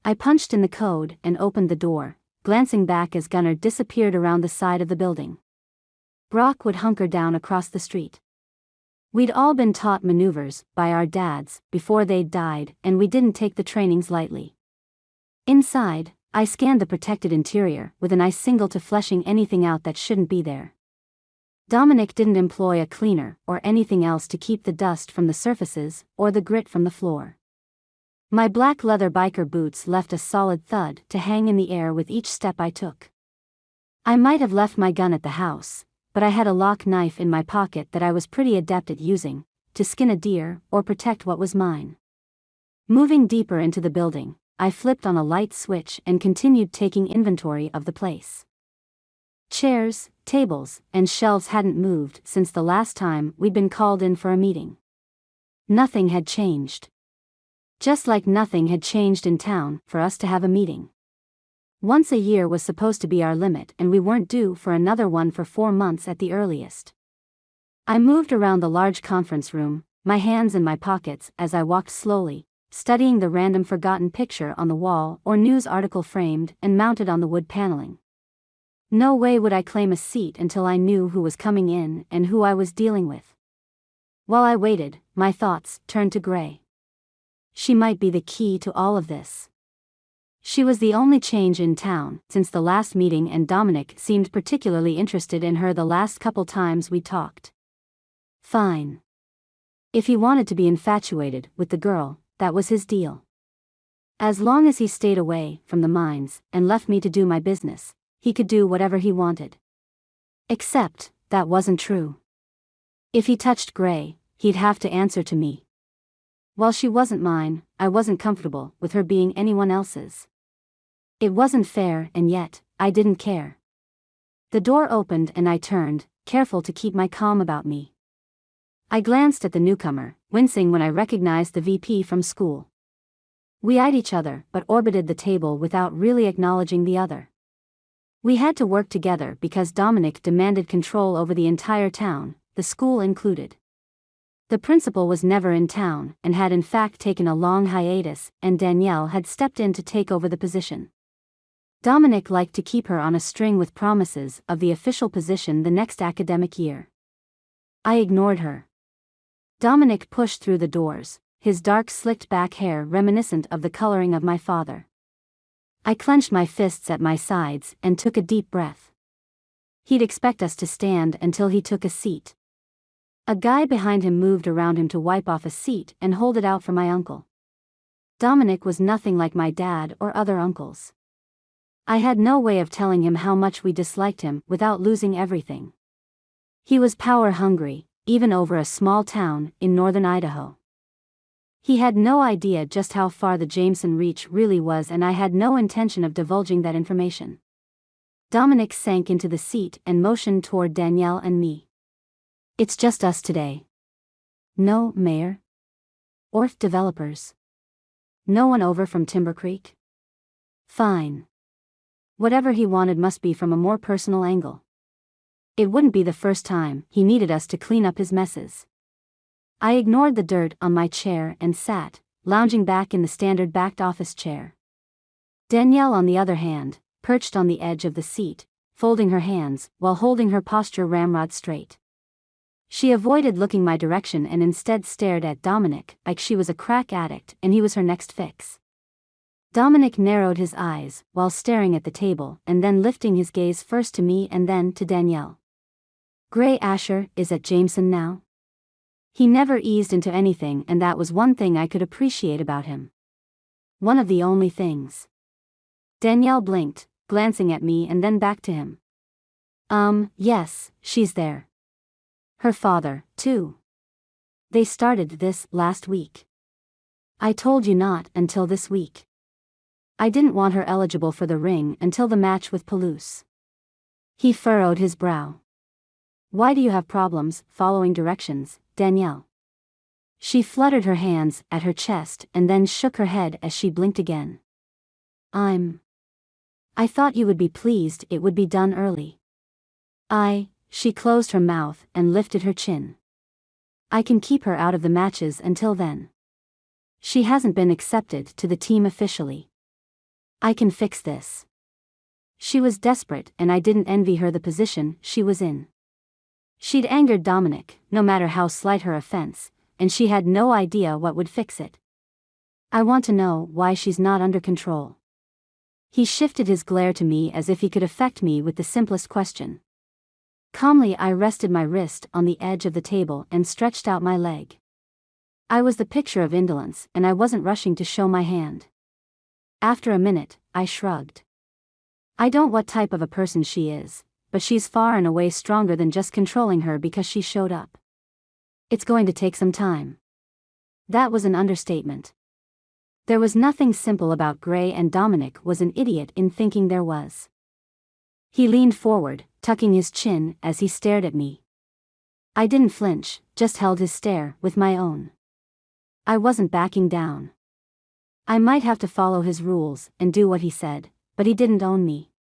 I punched in the code and opened the door, glancing back as Gunnar disappeared around the side of the building. Brock would hunker down across the street. We'd all been taught maneuvers by our dads before they'd died, and we didn't take the trainings lightly. Inside, I scanned the protected interior with an eye single to fleshing anything out that shouldn't be there. Dominic didn't employ a cleaner or anything else to keep the dust from the surfaces or the grit from the floor. My black leather biker boots left a solid thud to hang in the air with each step I took. I might have left my gun at the house, but I had a lock knife in my pocket that I was pretty adept at using, to skin a deer or protect what was mine. Moving deeper into the building, I flipped on a light switch and continued taking inventory of the place. Chairs, tables, and shelves hadn't moved since the last time we'd been called in for a meeting. Nothing had changed. Just like nothing had changed in town for us to have a meeting. Once a year was supposed to be our limit and we weren't due for another one for 4 months at the earliest. I moved around the large conference room, my hands in my pockets as I walked slowly, studying the random forgotten picture on the wall or news article framed and mounted on the wood paneling. No way would I claim a seat until I knew who was coming in and who I was dealing with. While I waited, my thoughts turned to Gray. She might be the key to all of this. She was the only change in town since the last meeting, and Dominic seemed particularly interested in her the last couple times we talked. Fine. If he wanted to be infatuated with the girl, that was his deal. As long as he stayed away from the mines and left me to do my business, he could do whatever he wanted. Except, that wasn't true. If he touched Gray, he'd have to answer to me. While she wasn't mine, I wasn't comfortable with her being anyone else's. It wasn't fair, and yet, I didn't care. The door opened and I turned, careful to keep my calm about me. I glanced at the newcomer, wincing when I recognized the VP from school. We eyed each other but orbited the table without really acknowledging the other. We had to work together because Dominic demanded control over the entire town, the school included. The principal was never in town and had in fact taken a long hiatus, and Danielle had stepped in to take over the position. Dominic liked to keep her on a string with promises of the official position the next academic year. I ignored her. Dominic pushed through the doors, his dark slicked back hair reminiscent of the coloring of my father. I clenched my fists at my sides and took a deep breath. He'd expect us to stand until he took a seat. A guy behind him moved around him to wipe off a seat and hold it out for my uncle. Dominic was nothing like my dad or other uncles. I had no way of telling him how much we disliked him without losing everything. He was power hungry, even over a small town in northern Idaho. He had no idea just how far the Jameson reach really was, and I had no intention of divulging that information. Dominic sank into the seat and motioned toward Danielle and me. It's just us today. No mayor? Or developers? No one over from Timber Creek? Fine. Whatever he wanted must be from a more personal angle. It wouldn't be the first time he needed us to clean up his messes. I ignored the dirt on my chair and sat, lounging back in the standard backed office chair. Danielle, on the other hand, perched on the edge of the seat, folding her hands while holding her posture ramrod straight. She avoided looking my direction and instead stared at Dominic like she was a crack addict and he was her next fix. Dominic narrowed his eyes while staring at the table and then lifting his gaze first to me and then to Danielle. Gray Asher is at Jameson now? He never eased into anything, and that was one thing I could appreciate about him. One of the only things. Danielle blinked, glancing at me and then back to him. Yes, she's there. Her father, too. They started this last week. I told you not until this week. I didn't want her eligible for the ring until the match with Palouse. He furrowed his brow. Why do you have problems following directions, Danielle? She fluttered her hands at her chest and then shook her head as she blinked again. I thought you would be pleased it would be done early. She closed her mouth and lifted her chin. I can keep her out of the matches until then. She hasn't been accepted to the team officially. I can fix this. She was desperate and I didn't envy her the position she was in. She'd angered Dominic, no matter how slight her offense, and she had no idea what would fix it. I want to know why she's not under control. He shifted his glare to me as if he could affect me with the simplest question. Calmly I rested my wrist on the edge of the table and stretched out my leg. I was the picture of indolence and I wasn't rushing to show my hand. After a minute, I shrugged. I don't know what type of a person she is, but she's far and away stronger than just controlling her because she showed up. It's going to take some time. That was an understatement. There was nothing simple about Gray, and Dominic was an idiot in thinking there was. He leaned forward, tucking his chin as he stared at me. I didn't flinch, just held his stare with my own. I wasn't backing down. I might have to follow his rules and do what he said, but he didn't own me.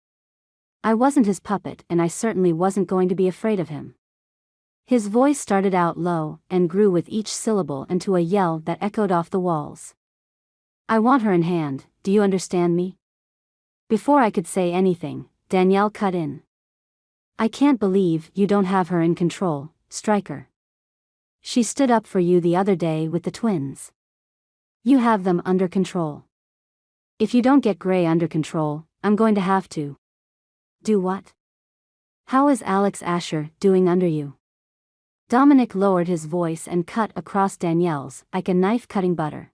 I wasn't his puppet and I certainly wasn't going to be afraid of him. His voice started out low and grew with each syllable into a yell that echoed off the walls. I want her in hand, do you understand me? Before I could say anything, Danielle cut in. I can't believe you don't have her in control, Stryker. She stood up for you the other day with the twins. You have them under control. If you don't get Gray under control, I'm going to have to. Do what? How is Alex Asher doing under you? Dominic lowered his voice and cut across Danielle's like a knife cutting butter.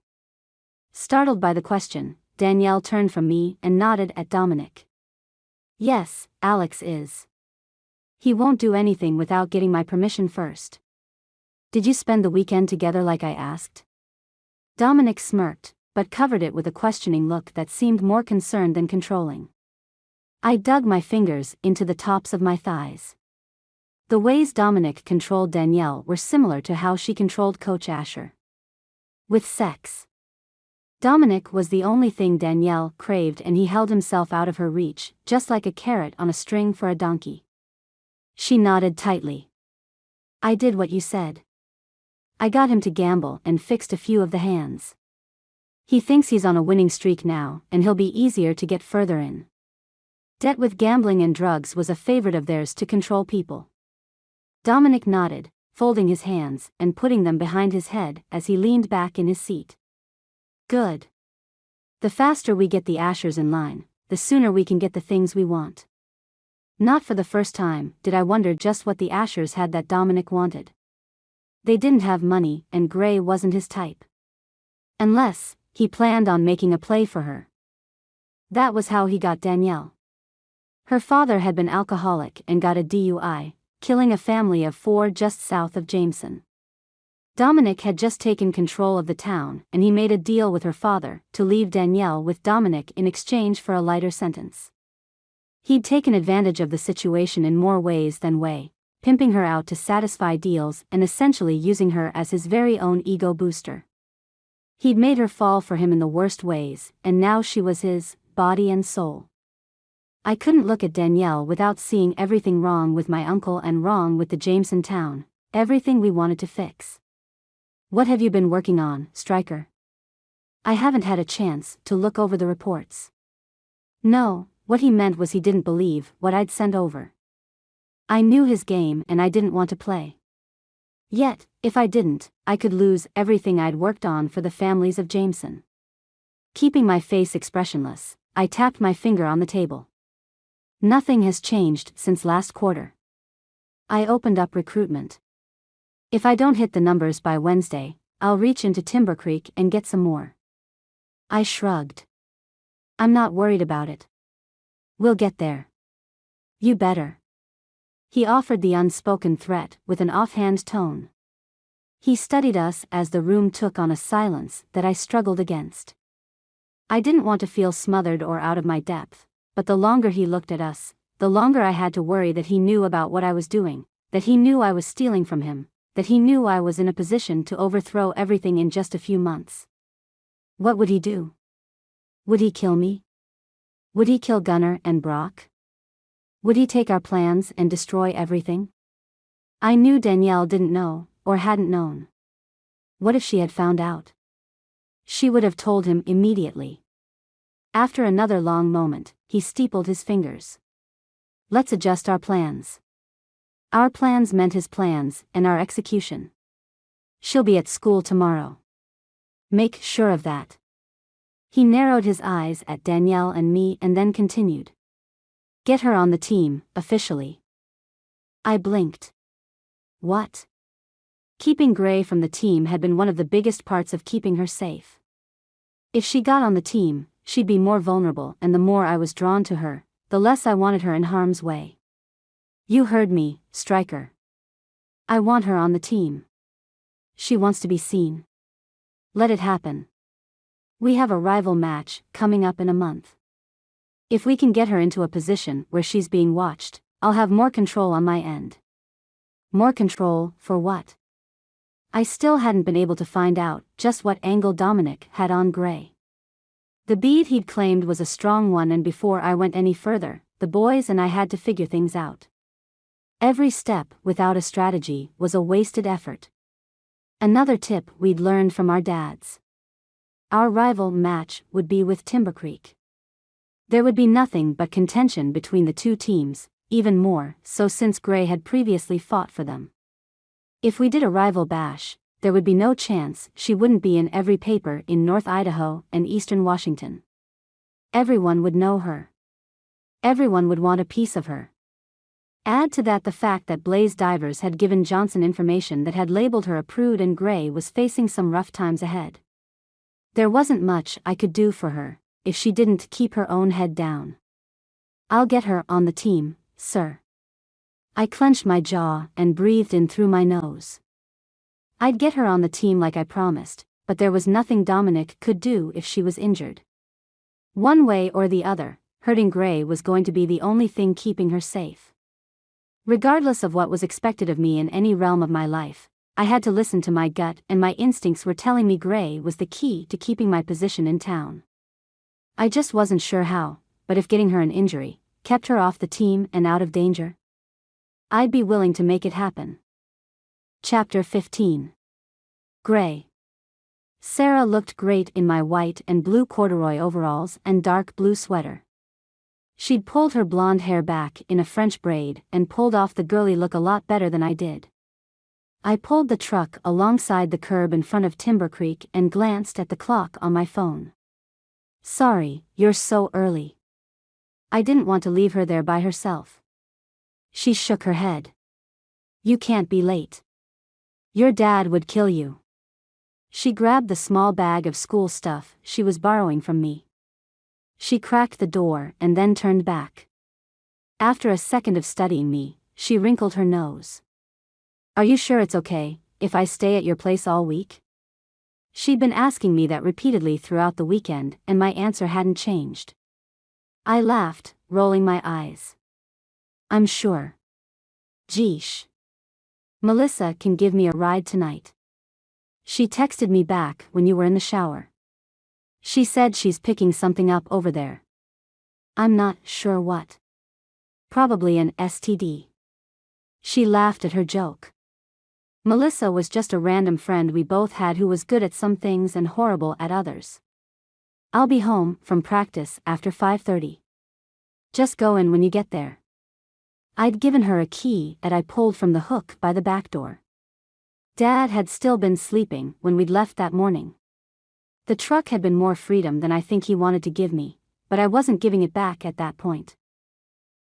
Startled by the question, Danielle turned from me and nodded at Dominic. Yes, Alex is. He won't do anything without getting my permission first. Did you spend the weekend together like I asked? Dominic smirked, but covered it with a questioning look that seemed more concerned than controlling. I dug my fingers into the tops of my thighs. The ways Dominic controlled Danielle were similar to how she controlled Coach Asher. With sex. Dominic was the only thing Danielle craved, and he held himself out of her reach, just like a carrot on a string for a donkey. She nodded tightly. I did what you said. I got him to gamble and fixed a few of the hands. He thinks he's on a winning streak now, and he'll be easier to get further in. Debt with gambling and drugs was a favorite of theirs to control people. Dominic nodded, folding his hands and putting them behind his head as he leaned back in his seat. Good. The faster we get the Ashers in line, the sooner we can get the things we want. Not for the first time did I wonder just what the Ashers had that Dominic wanted. They didn't have money, and Gray wasn't his type. Unless he planned on making a play for her. That was how he got Danielle. Her father had been alcoholic and got a DUI, killing a family of 4 just south of Jameson. Dominic had just taken control of the town, and he made a deal with her father to leave Danielle with Dominic in exchange for a lighter sentence. He'd taken advantage of the situation in more ways than way, pimping her out to satisfy deals and essentially using her as his very own ego booster. He'd made her fall for him in the worst ways, and now she was his, body and soul. I couldn't look at Danielle without seeing everything wrong with my uncle and wrong with the Jameson town, everything we wanted to fix. What have you been working on, Stryker? I haven't had a chance to look over the reports. No, what he meant was he didn't believe what I'd sent over. I knew his game and I didn't want to play. Yet, if I didn't, I could lose everything I'd worked on for the families of Jameson. Keeping my face expressionless, I tapped my finger on the table. Nothing has changed since last quarter. I opened up recruitment. If I don't hit the numbers by Wednesday, I'll reach into Timber Creek and get some more. I shrugged. I'm not worried about it. We'll get there. You better. He offered the unspoken threat with an offhand tone. He studied us as the room took on a silence that I struggled against. I didn't want to feel smothered or out of my depth, but the longer he looked at us, the longer I had to worry that he knew about what I was doing, that he knew I was stealing from him, that he knew I was in a position to overthrow everything in just a few months. What would he do? Would he kill me? Would he kill Gunnar and Brock? Would he take our plans and destroy everything? I knew Danielle didn't know, or hadn't known. What if she had found out? She would have told him immediately. After another long moment, he steepled his fingers. Let's adjust our plans. Our plans meant his plans, and our execution. She'll be at school tomorrow. Make sure of that. He narrowed his eyes at Danielle and me and then continued. Get her on the team, officially. I blinked. What? Keeping Gray from the team had been one of the biggest parts of keeping her safe. If she got on the team, she'd be more vulnerable, and the more I was drawn to her, the less I wanted her in harm's way. You heard me, Stryker. I want her on the team. She wants to be seen. Let it happen. We have a rival match coming up in a month. If we can get her into a position where she's being watched, I'll have more control on my end. More control for what? I still hadn't been able to find out just what angle Dominic had on Gray. The bead he'd claimed was a strong one, and before I went any further, the boys and I had to figure things out. Every step without a strategy was a wasted effort. Another tip we'd learned from our dads. Our rival match would be with Timber Creek. There would be nothing but contention between the two teams, even more so since Gray had previously fought for them. If we did a rival bash, there would be no chance she wouldn't be in every paper in North Idaho and Eastern Washington. Everyone would know her. Everyone would want a piece of her. Add to that the fact that Blaze Divers had given Johnson information that had labeled her a prude and Gray was facing some rough times ahead. There wasn't much I could do for her, if she didn't keep her own head down. "I'll get her on the team, sir." I clenched my jaw and breathed in through my nose. I'd get her on the team like I promised, but there was nothing Dominic could do if she was injured. One way or the other, hurting Gray was going to be the only thing keeping her safe. Regardless of what was expected of me in any realm of my life, I had to listen to my gut, and my instincts were telling me Gray was the key to keeping my position in town. I just wasn't sure how, but if getting her an injury kept her off the team and out of danger, I'd be willing to make it happen. Chapter 15. Gray. Sarah looked great in my white and blue corduroy overalls and dark blue sweater. She'd pulled her blonde hair back in a French braid and pulled off the girly look a lot better than I did. I pulled the truck alongside the curb in front of Timber Creek and glanced at the clock on my phone. "Sorry, you're so early." I didn't want to leave her there by herself. She shook her head. "You can't be late. Your dad would kill you." She grabbed the small bag of school stuff she was borrowing from me. She cracked the door and then turned back. After a second of studying me, she wrinkled her nose. "Are you sure it's okay if I stay at your place all week?" She'd been asking me that repeatedly throughout the weekend, and my answer hadn't changed. I laughed, rolling my eyes. "I'm sure. Geesh. Melissa can give me a ride tonight. She texted me back when you were in the shower. She said she's picking something up over there. I'm not sure what. Probably an STD." She laughed at her joke. Melissa was just a random friend we both had who was good at some things and horrible at others. "I'll be home from practice after 5:30. Just go in when you get there." I'd given her a key that I pulled from the hook by the back door. Dad had still been sleeping when we'd left that morning. The truck had been more freedom than I think he wanted to give me, but I wasn't giving it back at that point.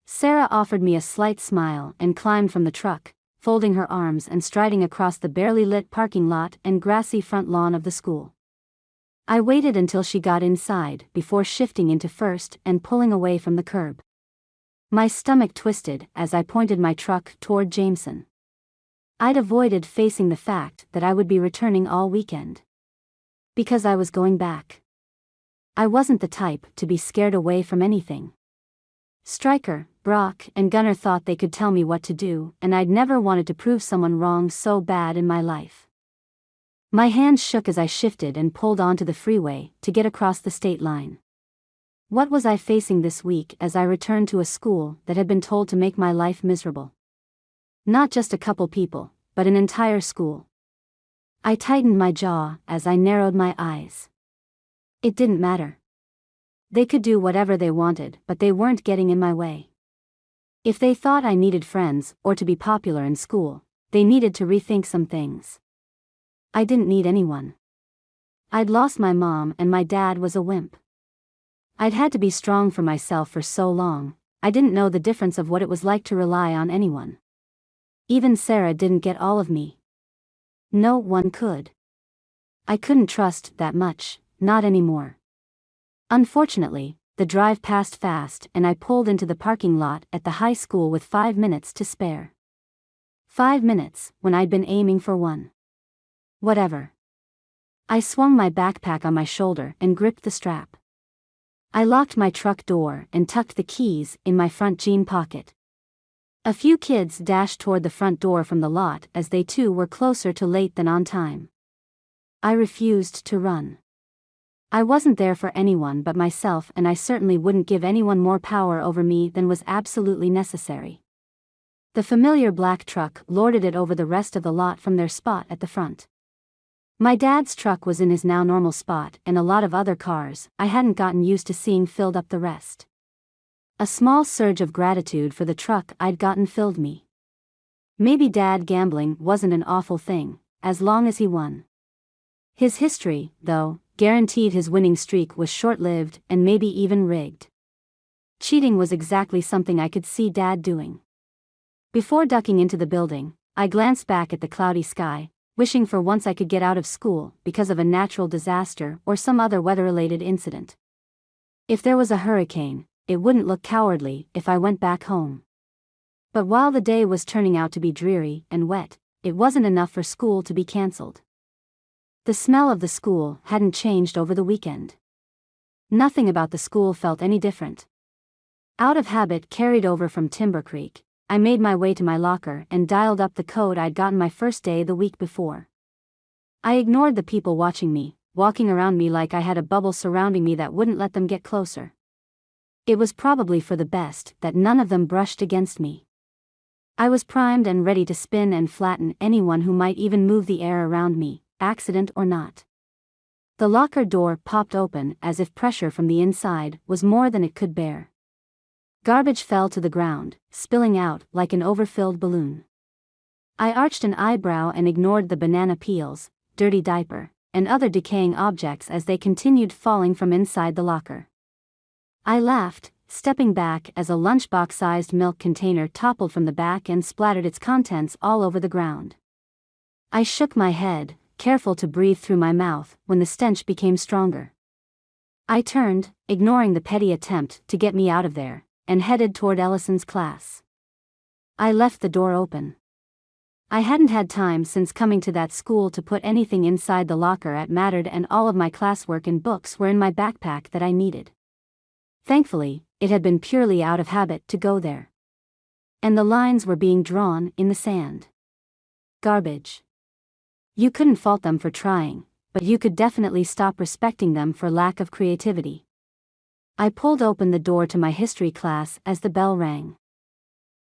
Sarah offered me a slight smile and climbed from the truck, folding her arms and striding across the barely lit parking lot and grassy front lawn of the school. I waited until she got inside before shifting into first and pulling away from the curb. My stomach twisted as I pointed my truck toward Jameson. I'd avoided facing the fact that I would be returning all weekend. Because I was going back. I wasn't the type to be scared away from anything. Stryker, Brock, and Gunner thought they could tell me what to do, and I'd never wanted to prove someone wrong so bad in my life. My hands shook as I shifted and pulled onto the freeway to get across the state line. What was I facing this week as I returned to a school that had been told to make my life miserable? Not just a couple people, but an entire school. I tightened my jaw as I narrowed my eyes. It didn't matter. They could do whatever they wanted, but they weren't getting in my way. If they thought I needed friends or to be popular in school, they needed to rethink some things. I didn't need anyone. I'd lost my mom and my dad was a wimp. I'd had to be strong for myself for so long, I didn't know the difference of what it was like to rely on anyone. Even Sarah didn't get all of me. No one could. I couldn't trust that much, not anymore. Unfortunately, the drive passed fast and I pulled into the parking lot at the high school with 5 minutes to spare. 5 minutes, when I'd been aiming for 1. Whatever. I swung my backpack on my shoulder and gripped the strap. I locked my truck door and tucked the keys in my front jean pocket. A few kids dashed toward the front door from the lot as they too were closer to late than on time. I refused to run. I wasn't there for anyone but myself, and I certainly wouldn't give anyone more power over me than was absolutely necessary. The familiar black truck lorded it over the rest of the lot from their spot at the front. My dad's truck was in his now normal spot, and a lot of other cars I hadn't gotten used to seeing filled up the rest. A small surge of gratitude for the truck I'd gotten filled me. Maybe Dad gambling wasn't an awful thing, as long as he won. His history, though, guaranteed his winning streak was short-lived and maybe even rigged. Cheating was exactly something I could see Dad doing. Before ducking into the building, I glanced back at the cloudy sky, wishing for once I could get out of school because of a natural disaster or some other weather-related incident. If there was a hurricane, it wouldn't look cowardly if I went back home. But while the day was turning out to be dreary and wet, it wasn't enough for school to be cancelled. The smell of the school hadn't changed over the weekend. Nothing about the school felt any different. Out of habit carried over from Timber Creek, I made my way to my locker and dialed up the code I'd gotten my first day the week before. I ignored the people watching me, walking around me like I had a bubble surrounding me that wouldn't let them get closer. It was probably for the best that none of them brushed against me. I was primed and ready to spin and flatten anyone who might even move the air around me, accident or not. The locker door popped open as if pressure from the inside was more than it could bear. Garbage fell to the ground, spilling out like an overfilled balloon. I arched an eyebrow and ignored the banana peels, dirty diaper, and other decaying objects as they continued falling from inside the locker. I laughed, stepping back as a lunchbox-sized milk container toppled from the back and splattered its contents all over the ground. I shook my head, careful to breathe through my mouth when the stench became stronger. I turned, ignoring the petty attempt to get me out of there, and headed toward Ellison's class. I left the door open. I hadn't had time since coming to that school to put anything inside the locker it mattered, and all of my classwork and books were in my backpack that I needed. Thankfully, it had been purely out of habit to go there. And the lines were being drawn in the sand. Garbage. You couldn't fault them for trying, but you could definitely stop respecting them for lack of creativity. I pulled open the door to my history class as the bell rang.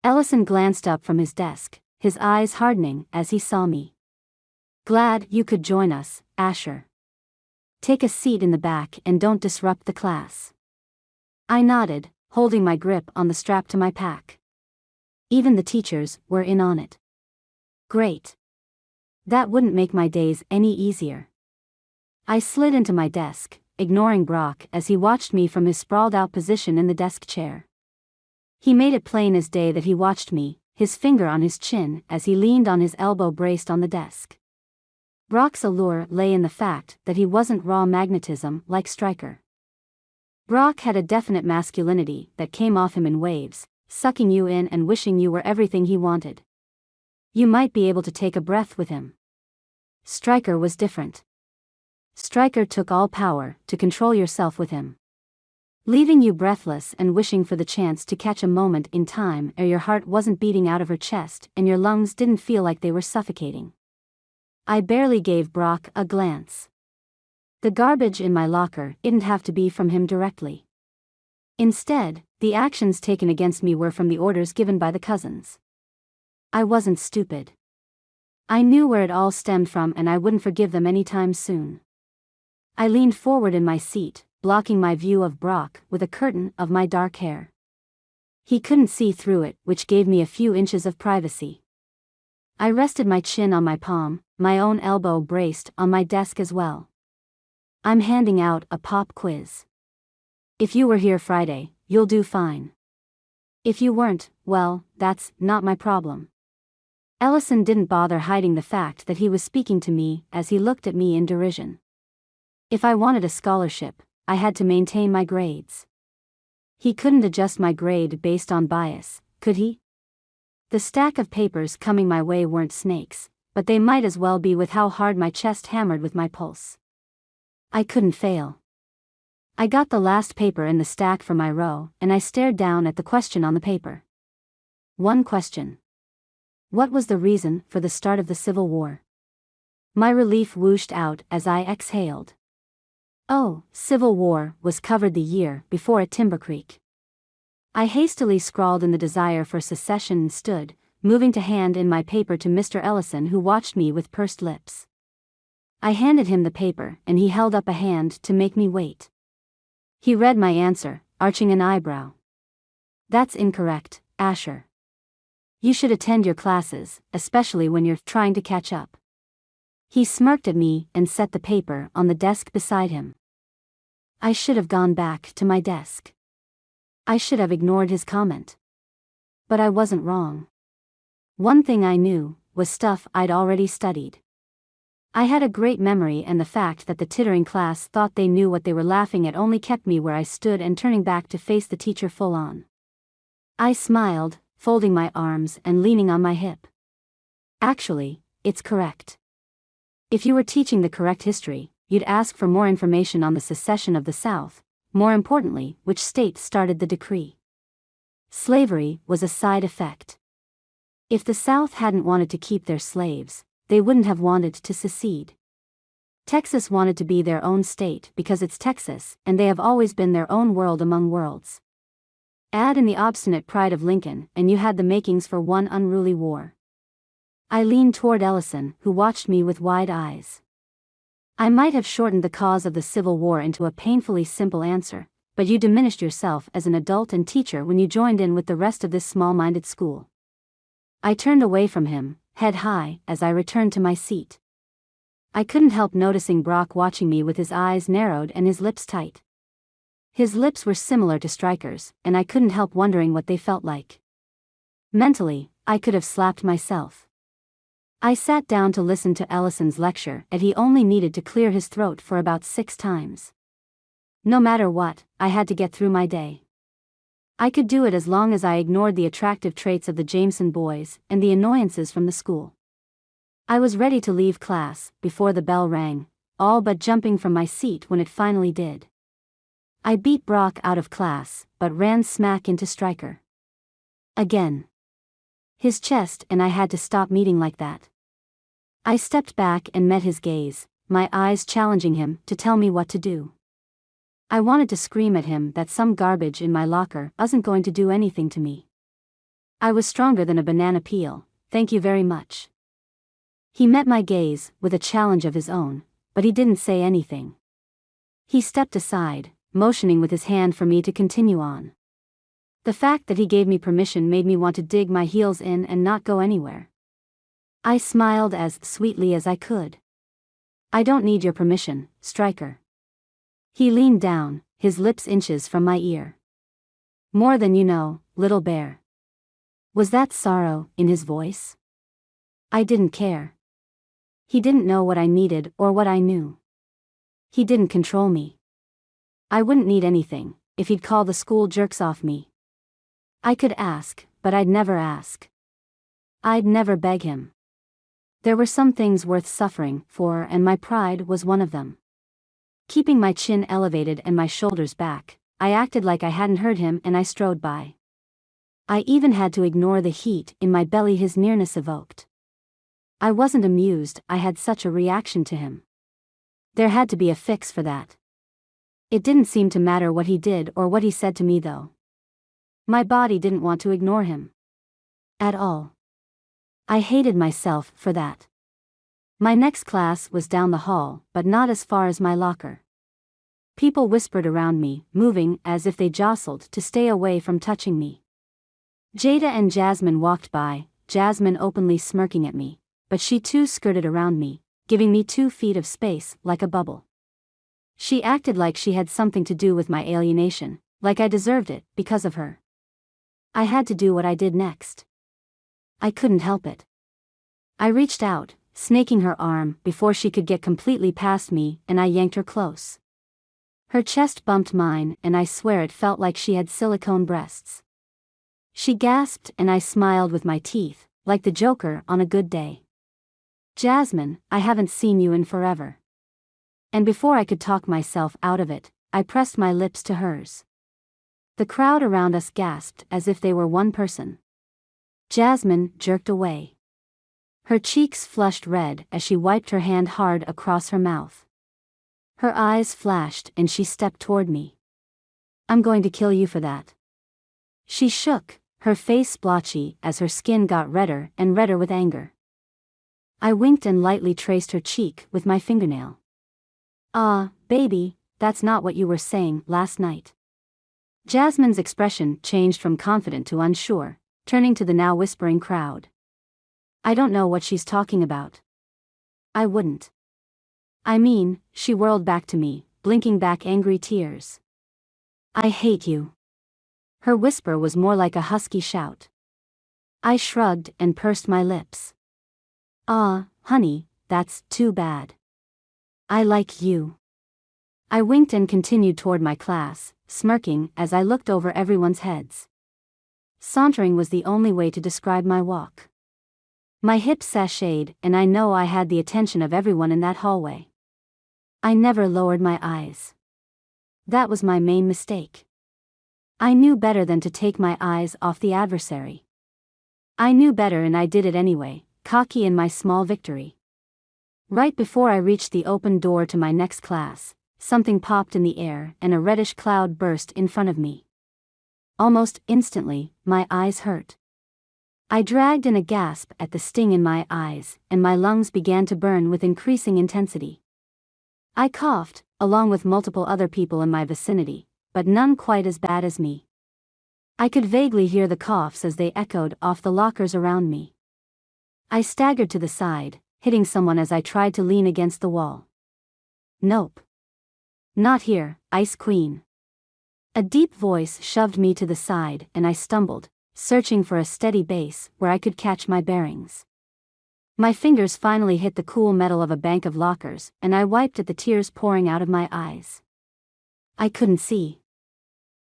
Ellison glanced up from his desk, his eyes hardening as he saw me. "Glad you could join us, Asher. Take a seat in the back and don't disrupt the class." I nodded, holding my grip on the strap to my pack. Even the teachers were in on it. Great. That wouldn't make my days any easier. I slid into my desk, ignoring Brock as he watched me from his sprawled-out position in the desk chair. He made it plain as day that he watched me, his finger on his chin as he leaned on his elbow braced on the desk. Brock's allure lay in the fact that he wasn't raw magnetism like Stryker. Brock had a definite masculinity that came off him in waves, sucking you in and wishing you were everything he wanted. You might be able to take a breath with him. Stryker was different. Stryker took all power to control yourself with him, leaving you breathless and wishing for the chance to catch a moment in time ere your heart wasn't beating out of her chest and your lungs didn't feel like they were suffocating. I barely gave Brock a glance. The garbage in my locker didn't have to be from him directly. Instead, the actions taken against me were from the orders given by the cousins. I wasn't stupid. I knew where it all stemmed from, and I wouldn't forgive them anytime soon. I leaned forward in my seat, blocking my view of Brock with a curtain of my dark hair. He couldn't see through it, which gave me a few inches of privacy. I rested my chin on my palm, my own elbow braced on my desk as well. "I'm handing out a pop quiz. If you were here Friday, you'll do fine. If you weren't, well, that's not my problem." Ellison didn't bother hiding the fact that he was speaking to me as he looked at me in derision. If I wanted a scholarship, I had to maintain my grades. He couldn't adjust my grade based on bias, could he? The stack of papers coming my way weren't snakes, but they might as well be with how hard my chest hammered with my pulse. I couldn't fail. I got the last paper in the stack for my row, and I stared down at the question on the paper. One question. What was the reason for the start of the Civil War? My relief whooshed out as I exhaled. Oh, Civil War was covered the year before at Timber Creek. I hastily scrawled in the desire for secession and stood, moving to hand in my paper to Mr. Ellison, who watched me with pursed lips. I handed him the paper and he held up a hand to make me wait. He read my answer, arching an eyebrow. "That's incorrect, Asher. You should attend your classes, especially when you're trying to catch up." He smirked at me and set the paper on the desk beside him. I should have gone back to my desk. I should have ignored his comment. But I wasn't wrong. One thing I knew was stuff I'd already studied. I had a great memory, and the fact that the tittering class thought they knew what they were laughing at only kept me where I stood and turning back to face the teacher full on. I smiled, folding my arms and leaning on my hip. Actually, it's correct. If you were teaching the correct history, you'd ask for more information on the secession of the South, more importantly, which state started the decree. Slavery was a side effect. If the South hadn't wanted to keep their slaves, they wouldn't have wanted to secede. Texas wanted to be their own state because it's Texas, and they have always been their own world among worlds. Add in the obstinate pride of Lincoln, and you had the makings for one unruly war. I leaned toward Ellison, who watched me with wide eyes. I might have shortened the cause of the Civil War into a painfully simple answer, but you diminished yourself as an adult and teacher when you joined in with the rest of this small-minded school. I turned away from him, head high, as I returned to my seat. I couldn't help noticing Brock watching me with his eyes narrowed and his lips tight. His lips were similar to Stryker's, and I couldn't help wondering what they felt like. Mentally, I could have slapped myself. I sat down to listen to Ellison's lecture, and he only needed to clear his throat for about 6 times. No matter what, I had to get through my day. I could do it as long as I ignored the attractive traits of the Jameson boys and the annoyances from the school. I was ready to leave class before the bell rang, all but jumping from my seat when it finally did. I beat Brock out of class, but ran smack into Stryker. Again. His chest and I had to stop meeting like that. I stepped back and met his gaze, my eyes challenging him to tell me what to do. I wanted to scream at him that some garbage in my locker wasn't going to do anything to me. I was stronger than a banana peel, thank you very much. He met my gaze with a challenge of his own, but he didn't say anything. He stepped aside, motioning with his hand for me to continue on. The fact that he gave me permission made me want to dig my heels in and not go anywhere. I smiled as sweetly as I could. I don't need your permission, Stryker. He leaned down, his lips inches from my ear. More than you know, little bear. Was that sorrow in his voice? I didn't care. He didn't know what I needed or what I knew. He didn't control me. I wouldn't need anything if he'd call the school jerks off me. I could ask, but I'd never ask. I'd never beg him. There were some things worth suffering for, and my pride was one of them. Keeping my chin elevated and my shoulders back, I acted like I hadn't heard him and I strode by. I even had to ignore the heat in my belly his nearness evoked. I wasn't amused I had such a reaction to him. There had to be a fix for that. It didn't seem to matter what he did or what he said to me though. My body didn't want to ignore him. At all. I hated myself for that. My next class was down the hall, but not as far as my locker. People whispered around me, moving as if they jostled to stay away from touching me. Jada and Jasmine walked by, Jasmine openly smirking at me, but she too skirted around me, giving me 2 feet of space like a bubble. She acted like she had something to do with my alienation, like I deserved it because of her. I had to do what I did next. I couldn't help it. I reached out, snaking her arm before she could get completely past me, and I yanked her close. Her chest bumped mine, and I swear it felt like she had silicone breasts. She gasped and I smiled with my teeth, like the Joker on a good day. Jasmine, I haven't seen you in forever. And before I could talk myself out of it, I pressed my lips to hers. The crowd around us gasped as if they were one person. Jasmine jerked away. Her cheeks flushed red as she wiped her hand hard across her mouth. Her eyes flashed and she stepped toward me. I'm going to kill you for that. She shook, her face splotchy as her skin got redder and redder with anger. I winked and lightly traced her cheek with my fingernail. Baby, that's not what you were saying last night. Jasmine's expression changed from confident to unsure, turning to the now whispering crowd. I don't know what she's talking about. I wouldn't. I mean, she whirled back to me, blinking back angry tears. I hate you. Her whisper was more like a husky shout. I shrugged and pursed my lips. Honey, that's too bad. I like you. I winked and continued toward my class, smirking as I looked over everyone's heads. Sauntering was the only way to describe my walk. My hips sashayed, and I know I had the attention of everyone in that hallway. I never lowered my eyes. That was my main mistake. I knew better than to take my eyes off the adversary. I knew better and I did it anyway, cocky in my small victory. Right before I reached the open door to my next class, something popped in the air and a reddish cloud burst in front of me. Almost instantly, my eyes hurt. I dragged in a gasp at the sting in my eyes, and my lungs began to burn with increasing intensity. I coughed, along with multiple other people in my vicinity, but none quite as bad as me. I could vaguely hear the coughs as they echoed off the lockers around me. I staggered to the side, hitting someone as I tried to lean against the wall. Nope. Not here, Ice Queen. A deep voice shoved me to the side and I stumbled, searching for a steady base where I could catch my bearings. My fingers finally hit the cool metal of a bank of lockers and I wiped at the tears pouring out of my eyes. I couldn't see.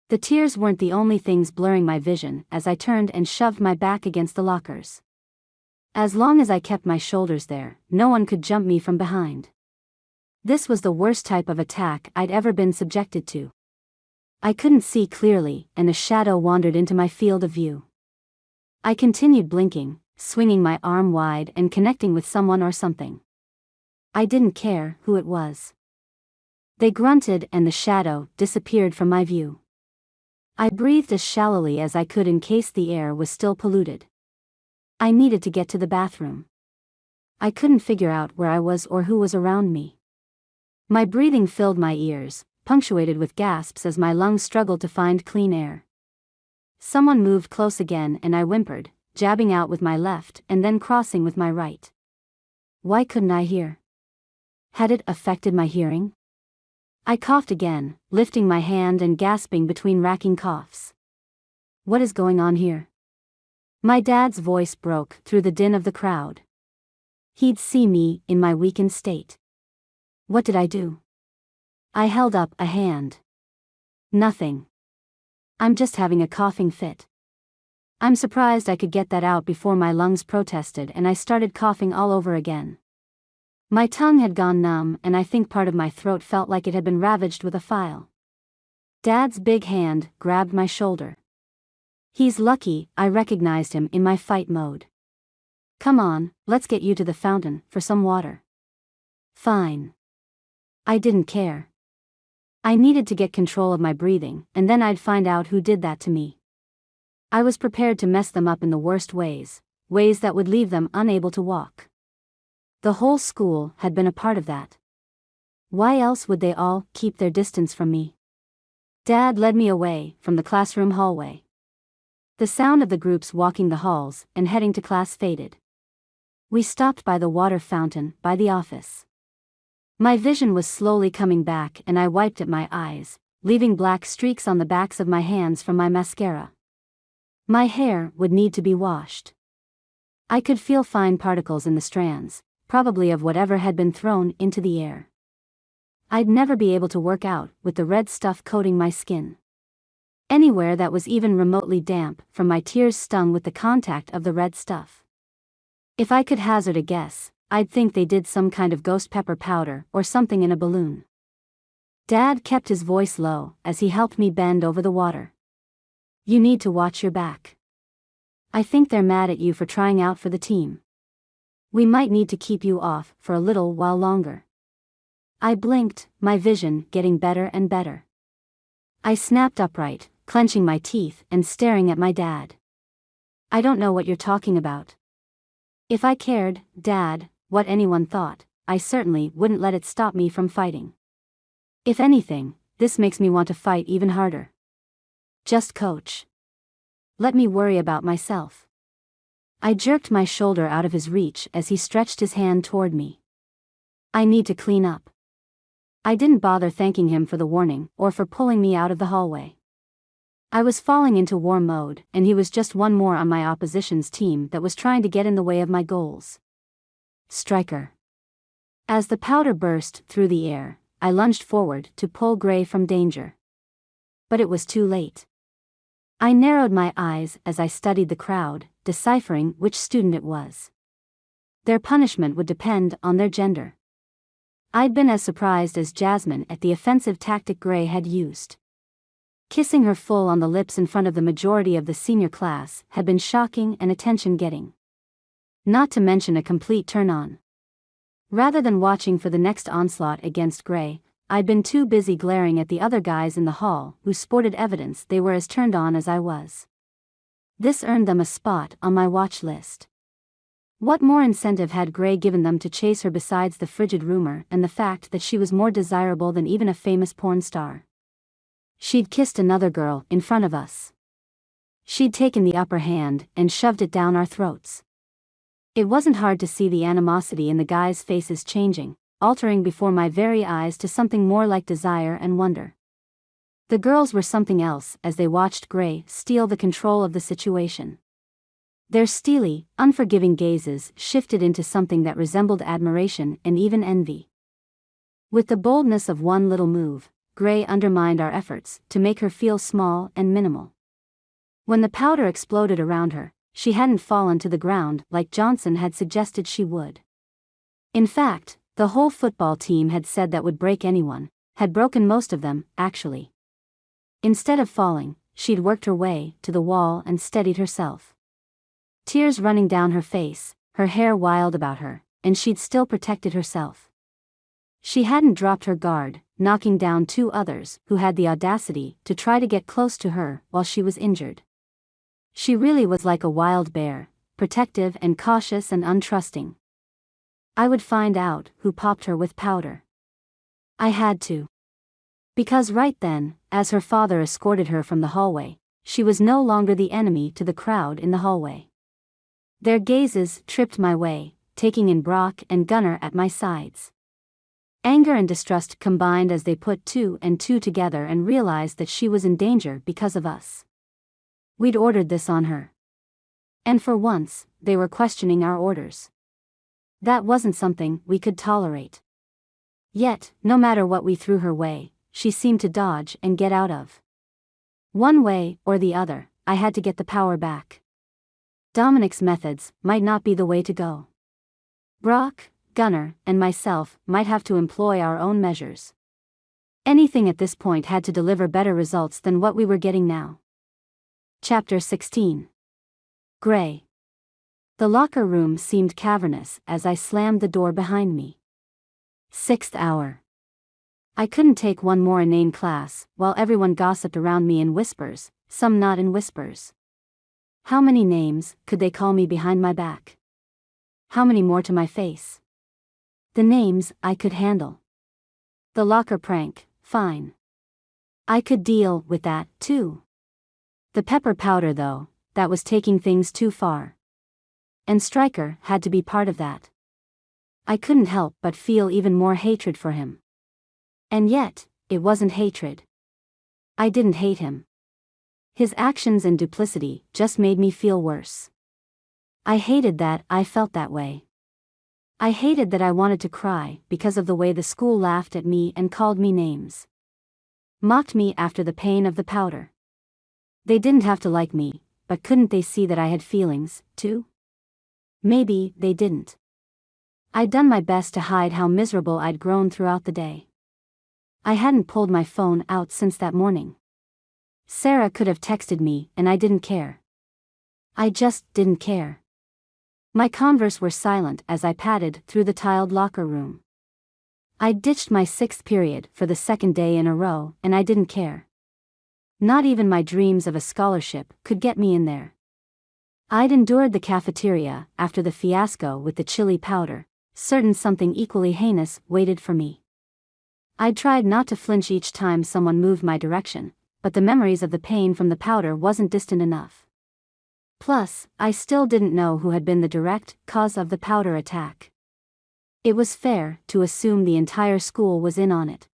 The tears weren't the only things blurring my vision as I turned and shoved my back against the lockers. As long as I kept my shoulders there, no one could jump me from behind. This was the worst type of attack I'd ever been subjected to. I couldn't see clearly, and a shadow wandered into my field of view. I continued blinking, swinging my arm wide and connecting with someone or something. I didn't care who it was. They grunted and the shadow disappeared from my view. I breathed as shallowly as I could in case the air was still polluted. I needed to get to the bathroom. I couldn't figure out where I was or who was around me. My breathing filled my ears, punctuated with gasps as my lungs struggled to find clean air. Someone moved close again and I whimpered, jabbing out with my left and then crossing with my right. Why couldn't I hear? Had it affected my hearing? I coughed again, lifting my hand and gasping between racking coughs. What is going on here? My dad's voice broke through the din of the crowd. He'd see me in my weakened state. What did I do? I held up a hand. Nothing. I'm just having a coughing fit. I'm surprised I could get that out before my lungs protested and I started coughing all over again. My tongue had gone numb and I think part of my throat felt like it had been ravaged with a file. Dad's big hand grabbed my shoulder. He's lucky I recognized him in my fight mode. Come on, let's get you to the fountain for some water. Fine. I didn't care. I needed to get control of my breathing, and then I'd find out who did that to me. I was prepared to mess them up in the worst ways, ways that would leave them unable to walk. The whole school had been a part of that. Why else would they all keep their distance from me? Dad led me away from the classroom hallway. The sound of the groups walking the halls and heading to class faded. We stopped by the water fountain by the office. My vision was slowly coming back and I wiped at my eyes, leaving black streaks on the backs of my hands from my mascara. My hair would need to be washed. I could feel fine particles in the strands, probably of whatever had been thrown into the air. I'd never be able to work out with the red stuff coating my skin. Anywhere that was even remotely damp from my tears stung with the contact of the red stuff. If I could hazard a guess, I'd think they did some kind of ghost pepper powder or something in a balloon. Dad kept his voice low as he helped me bend over the water. You need to watch your back. I think they're mad at you for trying out for the team. We might need to keep you off for a little while longer. I blinked, my vision getting better and better. I snapped upright, clenching my teeth and staring at my dad. I don't know what you're talking about. If I cared, Dad, what anyone thought, I certainly wouldn't let it stop me from fighting. If anything, this makes me want to fight even harder. Just coach. Let me worry about myself. I jerked my shoulder out of his reach as he stretched his hand toward me. I need to clean up. I didn't bother thanking him for the warning or for pulling me out of the hallway. I was falling into war mode, and he was just one more on my opposition's team that was trying to get in the way of my goals. Stryker. As the powder burst through the air, I lunged forward to pull Gray from danger. But it was too late. I narrowed my eyes as I studied the crowd, deciphering which student it was. Their punishment would depend on their gender. I'd been as surprised as Jasmine at the offensive tactic Gray had used. Kissing her full on the lips in front of the majority of the senior class had been shocking and attention-getting. Not to mention a complete turn-on. Rather than watching for the next onslaught against Gray, I'd been too busy glaring at the other guys in the hall who sported evidence they were as turned on as I was. This earned them a spot on my watch list. What more incentive had Gray given them to chase her besides the frigid rumor and the fact that she was more desirable than even a famous porn star? She'd kissed another girl in front of us. She'd taken the upper hand and shoved it down our throats. It wasn't hard to see the animosity in the guys' faces changing, altering before my very eyes to something more like desire and wonder. The girls were something else as they watched Gray steal the control of the situation. Their steely, unforgiving gazes shifted into something that resembled admiration and even envy. With the boldness of one little move, Gray undermined our efforts to make her feel small and minimal. When the powder exploded around her, she hadn't fallen to the ground like Johnson had suggested she would. In fact, the whole football team had said that would break anyone, had broken most of them, actually. Instead of falling, she'd worked her way to the wall and steadied herself. Tears running down her face, her hair wild about her, and she'd still protected herself. She hadn't dropped her guard, knocking down two others who had the audacity to try to get close to her while she was injured. She really was like a wild bear, protective and cautious and untrusting. I would find out who popped her with powder. I had to. Because right then, as her father escorted her from the hallway, she was no longer the enemy to the crowd in the hallway. Their gazes tripped my way, taking in Brock and Gunnar at my sides. Anger and distrust combined as they put two and two together and realized that she was in danger because of us. We'd ordered this on her. And for once, they were questioning our orders. That wasn't something we could tolerate. Yet, no matter what we threw her way, she seemed to dodge and get out of. One way or the other, I had to get the power back. Dominic's methods might not be the way to go. Brock, Gunnar, and myself might have to employ our own measures. Anything at this point had to deliver better results than what we were getting now. Chapter 16. Gray. The locker room seemed cavernous as I slammed the door behind me. 6th hour. I couldn't take one more inane class, while everyone gossiped around me in whispers, some not in whispers. How many names could they call me behind my back? How many more to my face? The names I could handle. The locker prank, fine. I could deal with that, too. The pepper powder though, that was taking things too far. And Stryker had to be part of that. I couldn't help but feel even more hatred for him. And yet, it wasn't hatred. I didn't hate him. His actions and duplicity just made me feel worse. I hated that I felt that way. I hated that I wanted to cry because of the way the school laughed at me and called me names. Mocked me after the pain of the powder. They didn't have to like me, but couldn't they see that I had feelings, too? Maybe they didn't. I'd done my best to hide how miserable I'd grown throughout the day. I hadn't pulled my phone out since that morning. Sarah could have texted me and I didn't care. I just didn't care. My Converse were silent as I padded through the tiled locker room. I'd ditched my 6th period for the 2nd day in a row and I didn't care. Not even my dreams of a scholarship could get me in there. I'd endured the cafeteria after the fiasco with the chili powder, certain something equally heinous waited for me. I'd tried not to flinch each time someone moved my direction, but the memories of the pain from the powder wasn't distant enough. Plus, I still didn't know who had been the direct cause of the powder attack. It was fair to assume the entire school was in on it.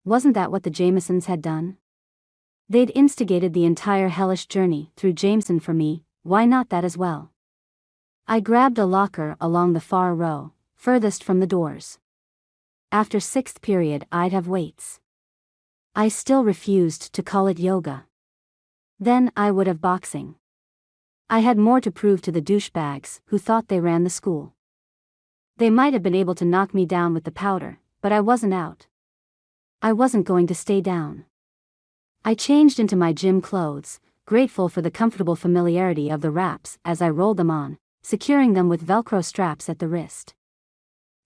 Wasn't that what the Jamesons had done? They'd instigated the entire hellish journey through Jameson for me, why not that as well? I grabbed a locker along the far row, furthest from the doors. After 6th period I'd have weights. I still refused to call it yoga. Then I would have boxing. I had more to prove to the douchebags who thought they ran the school. They might have been able to knock me down with the powder, but I wasn't out. I wasn't going to stay down. I changed into my gym clothes, grateful for the comfortable familiarity of the wraps as I rolled them on, securing them with Velcro straps at the wrist.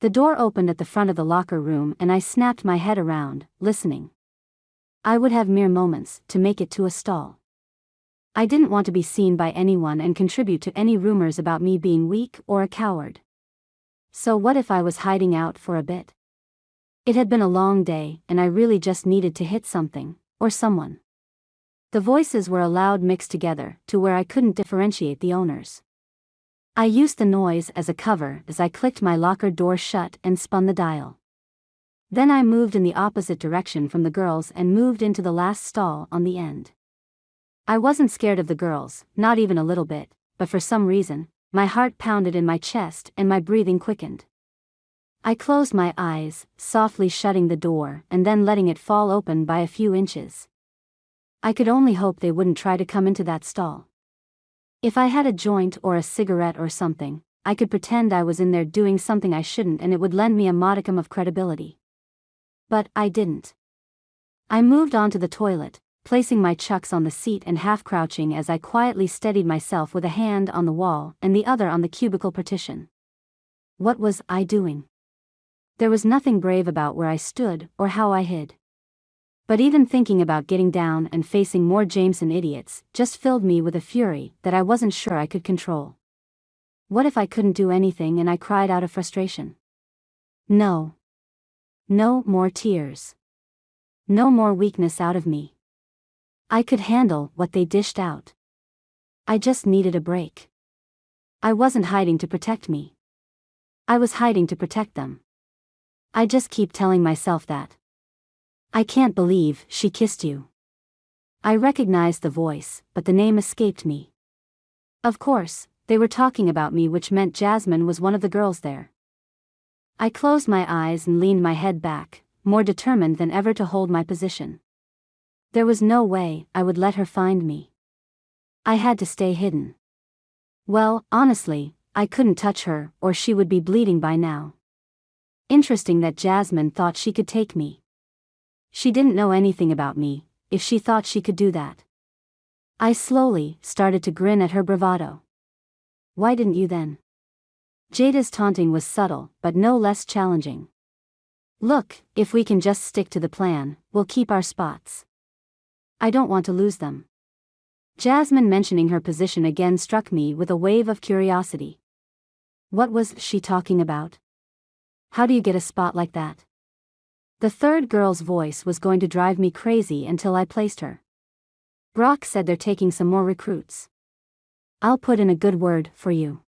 The door opened at the front of the locker room and I snapped my head around, listening. I would have mere moments to make it to a stall. I didn't want to be seen by anyone and contribute to any rumors about me being weak or a coward. So what if I was hiding out for a bit? It had been a long day and I really just needed to hit something, or someone. The voices were a loud mix together to where I couldn't differentiate the owners. I used the noise as a cover as I clicked my locker door shut and spun the dial. Then I moved in the opposite direction from the girls and moved into the last stall on the end. I wasn't scared of the girls, not even a little bit, but for some reason, my heart pounded in my chest and my breathing quickened. I closed my eyes, softly shutting the door and then letting it fall open by a few inches. I could only hope they wouldn't try to come into that stall. If I had a joint or a cigarette or something, I could pretend I was in there doing something I shouldn't and it would lend me a modicum of credibility. But I didn't. I moved on to the toilet, placing my chucks on the seat and half-crouching as I quietly steadied myself with a hand on the wall and the other on the cubicle partition. What was I doing? There was nothing brave about where I stood or how I hid. But even thinking about getting down and facing more Jameson idiots just filled me with a fury that I wasn't sure I could control. What if I couldn't do anything and I cried out of frustration? No. No more tears. No more weakness out of me. I could handle what they dished out. I just needed a break. I wasn't hiding to protect me. I was hiding to protect them. I just keep telling myself that. I can't believe she kissed you. I recognized the voice, but the name escaped me. Of course, they were talking about me, which meant Jasmine was one of the girls there. I closed my eyes and leaned my head back, more determined than ever to hold my position. There was no way I would let her find me. I had to stay hidden. Well, honestly, I couldn't touch her or she would be bleeding by now. Interesting that Jasmine thought she could take me. She didn't know anything about me, if she thought she could do that. I slowly started to grin at her bravado. Why didn't you then? Jada's taunting was subtle, but no less challenging. Look, if we can just stick to the plan, we'll keep our spots. I don't want to lose them. Jasmine mentioning her position again struck me with a wave of curiosity. What was she talking about? How do you get a spot like that? The third girl's voice was going to drive me crazy until I placed her. Brock said they're taking some more recruits. I'll put in a good word for you.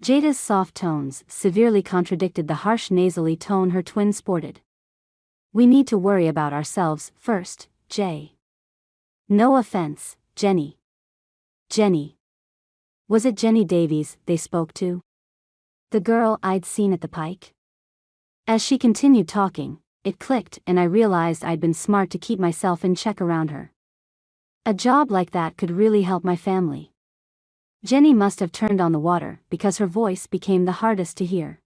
Jada's soft tones severely contradicted the harsh nasally tone her twin sported. We need to worry about ourselves first, Jay. No offense, Jenny. Jenny. Was it Jenny Davies they spoke to? The girl I'd seen at the Pike? As she continued talking, it clicked and I realized I'd been smart to keep myself in check around her. A job like that could really help my family. Jenny must have turned on the water because her voice became the hardest to hear.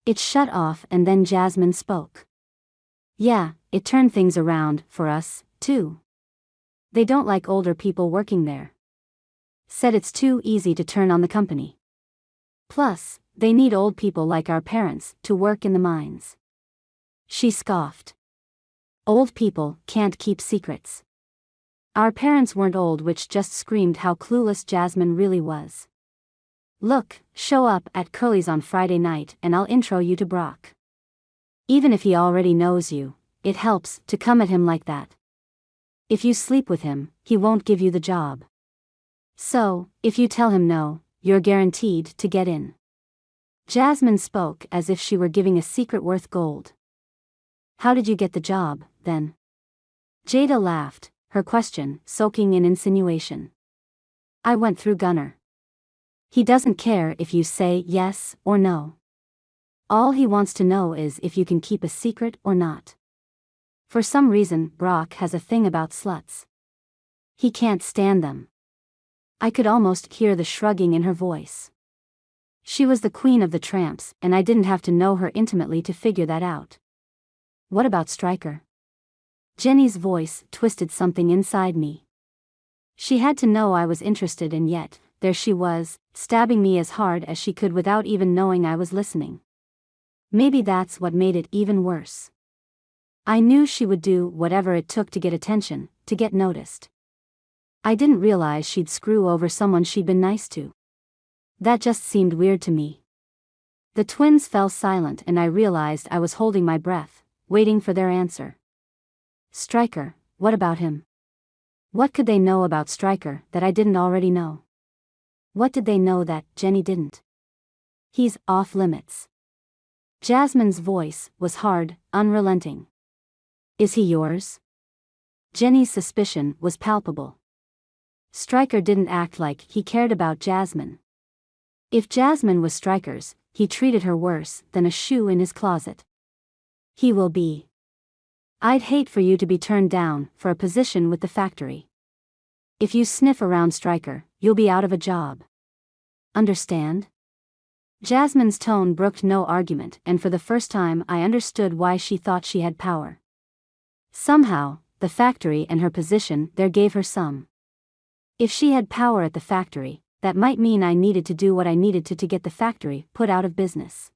It shut off and then Jasmine spoke. Yeah, it turned things around for us, too. They don't like older people working there. Said it's too easy to turn on the company. Plus, they need old people like our parents to work in the mines. She scoffed. Old people can't keep secrets. Our parents weren't old, which just screamed how clueless Jasmine really was. Look, show up at Curly's on Friday night and I'll intro you to Brock. Even if he already knows you, it helps to come at him like that. If you sleep with him, he won't give you the job. So, if you tell him no, you're guaranteed to get in. Jasmine spoke as if she were giving a secret worth gold. How did you get the job, then? Jada laughed, her question soaking in insinuation. I went through Gunnar. He doesn't care if you say yes or no. All he wants to know is if you can keep a secret or not. For some reason, Brock has a thing about sluts. He can't stand them. I could almost hear the shrugging in her voice. She was the queen of the tramps, and I didn't have to know her intimately to figure that out. What about Stryker? Jenny's voice twisted something inside me. She had to know I was interested, and yet, there she was, stabbing me as hard as she could without even knowing I was listening. Maybe that's what made it even worse. I knew she would do whatever it took to get attention, to get noticed. I didn't realize she'd screw over someone she'd been nice to. That just seemed weird to me. The twins fell silent and I realized I was holding my breath, waiting for their answer. Stryker, what about him? What could they know about Stryker that I didn't already know? What did they know that Jenny didn't? He's off limits. Jasmine's voice was hard, unrelenting. Is he yours? Jenny's suspicion was palpable. Stryker didn't act like he cared about Jasmine. If Jasmine was Stryker's, he treated her worse than a shoe in his closet. He will be. I'd hate for you to be turned down for a position with the factory. If you sniff around Stryker, you'll be out of a job. Understand? Jasmine's tone brooked no argument, and for the first time I understood why she thought she had power. Somehow, the factory and her position there gave her some. If she had power at the factory, that might mean I needed to do what I needed to get the factory put out of business.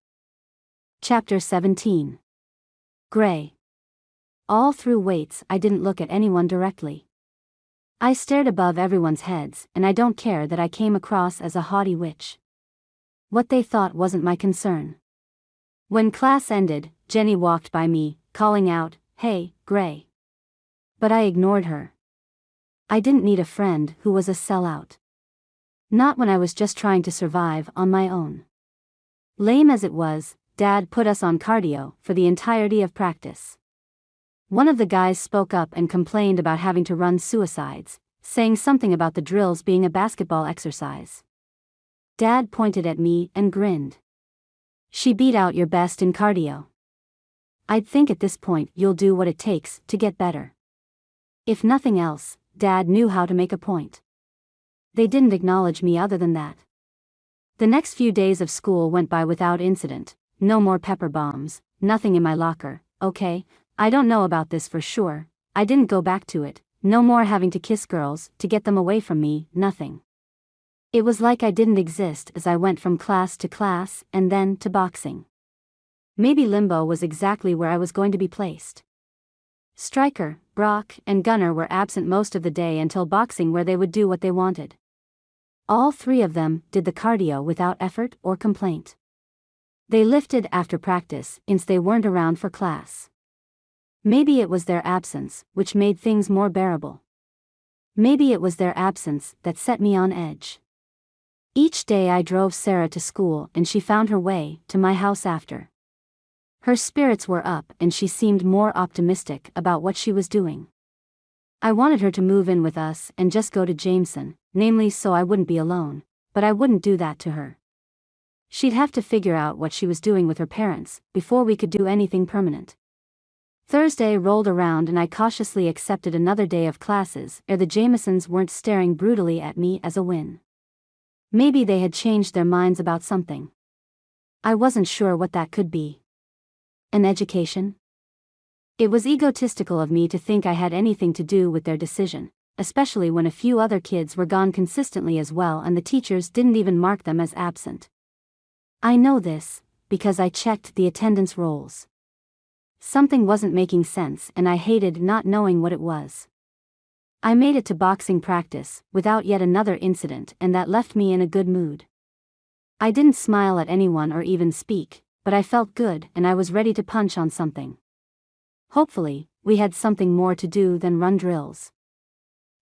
Chapter 17. Gray. All through waits I didn't look at anyone directly. I stared above everyone's heads, and I don't care that I came across as a haughty witch. What they thought wasn't my concern. When class ended, Jenny walked by me, calling out, "Hey, Gray." But I ignored her. I didn't need a friend who was a sellout. Not when I was just trying to survive on my own. Lame as it was, Dad put us on cardio for the entirety of practice. One of the guys spoke up and complained about having to run suicides, saying something about the drills being a basketball exercise. Dad pointed at me and grinned. She beat out your best in cardio. I'd think at this point you'll do what it takes to get better. If nothing else, Dad knew how to make a point. They didn't acknowledge me other than that. The next few days of school went by without incident. No more pepper bombs, nothing in my locker. Okay, I don't know about this for sure. I didn't go back to it. No more having to kiss girls to get them away from me, nothing. It was like I didn't exist as I went from class to class and then to boxing. Maybe limbo was exactly where I was going to be placed. Stryker, Brock, and Gunnar were absent most of the day until boxing, where they would do what they wanted. All three of them did the cardio without effort or complaint. They lifted after practice since they weren't around for class. Maybe it was their absence which made things more bearable. Maybe it was their absence that set me on edge. Each day I drove Sarah to school and she found her way to my house after. Her spirits were up and she seemed more optimistic about what she was doing. I wanted her to move in with us and just go to Jameson, namely so I wouldn't be alone, but I wouldn't do that to her. She'd have to figure out what she was doing with her parents before we could do anything permanent. Thursday rolled around and I cautiously accepted another day of classes ere the Jamesons weren't staring brutally at me as a win. Maybe they had changed their minds about something. I wasn't sure what that could be. An education? It was egotistical of me to think I had anything to do with their decision, especially when a few other kids were gone consistently as well and the teachers didn't even mark them as absent. I know this, because I checked the attendance rolls. Something wasn't making sense and I hated not knowing what it was. I made it to boxing practice without yet another incident, and that left me in a good mood. I didn't smile at anyone or even speak, but I felt good and I was ready to punch on something. Hopefully, we had something more to do than run drills.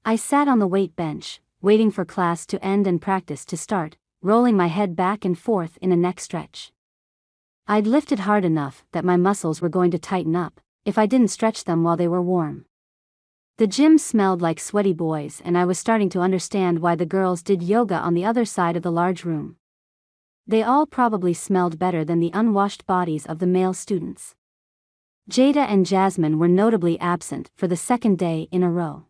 I sat on the weight bench, waiting for class to end and practice to start, rolling my head back and forth in a neck stretch. I'd lifted hard enough that my muscles were going to tighten up if I didn't stretch them while they were warm. The gym smelled like sweaty boys, and I was starting to understand why the girls did yoga on the other side of the large room. They all probably smelled better than the unwashed bodies of the male students. Jada and Jasmine were notably absent for the second day in a row.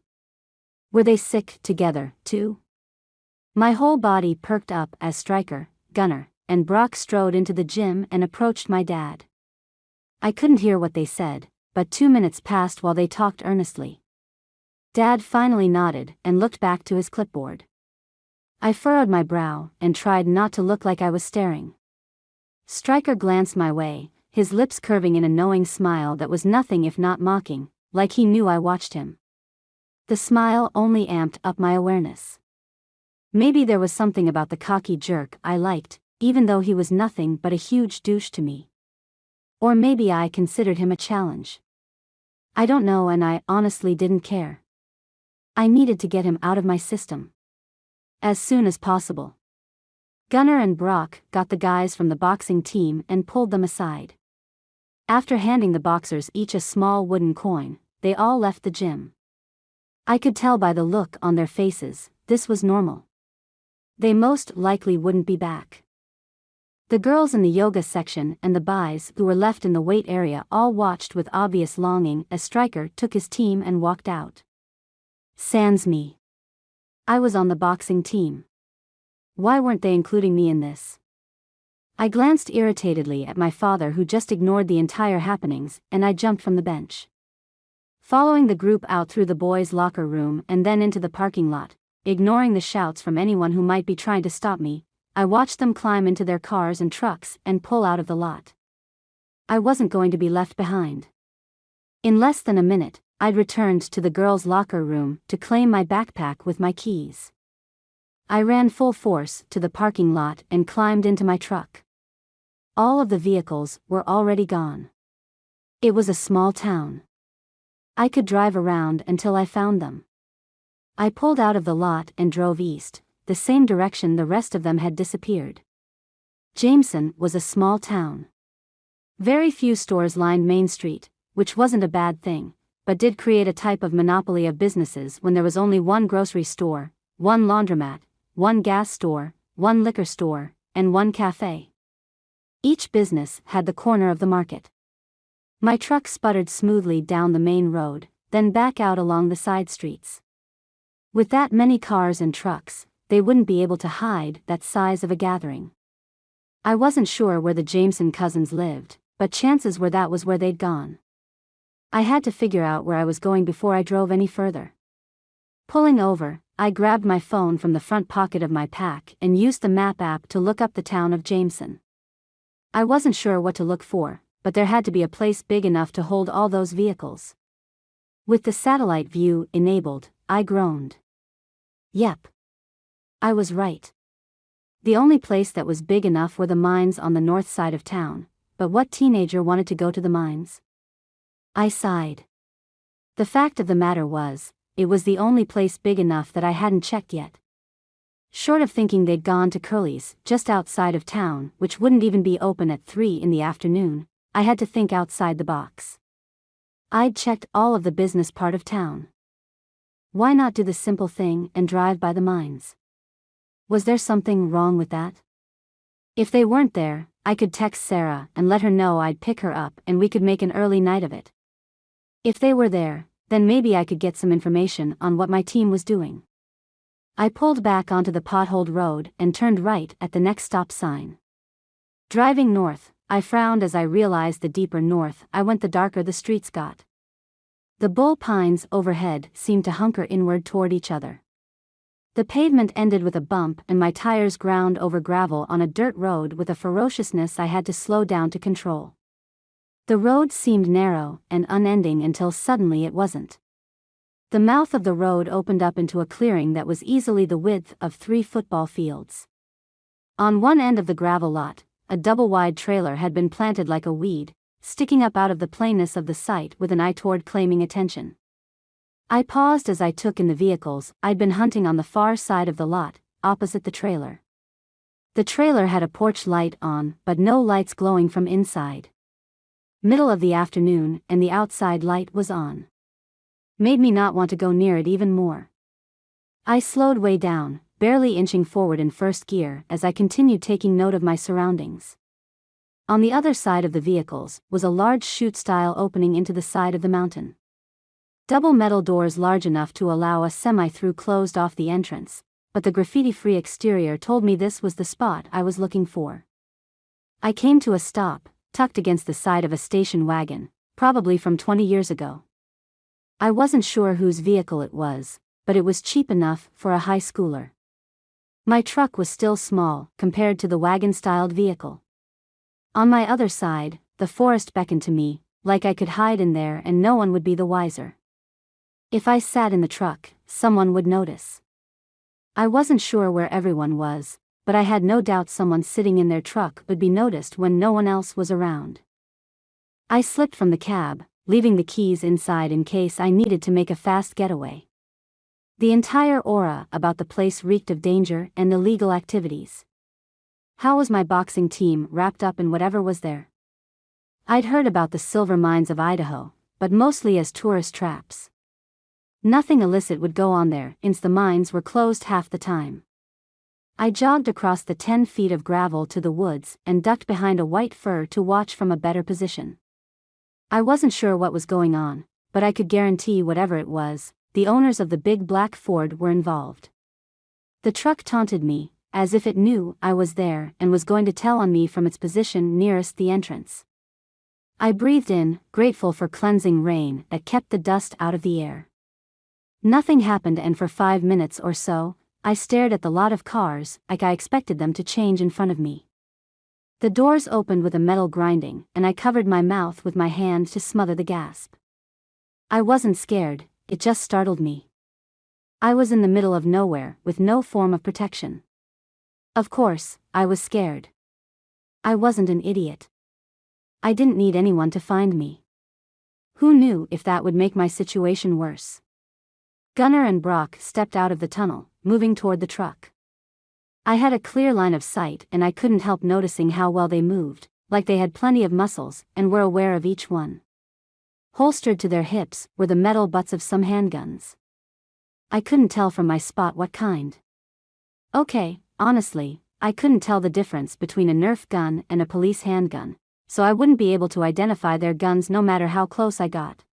Were they sick together, too? My whole body perked up as Stryker, Gunnar, and Brock strode into the gym and approached my dad. I couldn't hear what they said, but 2 minutes passed while they talked earnestly. Dad finally nodded and looked back to his clipboard. I furrowed my brow and tried not to look like I was staring. Stryker glanced my way, his lips curving in a knowing smile that was nothing if not mocking, like he knew I watched him. The smile only amped up my awareness. Maybe there was something about the cocky jerk I liked, even though he was nothing but a huge douche to me. Or maybe I considered him a challenge. I don't know, and I honestly didn't care. I needed to get him out of my system as soon as possible. Gunnar and Brock got the guys from the boxing team and pulled them aside. After handing the boxers each a small wooden coin, they all left the gym. I could tell by the look on their faces, this was normal. They most likely wouldn't be back. The girls in the yoga section and the boys who were left in the weight area all watched with obvious longing as Stryker took his team and walked out. Sans me. I was on the boxing team. Why weren't they including me in this? I glanced irritatedly at my father, who just ignored the entire happenings, and I jumped from the bench. Following the group out through the boys' locker room and then into the parking lot, ignoring the shouts from anyone who might be trying to stop me, I watched them climb into their cars and trucks and pull out of the lot. I wasn't going to be left behind. In less than a minute, I'd returned to the girls' locker room to claim my backpack with my keys. I ran full force to the parking lot and climbed into my truck. All of the vehicles were already gone. It was a small town. I could drive around until I found them. I pulled out of the lot and drove east, the same direction the rest of them had disappeared. Jameson was a small town. Very few stores lined Main Street, which wasn't a bad thing, but did create a type of monopoly of businesses when there was only one grocery store, one laundromat, one gas store, one liquor store, and one cafe. Each business had the corner of the market. My truck sputtered smoothly down the main road, then back out along the side streets. With that many cars and trucks, they wouldn't be able to hide that size of a gathering. I wasn't sure where the Jameson cousins lived, but chances were that was where they'd gone. I had to figure out where I was going before I drove any further. Pulling over, I grabbed my phone from the front pocket of my pack and used the map app to look up the town of Jameson. I wasn't sure what to look for, but there had to be a place big enough to hold all those vehicles. With the satellite view enabled, I groaned. Yep. I was right. The only place that was big enough were the mines on the north side of town, but what teenager wanted to go to the mines? I sighed. The fact of the matter was, it was the only place big enough that I hadn't checked yet. Short of thinking they'd gone to Curly's, just outside of town, which wouldn't even be open at 3 in the afternoon, I had to think outside the box. I'd checked all of the business part of town. Why not do the simple thing and drive by the mines? Was there something wrong with that? If they weren't there, I could text Sarah and let her know I'd pick her up and we could make an early night of it. If they were there, then maybe I could get some information on what my team was doing. I pulled back onto the potholed road and turned right at the next stop sign. Driving north, I frowned as I realized the deeper north I went, the darker the streets got. The bull pines overhead seemed to hunker inward toward each other. The pavement ended with a bump and my tires ground over gravel on a dirt road with a ferociousness I had to slow down to control. The road seemed narrow and unending until suddenly it wasn't. The mouth of the road opened up into a clearing that was easily the width of 3 football fields. On one end of the gravel lot, a double-wide trailer had been planted like a weed, sticking up out of the plainness of the site with an eye toward claiming attention. I paused as I took in the vehicles I'd been hunting on the far side of the lot, opposite the trailer. The trailer had a porch light on, but no lights glowing from inside. Middle of the afternoon, and the outside light was on. Made me not want to go near it even more. I slowed way down, barely inching forward in first gear as I continued taking note of my surroundings. On the other side of the vehicles was a large chute-style opening into the side of the mountain. Double metal doors large enough to allow a semi-through closed off the entrance, but the graffiti-free exterior told me this was the spot I was looking for. I came to a stop, tucked against the side of a station wagon, probably from 20 years ago. I wasn't sure whose vehicle it was, but it was cheap enough for a high schooler. My truck was still small compared to the wagon-styled vehicle. On my other side, the forest beckoned to me, like I could hide in there and no one would be the wiser. If I sat in the truck, someone would notice. I wasn't sure where everyone was, but I had no doubt someone sitting in their truck would be noticed when no one else was around. I slipped from the cab, leaving the keys inside in case I needed to make a fast getaway. The entire aura about the place reeked of danger and illegal activities. How was my boxing team wrapped up in whatever was there? I'd heard about the silver mines of Idaho, but mostly as tourist traps. Nothing illicit would go on there, since the mines were closed half the time. I jogged across the 10 feet of gravel to the woods and ducked behind a white fir to watch from a better position. I wasn't sure what was going on, but I could guarantee whatever it was, the owners of the big black Ford were involved. The truck taunted me, as if it knew I was there and was going to tell on me from its position nearest the entrance. I breathed in, grateful for cleansing rain that kept the dust out of the air. Nothing happened, and for 5 minutes or so, I stared at the lot of cars like I expected them to change in front of me. The doors opened with a metal grinding, and I covered my mouth with my hand to smother the gasp. I wasn't scared, it just startled me. I was in the middle of nowhere, with no form of protection. Of course, I was scared. I wasn't an idiot. I didn't need anyone to find me. Who knew if that would make my situation worse? Gunnar and Brock stepped out of the tunnel, moving toward the truck. I had a clear line of sight and I couldn't help noticing how well they moved, like they had plenty of muscles and were aware of each one. Holstered to their hips were the metal butts of some handguns. I couldn't tell from my spot what kind. Okay, honestly, I couldn't tell the difference between a Nerf gun and a police handgun, so I wouldn't be able to identify their guns no matter how close I got.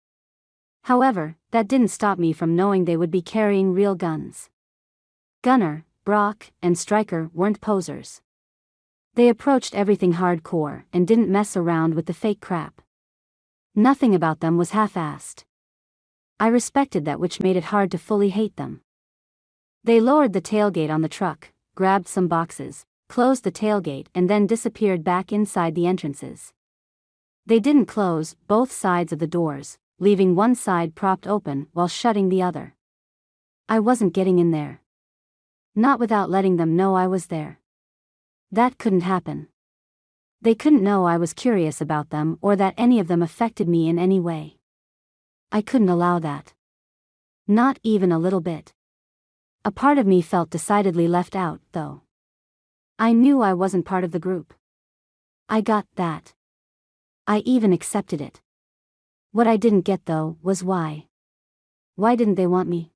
However, that didn't stop me from knowing they would be carrying real guns. Gunnar, Brock, and Stryker weren't posers. They approached everything hardcore and didn't mess around with the fake crap. Nothing about them was half-assed. I respected that, which made it hard to fully hate them. They lowered the tailgate on the truck, grabbed some boxes, closed the tailgate and then disappeared back inside the entrances. They didn't close both sides of the doors, leaving one side propped open while shutting the other. I wasn't getting in there. Not without letting them know I was there. That couldn't happen. They couldn't know I was curious about them or that any of them affected me in any way. I couldn't allow that. Not even a little bit. A part of me felt decidedly left out, though. I knew I wasn't part of the group. I got that. I even accepted it. What I didn't get, though, was why. Why didn't they want me?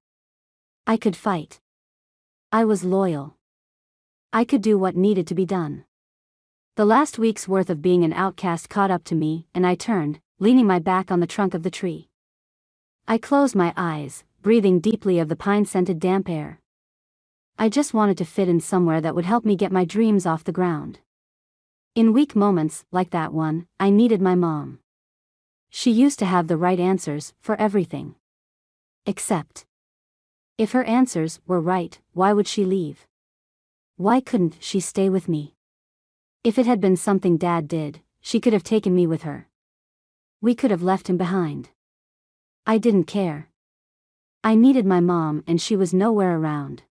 I could fight. I was loyal. I could do what needed to be done. The last week's worth of being an outcast caught up to me, and I turned, leaning my back on the trunk of the tree. I closed my eyes, breathing deeply of the pine-scented damp air. I just wanted to fit in somewhere that would help me get my dreams off the ground. In weak moments, like that one, I needed my mom. She used to have the right answers for everything. Except, if her answers were right, why would she leave? Why couldn't she stay with me? If it had been something Dad did, she could have taken me with her. We could have left him behind. I didn't care. I needed my mom and she was nowhere around.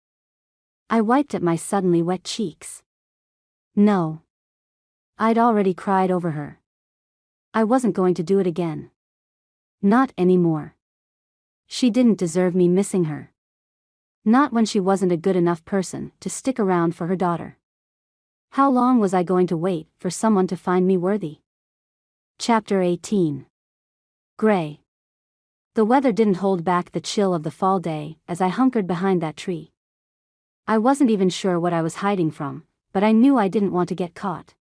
I wiped at my suddenly wet cheeks. No. I'd already cried over her. I wasn't going to do it again. Not anymore. She didn't deserve me missing her. Not when she wasn't a good enough person to stick around for her daughter. How long was I going to wait for someone to find me worthy? Chapter 18. Gray. The weather didn't hold back the chill of the fall day as I hunkered behind that tree. I wasn't even sure what I was hiding from, but I knew I didn't want to get caught.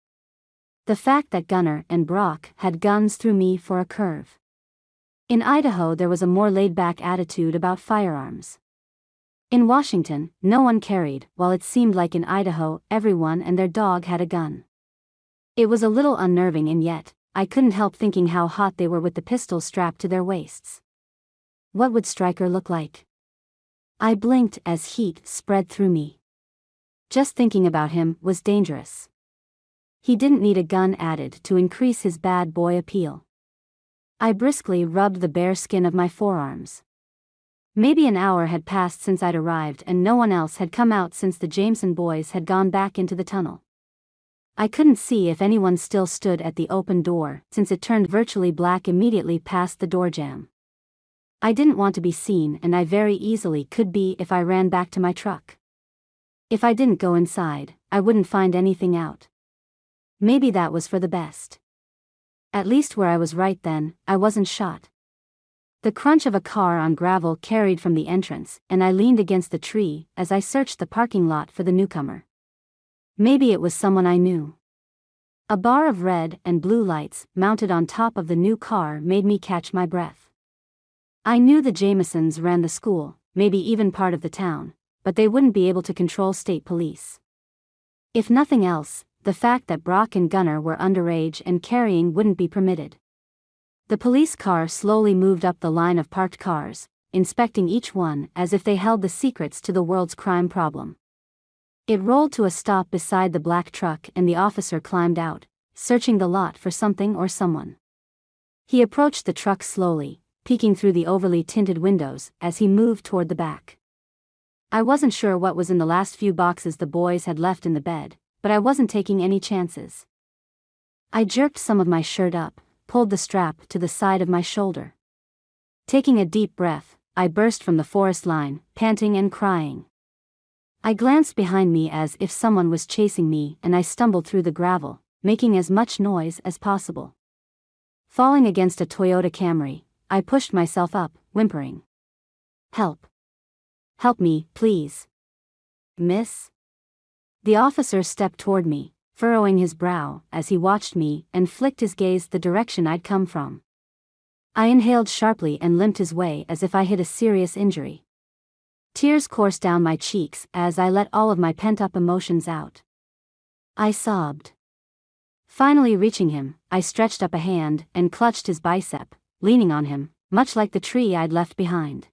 The fact that Gunnar and Brock had guns threw me for a curve. In Idaho there was a more laid-back attitude about firearms. In Washington, no one carried, while it seemed like in Idaho everyone and their dog had a gun. It was a little unnerving, and yet, I couldn't help thinking how hot they were with the pistols strapped to their waists. What would Stryker look like? I blinked as heat spread through me. Just thinking about him was dangerous. He didn't need a gun added to increase his bad boy appeal. I briskly rubbed the bare skin of my forearms. Maybe an hour had passed since I'd arrived and no one else had come out since the Jameson boys had gone back into the tunnel. I couldn't see if anyone still stood at the open door since it turned virtually black immediately past the door jamb. I didn't want to be seen, and I very easily could be if I ran back to my truck. If I didn't go inside, I wouldn't find anything out. Maybe that was for the best. At least where I was right then, I wasn't shot. The crunch of a car on gravel carried from the entrance, and I leaned against the tree as I searched the parking lot for the newcomer. Maybe it was someone I knew. A bar of red and blue lights mounted on top of the new car made me catch my breath. I knew the Jamesons ran the school, maybe even part of the town, but they wouldn't be able to control state police. If nothing else, the fact that Brock and Gunnar were underage and carrying wouldn't be permitted. The police car slowly moved up the line of parked cars, inspecting each one as if they held the secrets to the world's crime problem. It rolled to a stop beside the black truck and the officer climbed out, searching the lot for something or someone. He approached the truck slowly, peeking through the overly tinted windows as he moved toward the back. I wasn't sure what was in the last few boxes the boys had left in the bed, but I wasn't taking any chances. I jerked some of my shirt up, pulled the strap to the side of my shoulder. Taking a deep breath, I burst from the forest line, panting and crying. I glanced behind me as if someone was chasing me, and I stumbled through the gravel, making as much noise as possible. Falling against a Toyota Camry, I pushed myself up, whimpering. "Help. Help me, please. Miss?" The officer stepped toward me, furrowing his brow as he watched me and flicked his gaze the direction I'd come from. I inhaled sharply and limped his way as if I hid a serious injury. Tears coursed down my cheeks as I let all of my pent-up emotions out. I sobbed. Finally reaching him, I stretched up a hand and clutched his bicep, leaning on him, much like the tree I'd left behind.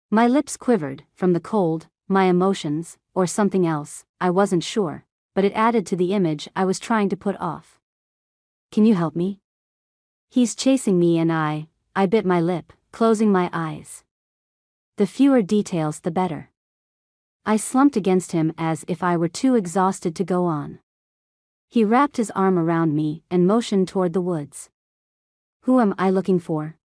My lips quivered, from the cold, my emotions, or something else, I wasn't sure, but it added to the image I was trying to put off. "Can you help me? He's chasing me," and I bit my lip, closing my eyes. The fewer details the better. I slumped against him as if I were too exhausted to go on. He wrapped his arm around me and motioned toward the woods. "Who am I looking for?"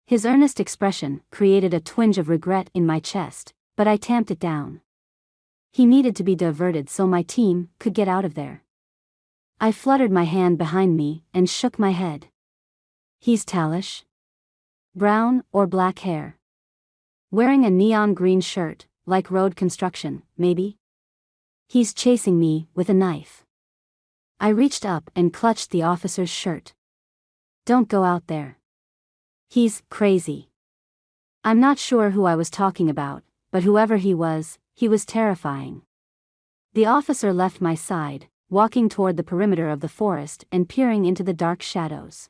His earnest expression created a twinge of regret in my chest, but I tamped it down. He needed to be diverted so my team could get out of there. I fluttered my hand behind me and shook my head. "He's Talish? Brown or black hair? Wearing a neon green shirt, like road construction, maybe? He's chasing me with a knife." I reached up and clutched the officer's shirt. "Don't go out there. He's crazy." I'm not sure who I was talking about, but whoever he was terrifying. The officer left my side, walking toward the perimeter of the forest and peering into the dark shadows.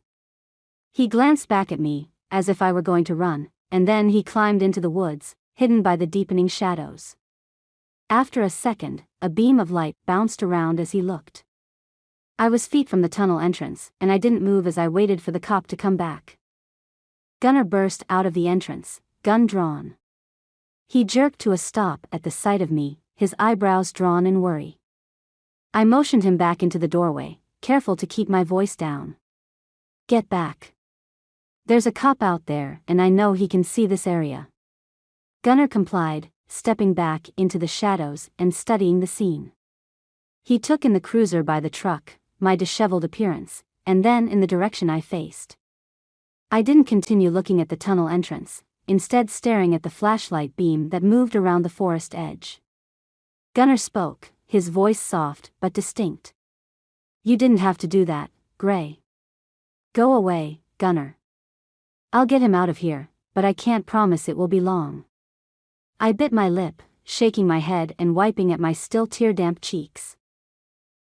He glanced back at me, as if I were going to run, and then he climbed into the woods, hidden by the deepening shadows. After a second, a beam of light bounced around as he looked. I was feet from the tunnel entrance, and I didn't move as I waited for the cop to come back. Gunnar burst out of the entrance, gun drawn. He jerked to a stop at the sight of me, his eyebrows drawn in worry. I motioned him back into the doorway, careful to keep my voice down. "Get back. There's a cop out there and I know he can see this area." Gunnar complied, stepping back into the shadows and studying the scene. He took in the cruiser by the truck, my disheveled appearance, and then in the direction I faced. I didn't continue looking at the tunnel entrance, instead staring at the flashlight beam that moved around the forest edge. Gunnar spoke, his voice soft but distinct. "You didn't have to do that, Gray. Go away, Gunnar. I'll get him out of here, but I can't promise it will be long." I bit my lip, shaking my head and wiping at my still tear-damp cheeks.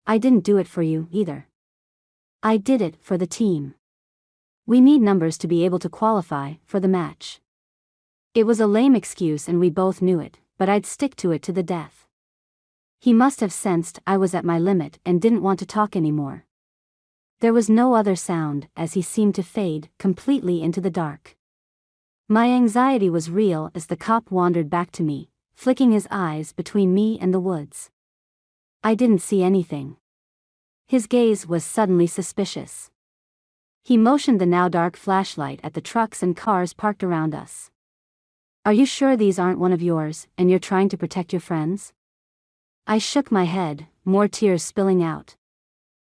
"I didn't do it for you, either. I did it for the team. We need numbers to be able to qualify for the match." It was a lame excuse and we both knew it, but I'd stick to it to the death. He must have sensed I was at my limit and didn't want to talk anymore. There was no other sound as he seemed to fade completely into the dark. My anxiety was real as the cop wandered back to me, flicking his eyes between me and the woods. I didn't see anything. His gaze was suddenly suspicious. He motioned the now dark flashlight at the trucks and cars parked around us. "Are you sure these aren't one of yours, and you're trying to protect your friends?" I shook my head, more tears spilling out.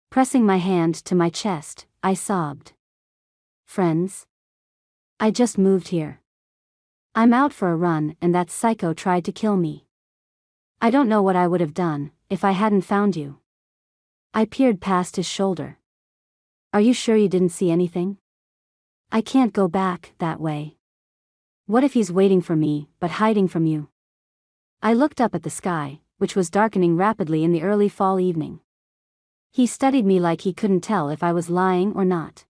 Pressing my hand to my chest, I sobbed. "Friends? I just moved here. I'm out for a run and that psycho tried to kill me. I don't know what I would have done if I hadn't found you." I peered past his shoulder. "Are you sure you didn't see anything? I can't go back that way. What if he's waiting for me, but hiding from you?" I looked up at the sky, which was darkening rapidly in the early fall evening. He studied me like he couldn't tell if I was lying or not.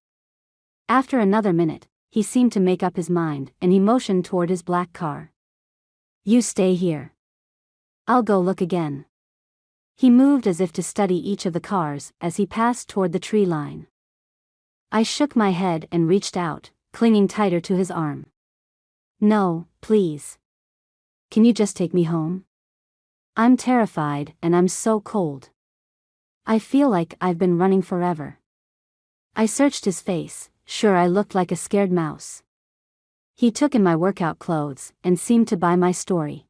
After another minute, he seemed to make up his mind, and he motioned toward his black car. "You stay here. I'll go look again." He moved as if to study each of the cars as he passed toward the tree line. I shook my head and reached out, clinging tighter to his arm. "No, please. Can you just take me home? I'm terrified and I'm so cold. I feel like I've been running forever." I searched his face, sure I looked like a scared mouse. He took in my workout clothes and seemed to buy my story.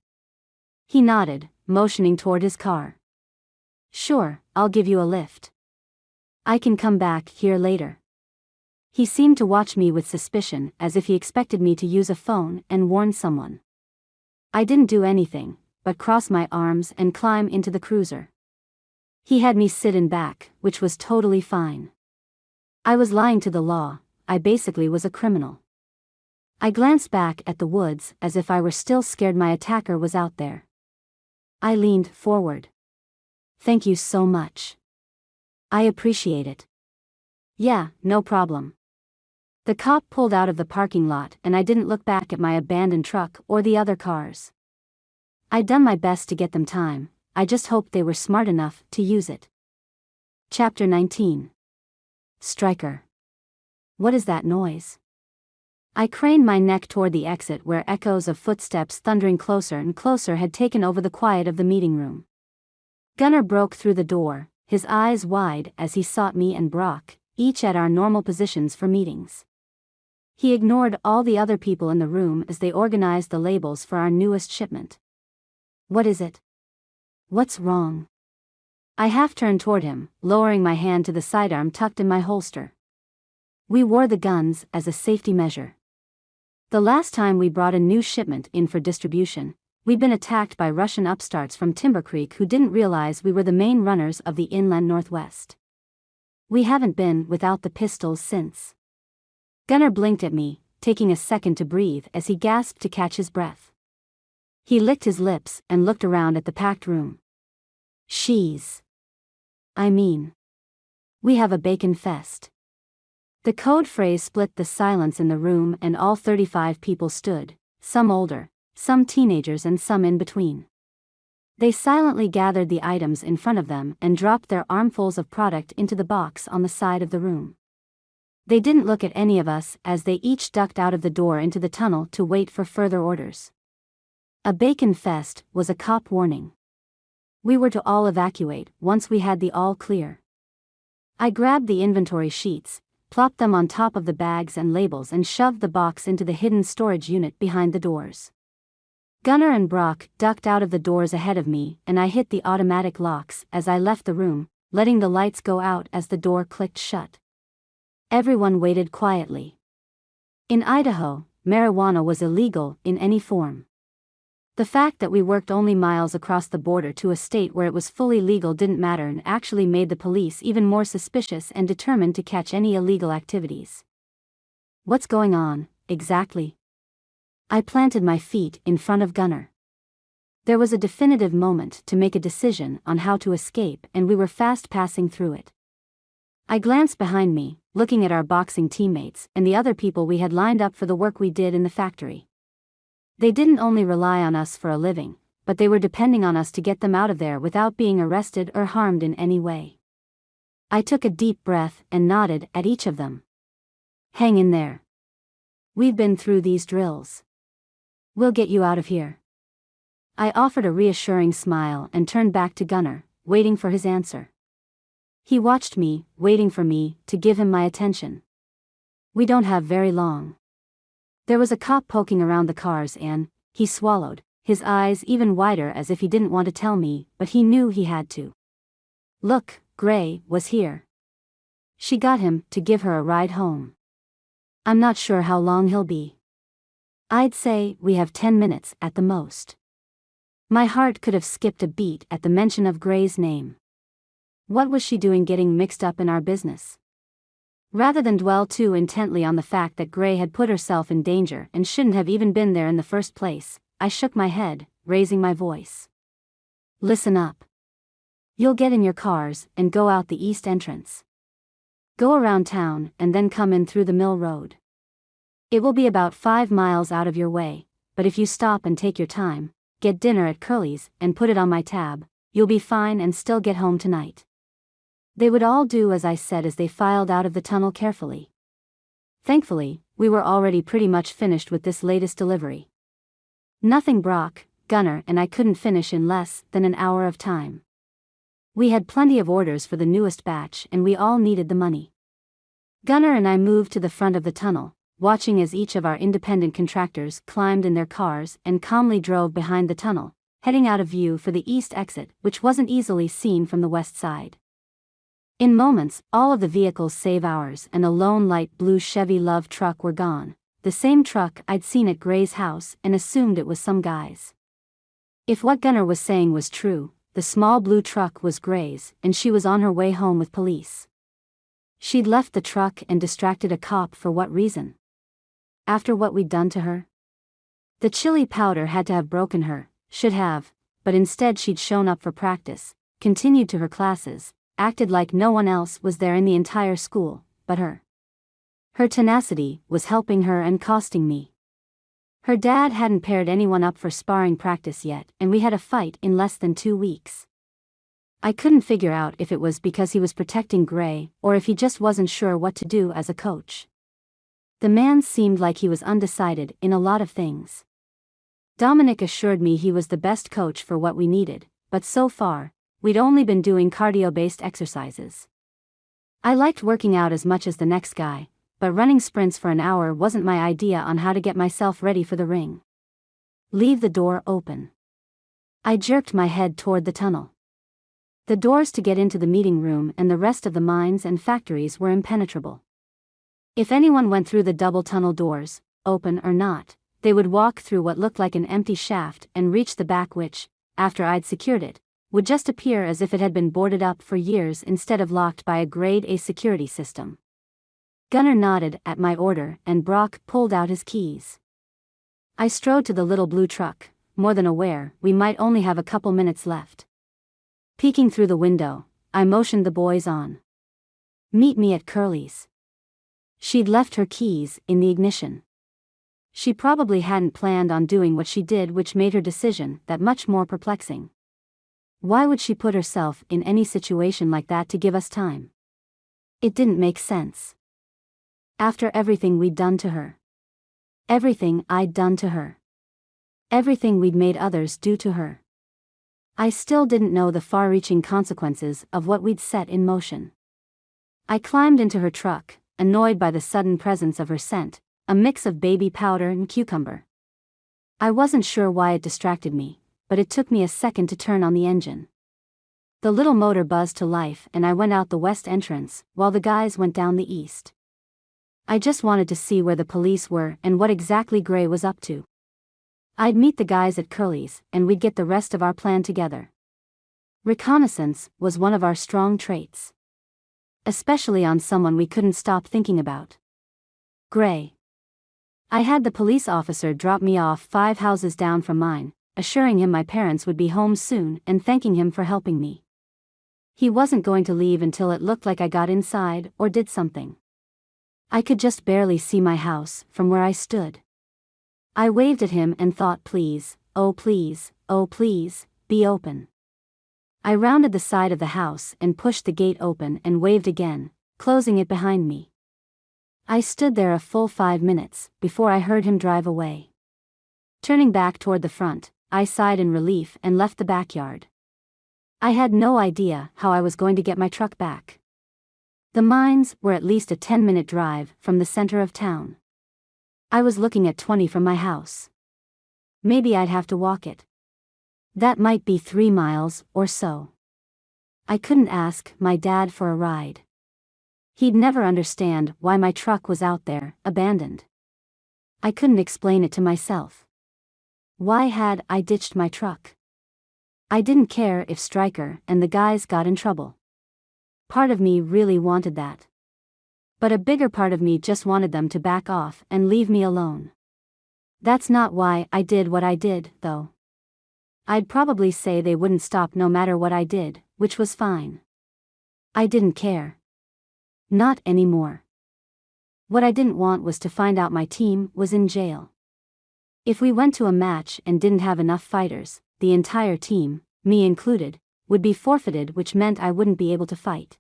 He nodded, motioning toward his car. "Sure, I'll give you a lift. I can come back here later." He seemed to watch me with suspicion as if he expected me to use a phone and warn someone. I didn't do anything, but cross my arms and climb into the cruiser. He had me sit in back, which was totally fine. I was lying to the law, I basically was a criminal. I glanced back at the woods as if I were still scared my attacker was out there. I leaned forward. "Thank you so much. I appreciate it." "Yeah, no problem." The cop pulled out of the parking lot and I didn't look back at my abandoned truck or the other cars. I'd done my best to get them time, I just hoped they were smart enough to use it. Chapter 19. Stryker. What is that noise? I craned my neck toward the exit where echoes of footsteps thundering closer and closer had taken over the quiet of the meeting room. Gunnar broke through the door, his eyes wide as he sought me and Brock, each at our normal positions for meetings. He ignored all the other people in the room as they organized the labels for our newest shipment. "What is it? What's wrong?" I half turned toward him, lowering my hand to the sidearm tucked in my holster. "We wore the guns as a safety measure. The last time we brought a new shipment in for distribution, we'd been attacked by Russian upstarts from Timber Creek who didn't realize we were the main runners of the inland Northwest. We haven't been without the pistols since." Gunnar blinked at me, taking a second to breathe as he gasped to catch his breath. He licked his lips and looked around at the packed room. We have a bacon fest." The code phrase split the silence in the room and all 35 people stood, some older, some teenagers and some in between. They silently gathered the items in front of them and dropped their armfuls of product into the box on the side of the room. They didn't look at any of us as they each ducked out of the door into the tunnel to wait for further orders. A bacon fest was a cop warning. We were to all evacuate once we had the all clear. I grabbed the inventory sheets, plopped them on top of the bags and labels and shoved the box into the hidden storage unit behind the doors. Gunnar and Brock ducked out of the doors ahead of me, and I hit the automatic locks as I left the room, letting the lights go out as the door clicked shut. Everyone waited quietly. In Idaho, marijuana was illegal in any form. The fact that we worked only miles across the border to a state where it was fully legal didn't matter and actually made the police even more suspicious and determined to catch any illegal activities. What's going on, exactly? I planted my feet in front of Gunnar. There was a definitive moment to make a decision on how to escape, and we were fast passing through it. I glanced behind me, looking at our boxing teammates and the other people we had lined up for the work we did in the factory. They didn't only rely on us for a living, but they were depending on us to get them out of there without being arrested or harmed in any way. I took a deep breath and nodded at each of them. Hang in there. We've been through these drills. We'll get you out of here. I offered a reassuring smile and turned back to Gunnar, waiting for his answer. He watched me, waiting for me to give him my attention. We don't have very long. There was a cop poking around the cars and he swallowed, his eyes even wider as if he didn't want to tell me, but he knew he had to. Look, Gray was here. She got him to give her a ride home. I'm not sure how long he'll be. I'd say we have 10 minutes at the most. My heart could have skipped a beat at the mention of Gray's name. What was she doing getting mixed up in our business? Rather than dwell too intently on the fact that Gray had put herself in danger and shouldn't have even been there in the first place, I shook my head, raising my voice. Listen up. You'll get in your cars and go out the east entrance. Go around town and then come in through the mill road. It will be about 5 miles out of your way, but if you stop and take your time, get dinner at Curly's and put it on my tab, you'll be fine and still get home tonight. They would all do as I said as they filed out of the tunnel carefully. Thankfully, we were already pretty much finished with this latest delivery. Nothing Brock, Gunnar and I couldn't finish in less than an hour of time. We had plenty of orders for the newest batch and we all needed the money. Gunnar and I moved to the front of the tunnel, watching as each of our independent contractors climbed in their cars and calmly drove behind the tunnel, heading out of view for the east exit, which wasn't easily seen from the west side. In moments, all of the vehicles save ours and a lone light blue Chevy Love truck were gone, the same truck I'd seen at Gray's house and assumed it was some guy's. If what Gunnar was saying was true, the small blue truck was Gray's and she was on her way home with police. She'd left the truck and distracted a cop for what reason? After what we'd done to her? The chili powder had to have broken her, should have, but instead she'd shown up for practice, continued to her classes, acted like no one else was there in the entire school, but her. Her tenacity was helping her and costing me. Her dad hadn't paired anyone up for sparring practice yet, and we had a fight in less than 2 weeks. I couldn't figure out if it was because he was protecting Gray or if he just wasn't sure what to do as a coach. The man seemed like he was undecided in a lot of things. Dominic assured me he was the best coach for what we needed, but so far, we'd only been doing cardio-based exercises. I liked working out as much as the next guy, but running sprints for an hour wasn't my idea on how to get myself ready for the ring. Leave the door open. I jerked my head toward the tunnel. The doors to get into the meeting room and the rest of the mines and factories were impenetrable. If anyone went through the double tunnel doors, open or not, they would walk through what looked like an empty shaft and reach the back which, after I'd secured it, would just appear as if it had been boarded up for years instead of locked by a grade A security system. Gunnar nodded at my order and Brock pulled out his keys. I strode to the little blue truck, more than aware we might only have a couple minutes left. Peeking through the window, I motioned the boys on. Meet me at Curly's. She'd left her keys in the ignition. She probably hadn't planned on doing what she did, which made her decision that much more perplexing. Why would she put herself in any situation like that to give us time? It didn't make sense. After everything we'd done to her. Everything I'd done to her. Everything we'd made others do to her. I still didn't know the far-reaching consequences of what we'd set in motion. I climbed into her truck, annoyed by the sudden presence of her scent, a mix of baby powder and cucumber. I wasn't sure why it distracted me, but it took me a second to turn on the engine. The little motor buzzed to life and I went out the west entrance, while the guys went down the east. I just wanted to see where the police were and what exactly Gray was up to. I'd meet the guys at Curly's, and we'd get the rest of our plan together. Reconnaissance was one of our strong traits. Especially on someone we couldn't stop thinking about. Gray. I had the police officer drop me off 5 houses down from mine, assuring him my parents would be home soon and thanking him for helping me. He wasn't going to leave until it looked like I got inside or did something. I could just barely see my house from where I stood. I waved at him and thought, please, oh please, be open. I rounded the side of the house and pushed the gate open and waved again, closing it behind me. I stood there a full 5 minutes before I heard him drive away. Turning back toward the front, I sighed in relief and left the backyard. I had no idea how I was going to get my truck back. The mines were at least a 10-minute drive from the center of town. I was looking at 20 from my house. Maybe I'd have to walk it. That might be 3 miles or so. I couldn't ask my dad for a ride. He'd never understand why my truck was out there, abandoned. I couldn't explain it to myself. Why had I ditched my truck? I didn't care if Stryker and the guys got in trouble. Part of me really wanted that. But a bigger part of me just wanted them to back off and leave me alone. That's not why I did what I did, though. I'd probably say they wouldn't stop no matter what I did, which was fine. I didn't care. Not anymore. What I didn't want was to find out my team was in jail. If we went to a match and didn't have enough fighters, the entire team, me included, would be forfeited, which meant I wouldn't be able to fight.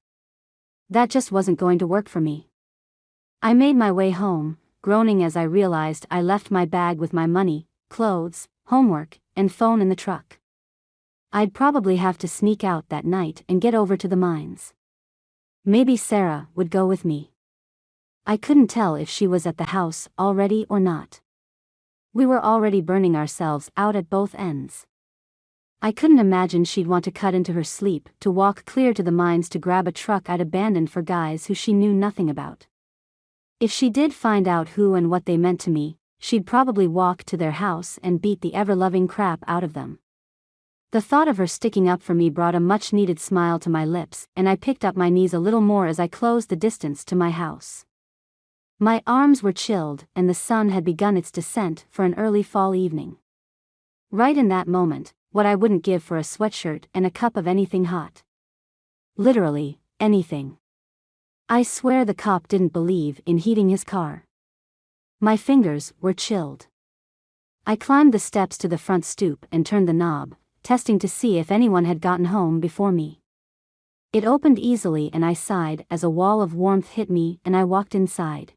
That just wasn't going to work for me. I made my way home, groaning as I realized I left my bag with my money, clothes, homework, and phone in the truck. I'd probably have to sneak out that night and get over to the mines. Maybe Sarah would go with me. I couldn't tell if she was at the house already or not. We were already burning ourselves out at both ends. I couldn't imagine she'd want to cut into her sleep to walk clear to the mines to grab a truck I'd abandoned for guys who she knew nothing about. If she did find out who and what they meant to me, she'd probably walk to their house and beat the ever-loving crap out of them. The thought of her sticking up for me brought a much-needed smile to my lips, and I picked up my knees a little more as I closed the distance to my house. My arms were chilled, and the sun had begun its descent for an early fall evening. Right in that moment, what I wouldn't give for a sweatshirt and a cup of anything hot. Literally, anything. I swear the cop didn't believe in heating his car. My fingers were chilled. I climbed the steps to the front stoop and turned the knob, testing to see if anyone had gotten home before me. It opened easily and I sighed as a wall of warmth hit me and I walked inside.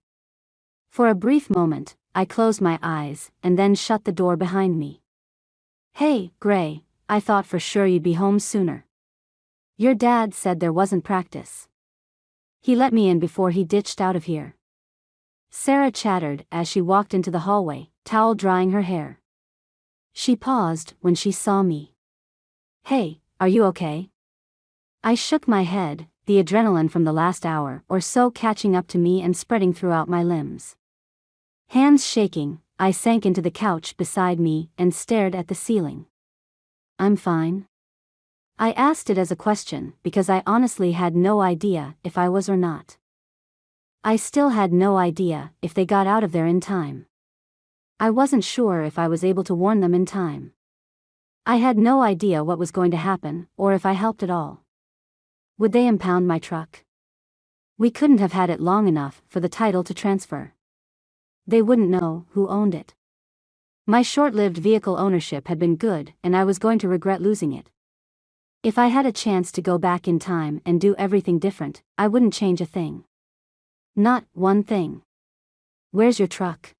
For a brief moment, I closed my eyes and then shut the door behind me. Hey, Gray, I thought for sure you'd be home sooner. Your dad said there wasn't practice. He let me in before he ditched out of here. Sarah chattered as she walked into the hallway, towel drying her hair. She paused when she saw me. Hey, are you okay? I shook my head, the adrenaline from the last hour or so catching up to me and spreading throughout my limbs. Hands shaking, I sank into the couch beside me and stared at the ceiling. I'm fine. I asked it as a question because I honestly had no idea if I was or not. I still had no idea if they got out of there in time. I wasn't sure if I was able to warn them in time. I had no idea what was going to happen or if I helped at all. Would they impound my truck? We couldn't have had it long enough for the title to transfer. They wouldn't know who owned it. My short-lived vehicle ownership had been good and I was going to regret losing it. If I had a chance to go back in time and do everything different, I wouldn't change a thing. Not one thing. Where's your truck?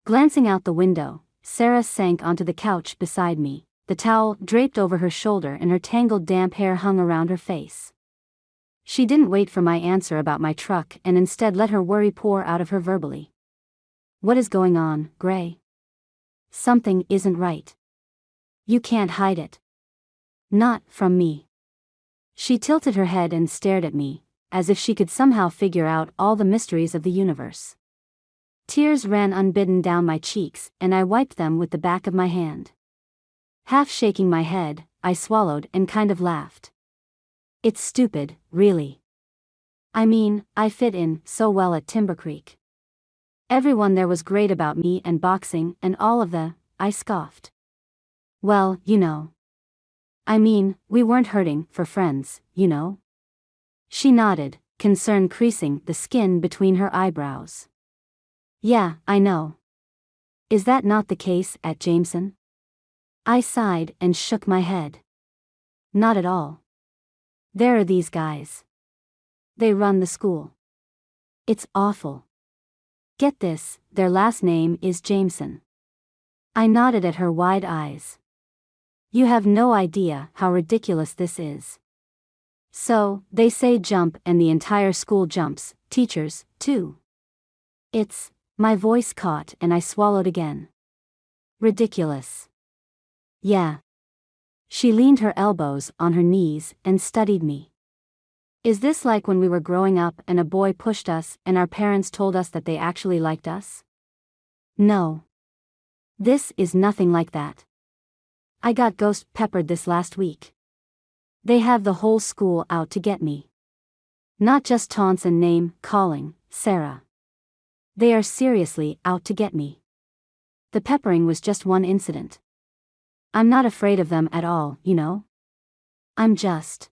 Glancing out the window, Sarah sank onto the couch beside me, the towel draped over her shoulder and her tangled damp hair hung around her face. She didn't wait for my answer about my truck and instead let her worry pour out of her verbally. What is going on, Gray? Something isn't right. You can't hide it. Not from me. She tilted her head and stared at me, as if she could somehow figure out all the mysteries of the universe. Tears ran unbidden down my cheeks, and I wiped them with the back of my hand. Half shaking my head, I swallowed and kind of laughed. It's stupid, really. I mean, I fit in so well at Timber Creek. Everyone there was great about me and boxing and all of the, I scoffed. Well, you know. I mean, we weren't hurting for friends, you know? She nodded, concern creasing the skin between her eyebrows. Yeah, I know. Is that not the case at Jameson? I sighed and shook my head. Not at all. There are these guys. They run the school. It's awful. Get this, their last name is Jameson. I nodded at her wide eyes. You have no idea how ridiculous this is. So, they say jump and the entire school jumps, teachers, too. My voice caught and I swallowed again. Ridiculous. Yeah. She leaned her elbows on her knees and studied me. Is this like when we were growing up and a boy pushed us and our parents told us that they actually liked us? No. This is nothing like that. I got ghost peppered this last week. They have the whole school out to get me. Not just taunts and name calling, Sarah. They are seriously out to get me. The peppering was just one incident. I'm not afraid of them at all, you know? I'm just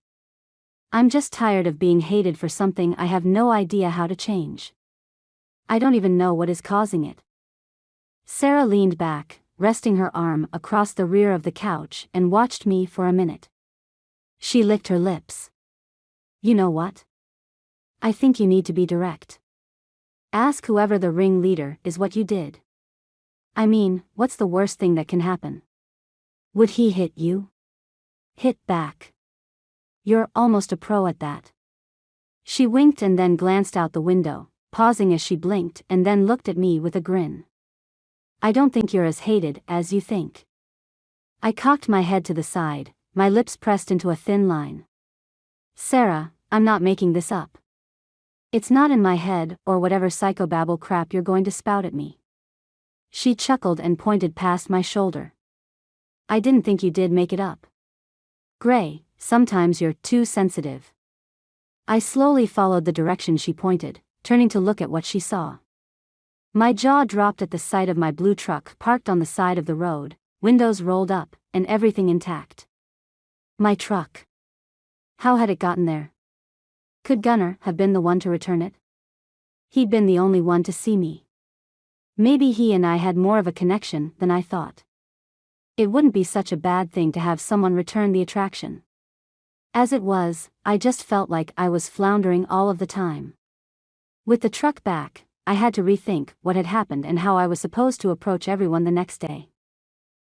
tired of being hated for something I have no idea how to change. I don't even know what is causing it. Sarah leaned back, resting her arm across the rear of the couch and watched me for a minute. She licked her lips. You know what? I think you need to be direct. Ask whoever the ringleader is what you did. I mean, what's the worst thing that can happen? Would he hit you? Hit back. You're almost a pro at that. She winked and then glanced out the window, pausing as she blinked and then looked at me with a grin. I don't think you're as hated as you think. I cocked my head to the side, my lips pressed into a thin line. Sarah, I'm not making this up. It's not in my head or whatever psychobabble crap you're going to spout at me. She chuckled and pointed past my shoulder. I didn't think you did make it up. Gray, sometimes you're too sensitive. I slowly followed the direction she pointed, turning to look at what she saw. My jaw dropped at the sight of my blue truck parked on the side of the road, windows rolled up, and everything intact. My truck. How had it gotten there? Could Gunnar have been the one to return it? He'd been the only one to see me. Maybe he and I had more of a connection than I thought. It wouldn't be such a bad thing to have someone return the attraction. As it was, I just felt like I was floundering all of the time. With the truck back, I had to rethink what had happened and how I was supposed to approach everyone the next day.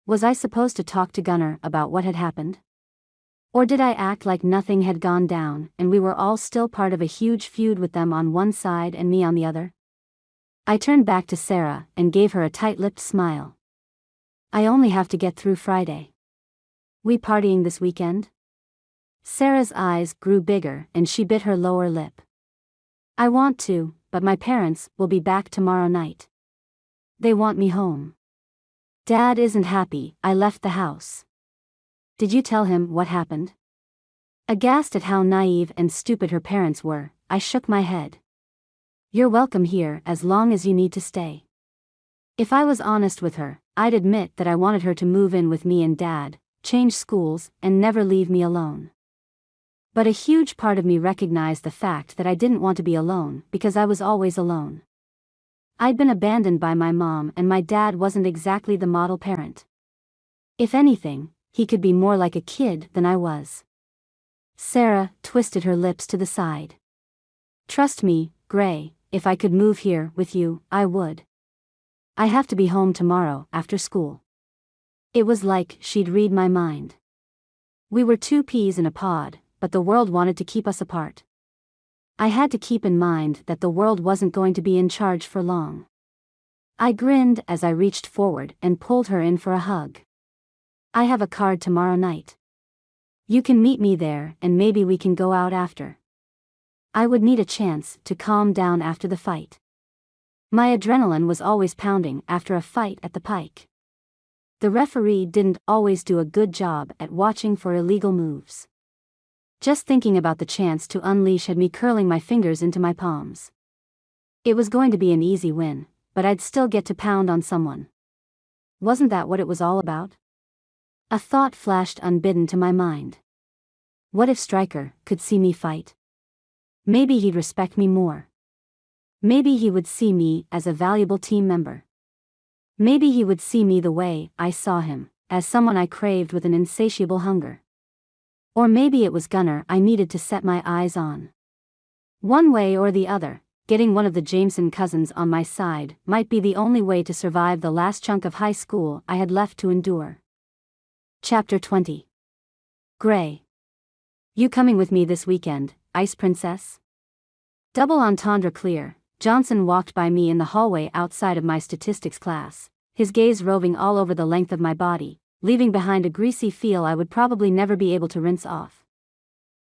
Was I supposed to talk to Gunnar about what had happened? Or did I act like nothing had gone down and we were all still part of a huge feud with them on one side and me on the other? I turned back to Sarah and gave her a tight-lipped smile. I only have to get through Friday. We partying this weekend? Sarah's eyes grew bigger and she bit her lower lip. I want to, but my parents will be back tomorrow night. They want me home. Dad isn't happy I left the house. Did you tell him what happened? Aghast at how naive and stupid her parents were, I shook my head. You're welcome here as long as you need to stay. If I was honest with her, I'd admit that I wanted her to move in with me and Dad, change schools, and never leave me alone. But a huge part of me recognized the fact that I didn't want to be alone because I was always alone. I'd been abandoned by my mom and my dad wasn't exactly the model parent. If anything, he could be more like a kid than I was. Sarah twisted her lips to the side. Trust me, Gray, if I could move here with you, I would. I have to be home tomorrow after school. It was like she'd read my mind. We were two peas in a pod, but the world wanted to keep us apart. I had to keep in mind that the world wasn't going to be in charge for long. I grinned as I reached forward and pulled her in for a hug. I have a card tomorrow night. You can meet me there and maybe we can go out after. I would need a chance to calm down after the fight. My adrenaline was always pounding after a fight at the Pike. The referee didn't always do a good job at watching for illegal moves. Just thinking about the chance to unleash had me curling my fingers into my palms. It was going to be an easy win, but I'd still get to pound on someone. Wasn't that what it was all about? A thought flashed unbidden to my mind. What if Stryker could see me fight? Maybe he'd respect me more. Maybe he would see me as a valuable team member. Maybe he would see me the way I saw him, as someone I craved with an insatiable hunger. Or maybe it was Gunnar I needed to set my eyes on. One way or the other, getting one of the Jameson cousins on my side might be the only way to survive the last chunk of high school I had left to endure. Chapter 20. Gray. You coming with me this weekend, Ice Princess? Double entendre clear. Johnson walked by me in the hallway outside of my statistics class, his gaze roving all over the length of my body, leaving behind a greasy feel I would probably never be able to rinse off.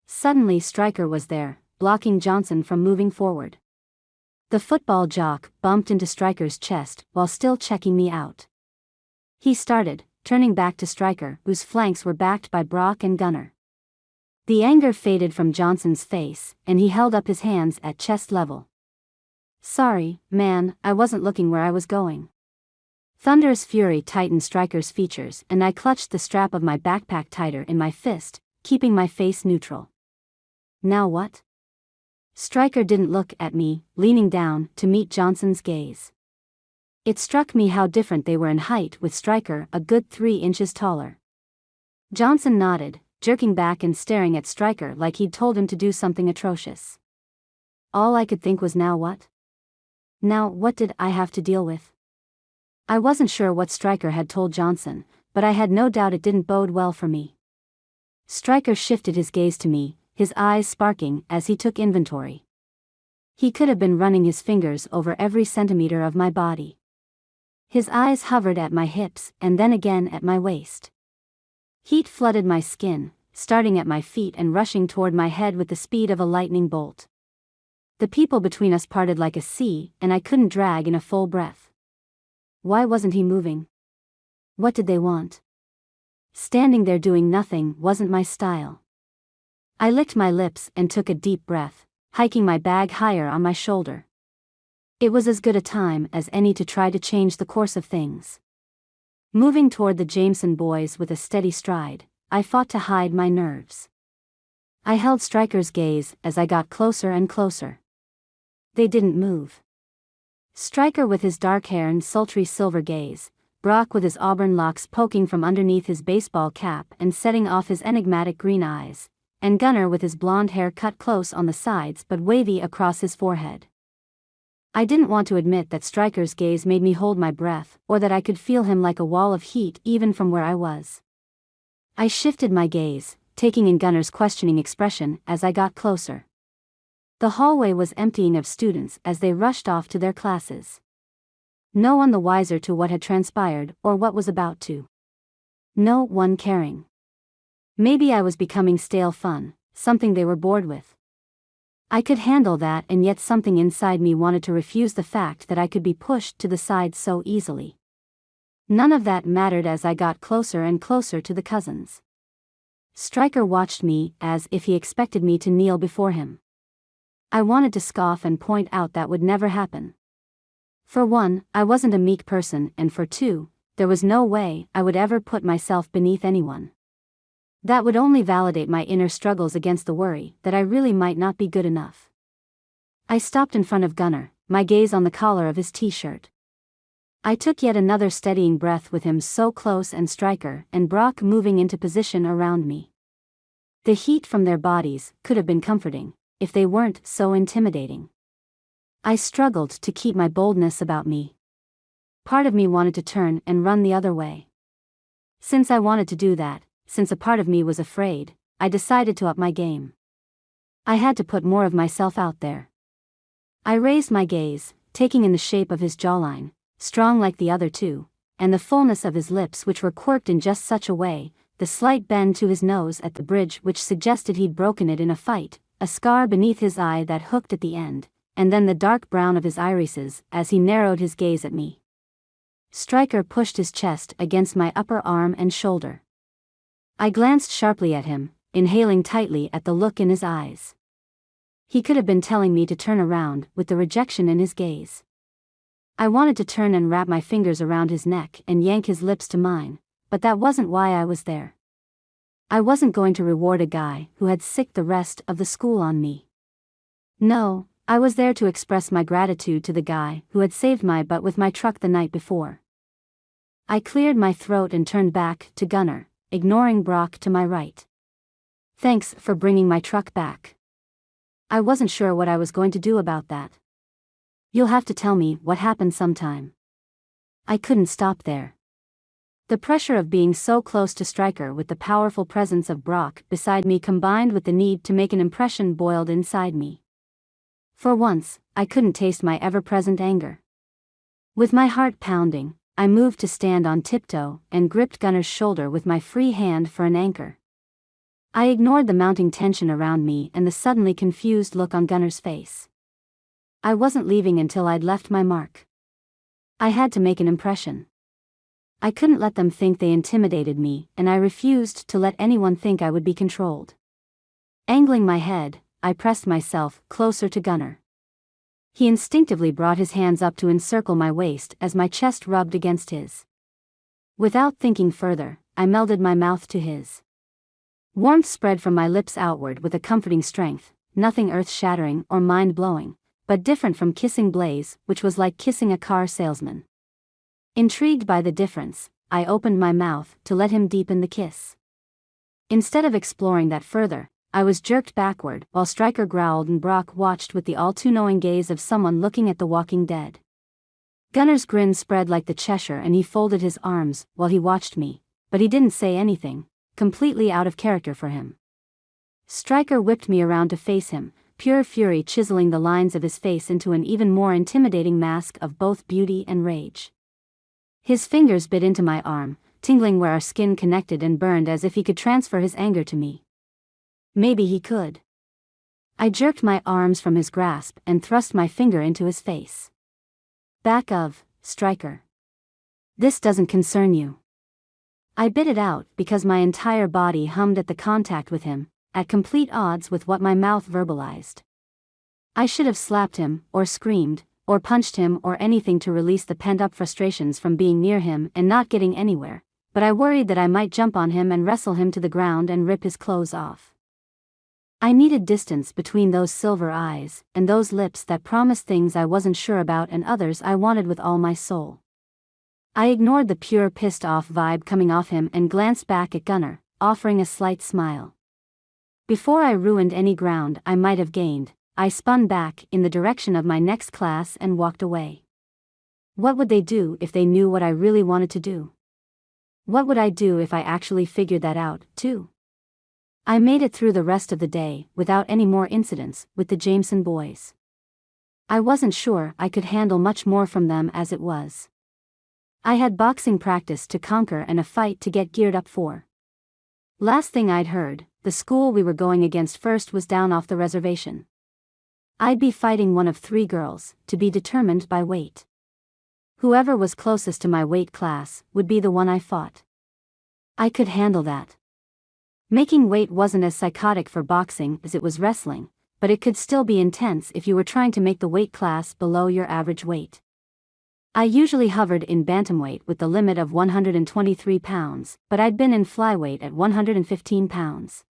Suddenly Stryker was there, blocking Johnson from moving forward. The football jock bumped into Stryker's chest while still checking me out. He started, turning back to Stryker, whose flanks were backed by Brock and Gunnar. The anger faded from Johnson's face, and he held up his hands at chest level. Sorry, man, I wasn't looking where I was going. Thunderous fury tightened Stryker's features and I clutched the strap of my backpack tighter in my fist, keeping my face neutral. Now what? Stryker didn't look at me, leaning down to meet Johnson's gaze. It struck me how different they were in height, with Stryker a good 3 inches taller. Johnson nodded, jerking back and staring at Stryker like he'd told him to do something atrocious. All I could think was, now what? Now what did I have to deal with? I wasn't sure what Stryker had told Johnson, but I had no doubt it didn't bode well for me. Stryker shifted his gaze to me, his eyes sparking as he took inventory. He could have been running his fingers over every centimeter of my body. His eyes hovered at my hips and then again at my waist. Heat flooded my skin, starting at my feet and rushing toward my head with the speed of a lightning bolt. The people between us parted like a sea, and I couldn't drag in a full breath. Why wasn't he moving? What did they want? Standing there doing nothing wasn't my style. I licked my lips and took a deep breath, hiking my bag higher on my shoulder. It was as good a time as any to try to change the course of things. Moving toward the Jameson boys with a steady stride, I fought to hide my nerves. I held Stryker's gaze as I got closer and closer. They didn't move. Stryker with his dark hair and sultry silver gaze, Brock with his auburn locks poking from underneath his baseball cap and setting off his enigmatic green eyes, and Gunnar with his blonde hair cut close on the sides but wavy across his forehead. I didn't want to admit that Stryker's gaze made me hold my breath, or that I could feel him like a wall of heat even from where I was. I shifted my gaze, taking in Gunnar's questioning expression as I got closer. The hallway was emptying of students as they rushed off to their classes. No one the wiser to what had transpired or what was about to. No one caring. Maybe I was becoming stale fun, something they were bored with. I could handle that, and yet something inside me wanted to refuse the fact that I could be pushed to the side so easily. None of that mattered as I got closer and closer to the cousins. Stryker watched me as if he expected me to kneel before him. I wanted to scoff and point out that would never happen. For one, I wasn't a meek person, and for two, there was no way I would ever put myself beneath anyone. That would only validate my inner struggles against the worry that I really might not be good enough. I stopped in front of Gunnar, my gaze on the collar of his t-shirt. I took yet another steadying breath with him so close and Stryker and Brock moving into position around me. The heat from their bodies could have been comforting, if they weren't so intimidating. I struggled to keep my boldness about me. Part of me wanted to turn and run the other way. Since I wanted to do that, since a part of me was afraid, I decided to up my game. I had to put more of myself out there. I raised my gaze, taking in the shape of his jawline, strong like the other two, and the fullness of his lips which were quirked in just such a way, the slight bend to his nose at the bridge which suggested he'd broken it in a fight, a scar beneath his eye that hooked at the end, and then the dark brown of his irises as he narrowed his gaze at me. Stryker pushed his chest against my upper arm and shoulder. I glanced sharply at him, inhaling tightly at the look in his eyes. He could have been telling me to turn around, with the rejection in his gaze. I wanted to turn and wrap my fingers around his neck and yank his lips to mine, but that wasn't why I was there. I wasn't going to reward a guy who had sicked the rest of the school on me. No, I was there to express my gratitude to the guy who had saved my butt with my truck the night before. I cleared my throat and turned back to Gunnar, ignoring Brock to my right. Thanks for bringing my truck back. I wasn't sure what I was going to do about that. You'll have to tell me what happened sometime. I couldn't stop there. The pressure of being so close to Stryker with the powerful presence of Brock beside me combined with the need to make an impression boiled inside me. For once, I couldn't taste my ever-present anger. With my heart pounding, I moved to stand on tiptoe and gripped Gunnar's shoulder with my free hand for an anchor. I ignored the mounting tension around me and the suddenly confused look on Gunnar's face. I wasn't leaving until I'd left my mark. I had to make an impression. I couldn't let them think they intimidated me, and I refused to let anyone think I would be controlled. Angling my head, I pressed myself closer to Gunnar. He instinctively brought his hands up to encircle my waist as my chest rubbed against his. Without thinking further, I melded my mouth to his. Warmth spread from my lips outward with a comforting strength, nothing earth-shattering or mind-blowing, but different from kissing Blaze, which was like kissing a car salesman. Intrigued by the difference, I opened my mouth to let him deepen the kiss. Instead of exploring that further, I was jerked backward while Stryker growled and Brock watched with the all-too-knowing gaze of someone looking at The Walking Dead. Gunnar's grin spread like the Cheshire and he folded his arms while he watched me, but he didn't say anything, completely out of character for him. Stryker whipped me around to face him, pure fury chiseling the lines of his face into an even more intimidating mask of both beauty and rage. His fingers bit into my arm, tingling where our skin connected and burned as if he could transfer his anger to me. Maybe he could. I jerked my arms from his grasp and thrust my finger into his face. Back of, Stryker. This doesn't concern you. I bit it out because my entire body hummed at the contact with him, at complete odds with what my mouth verbalized. I should have slapped him, or screamed, or punched him or anything to release the pent-up frustrations from being near him and not getting anywhere, but I worried that I might jump on him and wrestle him to the ground and rip his clothes off. I needed distance between those silver eyes and those lips that promised things I wasn't sure about and others I wanted with all my soul. I ignored the pure pissed-off vibe coming off him and glanced back at Gunnar, offering a slight smile. Before I ruined any ground I might have gained, I spun back in the direction of my next class and walked away. What would they do if they knew what I really wanted to do? What would I do if I actually figured that out, too? I made it through the rest of the day without any more incidents with the Jameson boys. I wasn't sure I could handle much more from them as it was. I had boxing practice to conquer and a fight to get geared up for. Last thing I'd heard, the school we were going against first was down off the reservation. I'd be fighting one of 3 girls, to be determined by weight. Whoever was closest to my weight class would be the one I fought. I could handle that. Making weight wasn't as psychotic for boxing as it was wrestling, but it could still be intense if you were trying to make the weight class below your average weight. I usually hovered in bantamweight with the limit of 123 pounds, but I'd been in flyweight at 115 pounds.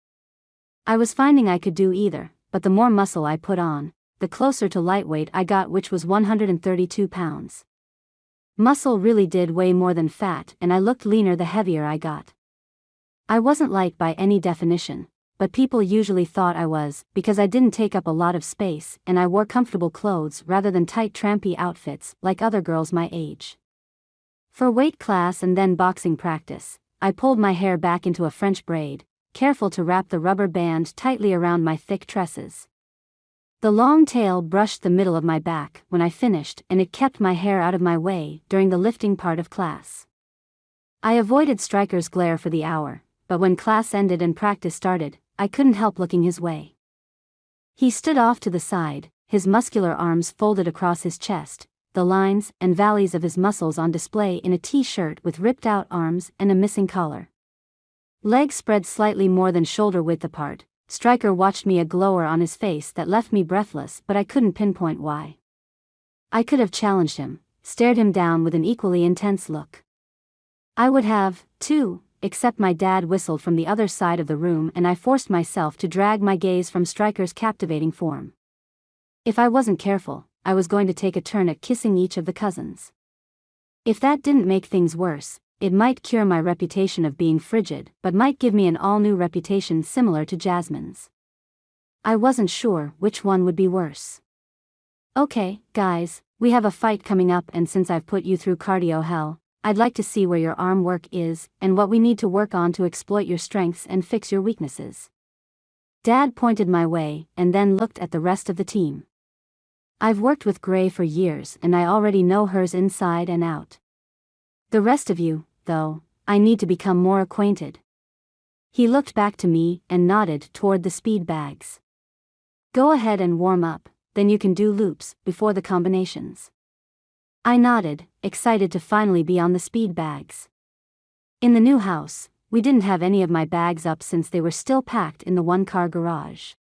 I was finding I could do either, but the more muscle I put on, the closer to lightweight I got, which was 132 pounds. Muscle really did weigh more than fat and I looked leaner the heavier I got. I wasn't light by any definition, but people usually thought I was because I didn't take up a lot of space and I wore comfortable clothes rather than tight trampy outfits like other girls my age. For weight class and then boxing practice, I pulled my hair back into a French braid, careful to wrap the rubber band tightly around my thick tresses. The long tail brushed the middle of my back when I finished, and it kept my hair out of my way during the lifting part of class. I avoided Stryker's glare for the hour, but when class ended and practice started, I couldn't help looking his way. He stood off to the side, his muscular arms folded across his chest, the lines and valleys of his muscles on display in a t-shirt with ripped-out arms and a missing collar. Legs spread slightly more than shoulder width apart. Stryker watched me, a glower on his face that left me breathless, but I couldn't pinpoint why. I could have challenged him, stared him down with an equally intense look. I would have, too, except my dad whistled from the other side of the room and I forced myself to drag my gaze from Stryker's captivating form. If I wasn't careful, I was going to take a turn at kissing each of the cousins. If that didn't make things worse, it might cure my reputation of being frigid, but might give me an all-new reputation similar to Jasmine's. I wasn't sure which one would be worse. Okay, guys, we have a fight coming up, and since I've put you through cardio hell, I'd like to see where your arm work is and what we need to work on to exploit your strengths and fix your weaknesses. Dad pointed my way and then looked at the rest of the team. I've worked with Gray for years and I already know hers inside and out. The rest of you, though, I need to become more acquainted. He looked back to me and nodded toward the speed bags. Go ahead and warm up, then you can do loops before the combinations. I nodded, excited to finally be on the speed bags. In the new house, we didn't have any of my bags up since they were still packed in the one-car garage.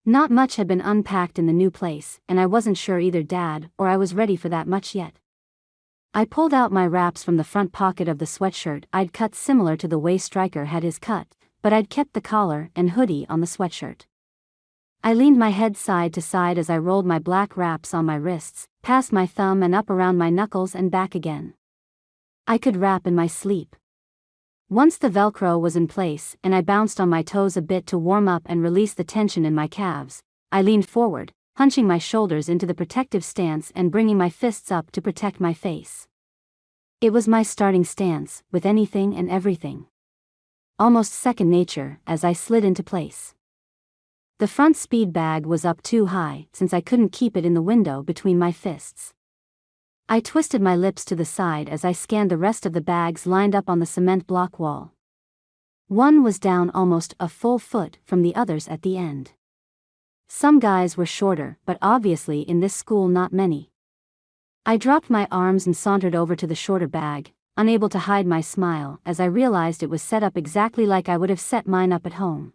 Not much had been unpacked in the new place, and I wasn't sure either Dad or I was ready for that much yet. I pulled out my wraps from the front pocket of the sweatshirt I'd cut, similar to the way Stryker had his cut, but I'd kept the collar and hoodie on the sweatshirt. I leaned my head side to side as I rolled my black wraps on my wrists, past my thumb and up around my knuckles and back again. I could rap in my sleep. Once the Velcro was in place and I bounced on my toes a bit to warm up and release the tension in my calves, I leaned forward, hunching my shoulders into the protective stance and bringing my fists up to protect my face. It was my starting stance, with anything and everything. Almost second nature as I slid into place. The front speed bag was up too high since I couldn't keep it in the window between my fists. I twisted my lips to the side as I scanned the rest of the bags lined up on the cement block wall. One was down almost a full foot from the others at the end. Some guys were shorter, but obviously in this school not many. I dropped my arms and sauntered over to the shorter bag, unable to hide my smile as I realized it was set up exactly like I would have set mine up at home.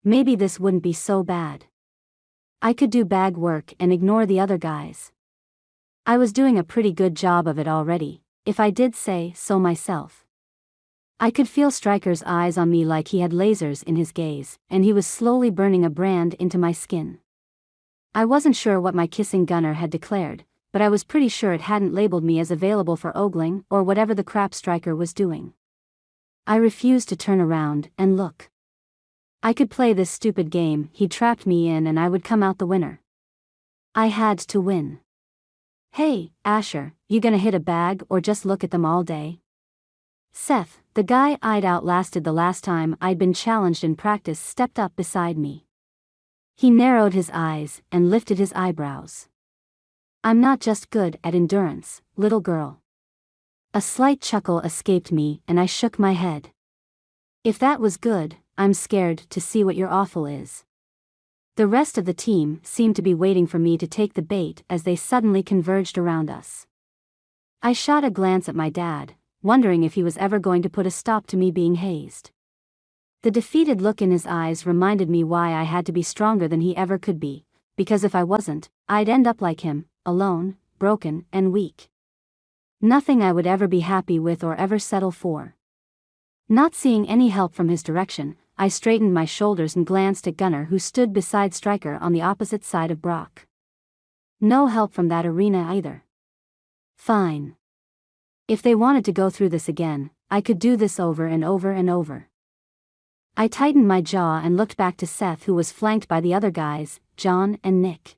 Maybe this wouldn't be so bad. I could do bag work and ignore the other guys. I was doing a pretty good job of it already, if I did say so myself. I could feel Stryker's eyes on me like he had lasers in his gaze, and he was slowly burning a brand into my skin. I wasn't sure what my kissing gunner had declared, but I was pretty sure it hadn't labeled me as available for ogling or whatever the crap Stryker was doing. I refused to turn around and look. I could play this stupid game he'd trapped me in and I would come out the winner. I had to win. Hey, Asher, you gonna hit a bag or just look at them all day? Seth, the guy I'd outlasted the last time I'd been challenged in practice, stepped up beside me. He narrowed his eyes and lifted his eyebrows. I'm not just good at endurance, little girl. A slight chuckle escaped me and I shook my head. If that was good, I'm scared to see what your awful is. The rest of the team seemed to be waiting for me to take the bait as they suddenly converged around us. I shot a glance at my dad, wondering if he was ever going to put a stop to me being hazed. The defeated look in his eyes reminded me why I had to be stronger than he ever could be, because if I wasn't, I'd end up like him, alone, broken, and weak. Nothing I would ever be happy with or ever settle for. Not seeing any help from his direction, I straightened my shoulders and glanced at Gunner, who stood beside Stryker on the opposite side of Brock. No help from that arena either. Fine. If they wanted to go through this again, I could do this over and over and over. I tightened my jaw and looked back to Seth, who was flanked by the other guys, John and Nick.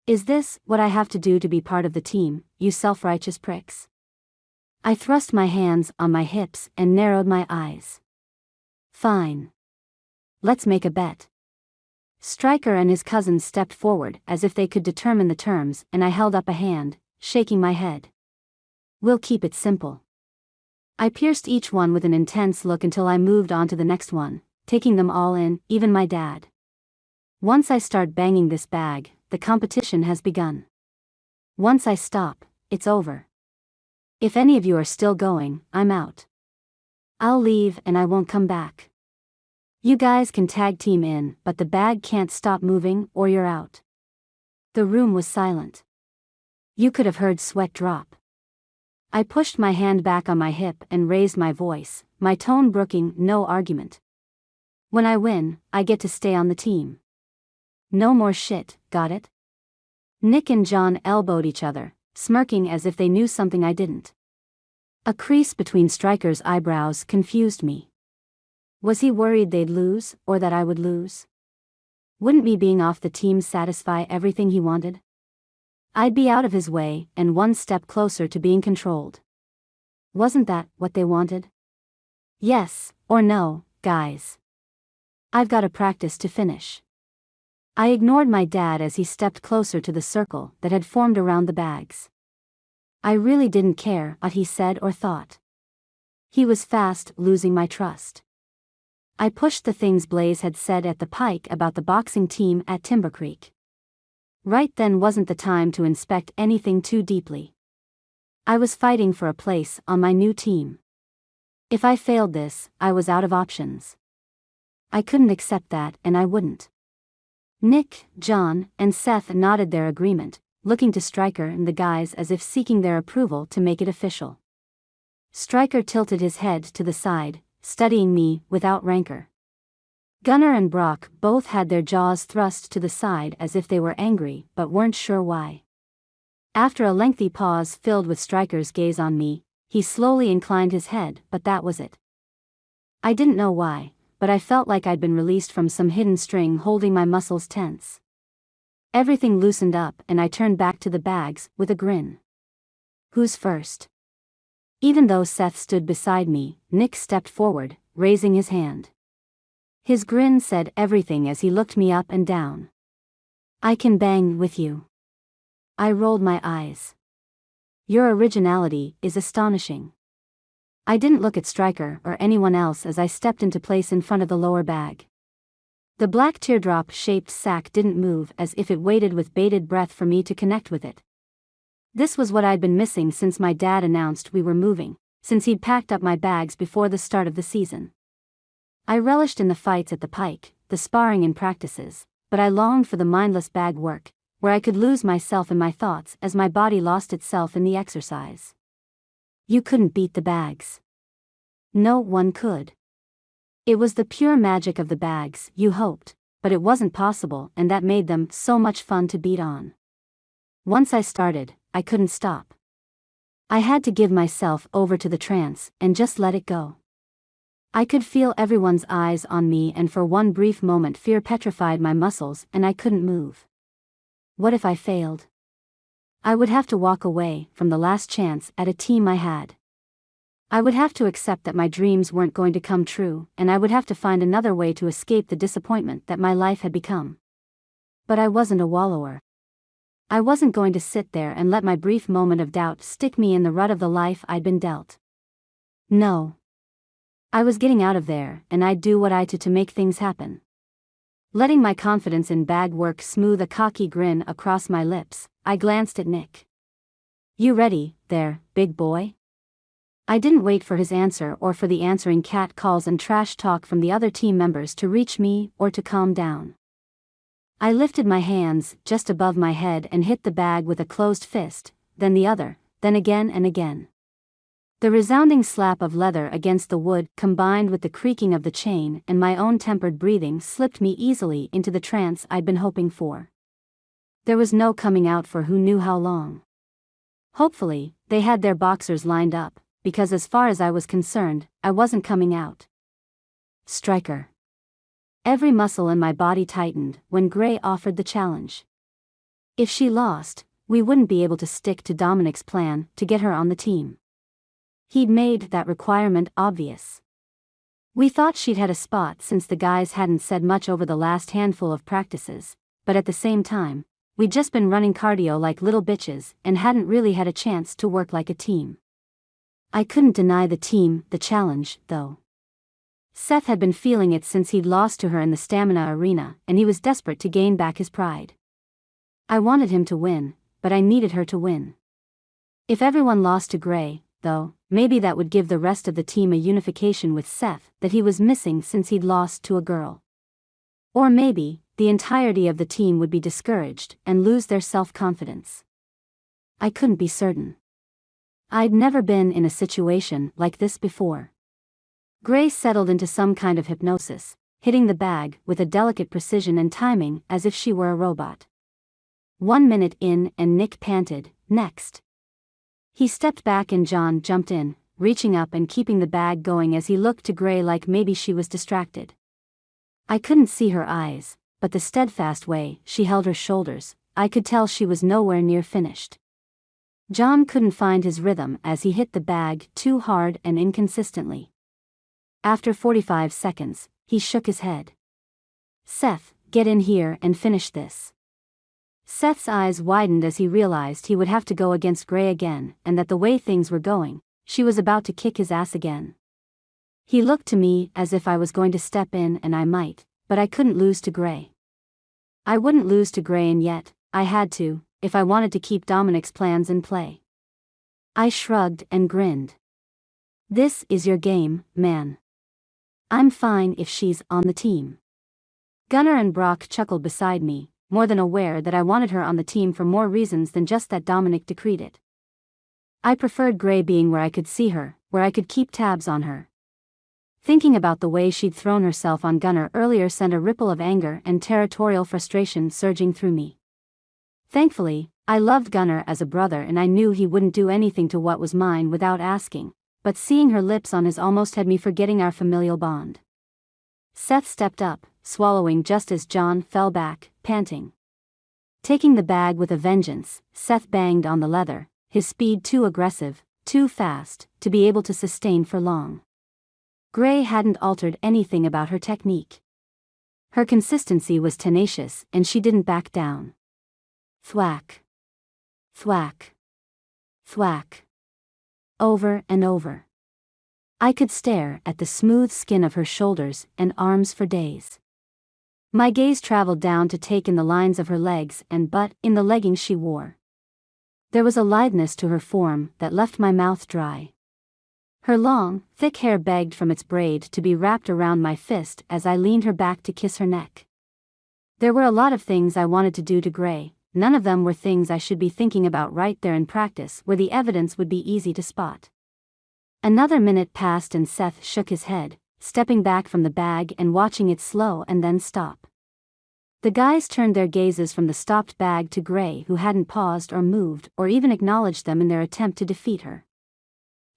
Is this what I have to do to be part of the team, you self-righteous pricks? I thrust my hands on my hips and narrowed my eyes. Fine. Let's make a bet. Stryker and his cousins stepped forward as if they could determine the terms, and I held up a hand, shaking my head. We'll keep it simple. I pierced each one with an intense look until I moved on to the next one, taking them all in, even my dad. Once I start banging this bag, the competition has begun. Once I stop, it's over. If any of you are still going, I'm out. I'll leave and I won't come back. You guys can tag team in, but the bag can't stop moving or you're out. The room was silent. You could have heard sweat drop. I pushed my hand back on my hip and raised my voice, my tone brooking no argument. When I win, I get to stay on the team. No more shit, got it? Nick and John elbowed each other, smirking as if they knew something I didn't. A crease between Stryker's eyebrows confused me. Was he worried they'd lose, or that I would lose? Wouldn't me being off the team satisfy everything he wanted? I'd be out of his way and one step closer to being controlled. Wasn't that what they wanted? Yes, or no, guys. I've got to practice to finish. I ignored my dad as he stepped closer to the circle that had formed around the bags. I really didn't care what he said or thought. He was fast losing my trust. I pushed the things Blaze had said at the pike about the boxing team at Timber Creek. Right then wasn't the time to inspect anything too deeply. I was fighting for a place on my new team. If I failed this, I was out of options. I couldn't accept that, and I wouldn't. Nick, John, and Seth nodded their agreement, looking to Stryker and the guys as if seeking their approval to make it official. Stryker tilted his head to the side, studying me without rancor. Gunnar and Brock both had their jaws thrust to the side as if they were angry but weren't sure why. After a lengthy pause filled with Stryker's gaze on me, he slowly inclined his head, but that was it. I didn't know why, but I felt like I'd been released from some hidden string holding my muscles tense. Everything loosened up and I turned back to the bags with a grin. Who's first? Even though Seth stood beside me, Nick stepped forward, raising his hand. His grin said everything as he looked me up and down. I can bang with you. I rolled my eyes. Your originality is astonishing. I didn't look at Stryker or anyone else as I stepped into place in front of the lower bag. The black teardrop-shaped sack didn't move as if it waited with bated breath for me to connect with it. This was what I'd been missing since my dad announced we were moving, since he'd packed up my bags before the start of the season. I relished in the fights at the pike, the sparring and practices, but I longed for the mindless bag work, where I could lose myself in my thoughts as my body lost itself in the exercise. You couldn't beat the bags. No one could. It was the pure magic of the bags, you hoped, but it wasn't possible, and that made them so much fun to beat on. Once I started, I couldn't stop. I had to give myself over to the trance and just let it go. I could feel everyone's eyes on me, and for one brief moment fear petrified my muscles and I couldn't move. What if I failed? I would have to walk away from the last chance at a team I had. I would have to accept that my dreams weren't going to come true, and I would have to find another way to escape the disappointment that my life had become. But I wasn't a wallower. I wasn't going to sit there and let my brief moment of doubt stick me in the rut of the life I'd been dealt. No. I was getting out of there, and I'd do what I could to make things happen. Letting my confidence in bag work smooth a cocky grin across my lips, I glanced at Nick. You ready, there, big boy? I didn't wait for his answer or for the answering cat calls and trash talk from the other team members to reach me or to calm down. I lifted my hands just above my head and hit the bag with a closed fist, then the other, then again and again. The resounding slap of leather against the wood combined with the creaking of the chain and my own tempered breathing slipped me easily into the trance I'd been hoping for. There was no coming out for who knew how long. Hopefully, they had their boxers lined up, because as far as I was concerned, I wasn't coming out. Stryker. Every muscle in my body tightened when Gray offered the challenge. If she lost, we wouldn't be able to stick to Dominic's plan to get her on the team. He'd made that requirement obvious. We thought she'd had a spot since the guys hadn't said much over the last handful of practices, but at the same time, we'd just been running cardio like little bitches and hadn't really had a chance to work like a team. I couldn't deny the team the challenge, though. Seth had been feeling it since he'd lost to her in the stamina arena, and he was desperate to gain back his pride. I wanted him to win, but I needed her to win. If everyone lost to Gray, though, maybe that would give the rest of the team a unification with Seth that he was missing since he'd lost to a girl. Or maybe, the entirety of the team would be discouraged and lose their self-confidence. I couldn't be certain. I'd never been in a situation like this before. Gray settled into some kind of hypnosis, hitting the bag with a delicate precision and timing as if she were a robot. 1 minute in and Nick panted, "Next." He stepped back and John jumped in, reaching up and keeping the bag going as he looked to Gray like maybe she was distracted. I couldn't see her eyes, but the steadfast way she held her shoulders, I could tell she was nowhere near finished. John couldn't find his rhythm as he hit the bag too hard and inconsistently. After 45 seconds, he shook his head. "Seth, get in here and finish this." Seth's eyes widened as he realized he would have to go against Gray again, and that the way things were going, she was about to kick his ass again. He looked to me as if I was going to step in, and I might, but I couldn't lose to Gray. I wouldn't lose to Gray, and yet, I had to, if I wanted to keep Dominic's plans in play. I shrugged and grinned. "This is your game, man. I'm fine if she's on the team." Gunnar and Brock chuckled beside me, more than aware that I wanted her on the team for more reasons than just that Dominic decreed it. I preferred Gray being where I could see her, where I could keep tabs on her. Thinking about the way she'd thrown herself on Gunnar earlier sent a ripple of anger and territorial frustration surging through me. Thankfully, I loved Gunnar as a brother and I knew he wouldn't do anything to what was mine without asking, but seeing her lips on his almost had me forgetting our familial bond. Seth stepped up, swallowing just as John fell back, panting. Taking the bag with a vengeance, Seth banged on the leather, his speed too aggressive, too fast, to be able to sustain for long. Gray hadn't altered anything about her technique. Her consistency was tenacious and she didn't back down. Thwack. Thwack. Thwack. Over and over. I could stare at the smooth skin of her shoulders and arms for days. My gaze traveled down to take in the lines of her legs and butt in the leggings she wore. There was a litheness to her form that left my mouth dry. Her long, thick hair begged from its braid to be wrapped around my fist as I leaned her back to kiss her neck. There were a lot of things I wanted to do to Gray, none of them were things I should be thinking about right there in practice where the evidence would be easy to spot. Another minute passed and Seth shook his head, stepping back from the bag and watching it slow and then stop. The guys turned their gazes from the stopped bag to Gray, who hadn't paused or moved or even acknowledged them in their attempt to defeat her.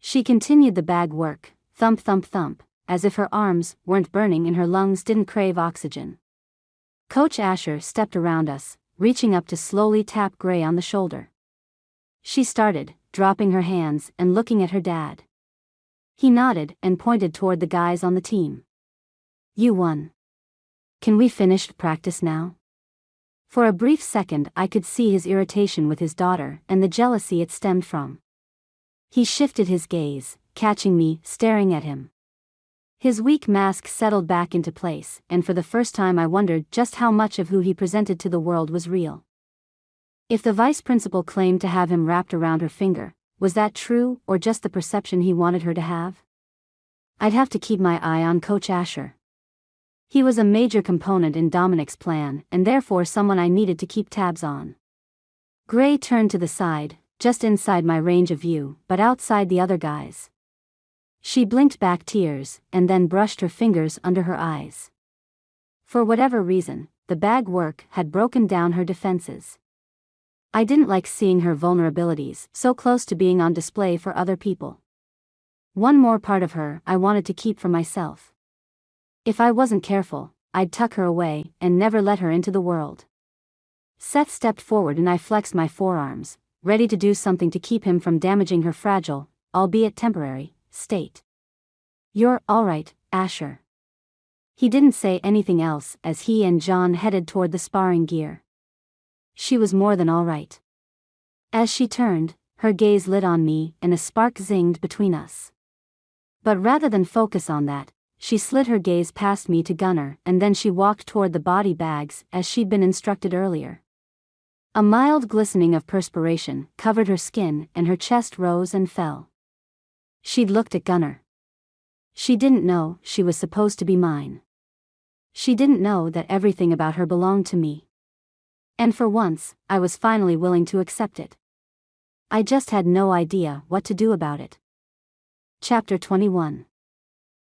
She continued the bag work, thump thump thump, as if her arms weren't burning and her lungs didn't crave oxygen. Coach Asher stepped around us, reaching up to slowly tap Gray on the shoulder. She started, dropping her hands and looking at her dad. He nodded and pointed toward the guys on the team. "You won. Can we finish practice now?" For a brief second I could see his irritation with his daughter and the jealousy it stemmed from. He shifted his gaze, catching me staring at him. His weak mask settled back into place, and for the first time I wondered just how much of who he presented to the world was real. If the vice principal claimed to have him wrapped around her finger, was that true or just the perception he wanted her to have? I'd have to keep my eye on Coach Asher. He was a major component in Dominic's plan and therefore someone I needed to keep tabs on. Gray turned to the side, just inside my range of view but outside the other guys. She blinked back tears and then brushed her fingers under her eyes. For whatever reason, the bag work had broken down her defenses. I didn't like seeing her vulnerabilities so close to being on display for other people. One more part of her I wanted to keep for myself. If I wasn't careful, I'd tuck her away and never let her into the world. Seth stepped forward and I flexed my forearms, ready to do something to keep him from damaging her fragile, albeit temporary, state. "You're all right, Asher. He didn't say anything else as he and John headed toward the sparring gear. She was more than all right. As she turned, her gaze lit on me and a spark zinged between us. But rather than focus on that, she slid her gaze past me to Gunner and then she walked toward the body bags as she'd been instructed earlier. A mild glistening of perspiration covered her skin and her chest rose and fell. She'd looked at Gunner. She didn't know she was supposed to be mine. She didn't know that everything about her belonged to me. And for once, I was finally willing to accept it. I just had no idea what to do about it. Chapter 21.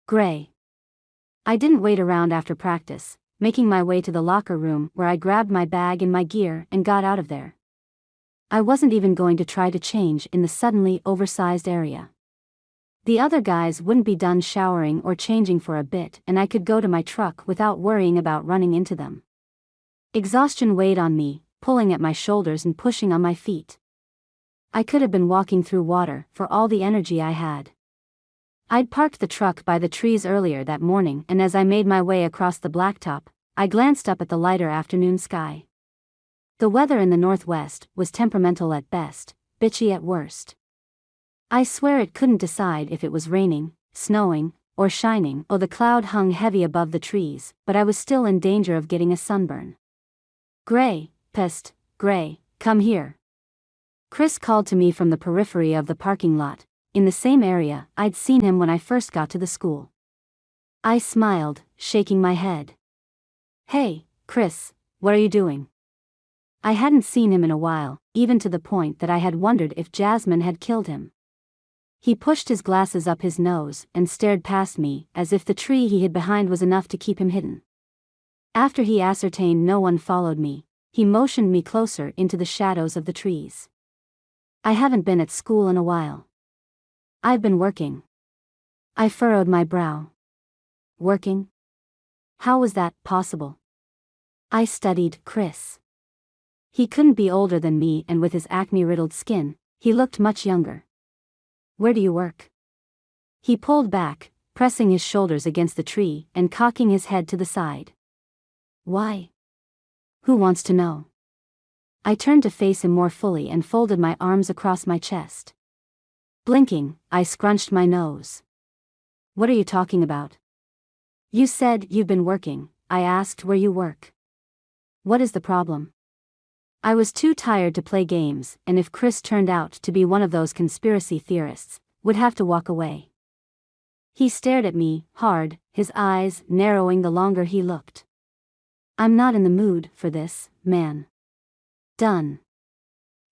Gray. I didn't wait around after practice, making my way to the locker room where I grabbed my bag and my gear and got out of there. I wasn't even going to try to change in the suddenly oversized area. The other guys wouldn't be done showering or changing for a bit and I could go to my truck without worrying about running into them. Exhaustion weighed on me, pulling at my shoulders and pushing on my feet. I could have been walking through water for all the energy I had. I'd parked the truck by the trees earlier that morning and as I made my way across the blacktop, I glanced up at the lighter afternoon sky. The weather in the northwest was temperamental at best, bitchy at worst. I swear it couldn't decide if it was raining, snowing, or shining. Oh, the cloud hung heavy above the trees, but I was still in danger of getting a sunburn. Gray, pest, Gray, come here. Chris called to me from the periphery of the parking lot, in the same area I'd seen him when I first got to the school. I smiled, shaking my head. Hey, Chris, what are you doing? I hadn't seen him in a while, even to the point that I had wondered if Jasmine had killed him. He pushed his glasses up his nose and stared past me as if the tree he hid behind was enough to keep him hidden. After he ascertained no one followed me, he motioned me closer into the shadows of the trees. I haven't been at school in a while. I've been working. I furrowed my brow. Working? How was that possible? I studied Chris. He couldn't be older than me and with his acne-riddled skin, he looked much younger. Where do you work? He pulled back, pressing his shoulders against the tree and cocking his head to the side. Why? Who wants to know? I turned to face him more fully and folded my arms across my chest. Blinking, I scrunched my nose. What are you talking about? You said you've been working. I asked where you work. What is the problem? I was too tired to play games, and if Chris turned out to be one of those conspiracy theorists, would have to walk away. He stared at me, hard, his eyes narrowing the longer he looked. I'm not in the mood for this, man. Done.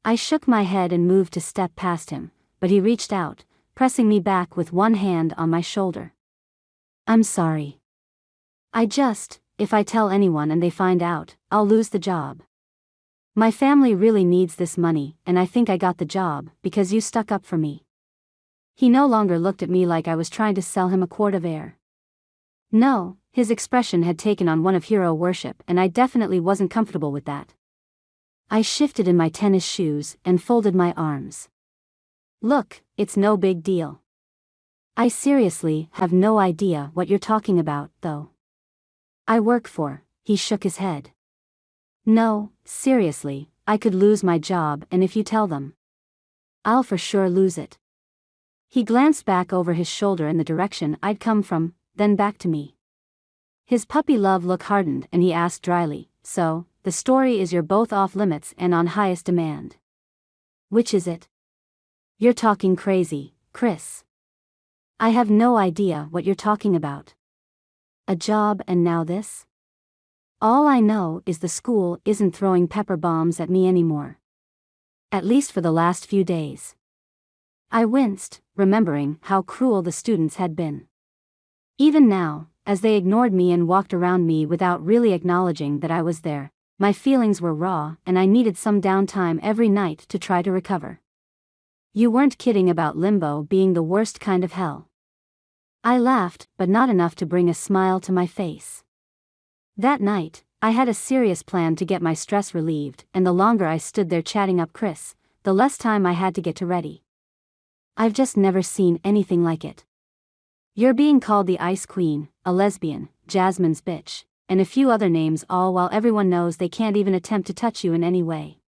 I shook my head and moved to step past him, but he reached out, pressing me back with one hand on my shoulder. I'm sorry. If I tell anyone and they find out, I'll lose the job. My family really needs this money, and I think I got the job because you stuck up for me. He no longer looked at me like I was trying to sell him a quart of air. No, his expression had taken on one of hero worship and I definitely wasn't comfortable with that. I shifted in my tennis shoes and folded my arms. Look, it's no big deal. I seriously have no idea what you're talking about, though. He shook his head. No, seriously, I could lose my job and if you tell them, I'll for sure lose it. He glanced back over his shoulder in the direction I'd come from, then back to me. His puppy love look hardened and he asked dryly, so, the story is you're both off limits and on highest demand. Which is it? You're talking crazy, Chris. I have no idea what you're talking about. A job and now this? All I know is the school isn't throwing pepper bombs at me anymore. At least for the last few days. I winced, remembering how cruel the students had been. Even now, as they ignored me and walked around me without really acknowledging that I was there, my feelings were raw and I needed some downtime every night to try to recover. You weren't kidding about limbo being the worst kind of hell. I laughed, but not enough to bring a smile to my face. That night, I had a serious plan to get my stress relieved, and the longer I stood there chatting up Chris, the less time I had to get ready. I've just never seen anything like it. You're being called the Ice Queen, a lesbian, Jasmine's bitch, and a few other names, all while everyone knows they can't even attempt to touch you in any way.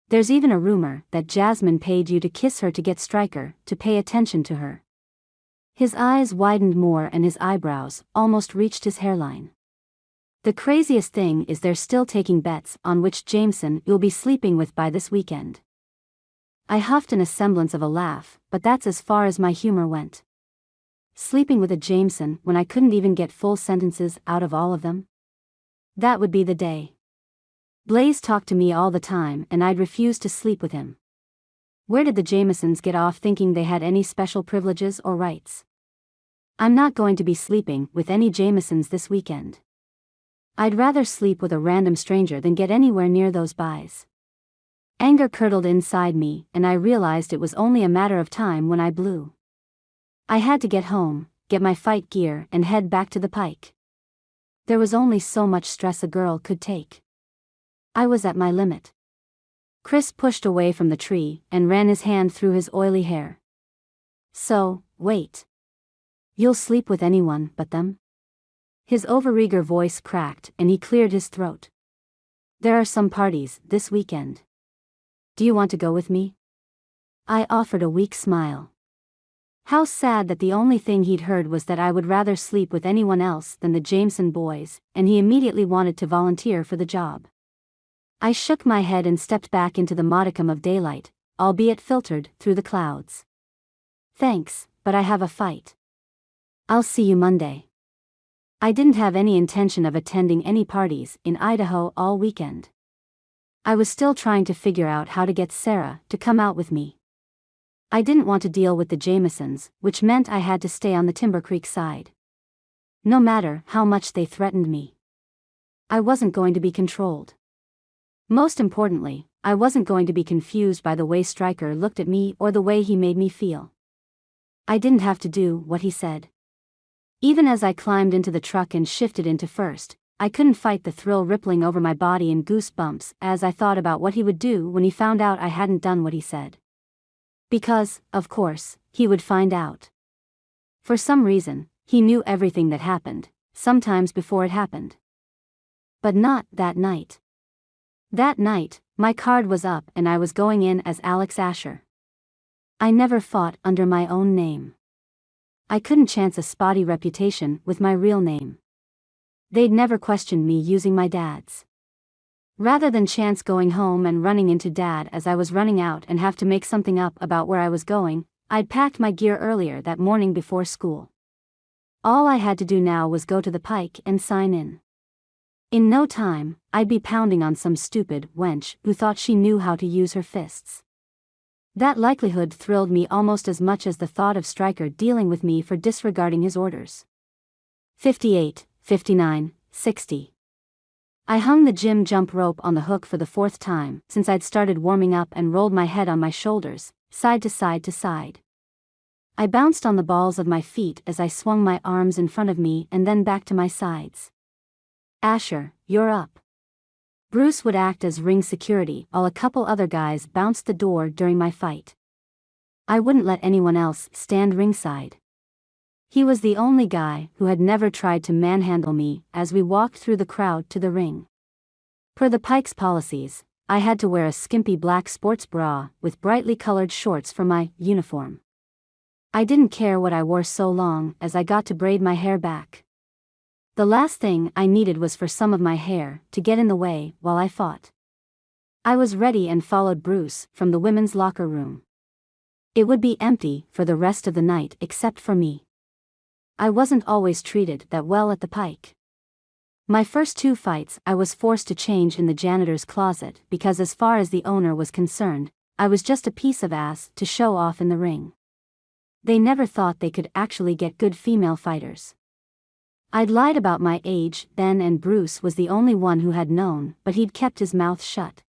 There's even a rumor that Jasmine paid you to kiss her to get Stryker to pay attention to her. His eyes widened more and his eyebrows almost reached his hairline. The craziest thing is they're still taking bets on which Jameson you'll be sleeping with by this weekend. I huffed in a semblance of a laugh, but that's as far as my humor went. Sleeping with a Jameson when I couldn't even get full sentences out of all of them? That would be the day. Blaze talked to me all the time and I'd refuse to sleep with him. Where did the Jamesons get off thinking they had any special privileges or rights? I'm not going to be sleeping with any Jamesons this weekend. I'd rather sleep with a random stranger than get anywhere near those buys. Anger curdled inside me and I realized it was only a matter of time when I blew. I had to get home, get my fight gear and head back to the pike. There was only so much stress a girl could take. I was at my limit. Chris pushed away from the tree and ran his hand through his oily hair. So, wait. You'll sleep with anyone but them? His overeager voice cracked and he cleared his throat. There are some parties this weekend. Do you want to go with me? I offered a weak smile. How sad that the only thing he'd heard was that I would rather sleep with anyone else than the Jameson boys, and he immediately wanted to volunteer for the job. I shook my head and stepped back into the modicum of daylight, albeit filtered through the clouds. Thanks, but I have a fight. I'll see you Monday. I didn't have any intention of attending any parties in Idaho all weekend. I was still trying to figure out how to get Sarah to come out with me. I didn't want to deal with the Jamesons, which meant I had to stay on the Timber Creek side. No matter how much they threatened me, I wasn't going to be controlled. Most importantly, I wasn't going to be confused by the way Stryker looked at me or the way he made me feel. I didn't have to do what he said. Even as I climbed into the truck and shifted into first, I couldn't fight the thrill rippling over my body in goosebumps as I thought about what he would do when he found out I hadn't done what he said. Because, of course, he would find out. For some reason, he knew everything that happened, sometimes before it happened. But not that night. That night, my card was up and I was going in as Alex Asher. I never fought under my own name. I couldn't chance a spotty reputation with my real name. They'd never questioned me using my dad's. Rather than chance going home and running into Dad as I was running out and have to make something up about where I was going, I'd packed my gear earlier that morning before school. All I had to do now was go to the pike and sign in. In no time, I'd be pounding on some stupid wench who thought she knew how to use her fists. That likelihood thrilled me almost as much as the thought of Stryker dealing with me for disregarding his orders. 58, 59, 60. I hung the gym jump rope on the hook for the fourth time since I'd started warming up and rolled my head on my shoulders, side to side to side. I bounced on the balls of my feet as I swung my arms in front of me and then back to my sides. Asher, you're up. Bruce would act as ring security while a couple other guys bounced the door during my fight. I wouldn't let anyone else stand ringside. He was the only guy who had never tried to manhandle me as we walked through the crowd to the ring. Per the Pike's policies, I had to wear a skimpy black sports bra with brightly colored shorts for my uniform. I didn't care what I wore so long as I got to braid my hair back. The last thing I needed was for some of my hair to get in the way while I fought. I was ready and followed Bruce from the women's locker room. It would be empty for the rest of the night except for me. I wasn't always treated that well at the Pike. My first two fights I was forced to change in the janitor's closet because as far as the owner was concerned, I was just a piece of ass to show off in the ring. They never thought they could actually get good female fighters. I'd lied about my age then and Bruce was the only one who had known, but he'd kept his mouth shut.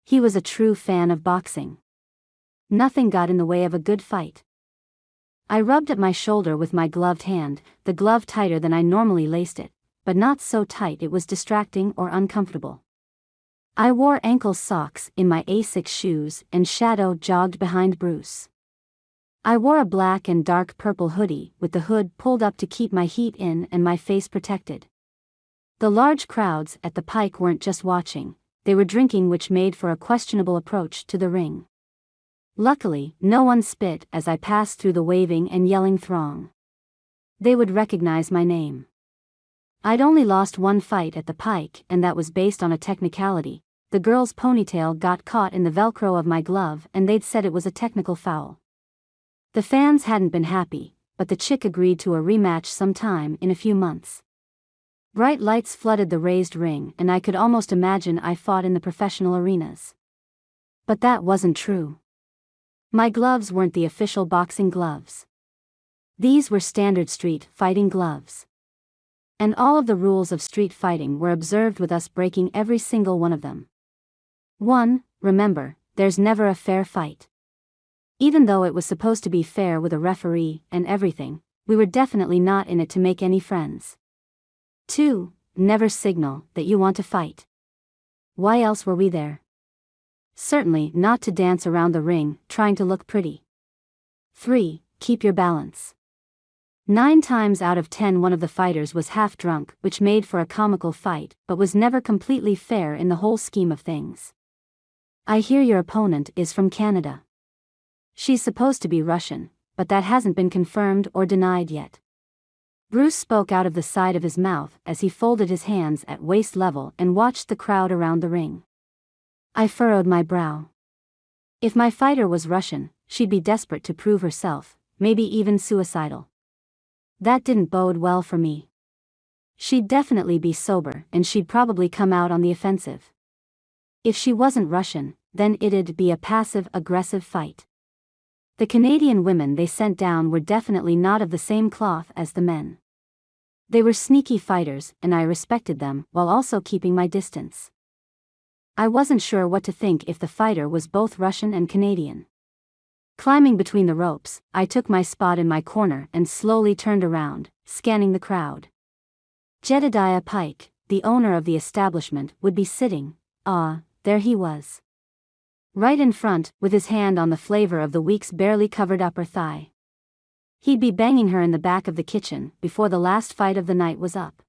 He was a true fan of boxing. Nothing got in the way of a good fight. I rubbed at my shoulder with my gloved hand, the glove tighter than I normally laced it, but not so tight it was distracting or uncomfortable. I wore ankle socks in my Asics shoes and Shadow jogged behind Bruce. I wore a black and dark purple hoodie with the hood pulled up to keep my heat in and my face protected. The large crowds at the pike weren't just watching, they were drinking, which made for a questionable approach to the ring. Luckily, no one spit as I passed through the waving and yelling throng. They would recognize my name. I'd only lost one fight at the pike, and that was based on a technicality. The girl's ponytail got caught in the velcro of my glove and they'd said it was a technical foul. The fans hadn't been happy, but the chick agreed to a rematch sometime in a few months. Bright lights flooded the raised ring and I could almost imagine I fought in the professional arenas. But that wasn't true. My gloves weren't the official boxing gloves. These were standard street fighting gloves. And all of the rules of street fighting were observed, with us breaking every single one of them. 1. Remember, there's never a fair fight. Even though it was supposed to be fair with a referee and everything, we were definitely not in it to make any friends. 2. Never signal that you want to fight. Why else were we there? Certainly not to dance around the ring, trying to look pretty. 3. Keep your balance. 9 times out of 10 one of the fighters was half drunk, which made for a comical fight, but was never completely fair in the whole scheme of things. I hear your opponent is from Canada. She's supposed to be Russian, but that hasn't been confirmed or denied yet. Bruce spoke out of the side of his mouth as he folded his hands at waist level and watched the crowd around the ring. I furrowed my brow. If my fighter was Russian, she'd be desperate to prove herself, maybe even suicidal. That didn't bode well for me. She'd definitely be sober and she'd probably come out on the offensive. If she wasn't Russian, then it'd be a passive-aggressive fight. The Canadian women they sent down were definitely not of the same cloth as the men. They were sneaky fighters and I respected them while also keeping my distance. I wasn't sure what to think if the fighter was both Russian and Canadian. Climbing between the ropes, I took my spot in my corner and slowly turned around, scanning the crowd. Jedediah Pike, the owner of the establishment, would be sitting. There he was. Right in front, with his hand on the flavor of the week's barely covered upper thigh. He'd be banging her in the back of the kitchen before the last fight of the night was up.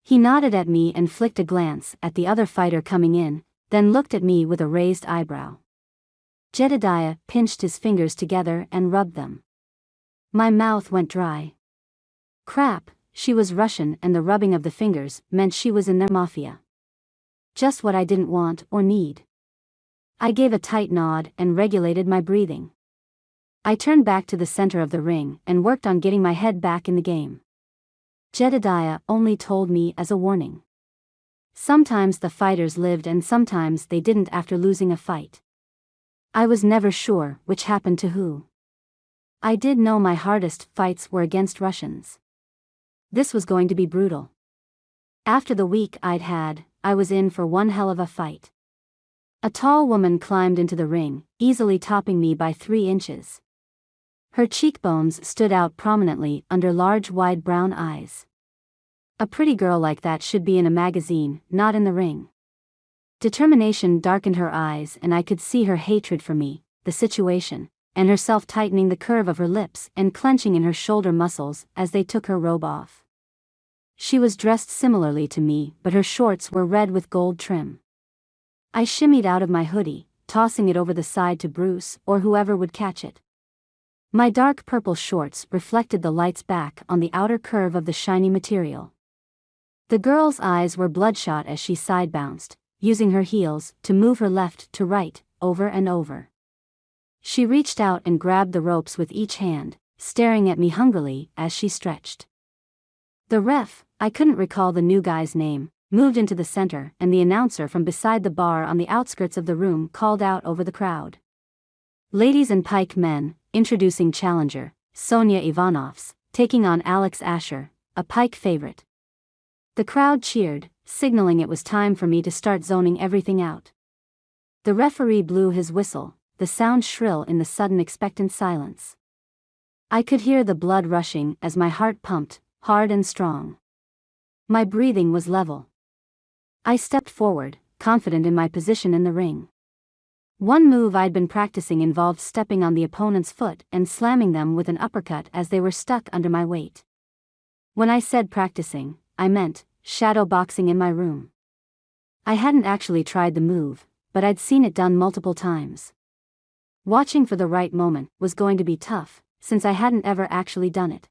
He nodded at me and flicked a glance at the other fighter coming in, then looked at me with a raised eyebrow. Jedediah pinched his fingers together and rubbed them. My mouth went dry. Crap, she was Russian and the rubbing of the fingers meant she was in their mafia. Just what I didn't want or need. I gave a tight nod and regulated my breathing. I turned back to the center of the ring and worked on getting my head back in the game. Jedediah only told me as a warning. Sometimes the fighters lived and sometimes they didn't after losing a fight. I was never sure which happened to who. I did know my hardest fights were against Russians. This was going to be brutal. After the week I'd had, I was in for one hell of a fight. A tall woman climbed into the ring, easily topping me by 3 inches. Her cheekbones stood out prominently under large wide brown eyes. A pretty girl like that should be in a magazine, not in the ring. Determination darkened her eyes and I could see her hatred for me, the situation, and herself tightening the curve of her lips and clenching in her shoulder muscles as they took her robe off. She was dressed similarly to me, but her shorts were red with gold trim. I shimmied out of my hoodie, tossing it over the side to Bruce or whoever would catch it. My dark purple shorts reflected the lights back on the outer curve of the shiny material. The girl's eyes were bloodshot as she side-bounced, using her heels to move her left to right, over and over. She reached out and grabbed the ropes with each hand, staring at me hungrily as she stretched. The ref, I couldn't recall the new guy's name, moved into the center and the announcer from beside the bar on the outskirts of the room called out over the crowd. Ladies and Pike men, introducing challenger, Sonia Ivanovs, taking on Alex Asher, a Pike favorite. The crowd cheered, signaling it was time for me to start zoning everything out. The referee blew his whistle, the sound shrill in the sudden expectant silence. I could hear the blood rushing as my heart pumped, hard and strong. My breathing was level. I stepped forward, confident in my position in the ring. One move I'd been practicing involved stepping on the opponent's foot and slamming them with an uppercut as they were stuck under my weight. When I said practicing, I meant shadow boxing in my room. I hadn't actually tried the move, but I'd seen it done multiple times. Watching for the right moment was going to be tough, since I hadn't ever actually done it.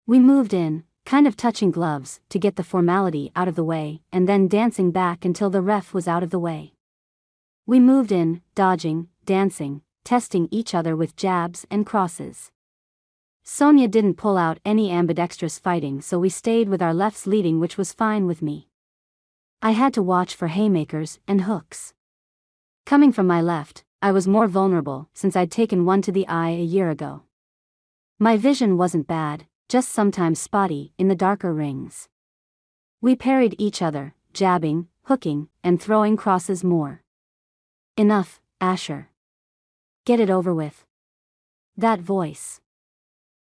We moved in, kind of touching gloves, to get the formality out of the way, and then dancing back until the ref was out of the way. We moved in, dodging, dancing, testing each other with jabs and crosses. Sonia didn't pull out any ambidextrous fighting, so we stayed with our lefts leading, which was fine with me. I had to watch for haymakers and hooks. Coming from my left, I was more vulnerable since I'd taken one to the eye a year ago. My vision wasn't bad, just sometimes spotty in the darker rings. We parried each other, jabbing, hooking, and throwing crosses more. Enough, Asher. Get it over with. That voice.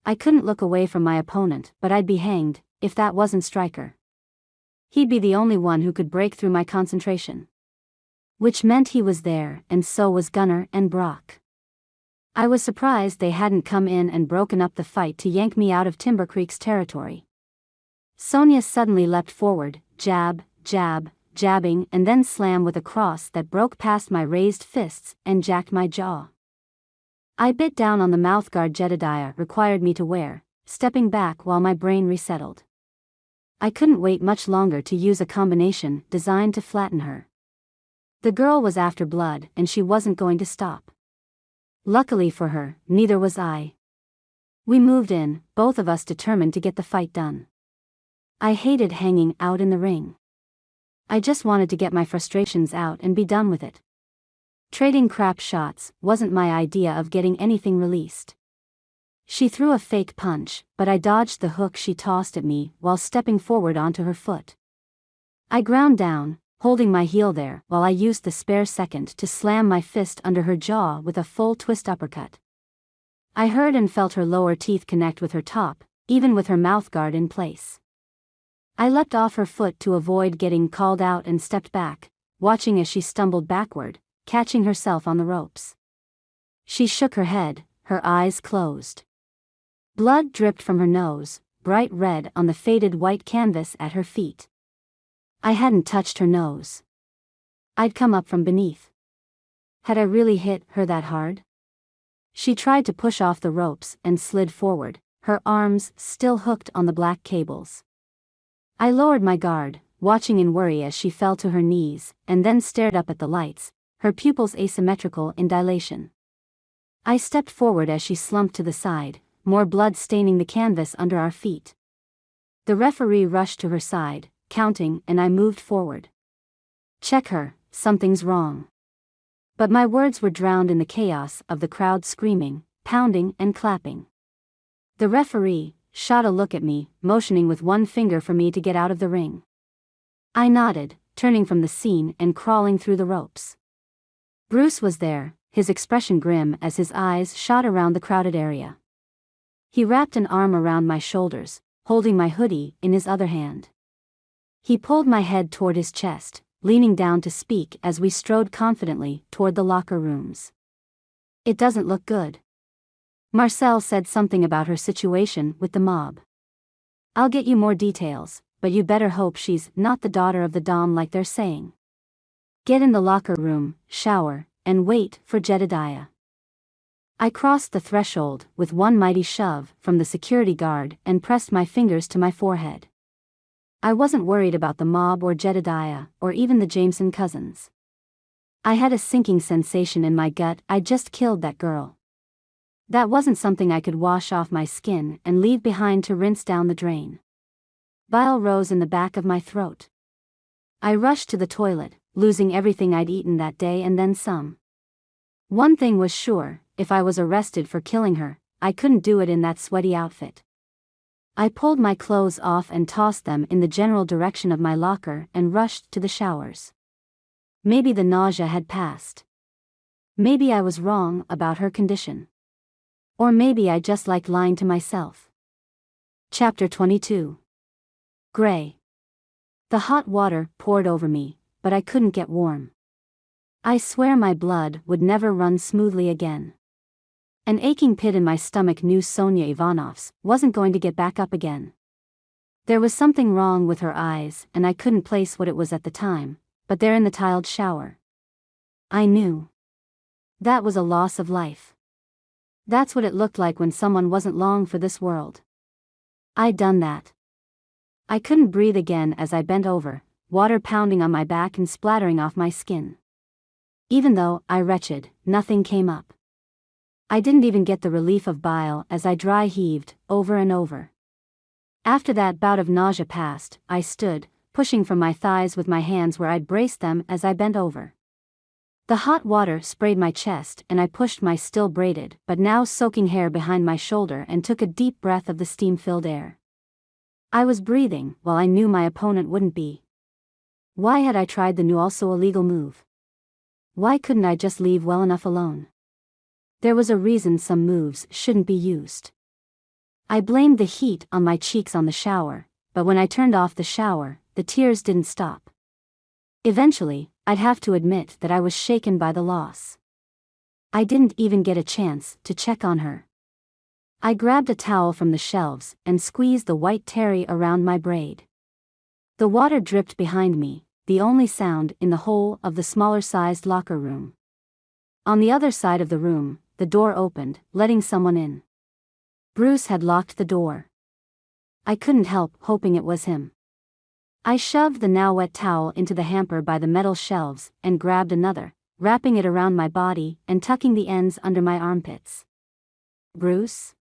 I couldn't look away from my opponent, but I'd be hanged if that wasn't Stryker. He'd be the only one who could break through my concentration. Which meant he was there, and so was Gunnar and Brock. I was surprised they hadn't come in and broken up the fight to yank me out of Timber Creek's territory. Sonia suddenly leapt forward, jab, jab, jabbing, and then slam with a cross that broke past my raised fists and jacked my jaw. I bit down on the mouthguard Jedediah required me to wear, stepping back while my brain resettled. I couldn't wait much longer to use a combination designed to flatten her. The girl was after blood, and she wasn't going to stop. Luckily for her, neither was I. We moved in, both of us determined to get the fight done. I hated hanging out in the ring. I just wanted to get my frustrations out and be done with it. Trading crap shots wasn't my idea of getting anything released. She threw a fake punch, but I dodged the hook she tossed at me while stepping forward onto her foot. I ground down, holding my heel there while I used the spare second to slam my fist under her jaw with a full twist uppercut. I heard and felt her lower teeth connect with her top, even with her mouthguard in place. I leapt off her foot to avoid getting called out and stepped back, watching as she stumbled backward, catching herself on the ropes. She shook her head, her eyes closed. Blood dripped from her nose, bright red on the faded white canvas at her feet. I hadn't touched her nose. I'd come up from beneath. Had I really hit her that hard? She tried to push off the ropes and slid forward, her arms still hooked on the black cables. I lowered my guard, watching in worry as she fell to her knees, and then stared up at the lights, her pupils asymmetrical in dilation. I stepped forward as she slumped to the side, more blood staining the canvas under our feet. The referee rushed to her side, counting, and I moved forward. Check her, something's wrong. But my words were drowned in the chaos of the crowd screaming, pounding, and clapping. The referee shot a look at me, motioning with one finger for me to get out of the ring. I nodded, turning from the scene and crawling through the ropes. Bruce was there, his expression grim as his eyes shot around the crowded area. He wrapped an arm around my shoulders, holding my hoodie in his other hand. He pulled my head toward his chest, leaning down to speak as we strode confidently toward the locker rooms. It doesn't look good. Marcel said something about her situation with the mob. I'll get you more details, but you better hope she's not the daughter of the Dom like they're saying. Get in the locker room, shower, and wait for Jedediah. I crossed the threshold with one mighty shove from the security guard and pressed my fingers to my forehead. I wasn't worried about the mob or Jedediah or even the Jameson cousins. I had a sinking sensation in my gut. I'd just killed that girl. That wasn't something I could wash off my skin and leave behind to rinse down the drain. Bile rose in the back of my throat. I rushed to the toilet, losing everything I'd eaten that day and then some. One thing was sure, if I was arrested for killing her, I couldn't do it in that sweaty outfit. I pulled my clothes off and tossed them in the general direction of my locker and rushed to the showers. Maybe the nausea had passed. Maybe I was wrong about her condition. Or maybe I just liked lying to myself. Chapter 22. Gray. The hot water poured over me, but I couldn't get warm. I swear my blood would never run smoothly again. An aching pit in my stomach knew Sonia Ivanov's wasn't going to get back up again. There was something wrong with her eyes, and I couldn't place what it was at the time, but they're in the tiled shower. I knew. That was a loss of life. That's what it looked like when someone wasn't long for this world. I'd done that. I couldn't breathe again as I bent over, water pounding on my back and splattering off my skin. Even though I retched, nothing came up. I didn't even get the relief of bile as I dry heaved, over and over. After that bout of nausea passed, I stood, pushing from my thighs with my hands where I'd braced them as I bent over. The hot water sprayed my chest and I pushed my still braided but now soaking hair behind my shoulder and took a deep breath of the steam-filled air. I was breathing while I knew my opponent wouldn't be. Why had I tried the new also illegal move? Why couldn't I just leave well enough alone? There was a reason some moves shouldn't be used. I blamed the heat on my cheeks on the shower, but when I turned off the shower, the tears didn't stop. Eventually, I'd have to admit that I was shaken by the loss. I didn't even get a chance to check on her. I grabbed a towel from the shelves and squeezed the white terry around my braid. The water dripped behind me, the only sound in the whole of the smaller-sized locker room. On the other side of the room, the door opened, letting someone in. Bruce had locked the door. I couldn't help hoping it was him. I shoved the now wet towel into the hamper by the metal shelves and grabbed another, wrapping it around my body and tucking the ends under my armpits. Bruce?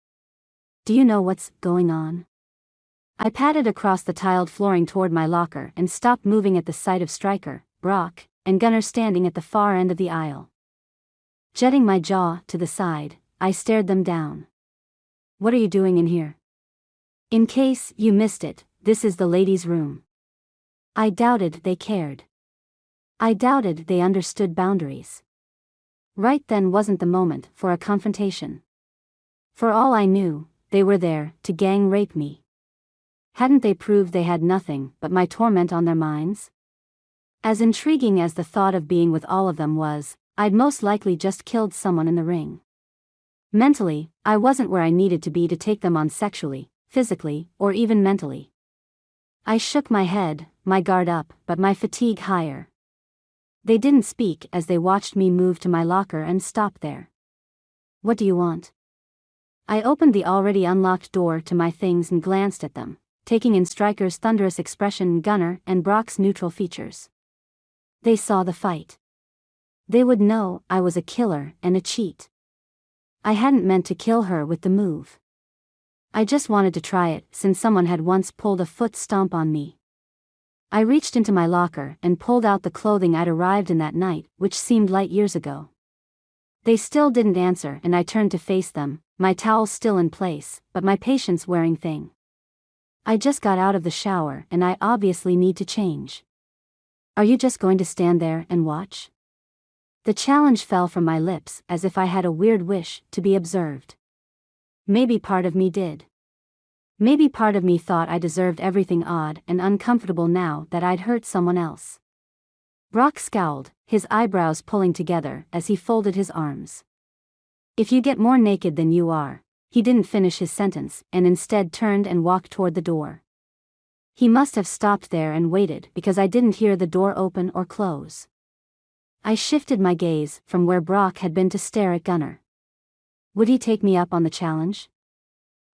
Do you know what's going on? I padded across the tiled flooring toward my locker and stopped moving at the sight of Stryker, Brock, and Gunnar standing at the far end of the aisle. Jetting my jaw to the side, I stared them down. What are you doing in here? In case you missed it, this is the ladies' room. I doubted they cared. I doubted they understood boundaries. Right then wasn't the moment for a confrontation. For all I knew, they were there to gang rape me. Hadn't they proved they had nothing but my torment on their minds? As intriguing as the thought of being with all of them was, I'd most likely just killed someone in the ring. Mentally, I wasn't where I needed to be to take them on sexually, physically, or even mentally. I shook my head, my guard up, but my fatigue higher. They didn't speak as they watched me move to my locker and stop there. What do you want? I opened the already unlocked door to my things and glanced at them, taking in Stryker's thunderous expression, Gunnar and Brock's neutral features. They saw the fight. They would know I was a killer and a cheat. I hadn't meant to kill her with the move. I just wanted to try it since someone had once pulled a foot stomp on me. I reached into my locker and pulled out the clothing I'd arrived in that night, which seemed light years ago. They still didn't answer and I turned to face them, my towel still in place, but my patience wearing thin. I just got out of the shower and I obviously need to change. Are you just going to stand there and watch? The challenge fell from my lips as if I had a weird wish to be observed. Maybe part of me did. Maybe part of me thought I deserved everything odd and uncomfortable now that I'd hurt someone else. Brock scowled, his eyebrows pulling together as he folded his arms. If you get more naked than you are, he didn't finish his sentence and instead turned and walked toward the door. He must have stopped there and waited because I didn't hear the door open or close. I shifted my gaze from where Brock had been to stare at Gunnar. Would he take me up on the challenge?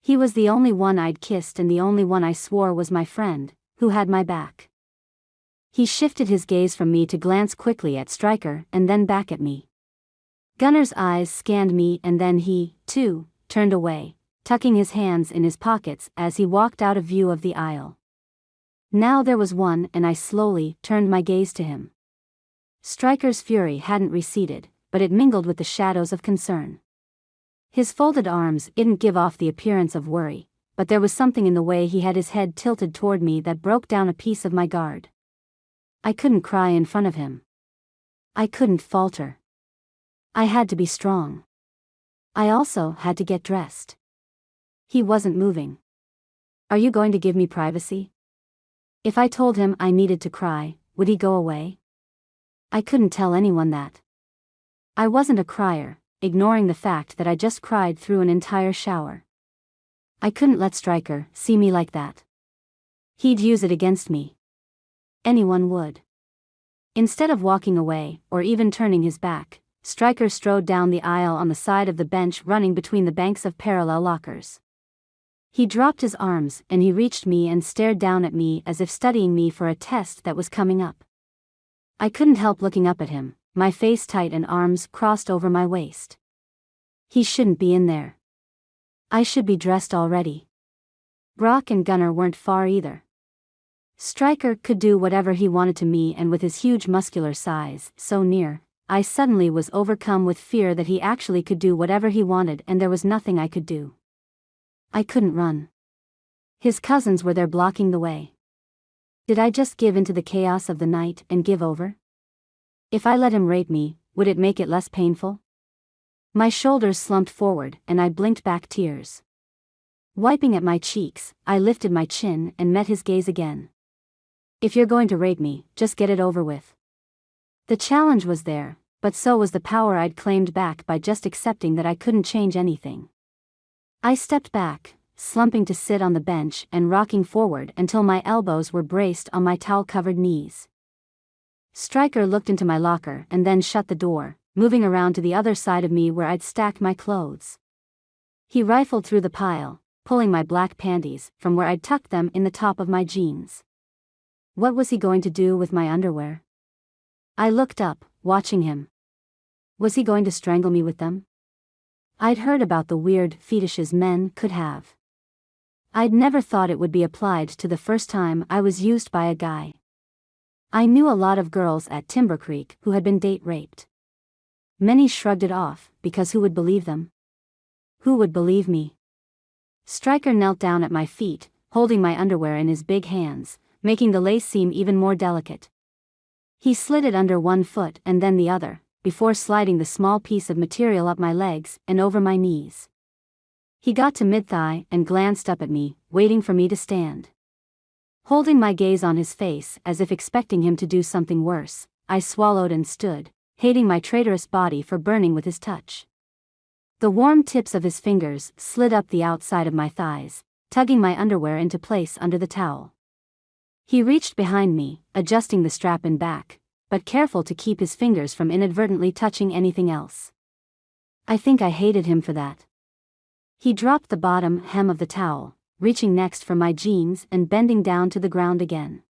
He was the only one I'd kissed and the only one I swore was my friend, who had my back. He shifted his gaze from me to glance quickly at Stryker and then back at me. Gunnar's eyes scanned me and then he, too, turned away, tucking his hands in his pockets as he walked out of view of the aisle. Now there was one and I slowly turned my gaze to him. Stryker's fury hadn't receded, but it mingled with the shadows of concern. His folded arms didn't give off the appearance of worry, but there was something in the way he had his head tilted toward me that broke down a piece of my guard. I couldn't cry in front of him. I couldn't falter. I had to be strong. I also had to get dressed. He wasn't moving. Are you going to give me privacy? If I told him I needed to cry, would he go away? I couldn't tell anyone that. I wasn't a crier, ignoring the fact that I just cried through an entire shower. I couldn't let Stryker see me like that. He'd use it against me. Anyone would. Instead of walking away, or even turning his back, Stryker strode down the aisle on the side of the bench running between the banks of parallel lockers. He dropped his arms and he reached me and stared down at me as if studying me for a test that was coming up. I couldn't help looking up at him, my face tight and arms crossed over my waist. He shouldn't be in there. I should be dressed already. Brock and Gunnar weren't far either. Stryker could do whatever he wanted to me, and with his huge muscular size so near, I suddenly was overcome with fear that he actually could do whatever he wanted and there was nothing I could do. I couldn't run. His cousins were there blocking the way. Did I just give into the chaos of the night and give over? If I let him rape me, would it make it less painful? My shoulders slumped forward and I blinked back tears. Wiping at my cheeks, I lifted my chin and met his gaze again. If you're going to rape me, just get it over with. The challenge was there, but so was the power I'd claimed back by just accepting that I couldn't change anything. I stepped back, slumping to sit on the bench and rocking forward until my elbows were braced on my towel-covered knees. Stryker looked into my locker and then shut the door, moving around to the other side of me where I'd stacked my clothes. He rifled through the pile, pulling my black panties from where I'd tucked them in the top of my jeans. What was he going to do with my underwear? I looked up, watching him. Was he going to strangle me with them? I'd heard about the weird fetishes men could have. I'd never thought it would be applied to the first time I was used by a guy. I knew a lot of girls at Timber Creek who had been date raped. Many shrugged it off, because who would believe them? Who would believe me? Stryker knelt down at my feet, holding my underwear in his big hands, making the lace seem even more delicate. He slid it under one foot and then the other, before sliding the small piece of material up my legs and over my knees. He got to mid-thigh and glanced up at me, waiting for me to stand. Holding my gaze on his face as if expecting him to do something worse, I swallowed and stood, hating my traitorous body for burning with his touch. The warm tips of his fingers slid up the outside of my thighs, tugging my underwear into place under the towel. He reached behind me, adjusting the strap in back, but careful to keep his fingers from inadvertently touching anything else. I think I hated him for that. He dropped the bottom hem of the towel, reaching next for my jeans and bending down to the ground again.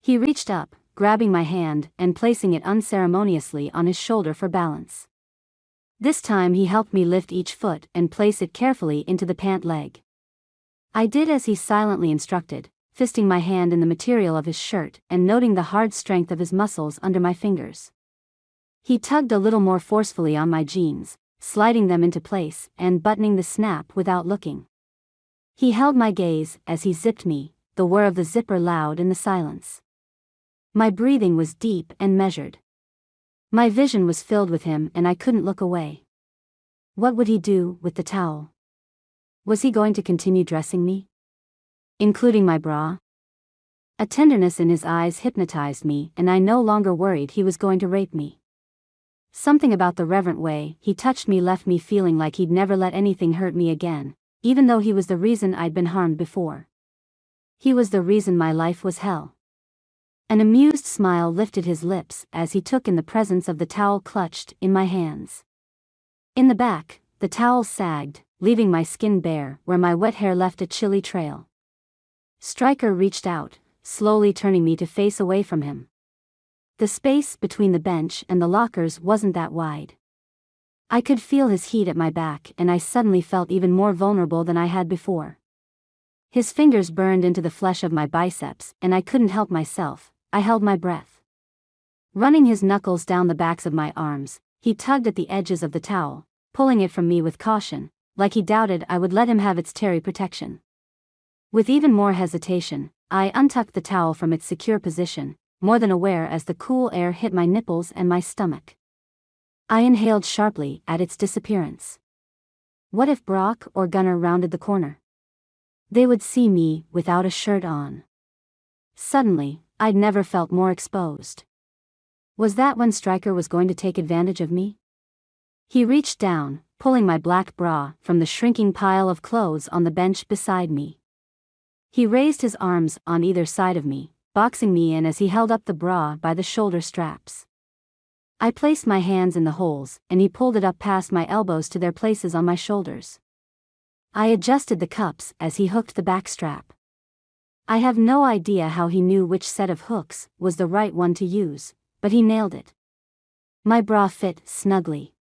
He reached up, grabbing my hand and placing it unceremoniously on his shoulder for balance. This time he helped me lift each foot and place it carefully into the pant leg. I did as he silently instructed, fisting my hand in the material of his shirt and noting the hard strength of his muscles under my fingers. He tugged a little more forcefully on my jeans, sliding them into place and buttoning the snap without looking. He held my gaze as he zipped me, the whir of the zipper loud in the silence. My breathing was deep and measured. My vision was filled with him and I couldn't look away. What would he do with the towel? Was he going to continue dressing me? Including my bra? A tenderness in his eyes hypnotized me and I no longer worried he was going to rape me. Something about the reverent way he touched me left me feeling like he'd never let anything hurt me again, even though he was the reason I'd been harmed before. He was the reason my life was hell. An amused smile lifted his lips as he took in the presence of the towel clutched in my hands. In the back, the towel sagged, leaving my skin bare where my wet hair left a chilly trail. Stryker reached out, slowly turning me to face away from him. The space between the bench and the lockers wasn't that wide. I could feel his heat at my back and I suddenly felt even more vulnerable than I had before. His fingers burned into the flesh of my biceps and I couldn't help myself, I held my breath. Running his knuckles down the backs of my arms, he tugged at the edges of the towel, pulling it from me with caution, like he doubted I would let him have its terry protection. With even more hesitation, I untucked the towel from its secure position, more than aware as the cool air hit my nipples and my stomach. I inhaled sharply at its disappearance. What if Brock or Gunnar rounded the corner? They would see me without a shirt on. Suddenly, I'd never felt more exposed. Was that when Stryker was going to take advantage of me? He reached down, pulling my black bra from the shrinking pile of clothes on the bench beside me. He raised his arms on either side of me, boxing me in as he held up the bra by the shoulder straps. I placed my hands in the holes, and he pulled it up past my elbows to their places on my shoulders. I adjusted the cups as he hooked the back strap. I have no idea how he knew which set of hooks was the right one to use, but he nailed it. My bra fit snugly.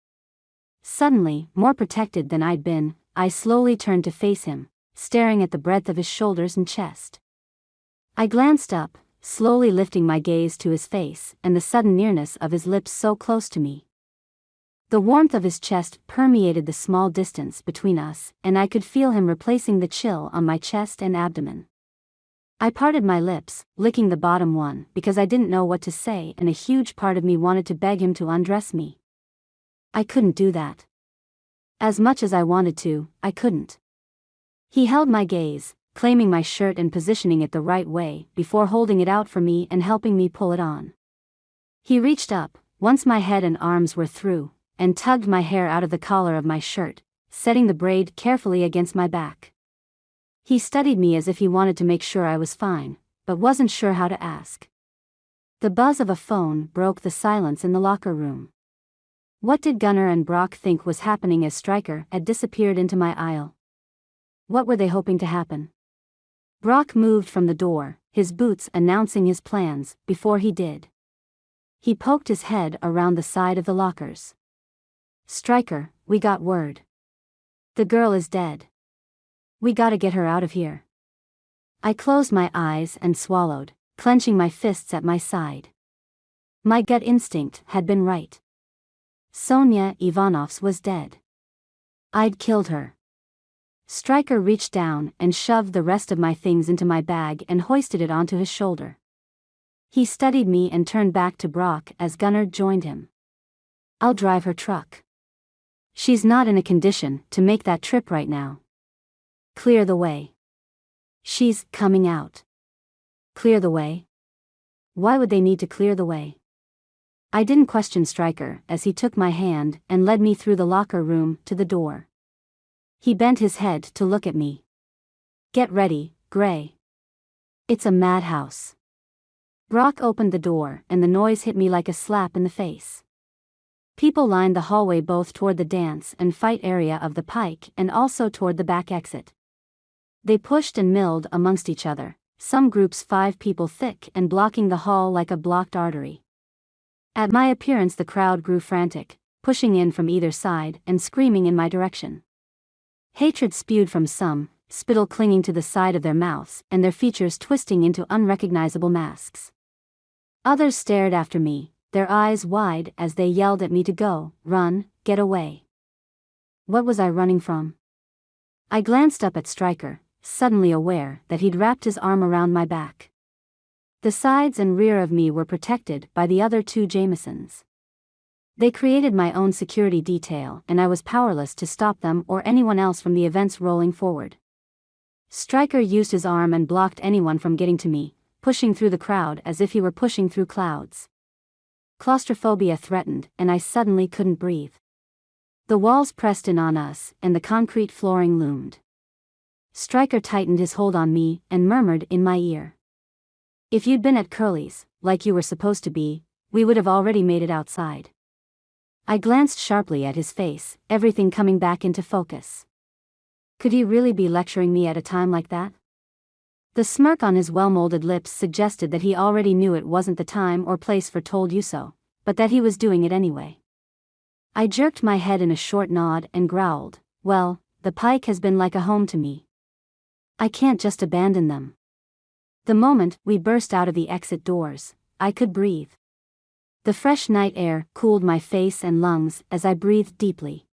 Suddenly, more protected than I'd been, I slowly turned to face him, staring at the breadth of his shoulders and chest. I glanced up, slowly lifting my gaze to his face and the sudden nearness of his lips so close to me. The warmth of his chest permeated the small distance between us, and I could feel him replacing the chill on my chest and abdomen. I parted my lips, licking the bottom one because I didn't know what to say, and a huge part of me wanted to beg him to undress me. I couldn't do that. As much as I wanted to, I couldn't. He held my gaze, claiming my shirt and positioning it the right way before holding it out for me and helping me pull it on. He reached up, once my head and arms were through, and tugged my hair out of the collar of my shirt, setting the braid carefully against my back. He studied me as if he wanted to make sure I was fine, but wasn't sure how to ask. The buzz of a phone broke the silence in the locker room. What did Gunnar and Brock think was happening as Stryker had disappeared into my aisle? What were they hoping to happen? Brock moved from the door, his boots announcing his plans, before he did. He poked his head around the side of the lockers. "Stryker, we got word. The girl is dead. We gotta get her out of here." I closed my eyes and swallowed, clenching my fists at my side. My gut instinct had been right. Sonia Ivanovs was dead. I'd killed her. Stryker reached down and shoved the rest of my things into my bag and hoisted it onto his shoulder. He studied me and turned back to Brock as Gunnar joined him. "I'll drive her truck. She's not in a condition to make that trip right now. Clear the way." "She's coming out." "Clear the way? Why would they need to clear the way?" I didn't question Stryker as he took my hand and led me through the locker room to the door. He bent his head to look at me. "Get ready, Gray. It's a madhouse." Brock opened the door and the noise hit me like a slap in the face. People lined the hallway both toward the dance and fight area of the pike and also toward the back exit. They pushed and milled amongst each other, some groups 5 people thick and blocking the hall like a blocked artery. At my appearance the crowd grew frantic, pushing in from either side and screaming in my direction. Hatred spewed from some, spittle clinging to the side of their mouths and their features twisting into unrecognizable masks. Others stared after me, their eyes wide as they yelled at me to go, run, get away. What was I running from? I glanced up at Stryker, suddenly aware that he'd wrapped his arm around my back. The sides and rear of me were protected by the other 2 Jamesons. They created my own security detail and I was powerless to stop them or anyone else from the events rolling forward. Stryker used his arm and blocked anyone from getting to me, pushing through the crowd as if he were pushing through clouds. Claustrophobia threatened and I suddenly couldn't breathe. The walls pressed in on us and the concrete flooring loomed. Stryker tightened his hold on me and murmured in my ear. "If you'd been at Curly's, like you were supposed to be, we would have already made it outside." I glanced sharply at his face, everything coming back into focus. Could he really be lecturing me at a time like that? The smirk on his well-molded lips suggested that he already knew it wasn't the time or place for "told you so," but that he was doing it anyway. I jerked my head in a short nod and growled, "Well, the pike has been like a home to me. I can't just abandon them." The moment we burst out of the exit doors, I could breathe. The fresh night air cooled my face and lungs as I breathed deeply.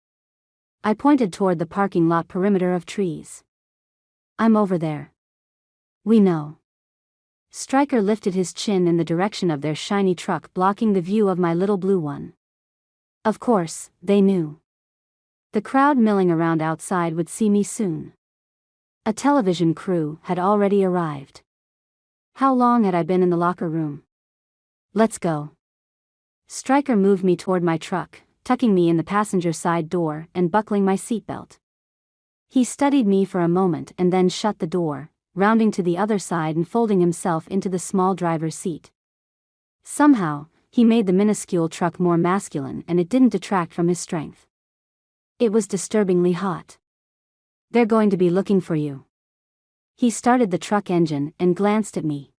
I pointed toward the parking lot perimeter of trees. "I'm over there." "We know." Stryker lifted his chin in the direction of their shiny truck blocking the view of my little blue one. Of course, they knew. The crowd milling around outside would see me soon. A television crew had already arrived. How long had I been in the locker room? "Let's go." Stryker moved me toward my truck, tucking me in the passenger side door and buckling my seatbelt. He studied me for a moment and then shut the door, rounding to the other side and folding himself into the small driver's seat. Somehow, he made the minuscule truck more masculine and it didn't detract from his strength. It was disturbingly hot. "They're going to be looking for you." He started the truck engine and glanced at me.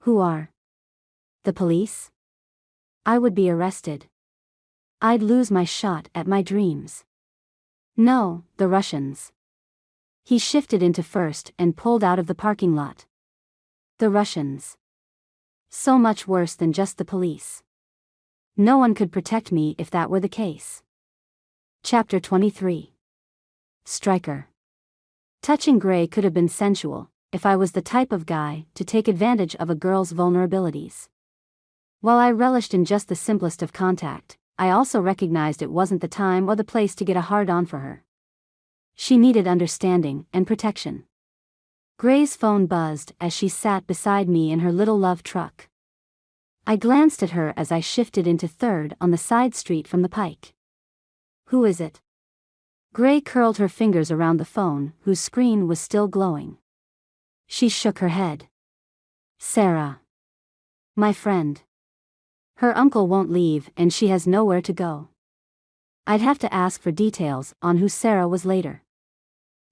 "Who are?" "The police?" "I would be arrested. I'd lose my shot at my dreams." "No, the Russians." He shifted into first and pulled out of the parking lot. "The Russians. So much worse than just the police. No one could protect me if that were the case." Chapter 23. Stryker. Touching Gray could have been sensual, if I was the type of guy to take advantage of a girl's vulnerabilities. While I relished in just the simplest of contact, I also recognized it wasn't the time or the place to get a hard-on for her. She needed understanding and protection. Gray's phone buzzed as she sat beside me in her little love truck. I glanced at her as I shifted into third on the side street from the pike. "Who is it?" Gray curled her fingers around the phone, whose screen was still glowing. She shook her head. "Sarah. My friend. Her uncle won't leave and she has nowhere to go." I'd have to ask for details on who Sarah was later.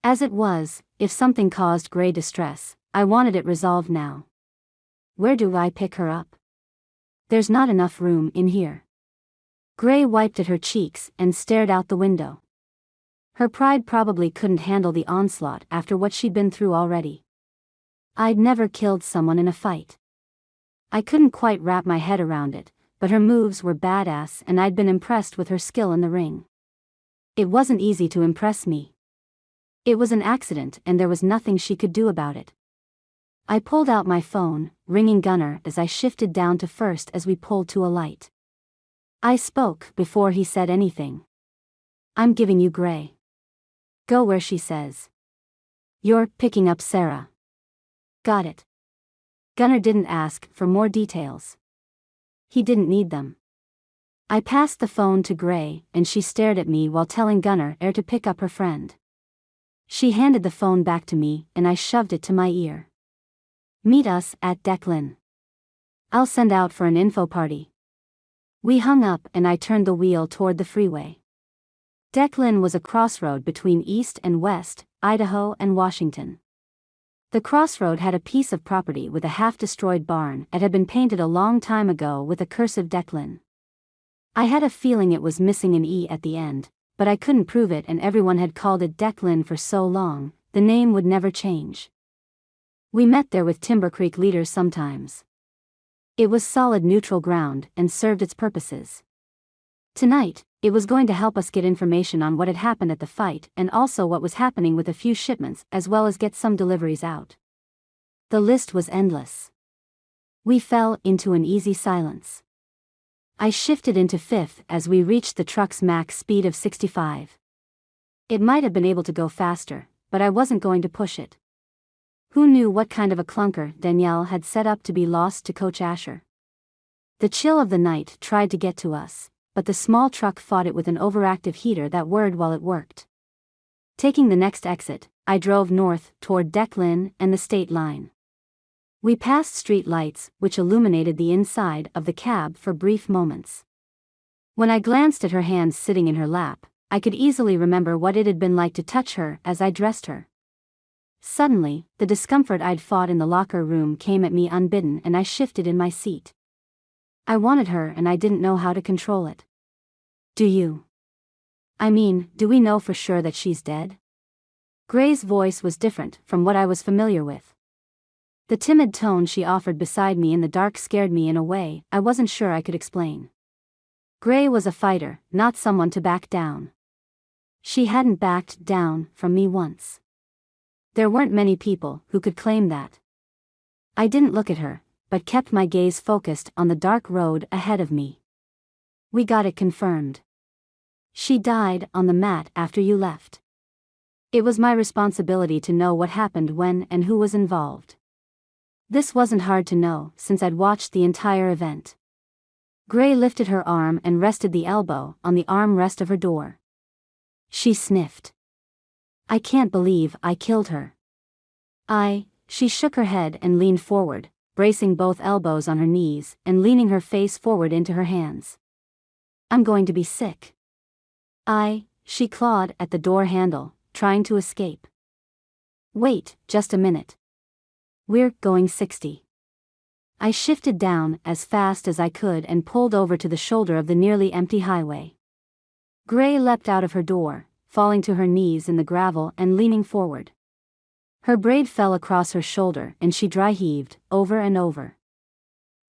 As it was, if something caused Gray distress, I wanted it resolved now. "Where do I pick her up?" "There's not enough room in here." Gray wiped at her cheeks and stared out the window. Her pride probably couldn't handle the onslaught after what she'd been through already. I'd never killed someone in a fight. I couldn't quite wrap my head around it, but her moves were badass and I'd been impressed with her skill in the ring. It wasn't easy to impress me. It was an accident and there was nothing she could do about it. I pulled out my phone, ringing Gunnar as I shifted down to first as we pulled to a light. I spoke before he said anything. "I'm giving you Gray. Go where she says. You're picking up Sarah." "Got it." Gunnar didn't ask for more details. He didn't need them. I passed the phone to Gray and she stared at me while telling Gunnar to pick up her friend. She handed the phone back to me and I shoved it to my ear. "Meet us at Declan. I'll send out for an info party." We hung up and I turned the wheel toward the freeway. Declan was a crossroad between East and West, Idaho and Washington. The crossroad had a piece of property with a half-destroyed barn that had been painted a long time ago with a cursive Declan. I had a feeling it was missing an E at the end, but I couldn't prove it and everyone had called it Declan for so long, the name would never change. We met there with Timber Creek leaders sometimes. It was solid neutral ground and served its purposes. Tonight, it was going to help us get information on what had happened at the fight and also what was happening with a few shipments as well as get some deliveries out. The list was endless. We fell into an easy silence. I shifted into fifth as we reached the truck's max speed of 65. It might have been able to go faster, but I wasn't going to push it. Who knew what kind of a clunker Danielle had set up to be lost to Coach Asher? The chill of the night tried to get to us, but the small truck fought it with an overactive heater that whirred while it worked. Taking the next exit, I drove north toward Declan and the state line. We passed street lights, which illuminated the inside of the cab for brief moments. When I glanced at her hands sitting in her lap, I could easily remember what it had been like to touch her as I dressed her. Suddenly, the discomfort I'd fought in the locker room came at me unbidden and I shifted in my seat. I wanted her and I didn't know how to control it. "Do you? I mean, do we know for sure that she's dead?" Gray's voice was different from what I was familiar with. The timid tone she offered beside me in the dark scared me in a way I wasn't sure I could explain. Gray was a fighter, not someone to back down. She hadn't backed down from me once. There weren't many people who could claim that. I didn't look at her, but kept my gaze focused on the dark road ahead of me. "We got it confirmed. She died on the mat after you left. It was my responsibility to know what happened when and who was involved." This wasn't hard to know since I'd watched the entire event. Gray lifted her arm and rested the elbow on the armrest of her door. She sniffed. I can't believe I killed her. She shook her head and leaned forward, bracing both elbows on her knees and leaning her face forward into her hands. I'm going to be sick. She clawed at the door handle, trying to escape. Wait, just a minute. We're going 60. I shifted down as fast as I could and pulled over to the shoulder of the nearly empty highway. Gray leapt out of her door, falling to her knees in the gravel and leaning forward. Her braid fell across her shoulder and she dry heaved, over and over.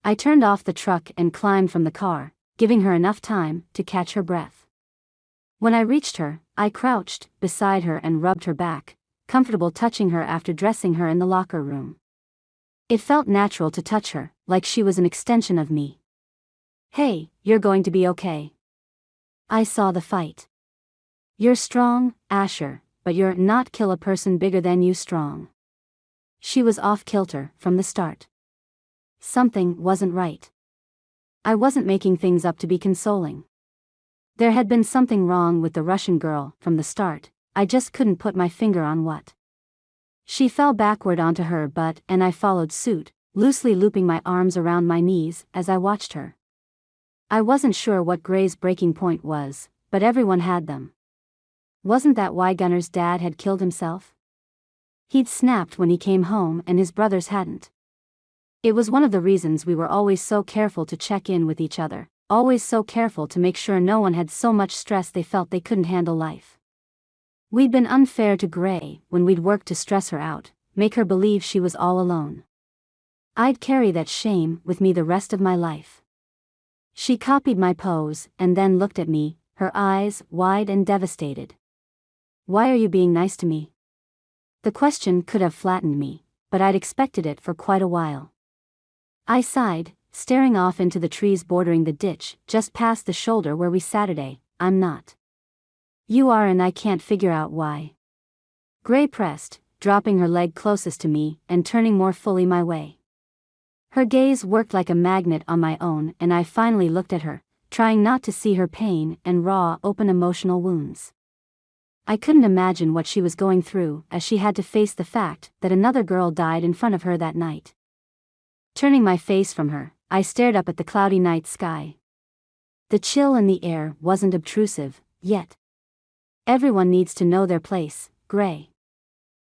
I turned off the truck and climbed from the car, giving her enough time to catch her breath. When I reached her, I crouched beside her and rubbed her back, comfortable touching her after dressing her in the locker room. It felt natural to touch her, like she was an extension of me. Hey, you're going to be okay. I saw the fight. You're strong, Asher, but you're not kill a person bigger than you strong. She was off kilter from the start. Something wasn't right. I wasn't making things up to be consoling. There had been something wrong with the Russian girl from the start, I just couldn't put my finger on what. She fell backward onto her butt and I followed suit, loosely looping my arms around my knees as I watched her. I wasn't sure what Gray's breaking point was, but everyone had them. Wasn't that why Gunner's dad had killed himself? He'd snapped when he came home and his brothers hadn't. It was one of the reasons we were always so careful to check in with each other, always so careful to make sure no one had so much stress they felt they couldn't handle life. We'd been unfair to Gray when we'd worked to stress her out, make her believe she was all alone. I'd carry that shame with me the rest of my life. She copied my pose and then looked at me, her eyes wide and devastated. Why are you being nice to me? The question could have flattened me, but I'd expected it for quite a while. I sighed, staring off into the trees bordering the ditch just past the shoulder where we Saturday. I'm not. You are and I can't figure out why. Gray pressed, dropping her leg closest to me and turning more fully my way. Her gaze worked like a magnet on my own and I finally looked at her, trying not to see her pain and raw, open emotional wounds. I couldn't imagine what she was going through as she had to face the fact that another girl died in front of her that night. Turning my face from her, I stared up at the cloudy night sky. The chill in the air wasn't obtrusive, yet. Everyone needs to know their place, Gray.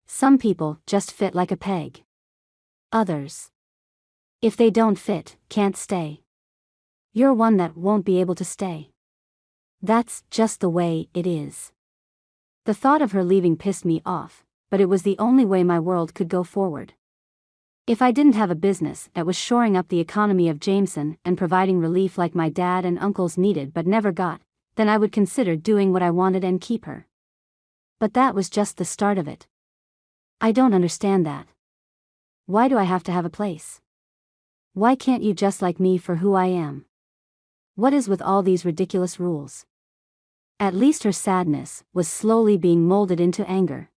Some people just fit like a peg. Others, if they don't fit, can't stay. You're one that won't be able to stay. That's just the way it is. The thought of her leaving pissed me off, but it was the only way my world could go forward. If I didn't have a business that was shoring up the economy of Jameson and providing relief like my dad and uncles needed but never got, then I would consider doing what I wanted and keep her. But that was just the start of it. I don't understand that. Why do I have to have a place? Why can't you just like me for who I am? What is with all these ridiculous rules? At least her sadness was slowly being molded into anger.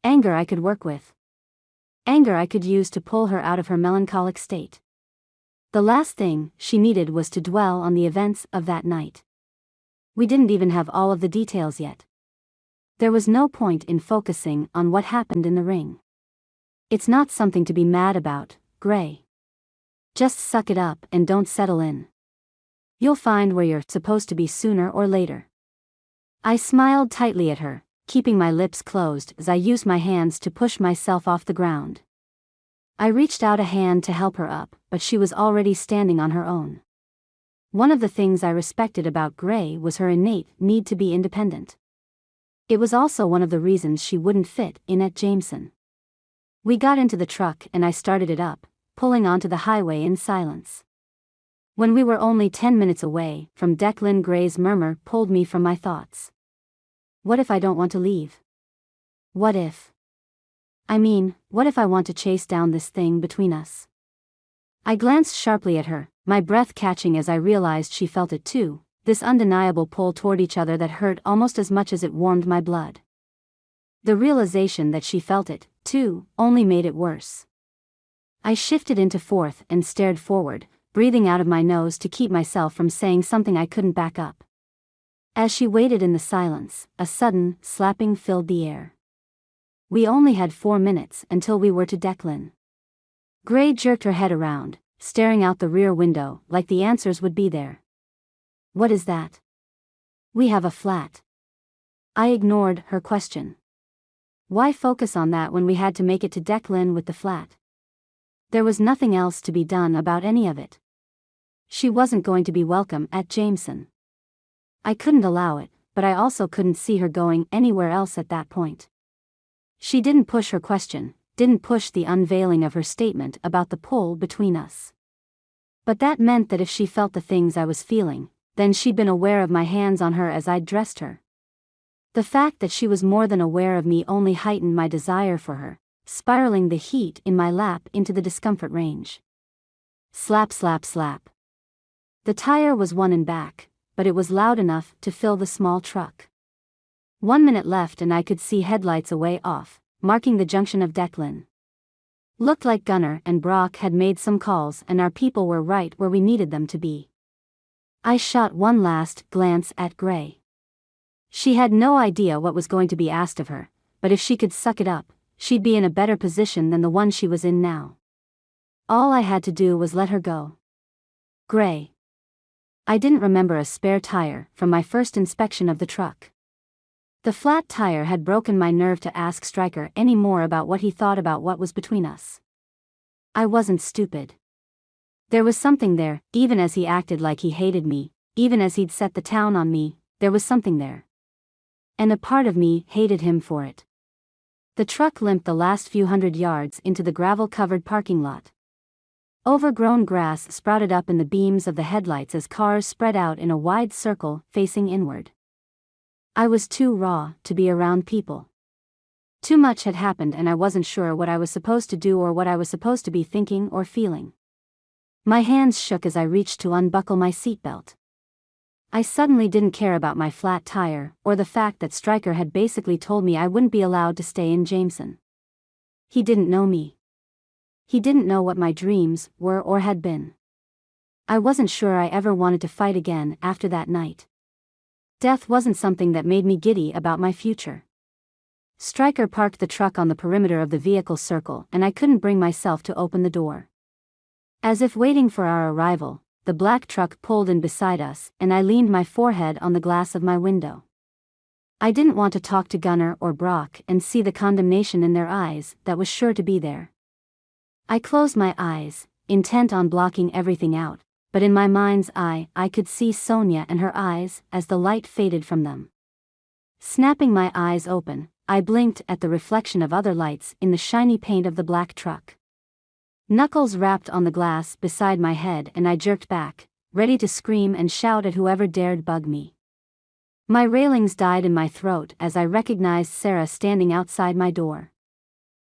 Anger I could work with. Anger I could use to pull her out of her melancholic state. The last thing she needed was to dwell on the events of that night. We didn't even have all of the details yet. There was no point in focusing on what happened in the ring. It's not something to be mad about, Gray. Just suck it up and don't settle in. You'll find where you're supposed to be sooner or later. I smiled tightly at her, keeping my lips closed as I used my hands to push myself off the ground. I reached out a hand to help her up, but she was already standing on her own. One of the things I respected about Gray was her innate need to be independent. It was also one of the reasons she wouldn't fit in at Jameson. We got into the truck and I started it up, pulling onto the highway in silence. When we were only 10 minutes away from Declan, Gray's murmur pulled me from my thoughts. What if I don't want to leave? What if? What if I want to chase down this thing between us? I glanced sharply at her, my breath catching as I realized she felt it too, this undeniable pull toward each other that hurt almost as much as it warmed my blood. The realization that she felt it, too, only made it worse. I shifted into fourth and stared forward, breathing out of my nose to keep myself from saying something I couldn't back up. As she waited in the silence, a sudden slapping filled the air. We only had 4 minutes until we were to BLAINE. Gray jerked her head around, staring out the rear window like the answers would be there. What is that? We have a flat. I ignored her question. Why focus on that when we had to make it to BLAINE with the flat? There was nothing else to be done about any of it. She wasn't going to be welcome at Jameson. I couldn't allow it, but I also couldn't see her going anywhere else at that point. She didn't push her question, didn't push the unveiling of her statement about the pull between us. But that meant that if she felt the things I was feeling, then she'd been aware of my hands on her as I'd dressed her. The fact that she was more than aware of me only heightened my desire for her, spiraling the heat in my lap into the discomfort range. Slap, slap, slap. The tire was one in back, but it was loud enough to fill the small truck. 1 minute left and I could see headlights a way off, marking the junction of BLAINE. Looked like Gunnar and Brock had made some calls and our people were right where we needed them to be. I shot one last glance at Gray. She had no idea what was going to be asked of her, but if she could suck it up, she'd be in a better position than the one she was in now. All I had to do was let her go. Gray. I didn't remember a spare tire from my first inspection of the truck. The flat tire had broken my nerve to ask Stryker any more about what he thought about what was between us. I wasn't stupid. There was something there, even as he acted like he hated me, even as he'd set the town on me, there was something there. And a part of me hated him for it. The truck limped the last few hundred yards into the gravel-covered parking lot. Overgrown grass sprouted up in the beams of the headlights as cars spread out in a wide circle facing inward. I was too raw to be around people. Too much had happened and I wasn't sure what I was supposed to do or what I was supposed to be thinking or feeling. My hands shook as I reached to unbuckle my seatbelt. I suddenly didn't care about my flat tire or the fact that Stryker had basically told me I wouldn't be allowed to stay in Jameson. He didn't know me. He didn't know what my dreams were or had been. I wasn't sure I ever wanted to fight again after that night. Death wasn't something that made me giddy about my future. Stryker parked the truck on the perimeter of the vehicle circle and I couldn't bring myself to open the door. As if waiting for our arrival, the black truck pulled in beside us and I leaned my forehead on the glass of my window. I didn't want to talk to Gunnar or Brock and see the condemnation in their eyes that was sure to be there. I closed my eyes, intent on blocking everything out, but in my mind's eye I could see Sonia and her eyes as the light faded from them. Snapping my eyes open, I blinked at the reflection of other lights in the shiny paint of the black truck. Knuckles rapped on the glass beside my head and I jerked back, ready to scream and shout at whoever dared bug me. My railings died in my throat as I recognized Sarah standing outside my door.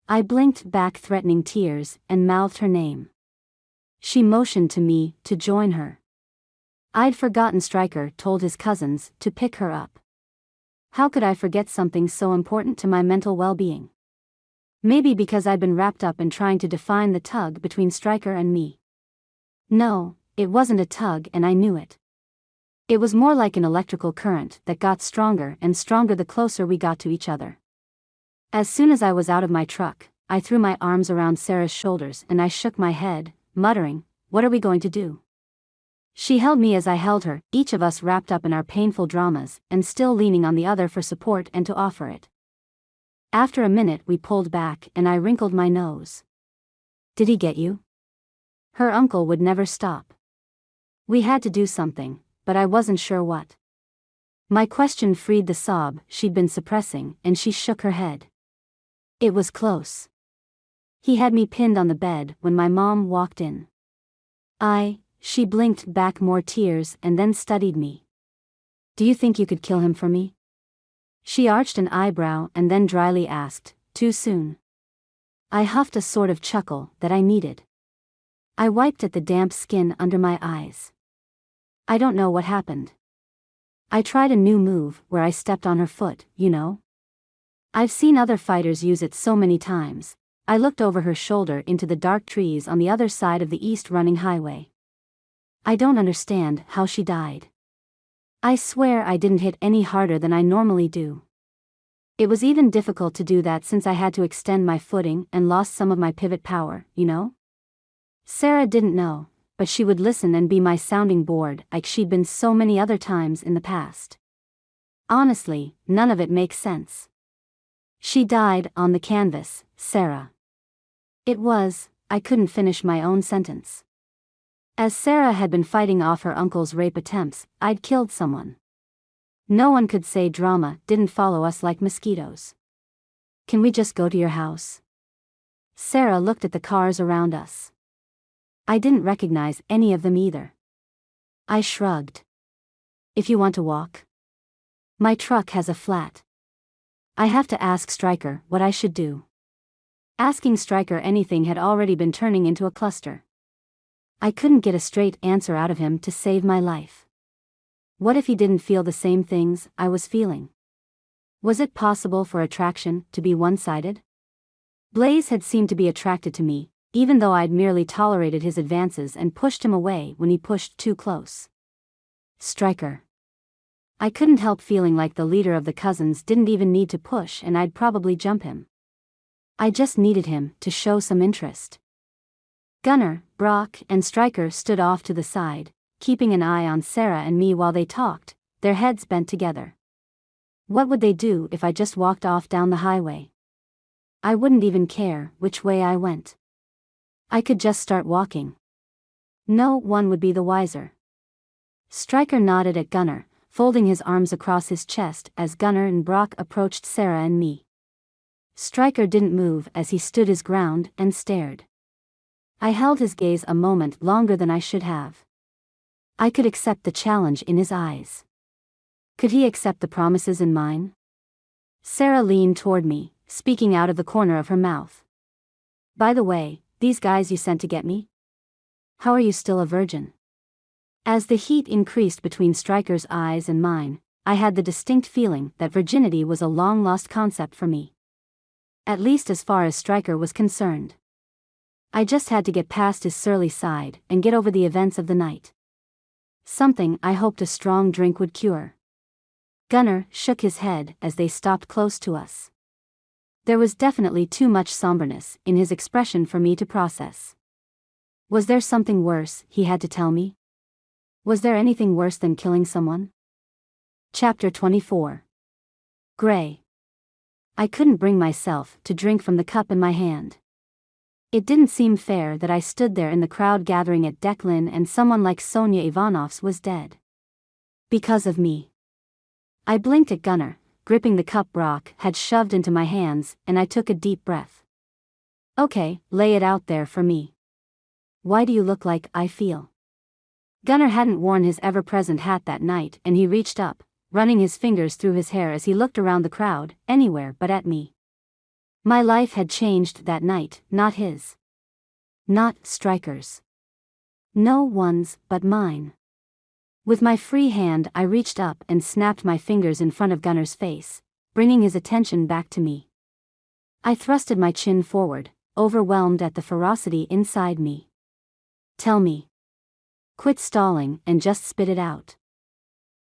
I blinked back threatening tears and mouthed her name. She motioned to me to join her. I'd forgotten Stryker told his cousins to pick her up. How could I forget something so important to my mental well-being? Maybe because I'd been wrapped up in trying to define the tug between Stryker and me. No, it wasn't a tug and I knew it. It was more like an electrical current that got stronger and stronger the closer we got to each other. As soon as I was out of my truck, I threw my arms around Sarah's shoulders and I shook my head, muttering, "What are we going to do?" She held me as I held her, each of us wrapped up in our painful dramas and still leaning on the other for support and to offer it. After a minute we pulled back and I wrinkled my nose. "Did he get you?" Her uncle would never stop. We had to do something, but I wasn't sure what. My question freed the sob she'd been suppressing and she shook her head. It was close. He had me pinned on the bed when my mom walked in. She blinked back more tears and then studied me. "Do you think you could kill him for me?" She arched an eyebrow and then dryly asked, "Too soon?" I huffed a sort of chuckle that I needed. I wiped at the damp skin under my eyes. I don't know what happened. I tried a new move where I stepped on her foot, you know? I've seen other fighters use it so many times. I looked over her shoulder into the dark trees on the other side of the east running highway. I don't understand how she died. I swear I didn't hit any harder than I normally do. It was even difficult to do that since I had to extend my footing and lost some of my pivot power, you know? Sarah didn't know, but she would listen and be my sounding board like she'd been so many other times in the past. Honestly, none of it makes sense. She died on the canvas, Sarah. I couldn't finish my own sentence. As Sarah had been fighting off her uncle's rape attempts, I'd killed someone. No one could say drama didn't follow us like mosquitoes. Can we just go to your house? Sarah looked at the cars around us. I didn't recognize any of them either. I shrugged. If you want to walk. My truck has a flat. I have to ask Stryker what I should do. Asking Stryker anything had already been turning into a cluster. I couldn't get a straight answer out of him to save my life. What if he didn't feel the same things I was feeling? Was it possible for attraction to be one-sided? Blaze had seemed to be attracted to me, even though I'd merely tolerated his advances and pushed him away when he pushed too close. Stryker. I couldn't help feeling like the leader of the cousins didn't even need to push and I'd probably jump him. I just needed him to show some interest. Gunnar, Brock, and Stryker stood off to the side, keeping an eye on Sarah and me while they talked, their heads bent together. What would they do if I just walked off down the highway? I wouldn't even care which way I went. I could just start walking. No one would be the wiser. Stryker nodded at Gunnar, folding his arms across his chest as Gunnar and Brock approached Sarah and me. Stryker didn't move as he stood his ground and stared. I held his gaze a moment longer than I should have. I could accept the challenge in his eyes. Could he accept the promises in mine? Sarah leaned toward me, speaking out of the corner of her mouth. By the way, these guys you sent to get me? How are you still a virgin? As the heat increased between Stryker's eyes and mine, I had the distinct feeling that virginity was a long-lost concept for me. At least as far as Stryker was concerned. I just had to get past his surly side and get over the events of the night. Something I hoped a strong drink would cure. Gunnar shook his head as they stopped close to us. There was definitely too much somberness in his expression for me to process. Was there something worse he had to tell me? Was there anything worse than killing someone? Chapter 24. Gray. I couldn't bring myself to drink from the cup in my hand. It didn't seem fair that I stood there in the crowd gathering at Declan and someone like Sonia Ivanovs was dead. Because of me. I blinked at Gunnar, gripping the cup Brock had shoved into my hands, and I took a deep breath. Okay, lay it out there for me. Why do you look like I feel? Gunnar hadn't worn his ever-present hat that night and he reached up, running his fingers through his hair as he looked around the crowd, anywhere but at me. My life had changed that night, not his. Not Stryker's. No one's but mine. With my free hand I reached up and snapped my fingers in front of Gunnar's face, bringing his attention back to me. I thrusted my chin forward, overwhelmed at the ferocity inside me. Tell me. Quit stalling and just spit it out.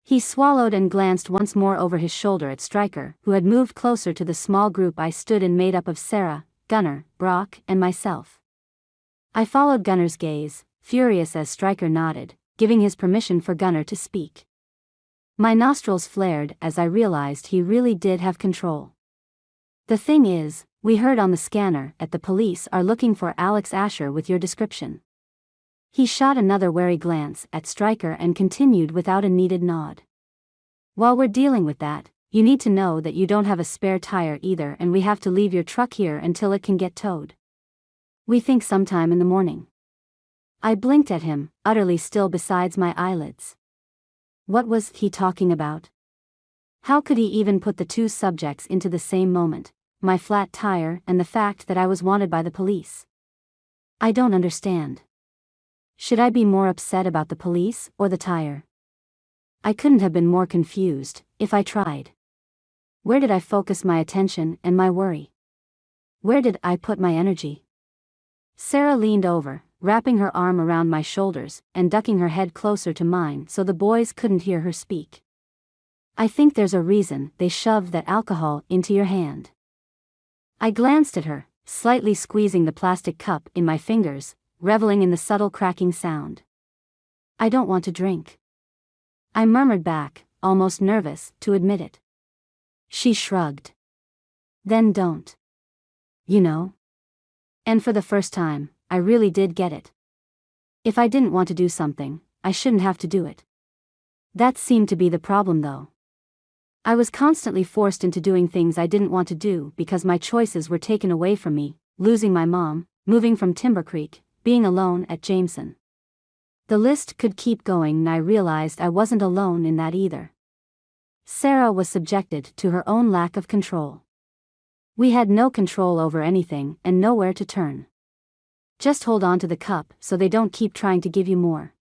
He swallowed and glanced once more over his shoulder at Stryker, who had moved closer to the small group I stood in made up of Sarah, Gunnar, Brock, and myself. I followed Gunnar's gaze, furious as Stryker nodded, giving his permission for Gunnar to speak. My nostrils flared as I realized he really did have control. The thing is, we heard on the scanner that the police are looking for Alex Asher with your description. He shot another wary glance at Stryker and continued without a needed nod. While we're dealing with that, you need to know that you don't have a spare tire either and we have to leave your truck here until it can get towed. We think sometime in the morning. I blinked at him, utterly still besides my eyelids. What was he talking about? How could he even put the two subjects into the same moment, my flat tire and the fact that I was wanted by the police? I don't understand. Should I be more upset about the police or the tire? I couldn't have been more confused, if I tried. Where did I focus my attention and my worry? Where did I put my energy? Sarah leaned over, wrapping her arm around my shoulders and ducking her head closer to mine so the boys couldn't hear her speak. "I think there's a reason they shoved that alcohol into your hand." I glanced at her, slightly squeezing the plastic cup in my fingers, reveling in the subtle cracking sound. "I don't want to drink," I murmured back, almost nervous to admit it. She shrugged. "Then don't. You know?" And for the first time, I really did get it. If I didn't want to do something, I shouldn't have to do it. That seemed to be the problem though. I was constantly forced into doing things I didn't want to do because my choices were taken away from me, losing my mom, moving from Timber Creek, being alone at Jameson. The list could keep going and I realized I wasn't alone in that either. Sarah was subjected to her own lack of control. We had no control over anything and nowhere to turn. Just hold on to the cup so they don't keep trying to give you more.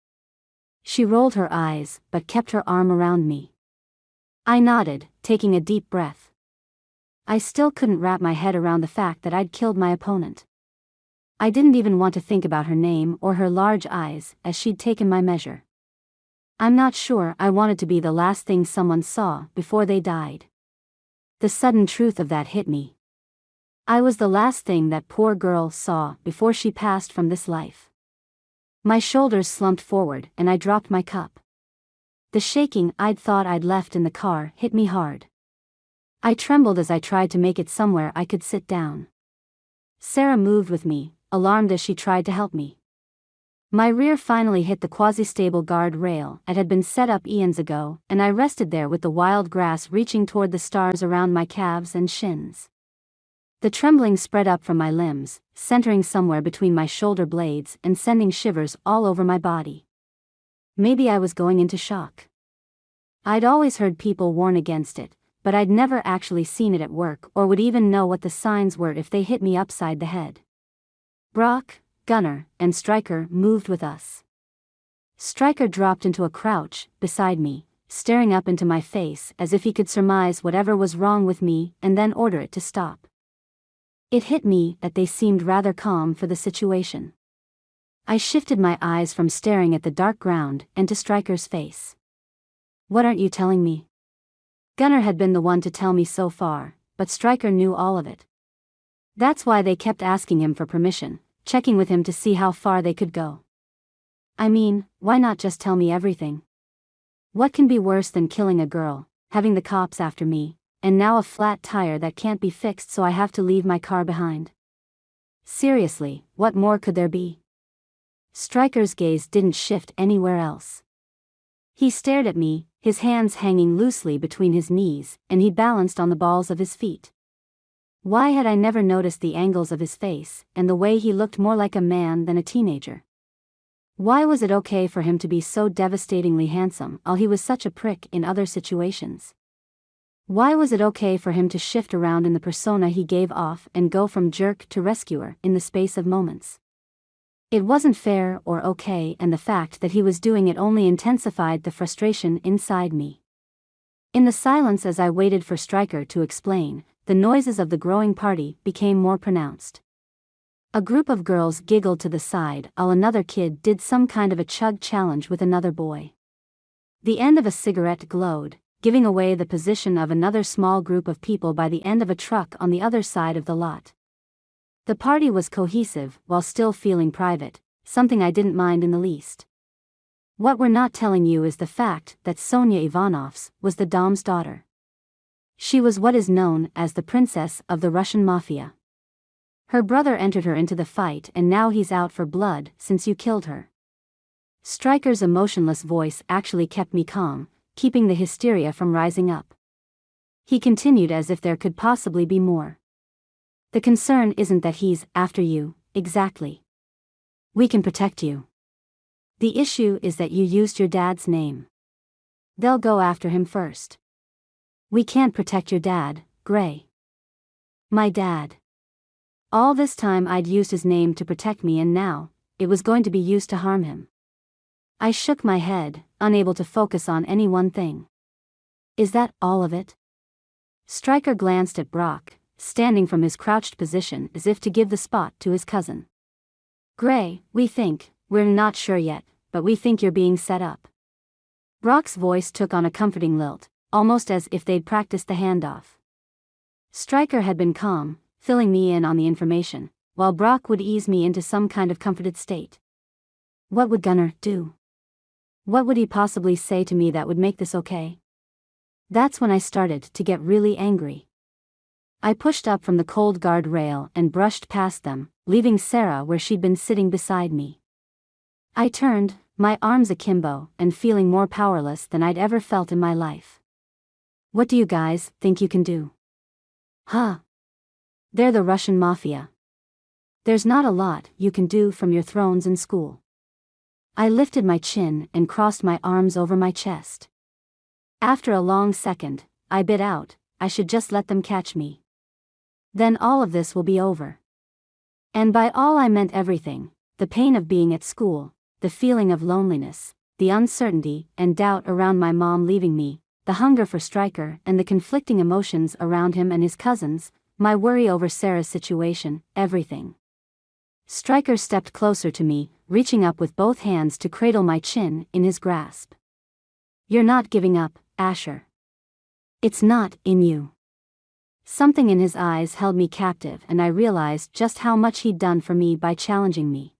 She rolled her eyes but kept her arm around me. I nodded, taking a deep breath. I still couldn't wrap my head around the fact that I'd killed my opponent. I didn't even want to think about her name or her large eyes as she'd taken my measure. I'm not sure I wanted to be the last thing someone saw before they died. The sudden truth of that hit me. I was the last thing that poor girl saw before she passed from this life. My shoulders slumped forward and I dropped my cup. The shaking I'd thought I'd left in the car hit me hard. I trembled as I tried to make it somewhere I could sit down. Sarah moved with me, alarmed as she tried to help me. My rear finally hit the quasi-stable guard rail that had been set up eons ago, and I rested there with the wild grass reaching toward the stars around my calves and shins. The trembling spread up from my limbs, centering somewhere between my shoulder blades and sending shivers all over my body. Maybe I was going into shock. I'd always heard people warn against it, but I'd never actually seen it at work or would even know what the signs were if they hit me upside the head. Brock, Gunner, and Stryker moved with us. Stryker dropped into a crouch beside me, staring up into my face as if he could surmise whatever was wrong with me and then order it to stop. It hit me that they seemed rather calm for the situation. I shifted my eyes from staring at the dark ground and to Stryker's face. "What aren't you telling me?" Gunner had been the one to tell me so far, but Stryker knew all of it. That's why they kept asking him for permission, checking with him to see how far they could go. I mean, why not just tell me everything? What can be worse than killing a girl, having the cops after me, and now a flat tire that can't be fixed so I have to leave my car behind? Seriously, what more could there be? Stryker's gaze didn't shift anywhere else. He stared at me, his hands hanging loosely between his knees, and he balanced on the balls of his feet. Why had I never noticed the angles of his face, and the way he looked more like a man than a teenager? Why was it okay for him to be so devastatingly handsome while he was such a prick in other situations? Why was it okay for him to shift around in the persona he gave off and go from jerk to rescuer in the space of moments? It wasn't fair or okay, and the fact that he was doing it only intensified the frustration inside me. In the silence as I waited for Stryker to explain, the noises of the growing party became more pronounced. A group of girls giggled to the side while another kid did some kind of a chug challenge with another boy. The end of a cigarette glowed, giving away the position of another small group of people by the end of a truck on the other side of the lot. The party was cohesive while still feeling private, something I didn't mind in the least. What we're not telling you is the fact that Sonia Ivanovs was the Dom's daughter. She was what is known as the princess of the Russian mafia. Her brother entered her into the fight and now he's out for blood since you killed her. Stryker's emotionless voice actually kept me calm, keeping the hysteria from rising up. He continued as if there could possibly be more. The concern isn't that he's after you, exactly. We can protect you. The issue is that you used your dad's name. They'll go after him first. We can't protect your dad, Gray. My dad. All this time I'd used his name to protect me and now, it was going to be used to harm him. I shook my head, unable to focus on any one thing. Is that all of it? Stryker glanced at Brock, standing from his crouched position as if to give the spot to his cousin. Gray, we're not sure yet, but we think you're being set up. Brock's voice took on a comforting lilt, almost as if they'd practiced the handoff. Stryker had been calm, filling me in on the information, while Brock would ease me into some kind of comforted state. What would Gunnar do? What would he possibly say to me that would make this okay? That's when I started to get really angry. I pushed up from the cold guard rail and brushed past them, leaving Sarah where she'd been sitting beside me. I turned, my arms akimbo, and feeling more powerless than I'd ever felt in my life. What do you guys think you can do? Huh? They're the Russian mafia. There's not a lot you can do from your thrones in school. I lifted my chin and crossed my arms over my chest. After a long second, I bit out, I should just let them catch me. Then all of this will be over. And by all I meant everything, the pain of being at school, the feeling of loneliness, the uncertainty and doubt around my mom leaving me, the hunger for Stryker and the conflicting emotions around him and his cousins, my worry over Sarah's situation, everything. Stryker stepped closer to me, reaching up with both hands to cradle my chin in his grasp. You're not giving up, Asher. It's not in you. Something in his eyes held me captive, and I realized just how much he'd done for me by challenging me.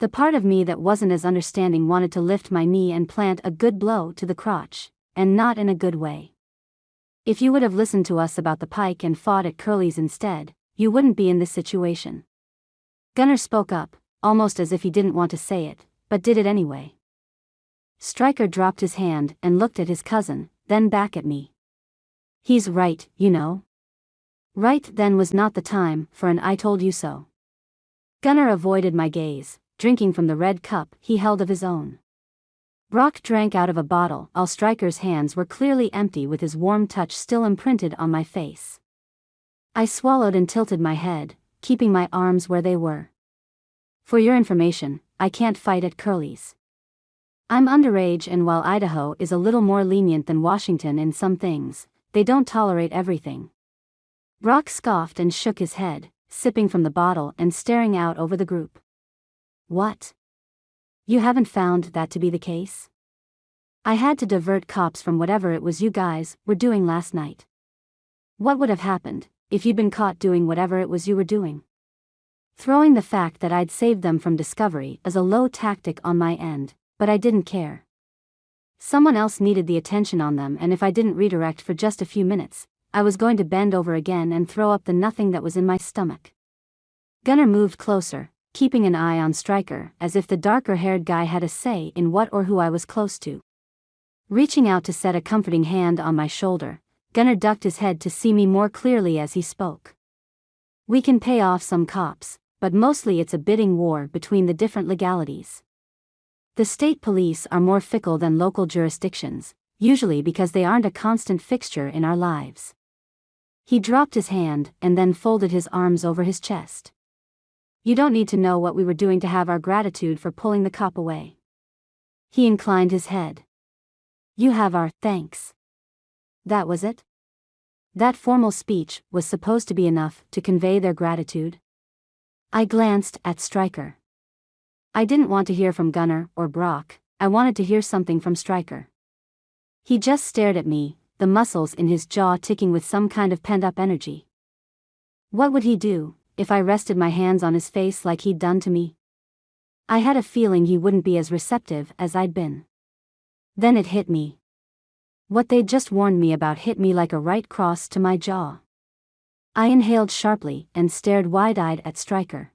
The part of me that wasn't as understanding wanted to lift my knee and plant a good blow to the crotch, and not in a good way. If you would have listened to us about the pike and fought at Curly's instead, you wouldn't be in this situation. Gunnar spoke up, almost as if he didn't want to say it, but did it anyway. Stryker dropped his hand and looked at his cousin, then back at me. He's right, you know. Right then was not the time for an I told you so. Gunnar avoided my gaze, drinking from the red cup he held of his own. Brock drank out of a bottle, while Stryker's hands were clearly empty with his warm touch still imprinted on my face. I swallowed and tilted my head, keeping my arms where they were. For your information, I can't fight at Curly's. I'm underage, and while Idaho is a little more lenient than Washington in some things, they don't tolerate everything. Brock scoffed and shook his head, sipping from the bottle and staring out over the group. What? You haven't found that to be the case? I had to divert cops from whatever it was you guys were doing last night. What would have happened if you'd been caught doing whatever it was you were doing? Throwing the fact that I'd saved them from discovery as a low tactic on my end, but I didn't care. Someone else needed the attention on them, and if I didn't redirect for just a few minutes, I was going to bend over again and throw up the nothing that was in my stomach. Gunnar moved closer, keeping an eye on Stryker, as if the darker-haired guy had a say in what or who I was close to. Reaching out to set a comforting hand on my shoulder, Gunnar ducked his head to see me more clearly as he spoke. We can pay off some cops, but mostly it's a bidding war between the different legalities. The state police are more fickle than local jurisdictions, usually because they aren't a constant fixture in our lives. He dropped his hand and then folded his arms over his chest. You don't need to know what we were doing to have our gratitude for pulling the cop away. He inclined his head. You have our thanks. That was it? That formal speech was supposed to be enough to convey their gratitude? I glanced at Stryker. I didn't want to hear from Gunnar or Brock, I wanted to hear something from Stryker. He just stared at me, the muscles in his jaw ticking with some kind of pent-up energy. What would he do if I rested my hands on his face like he'd done to me? I had a feeling he wouldn't be as receptive as I'd been. Then it hit me. What they'd just warned me about hit me like a right cross to my jaw. I inhaled sharply and stared wide-eyed at Stryker.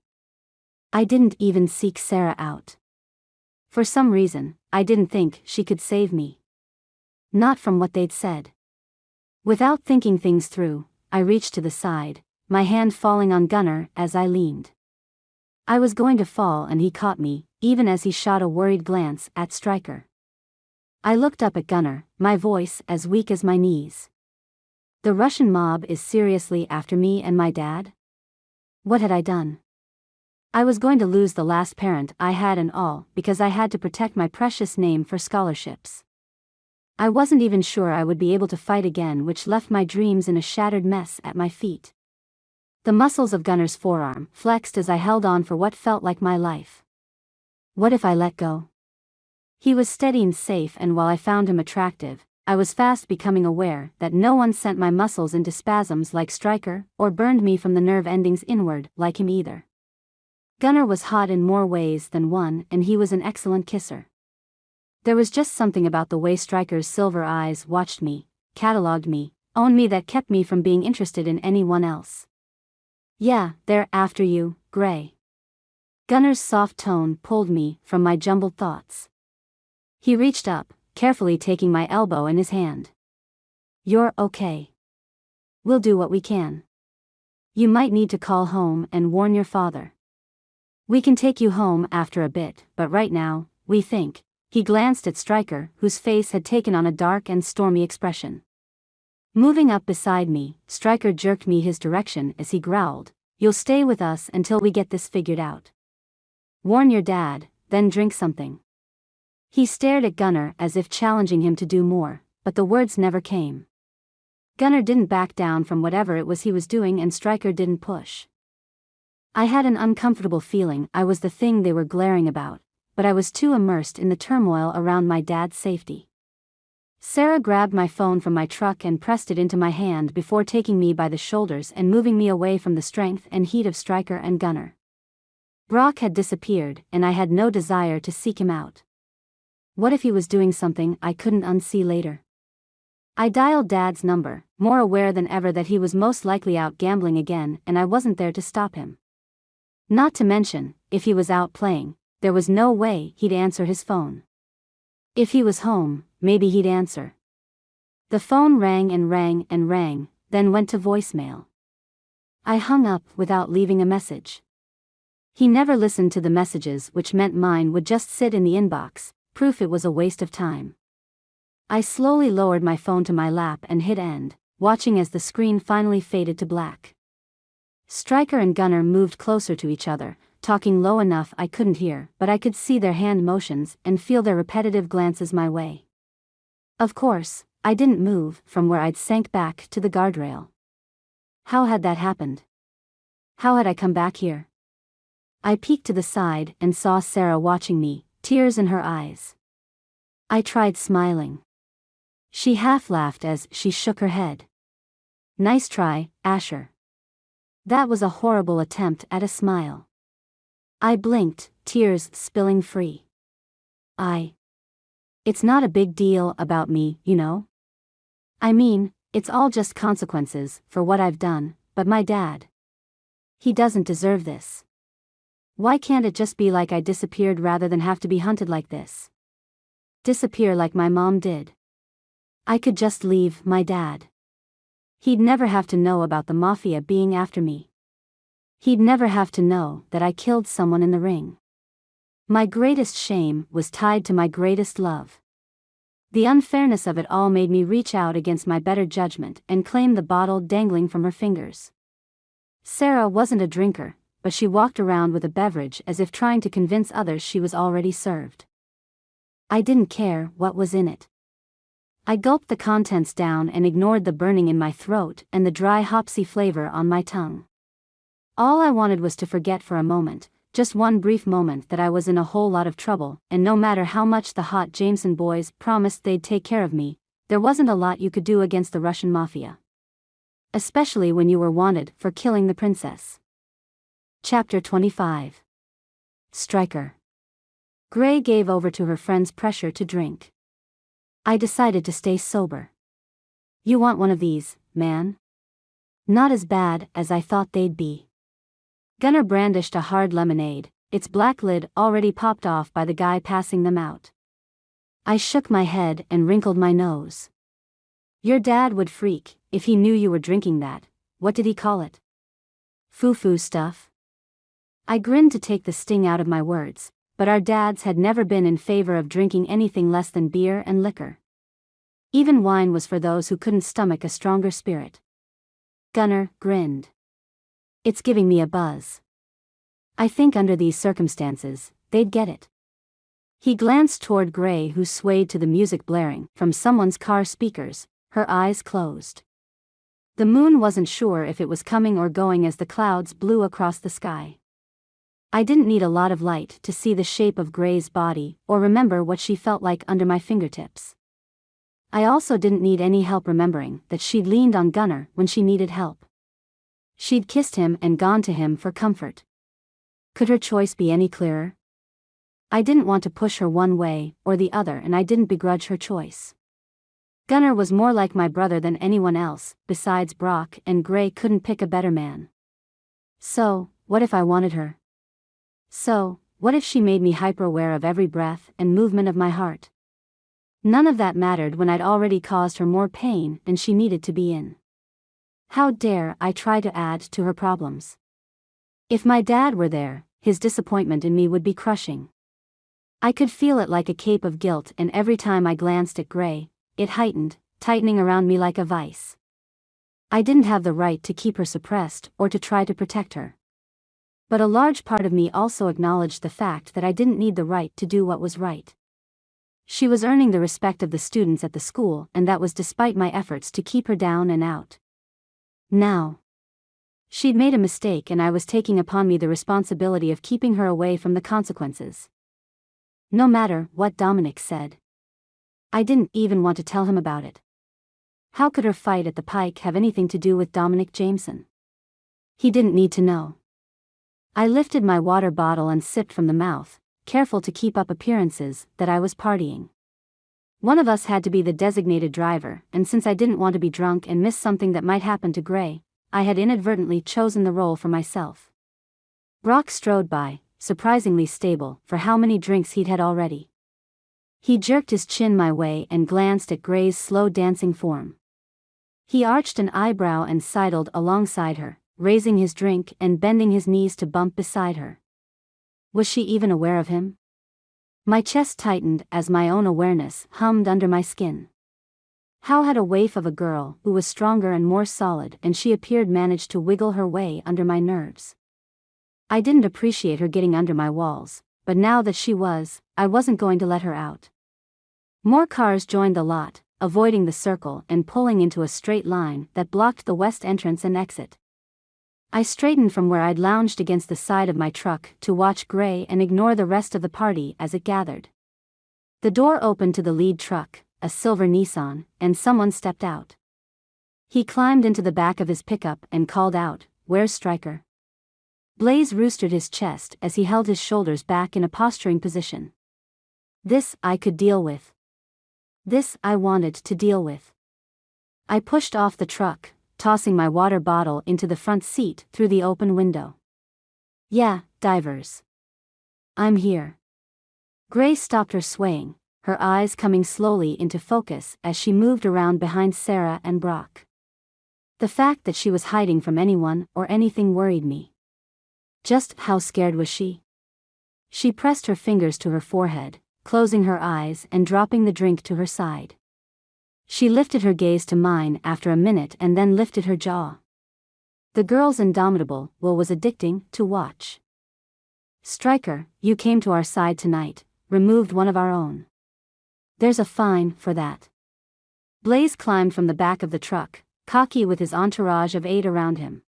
I didn't even seek Sarah out. For some reason, I didn't think she could save me. Not from what they'd said. Without thinking things through, I reached to the side, my hand falling on Gunnar as I leaned. I was going to fall and he caught me, even as he shot a worried glance at Stryker. I looked up at Gunnar, my voice as weak as my knees. The Russian mob is seriously after me and my dad? What had I done? I was going to lose the last parent I had and all because I had to protect my precious name for scholarships. I wasn't even sure I would be able to fight again, which left my dreams in a shattered mess at my feet. The muscles of Gunner's forearm flexed as I held on for what felt like my life. What if I let go? He was steady and safe, and while I found him attractive, I was fast becoming aware that no one sent my muscles into spasms like Stryker, or burned me from the nerve endings inward like him either. Gunner was hot in more ways than one, and he was an excellent kisser. There was just something about the way Stryker's silver eyes watched me, catalogued me, owned me that kept me from being interested in anyone else. "Yeah, they're after you, Gray." Gunner's soft tone pulled me from my jumbled thoughts. He reached up, carefully taking my elbow in his hand. "You're okay. We'll do what we can. You might need to call home and warn your father. We can take you home after a bit, but right now, we think." He glanced at Stryker, whose face had taken on a dark and stormy expression. Moving up beside me, Stryker jerked me his direction as he growled, "You'll stay with us until we get this figured out. Warn your dad, then drink something." He stared at Gunner as if challenging him to do more, but the words never came. Gunner didn't back down from whatever it was he was doing, and Stryker didn't push. I had an uncomfortable feeling I was the thing they were glaring about, but I was too immersed in the turmoil around my dad's safety. Sarah grabbed my phone from my truck and pressed it into my hand before taking me by the shoulders and moving me away from the strength and heat of Stryker and Gunner. Brock had disappeared, and I had no desire to seek him out. What if he was doing something I couldn't unsee later? I dialed Dad's number, more aware than ever that he was most likely out gambling again, and I wasn't there to stop him. Not to mention, if he was out playing, there was no way he'd answer his phone. If he was home, maybe he'd answer. The phone rang and rang and rang, then went to voicemail. I hung up without leaving a message. He never listened to the messages, which meant mine would just sit in the inbox, proof it was a waste of time. I slowly lowered my phone to my lap and hit end, watching as the screen finally faded to black. Stryker and Gunner moved closer to each other, talking low enough I couldn't hear, but I could see their hand motions and feel their repetitive glances my way. Of course, I didn't move from where I'd sank back to the guardrail. How had that happened? How had I come back here? I peeked to the side and saw Sarah watching me, tears in her eyes. I tried smiling. She half laughed as she shook her head. "Nice try, Asher." That was a horrible attempt at a smile. I blinked, tears spilling free. It's not a big deal about me, you know? I mean, it's all just consequences for what I've done, but my dad. He doesn't deserve this. Why can't it just be like I disappeared rather than have to be hunted like this? Disappear like my mom did. I could just leave my dad. He'd never have to know about the mafia being after me. He'd never have to know that I killed someone in the ring. My greatest shame was tied to my greatest love. The unfairness of it all made me reach out against my better judgment and claim the bottle dangling from her fingers. Sarah wasn't a drinker, but she walked around with a beverage as if trying to convince others she was already served. I didn't care what was in it. I gulped the contents down and ignored the burning in my throat and the dry hopsy flavor on my tongue. All I wanted was to forget for a moment, just one brief moment, that I was in a whole lot of trouble, and no matter how much the hot Jameson boys promised they'd take care of me, there wasn't a lot you could do against the Russian mafia. Especially when you were wanted for killing the princess. Chapter 25. Stryker. Gray gave over to her friend's pressure to drink. I decided to stay sober. "You want one of these, man?" Not as bad as I thought they'd be. Gunner brandished a hard lemonade, its black lid already popped off by the guy passing them out. I shook my head and wrinkled my nose. "Your dad would freak if he knew you were drinking that. What did he call it? Foo-foo stuff?" I grinned to take the sting out of my words, but our dads had never been in favor of drinking anything less than beer and liquor. Even wine was for those who couldn't stomach a stronger spirit. Gunner grinned. "It's giving me a buzz. I think under these circumstances, they'd get it." He glanced toward Gray, who swayed to the music blaring from someone's car speakers, her eyes closed. The moon wasn't sure if it was coming or going as the clouds blew across the sky. I didn't need a lot of light to see the shape of Gray's body or remember what she felt like under my fingertips. I also didn't need any help remembering that she'd leaned on Gunnar when she needed help. She'd kissed him and gone to him for comfort. Could her choice be any clearer? I didn't want to push her one way or the other, and I didn't begrudge her choice. Gunnar was more like my brother than anyone else, besides Brock, and Gray couldn't pick a better man. So, what if I wanted her? So, what if she made me hyper-aware of every breath and movement of my heart? None of that mattered when I'd already caused her more pain than she needed to be in. How dare I try to add to her problems? If my dad were there, his disappointment in me would be crushing. I could feel it like a cape of guilt, and every time I glanced at Gray, it heightened, tightening around me like a vice. I didn't have the right to keep her suppressed or to try to protect her. But a large part of me also acknowledged the fact that I didn't need the right to do what was right. She was earning the respect of the students at the school, and that was despite my efforts to keep her down and out. Now, she'd made a mistake, and I was taking upon me the responsibility of keeping her away from the consequences. No matter what Dominic said. I didn't even want to tell him about it. How could her fight at the Pike have anything to do with Dominic Jameson? He didn't need to know. I lifted my water bottle and sipped from the mouth, careful to keep up appearances that I was partying. One of us had to be the designated driver, and since I didn't want to be drunk and miss something that might happen to Gray, I had inadvertently chosen the role for myself. Brock strode by, surprisingly stable for how many drinks he'd had already. He jerked his chin my way and glanced at Gray's slow dancing form. He arched an eyebrow and sidled alongside her, raising his drink and bending his knees to bump beside her. Was she even aware of him? My chest tightened as my own awareness hummed under my skin. How had a waif of a girl who was stronger and more solid and she appeared managed to wiggle her way under my nerves? I didn't appreciate her getting under my walls, but now that she was, I wasn't going to let her out. More cars joined the lot, avoiding the circle and pulling into a straight line that blocked the west entrance and exit. I straightened from where I'd lounged against the side of my truck to watch Gray and ignore the rest of the party as it gathered. The door opened to the lead truck, a silver Nissan, and someone stepped out. He climbed into the back of his pickup and called out, "Where's Stryker?" Blaze roostered his chest as he held his shoulders back in a posturing position. This I could deal with. This I wanted to deal with. I pushed off the truck, tossing my water bottle into the front seat through the open window. "Yeah, divers. I'm here." Gray stopped her swaying, her eyes coming slowly into focus as she moved around behind Sarah and Brock. The fact that she was hiding from anyone or anything worried me. Just how scared was she? She pressed her fingers to her forehead, closing her eyes and dropping the drink to her side. She lifted her gaze to mine after a minute and then lifted her jaw. The girl's indomitable will was addicting to watch. "Stryker, you came to our side tonight, removed one of our own. There's a fine for that." Blaze climbed from the back of the truck, cocky with his entourage of 8 around him.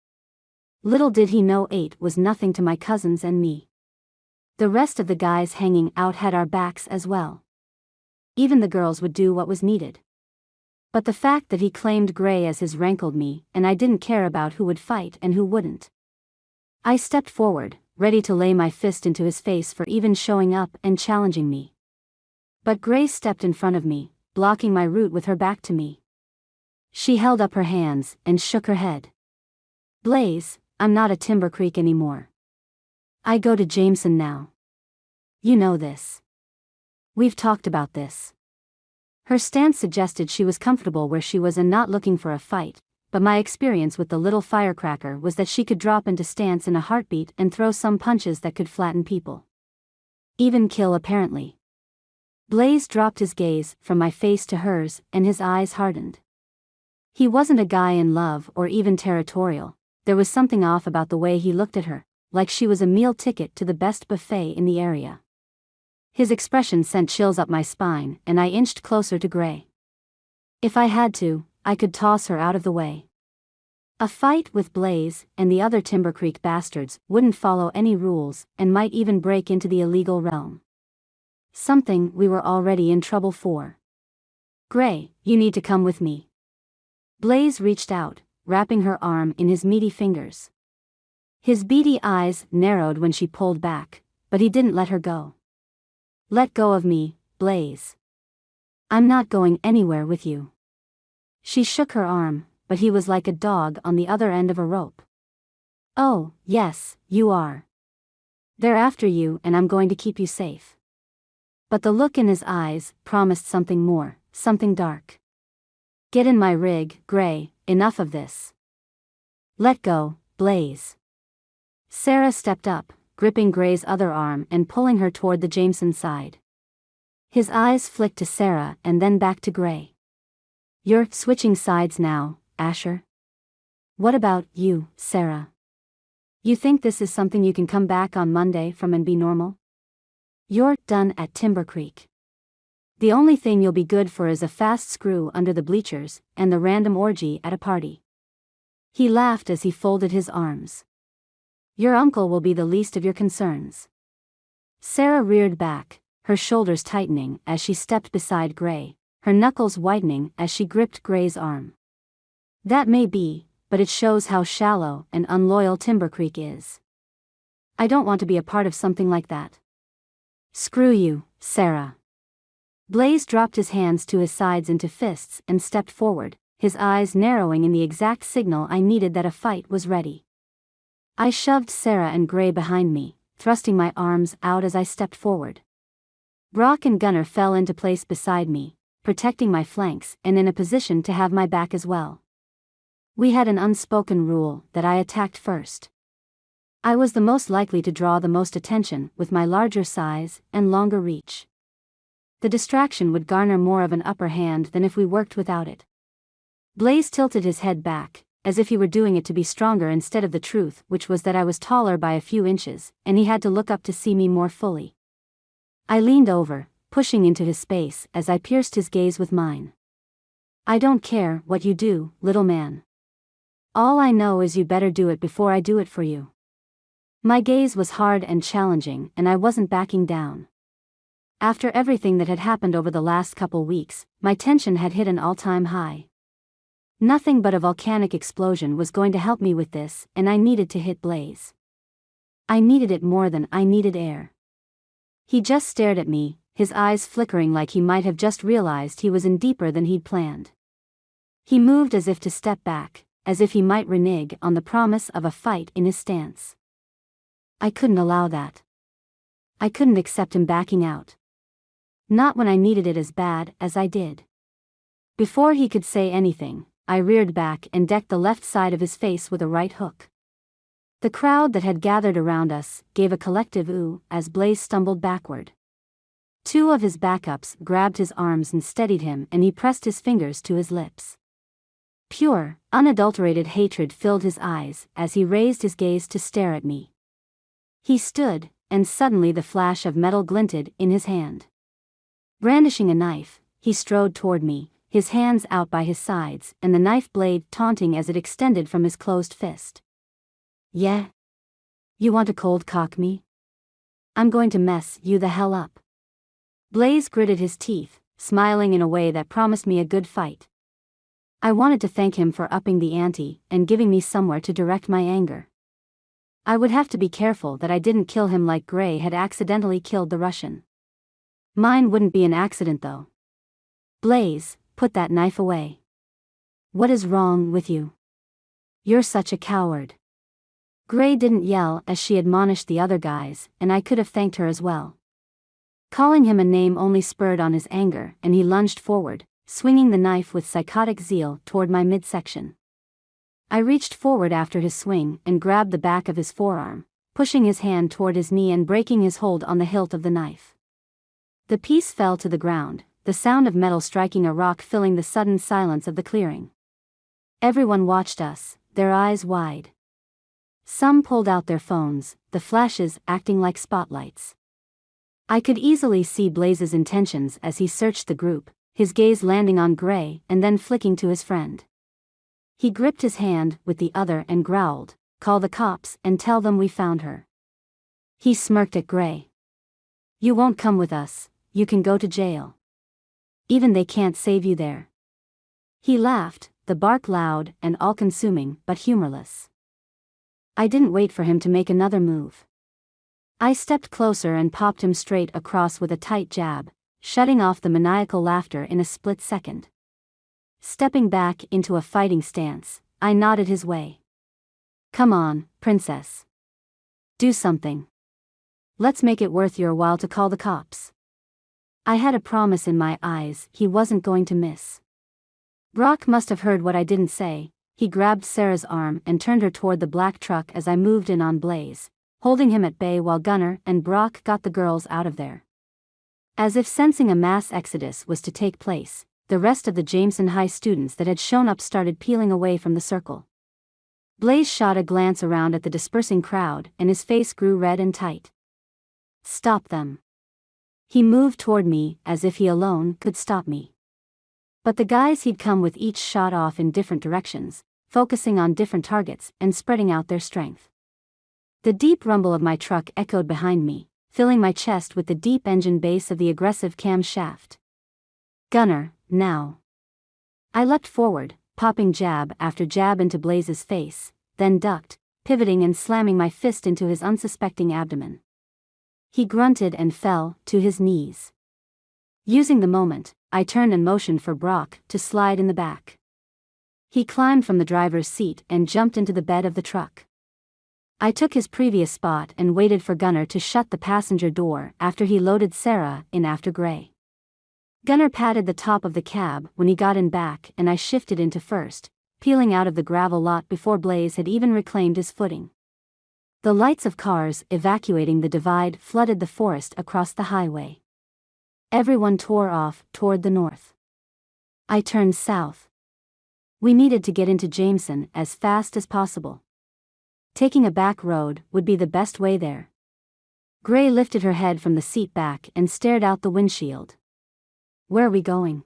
Little did he know 8 was nothing to my cousins and me. The rest of the guys hanging out had our backs as well. Even the girls would do what was needed. But the fact that he claimed Gray as his rankled me, and I didn't care about who would fight and who wouldn't. I stepped forward, ready to lay my fist into his face for even showing up and challenging me. But Gray stepped in front of me, blocking my route with her back to me. She held up her hands and shook her head. "Blaze, I'm not a Timber Creek anymore. I go to Jameson now. You know this. We've talked about this." Her stance suggested she was comfortable where she was and not looking for a fight, but my experience with the little firecracker was that she could drop into stance in a heartbeat and throw some punches that could flatten people. Even kill apparently. Blaze dropped his gaze from my face to hers and his eyes hardened. He wasn't a guy in love or even territorial, there was something off about the way he looked at her, like she was a meal ticket to the best buffet in the area. His expression sent chills up my spine and I inched closer to Gray. If I had to, I could toss her out of the way. A fight with Blaze and the other Timber Creek bastards wouldn't follow any rules and might even break into the illegal realm. Something we were already in trouble for. Gray, you need to come with me. Blaze reached out, wrapping her arm in his meaty fingers. His beady eyes narrowed when she pulled back, but he didn't let her go. Let go of me, Blaze. I'm not going anywhere with you. She shook her arm, but he was like a dog on the other end of a rope. Oh, yes, you are. They're after you and I'm going to keep you safe. But the look in his eyes promised something more, something dark. Get in my rig, Gray, enough of this. Let go, Blaze. Sarah stepped up, gripping Gray's other arm and pulling her toward the Jameson side. His eyes flicked to Sarah and then back to Gray. You're switching sides now, Asher? What about you, Sarah? You think this is something you can come back on Monday from and be normal? You're done at Timber Creek. The only thing you'll be good for is a fast screw under the bleachers and the random orgy at a party. He laughed as he folded his arms. Your uncle will be the least of your concerns. Sarah reared back, her shoulders tightening as she stepped beside Gray, her knuckles whitening as she gripped Gray's arm. That may be, but it shows how shallow and unloyal Timber Creek is. I don't want to be a part of something like that. Screw you, Sarah. Blaze dropped his hands to his sides into fists and stepped forward, his eyes narrowing in the exact signal I needed that a fight was ready. I shoved Sarah and Gray behind me, thrusting my arms out as I stepped forward. Brock and Gunner fell into place beside me, protecting my flanks and in a position to have my back as well. We had an unspoken rule that I attacked first. I was the most likely to draw the most attention with my larger size and longer reach. The distraction would garner more of an upper hand than if we worked without it. Blaze tilted his head back, as if he were doing it to be stronger instead of the truth, which was that I was taller by a few inches, and he had to look up to see me more fully. I leaned over, pushing into his space as I pierced his gaze with mine. I don't care what you do, little man. All I know is you better do it before I do it for you. My gaze was hard and challenging, and I wasn't backing down. After everything that had happened over the last couple weeks, my tension had hit an all-time high. Nothing but a volcanic explosion was going to help me with this, and I needed to hit Blaze. I needed it more than I needed air. He just stared at me, his eyes flickering like he might have just realized he was in deeper than he'd planned. He moved as if to step back, as if he might renege on the promise of a fight in his stance. I couldn't allow that. I couldn't accept him backing out. Not when I needed it as bad as I did. Before he could say anything, I reared back and decked the left side of his face with a right hook. The crowd that had gathered around us gave a collective ooh as Blaze stumbled backward. Two of his backups grabbed his arms and steadied him, and he pressed his fingers to his lips. Pure, unadulterated hatred filled his eyes as he raised his gaze to stare at me. He stood, and suddenly the flash of metal glinted in his hand. Brandishing a knife, he strode toward me, his hands out by his sides and the knife blade taunting as it extended from his closed fist. Yeah? You want to cold cock me? I'm going to mess you the hell up. Blaze gritted his teeth, smiling in a way that promised me a good fight. I wanted to thank him for upping the ante and giving me somewhere to direct my anger. I would have to be careful that I didn't kill him like Gray had accidentally killed the Russian. Mine wouldn't be an accident though. Blaze, put that knife away. What is wrong with you? You're such a coward. Gray didn't yell as she admonished the other guys, and I could have thanked her as well. Calling him a name only spurred on his anger, and he lunged forward, swinging the knife with psychotic zeal toward my midsection. I reached forward after his swing and grabbed the back of his forearm, pushing his hand toward his knee and breaking his hold on the hilt of the knife. The piece fell to the ground, the sound of metal striking a rock filling the sudden silence of the clearing. Everyone watched us, their eyes wide. Some pulled out their phones, the flashes acting like spotlights. I could easily see Blaze's intentions as he searched the group, his gaze landing on Gray and then flicking to his friend. He gripped his hand with the other and growled, "Call the cops and tell them we found her." He smirked at Gray. "You won't come with us, you can go to jail. Even they can't save you there." He laughed, the bark loud and all-consuming but humorless. I didn't wait for him to make another move. I stepped closer and popped him straight across with a tight jab, shutting off the maniacal laughter in a split second. Stepping back into a fighting stance, I nodded his way. "Come on, princess. Do something. Let's make it worth your while to call the cops." I had a promise in my eyes he wasn't going to miss. Brock must have heard what I didn't say. He grabbed Sarah's arm and turned her toward the black truck as I moved in on Blaze, holding him at bay while Gunnar and Brock got the girls out of there. As if sensing a mass exodus was to take place, the rest of the Jameson High students that had shown up started peeling away from the circle. Blaze shot a glance around at the dispersing crowd and his face grew red and tight. "Stop them." He moved toward me as if he alone could stop me. But the guys he'd come with each shot off in different directions, focusing on different targets and spreading out their strength. The deep rumble of my truck echoed behind me, filling my chest with the deep engine bass of the aggressive cam shaft. "Gunnar, now." I leapt forward, popping jab after jab into Blaze's face, then ducked, pivoting and slamming my fist into his unsuspecting abdomen. He grunted and fell to his knees. Using the moment, I turned and motioned for Brock to slide in the back. He climbed from the driver's seat and jumped into the bed of the truck. I took his previous spot and waited for Gunnar to shut the passenger door after he loaded Sarah in after Gray. Gunnar patted the top of the cab when he got in back and I shifted into first, peeling out of the gravel lot before Blaze had even reclaimed his footing. The lights of cars evacuating the divide flooded the forest across the highway. Everyone tore off toward the north. I turned south. We needed to get into Jameson as fast as possible. Taking a back road would be the best way there. Gray lifted her head from the seat back and stared out the windshield. "Where are we going?"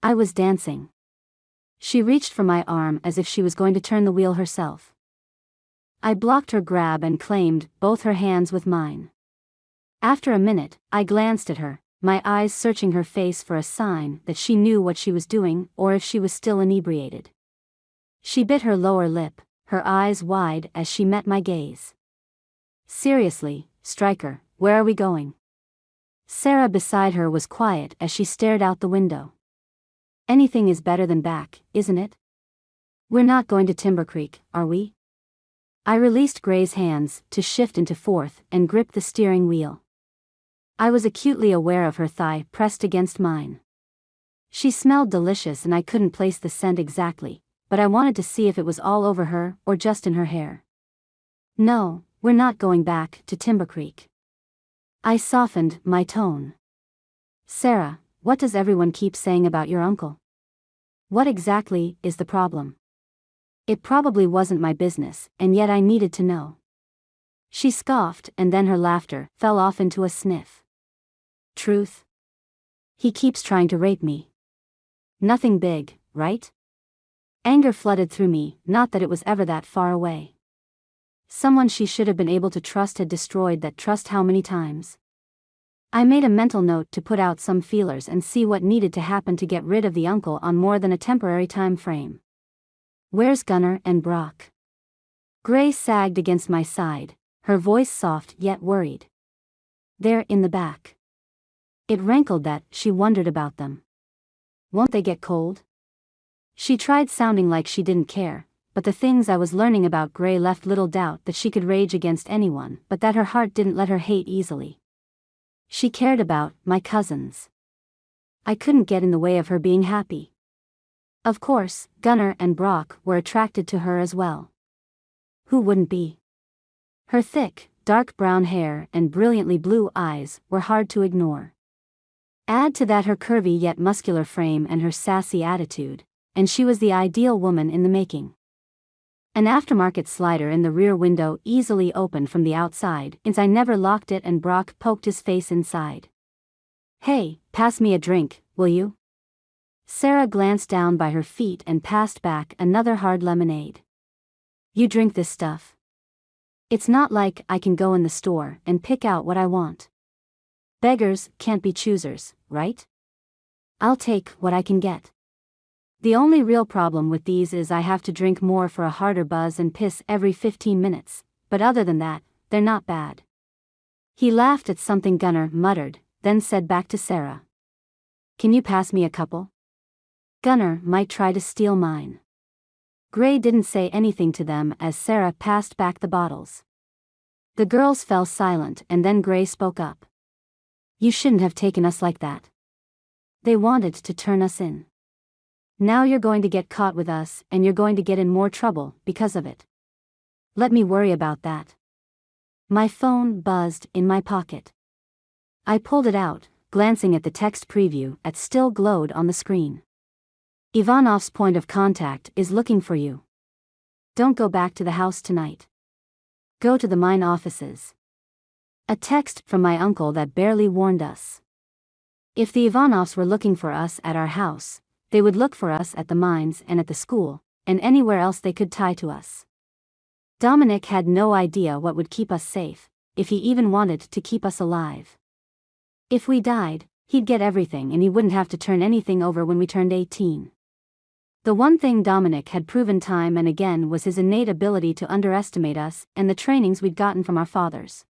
I was dancing. She reached for my arm as if she was going to turn the wheel herself. I blocked her grab and claimed both her hands with mine. After a minute, I glanced at her, my eyes searching her face for a sign that she knew what she was doing or if she was still inebriated. She bit her lower lip, her eyes wide as she met my gaze. "Seriously, Stryker, where are we going?" Sarah beside her was quiet as she stared out the window. "Anything is better than back, isn't it? We're not going to Timber Creek, are we?" I released Gray's hands to shift into fourth and grip the steering wheel. I was acutely aware of her thigh pressed against mine. She smelled delicious and I couldn't place the scent exactly, but I wanted to see if it was all over her or just in her hair. "No, we're not going back to Timber Creek." I softened my tone. "Sarah, what does everyone keep saying about your uncle? What exactly is the problem?" It probably wasn't my business, and yet I needed to know. She scoffed and then her laughter fell off into a sniff. "Truth? He keeps trying to rape me. Nothing big, right?" Anger flooded through me, not that it was ever that far away. Someone she should have been able to trust had destroyed that trust how many times? I made a mental note to put out some feelers and see what needed to happen to get rid of the uncle on more than a temporary time frame. "Where's Gunnar and Brock?" Gray sagged against my side, her voice soft yet worried. "They're in the back." It rankled that she wondered about them. "Won't they get cold?" She tried sounding like she didn't care, but the things I was learning about Gray left little doubt that she could rage against anyone, but that her heart didn't let her hate easily. She cared about my cousins. I couldn't get in the way of her being happy. Of course, Gunnar and Brock were attracted to her as well. Who wouldn't be? Her thick, dark brown hair and brilliantly blue eyes were hard to ignore. Add to that her curvy yet muscular frame and her sassy attitude, and she was the ideal woman in the making. An aftermarket slider in the rear window easily opened from the outside since I never locked it and Brock poked his face inside. "Hey, pass me a drink, will you?" Sarah glanced down by her feet and passed back another hard lemonade. You drink this stuff? It's not like I can go in the store and pick out what I want. Beggars can't be choosers, right? I'll take what I can get. The only real problem with these is I have to drink more for a harder buzz and piss every 15 minutes, but other than that, they're not bad. He laughed at something Gunnar muttered, then said back to Sarah. Can you pass me a couple? Gunnar might try to steal mine. Gray didn't say anything to them as Sarah passed back the bottles. The girls fell silent and then Gray spoke up. You shouldn't have taken us like that. They wanted to turn us in. Now you're going to get caught with us and you're going to get in more trouble because of it. Let me worry about that. My phone buzzed in my pocket. I pulled it out, glancing at the text preview that still glowed on the screen. Ivanov's point of contact is looking for you. Don't go back to the house tonight. Go to the mine offices. A text from my uncle that barely warned us. If the Ivanovs were looking for us at our house, they would look for us at the mines and at the school, and anywhere else they could tie to us. Dominic had no idea what would keep us safe, if he even wanted to keep us alive. If we died, he'd get everything and he wouldn't have to turn anything over when we turned 18. The one thing Dominic had proven time and again was his innate ability to underestimate us and the trainings we'd gotten from our fathers.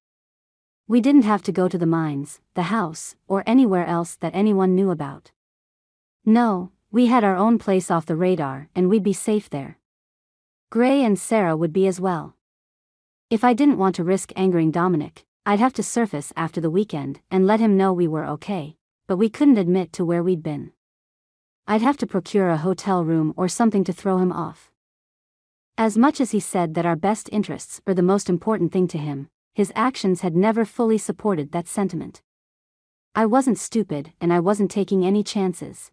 We didn't have to go to the mines, the house, or anywhere else that anyone knew about. No, we had our own place off the radar and we'd be safe there. Gray and Sarah would be as well. If I didn't want to risk angering Dominic, I'd have to surface after the weekend and let him know we were okay, but we couldn't admit to where we'd been. I'd have to procure a hotel room or something to throw him off. As much as he said that our best interests were the most important thing to him, his actions had never fully supported that sentiment. I wasn't stupid and I wasn't taking any chances.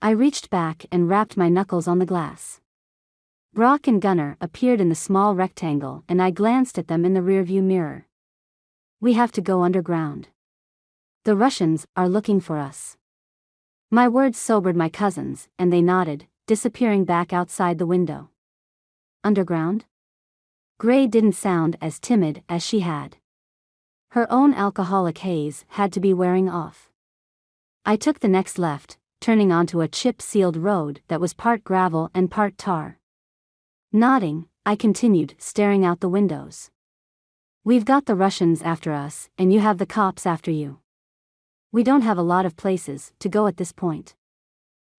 I reached back and rapped my knuckles on the glass. Brock and Gunnar appeared in the small rectangle and I glanced at them in the rearview mirror. We have to go underground. The Russians are looking for us. My words sobered my cousins, and they nodded, disappearing back outside the window. Underground? Gray didn't sound as timid as she had. Her own alcoholic haze had to be wearing off. I took the next left, turning onto a chip-sealed road that was part gravel and part tar. Nodding, I continued, staring out the windows. We've got the Russians after us, and you have the cops after you. We don't have a lot of places to go at this point.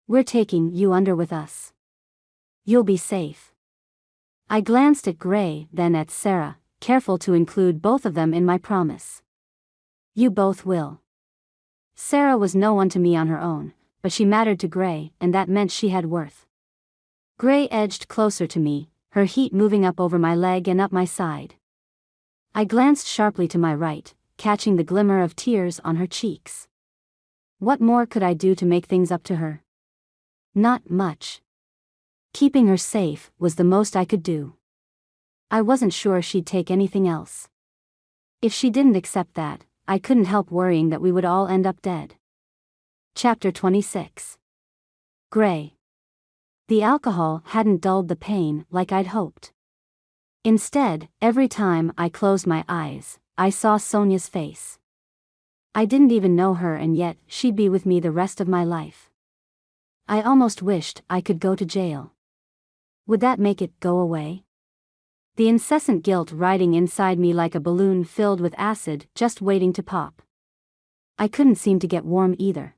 We're taking you under with us. You'll be safe. I glanced at Gray, then at Sarah, careful to include both of them in my promise. You both will. Sarah was no one to me on her own, but she mattered to Gray, and that meant she had worth. Gray edged closer to me, her heat moving up over my leg and up my side. I glanced sharply to my right, catching the glimmer of tears on her cheeks. What more could I do to make things up to her? Not much. Keeping her safe was the most I could do. I wasn't sure she'd take anything else. If she didn't accept that, I couldn't help worrying that we would all end up dead. Chapter 26. Gray. The alcohol hadn't dulled the pain like I'd hoped. Instead, every time I closed my eyes, I saw Sonia's face. I didn't even know her and yet she'd be with me the rest of my life. I almost wished I could go to jail. Would that make it go away? The incessant guilt riding inside me like a balloon filled with acid just waiting to pop. I couldn't seem to get warm either.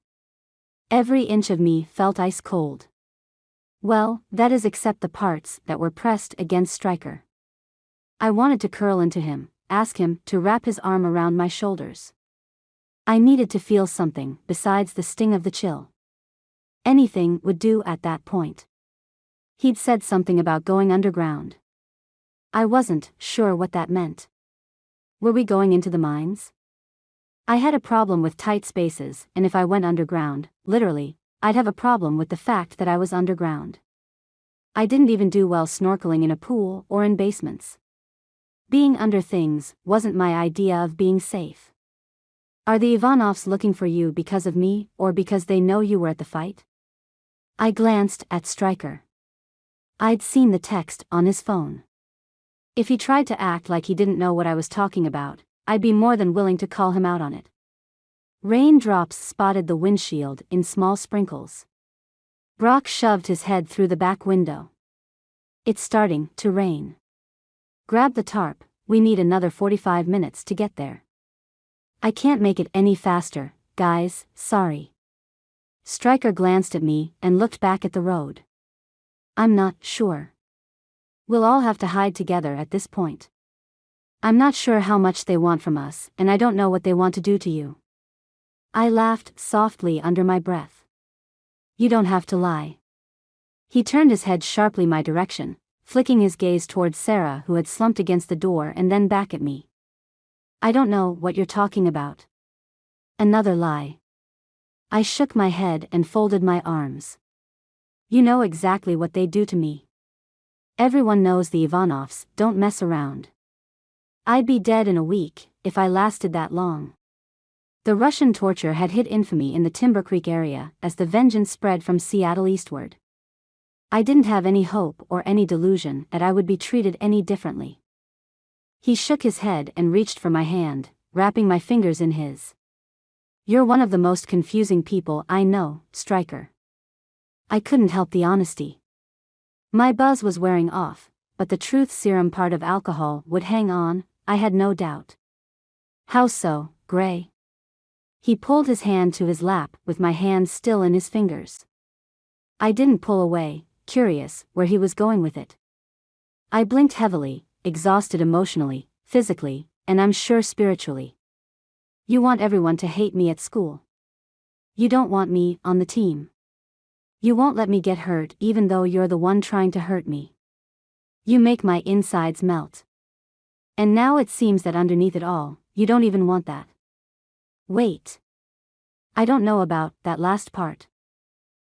Every inch of me felt ice cold. Well, that is except the parts that were pressed against Stryker. I wanted to curl into him, ask him to wrap his arm around my shoulders. I needed to feel something besides the sting of the chill. Anything would do at that point. He'd said something about going underground. I wasn't sure what that meant. Were we going into the mines? I had a problem with tight spaces, and if I went underground, literally, I'd have a problem with the fact that I was underground. I didn't even do well snorkeling in a pool or in basements. Being under things wasn't my idea of being safe. Are the Ivanovs looking for you because of me or because they know you were at the fight? I glanced at Stryker. I'd seen the text on his phone. If he tried to act like he didn't know what I was talking about, I'd be more than willing to call him out on it. Raindrops spotted the windshield in small sprinkles. Brock shoved his head through the back window. It's starting to rain. Grab the tarp, we need another 45 minutes to get there. I can't make it any faster, guys, sorry. Stryker glanced at me and looked back at the road. I'm not sure. We'll all have to hide together at this point. I'm not sure how much they want from us, and I don't know what they want to do to you. I laughed softly under my breath. You don't have to lie. He turned his head sharply my direction, flicking his gaze towards Sarah, who had slumped against the door, and then back at me. I don't know what you're talking about. Another lie. I shook my head and folded my arms. You know exactly what they do to me. Everyone knows the Ivanovs don't mess around. I'd be dead in a week if I lasted that long. The Russian torture had hit infamy in the Timber Creek area as the vengeance spread from Seattle eastward. I didn't have any hope or any delusion that I would be treated any differently. He shook his head and reached for my hand, wrapping my fingers in his. You're one of the most confusing people I know, Stryker. I couldn't help the honesty. My buzz was wearing off, but the truth serum part of alcohol would hang on, I had no doubt. How so, Gray? He pulled his hand to his lap with my hand still in his fingers. I didn't pull away, curious where he was going with it. I blinked heavily, exhausted emotionally, physically, and I'm sure spiritually. You want everyone to hate me at school. You don't want me on the team. You won't let me get hurt even though you're the one trying to hurt me. You make my insides melt. And now it seems that underneath it all, you don't even want that. Wait. I don't know about that last part.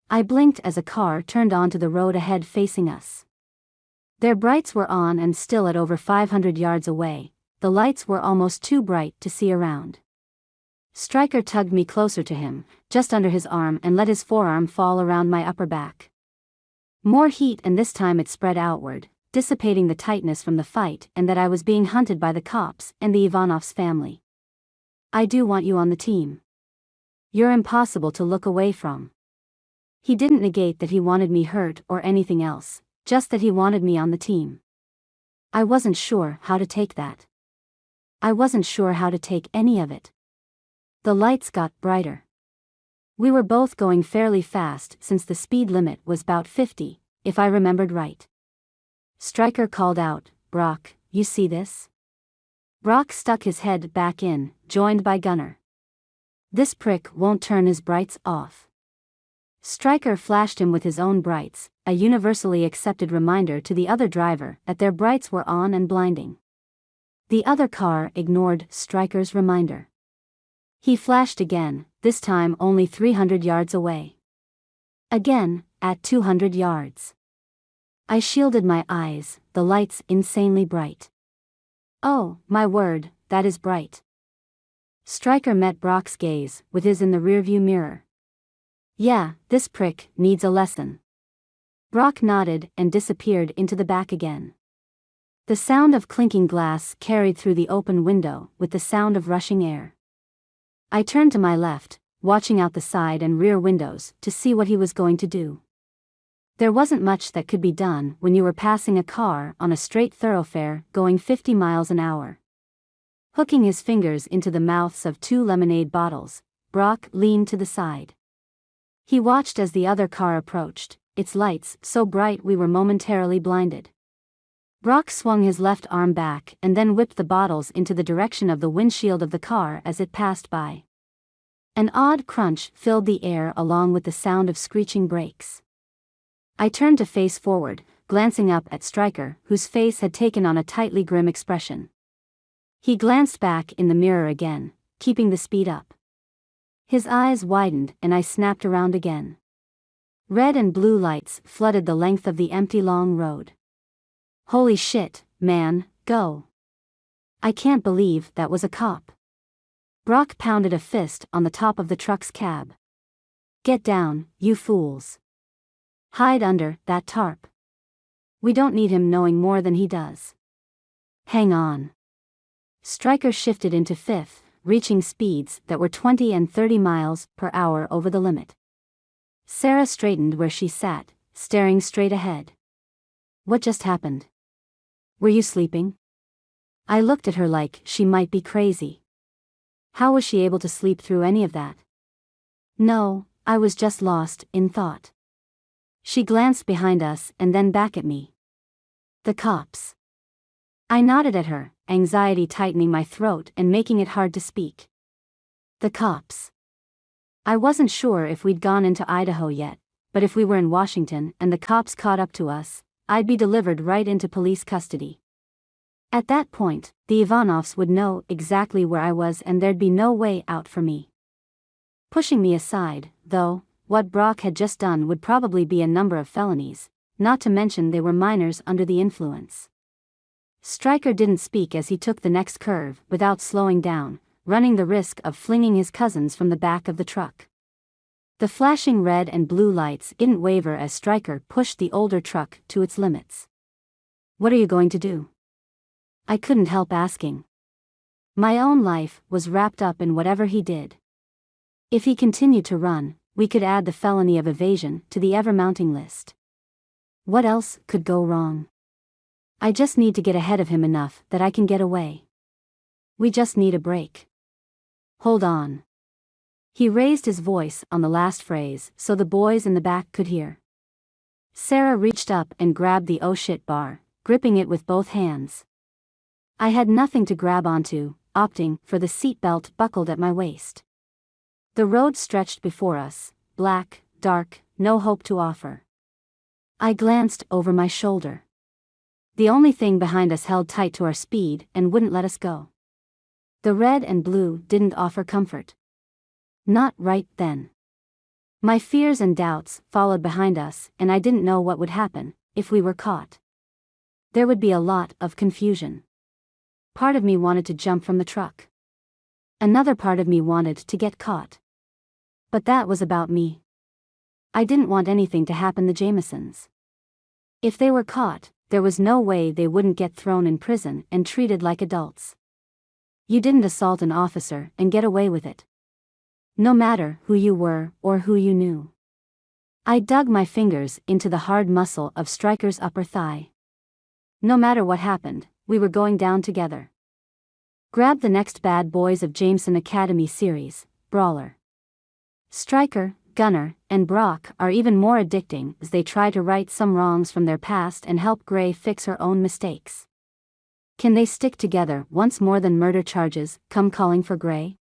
I blinked as a car turned onto the road ahead facing us. Their brights were on and still at over 500 yards away, the lights were almost too bright to see around. Stryker tugged me closer to him, just under his arm, and let his forearm fall around my upper back. More heat, and this time it spread outward, dissipating the tightness from the fight and that I was being hunted by the cops and the Ivanovs family. I do want you on the team. You're impossible to look away from. He didn't negate that he wanted me hurt or anything else, just that he wanted me on the team. I wasn't sure how to take that. I wasn't sure how to take any of it. The lights got brighter. We were both going fairly fast since the speed limit was about 50, if I remembered right. Stryker called out, Brock, you see this? Brock stuck his head back in, joined by Gunner. This prick won't turn his brights off. Stryker flashed him with his own brights, a universally accepted reminder to the other driver that their brights were on and blinding. The other car ignored Stryker's reminder. He flashed again, this time only 300 yards away. Again, at 200 yards. I shielded my eyes, the lights insanely bright. Oh, my word, that is bright. Stryker met Brock's gaze with his in the rearview mirror. Yeah, this prick needs a lesson. Brock nodded and disappeared into the back again. The sound of clinking glass carried through the open window with the sound of rushing air. I turned to my left, watching out the side and rear windows to see what he was going to do. There wasn't much that could be done when you were passing a car on a straight thoroughfare going 50 miles an hour. Hooking his fingers into the mouths of 2 lemonade bottles, Brock leaned to the side. He watched as the other car approached, its lights so bright we were momentarily blinded. Brock swung his left arm back and then whipped the bottles into the direction of the windshield of the car as it passed by. An odd crunch filled the air along with the sound of screeching brakes. I turned to face forward, glancing up at Stryker, whose face had taken on a tightly grim expression. He glanced back in the mirror again, keeping the speed up. His eyes widened and I snapped around again. Red and blue lights flooded the length of the empty long road. Holy shit, man, go. I can't believe that was a cop. Brock pounded a fist on the top of the truck's cab. Get down, you fools. Hide under that tarp. We don't need him knowing more than he does. Hang on. Stryker shifted into fifth, reaching speeds that were 20 and 30 miles per hour over the limit. Sarah straightened where she sat, staring straight ahead. What just happened? Were you sleeping? I looked at her like she might be crazy. How was she able to sleep through any of that? No, I was just lost in thought. She glanced behind us and then back at me. The cops. I nodded at her, anxiety tightening my throat and making it hard to speak. The cops. I wasn't sure if we'd gone into Idaho yet, but if we were in Washington and the cops caught up to us, I'd be delivered right into police custody. At that point, the Ivanovs would know exactly where I was and there'd be no way out for me. Pushing me aside, though, what Brock had just done would probably be a number of felonies, not to mention they were minors under the influence. Stryker didn't speak as he took the next curve without slowing down, running the risk of flinging his cousins from the back of the truck. The flashing red and blue lights didn't waver as Stryker pushed the older truck to its limits. What are you going to do? I couldn't help asking. My own life was wrapped up in whatever he did. If he continued to run, we could add the felony of evasion to the ever-mounting list. What else could go wrong? I just need to get ahead of him enough that I can get away. We just need a break. Hold on. He raised his voice on the last phrase so the boys in the back could hear. Sarah reached up and grabbed the oh shit bar, gripping it with both hands. I had nothing to grab onto, opting for the seatbelt buckled at my waist. The road stretched before us, black, dark, no hope to offer. I glanced over my shoulder. The only thing behind us held tight to our speed and wouldn't let us go. The red and blue didn't offer comfort. Not right then. My fears and doubts followed behind us, and I didn't know what would happen if we were caught. There would be a lot of confusion. Part of me wanted to jump from the truck. Another part of me wanted to get caught. But that was about me. I didn't want anything to happen to Jamesons. If they were caught, there was no way they wouldn't get thrown in prison and treated like adults. You didn't assault an officer and get away with it. No matter who you were or who you knew. I dug my fingers into the hard muscle of Stryker's upper thigh. No matter what happened, we were going down together. Grab the next Bad Boys of Jameson Academy series, Brawler. Stryker, Gunner, and Brock are even more addicting as they try to right some wrongs from their past and help Gray fix her own mistakes. Can they stick together once more than murder charges come calling for Gray?